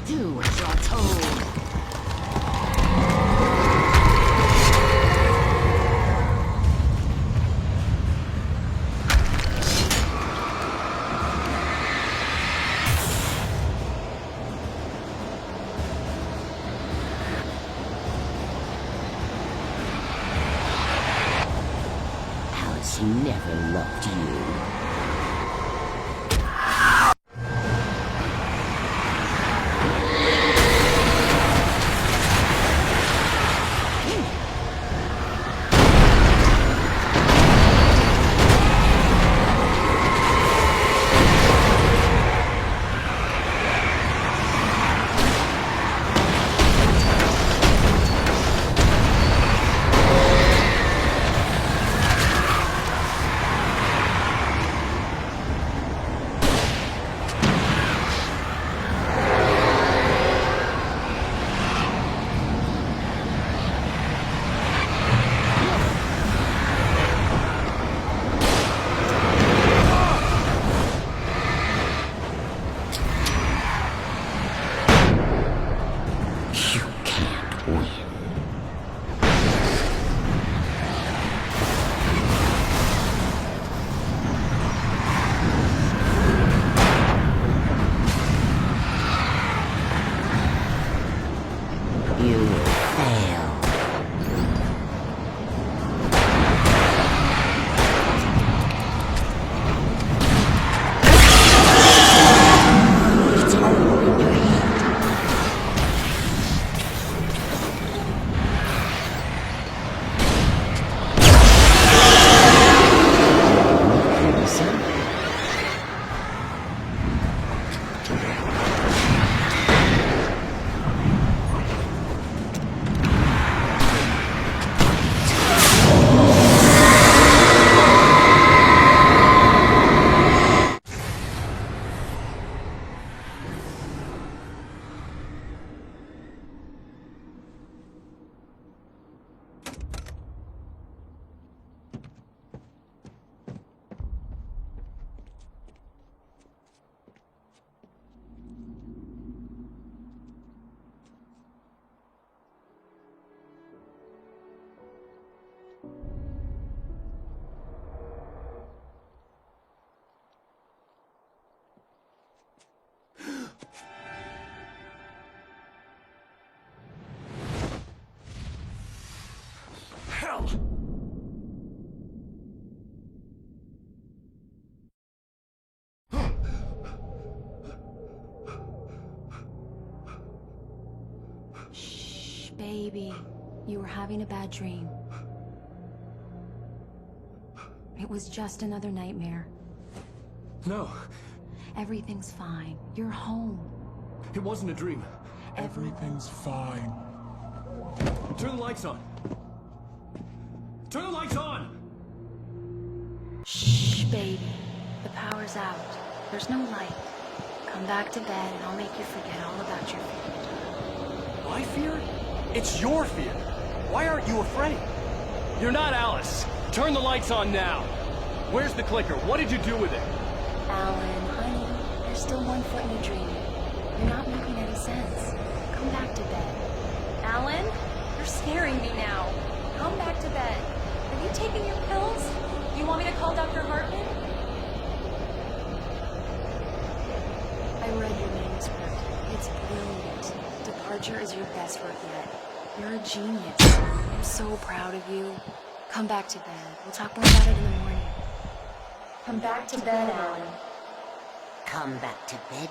Do what you're told. Alice never loved you. Baby, you were having a bad dream. It was just another nightmare. No. Everything's fine. You're home. It wasn't a dream. Everything's fine. Turn the lights on. Turn the lights on! Shh, baby. The power's out. There's no light. Come back to bed and I'll make you forget all about your fear. My fear? It's your fear. Why aren't you afraid? You're not Alice. Turn the lights on now. Where's the clicker? What did you do with it? Alan, honey, you're still 1 foot in a dream. You're not making any sense. Come back to bed. Alan, you're scaring me now. Come back to bed. Have you taken your pills? Do you want me to call Dr. Hartman? I read your manuscript. It's brilliant. Departure is your best work yet. You're a genius. I'm so proud of you. Come back to bed. We'll talk more about it in the morning. Come back to bed, Alan. Come back to bed.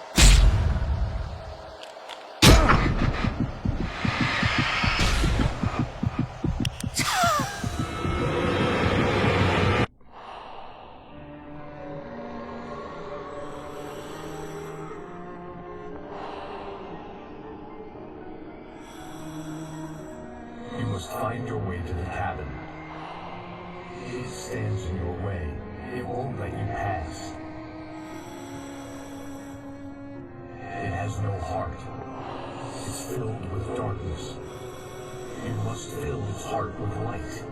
You must find your way to the cabin. It stands in your way. It won't let you pass. It has no heart. It's filled with darkness. You must fill its heart with light.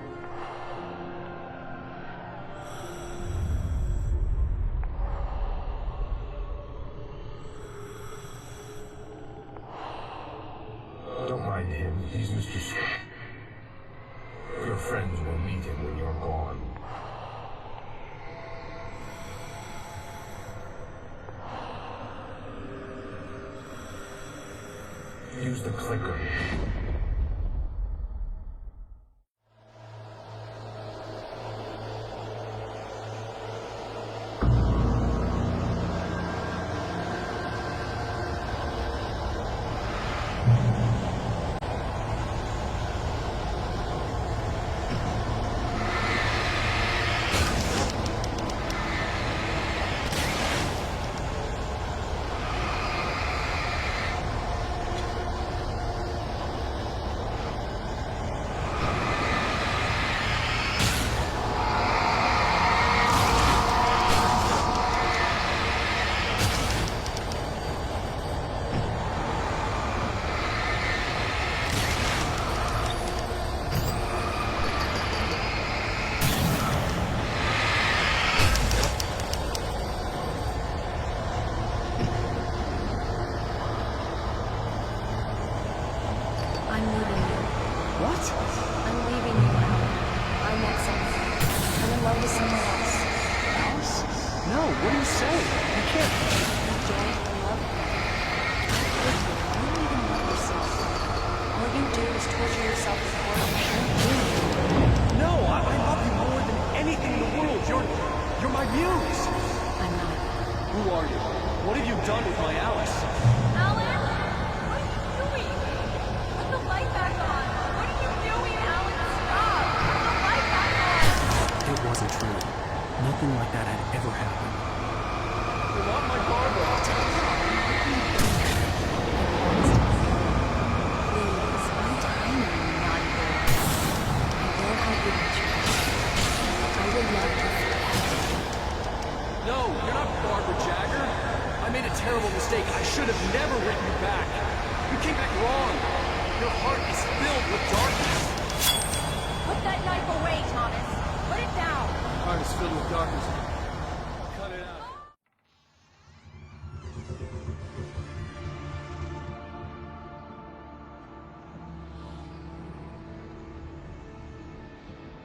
Don't mind him. He's Mr. Scott. Your friends will meet him when you're gone. Use the clicker.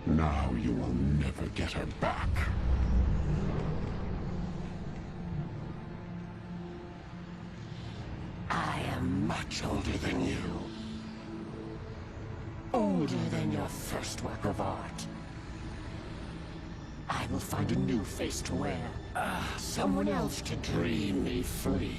Now you will never get her back. I am Much older than you. Older than your first work of art. I will find a new face to wear. Someone else to dream me free.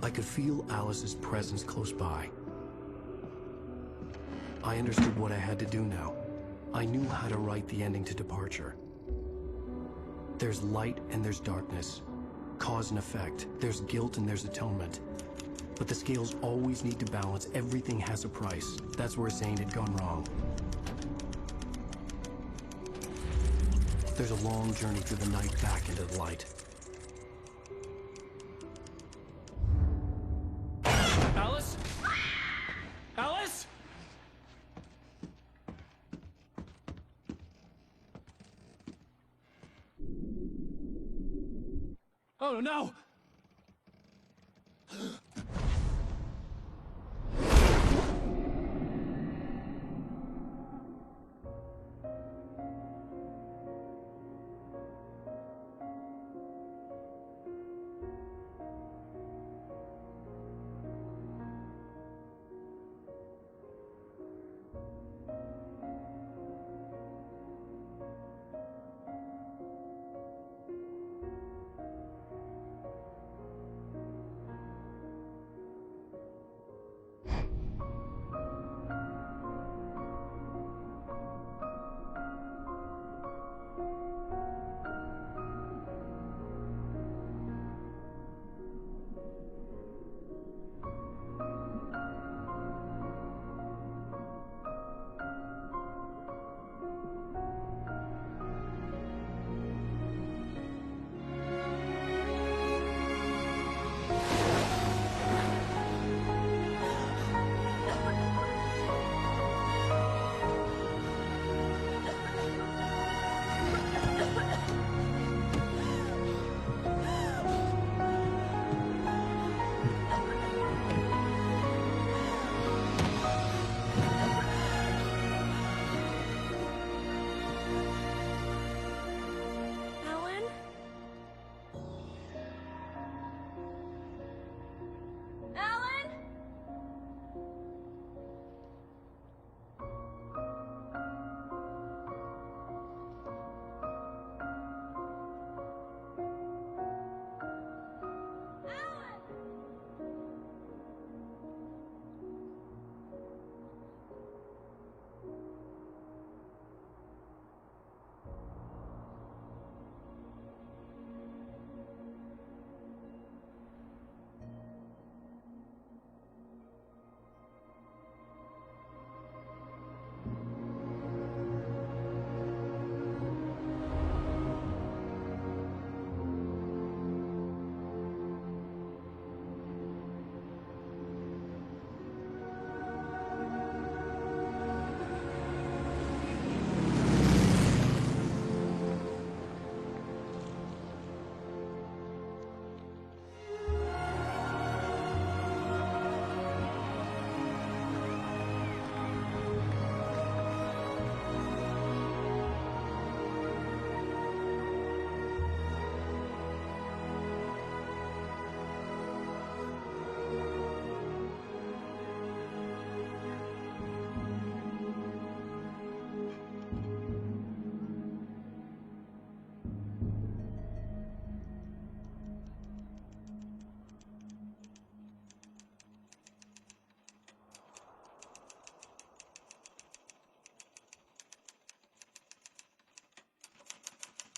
I could feel Alice's presence close by. I understood what I had to do now. I knew how to write the ending to Departure. There's light and there's darkness. Cause and effect. There's guilt and there's atonement. But the scales always need to balance. Everything has a price. That's where Zane had gone wrong. There's a long journey through the night back into the light. Alice? Alice? Oh no!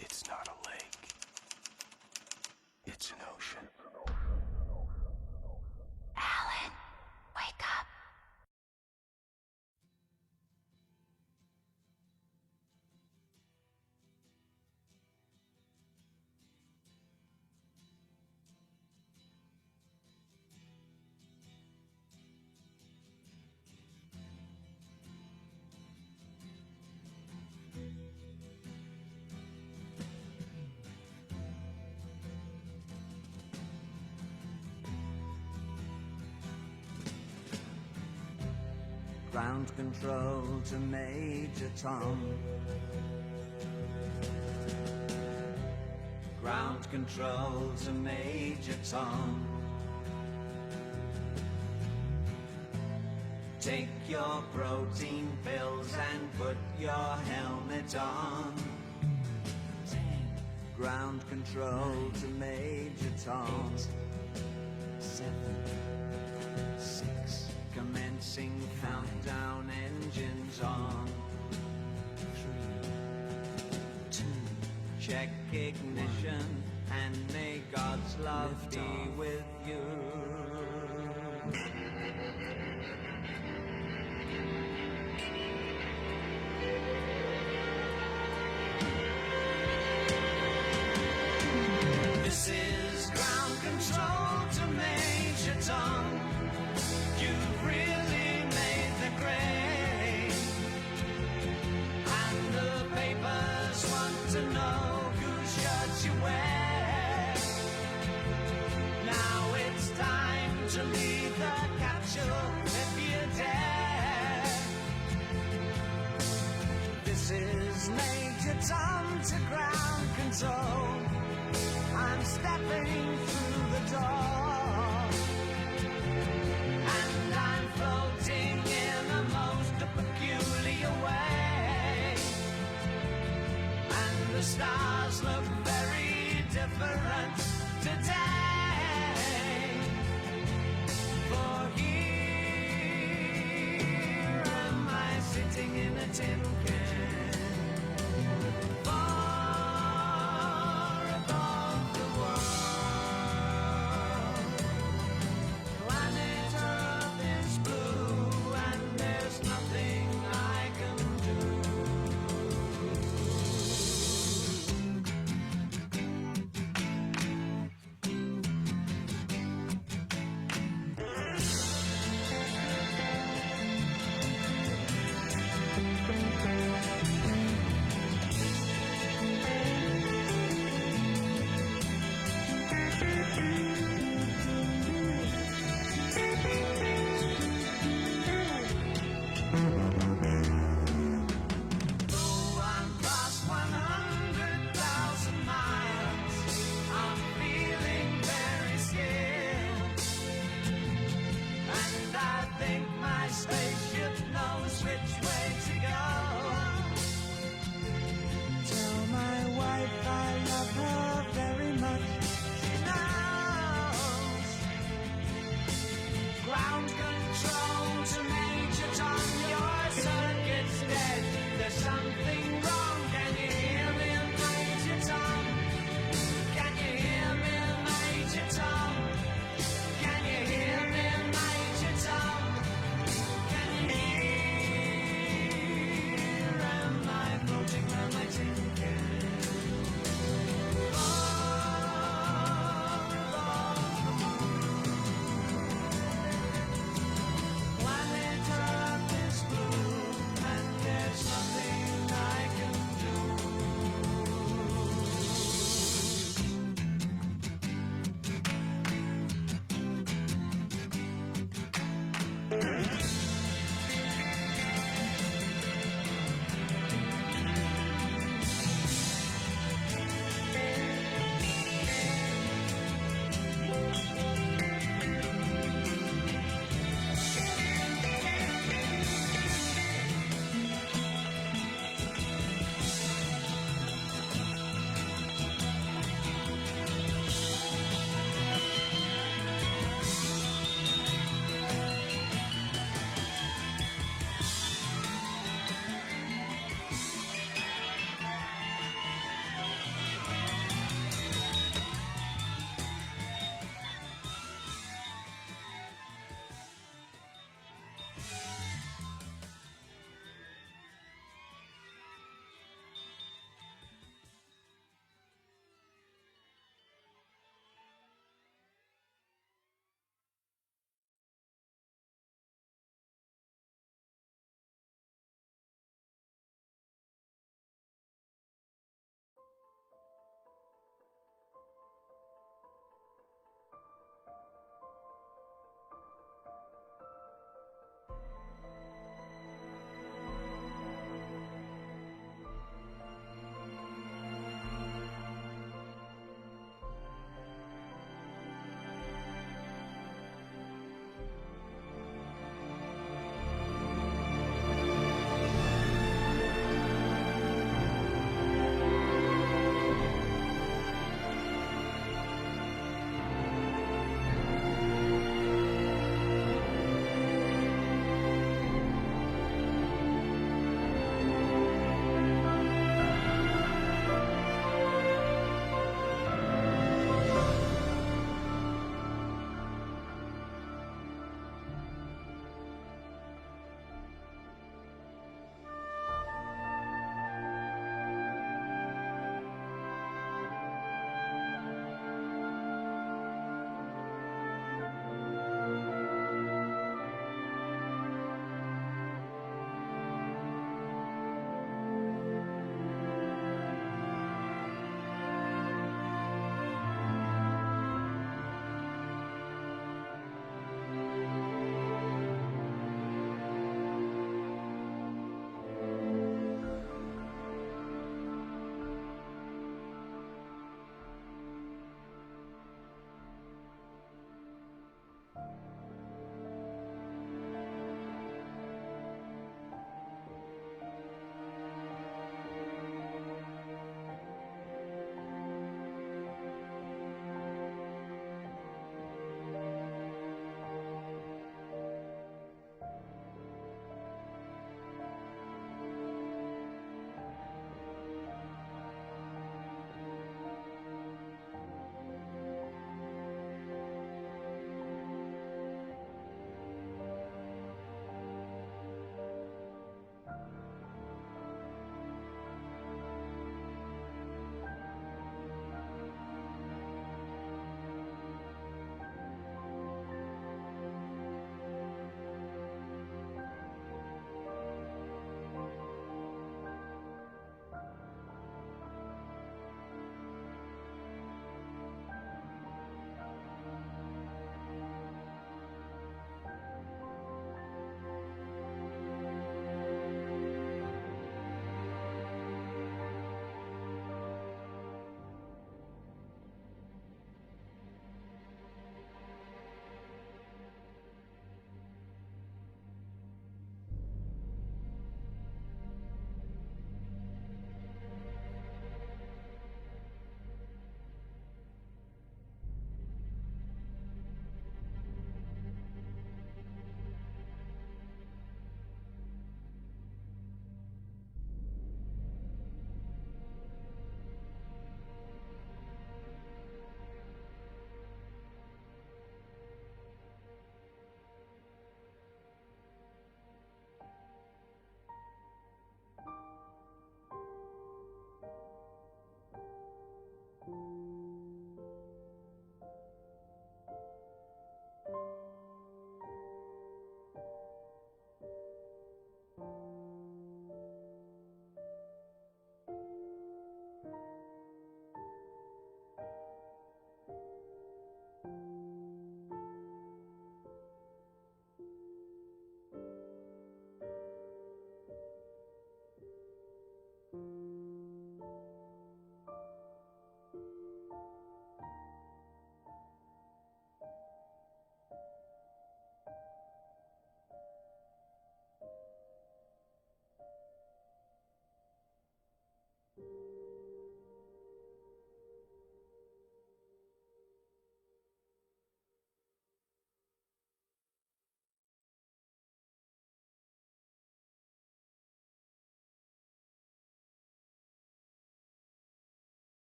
It's not a lake. It's an ocean. Alan, wake up. Ground control to Major Tom. Ground control to Major Tom. Take your protein pills and put your helmet on. Ground control to Major Tom. 7, 6, commencing countdown, engines on. 3, 2, check ignition, and may God's love be with you. This is ground control to Major Tom. You've really made the grade. And the papers want to know whose shirts you wear. Now it's time to leave the capsule if you dare. This is Major Tom to ground control. I'm stepping through the door, and I'm floating in a most peculiar way, and the stars look very different today.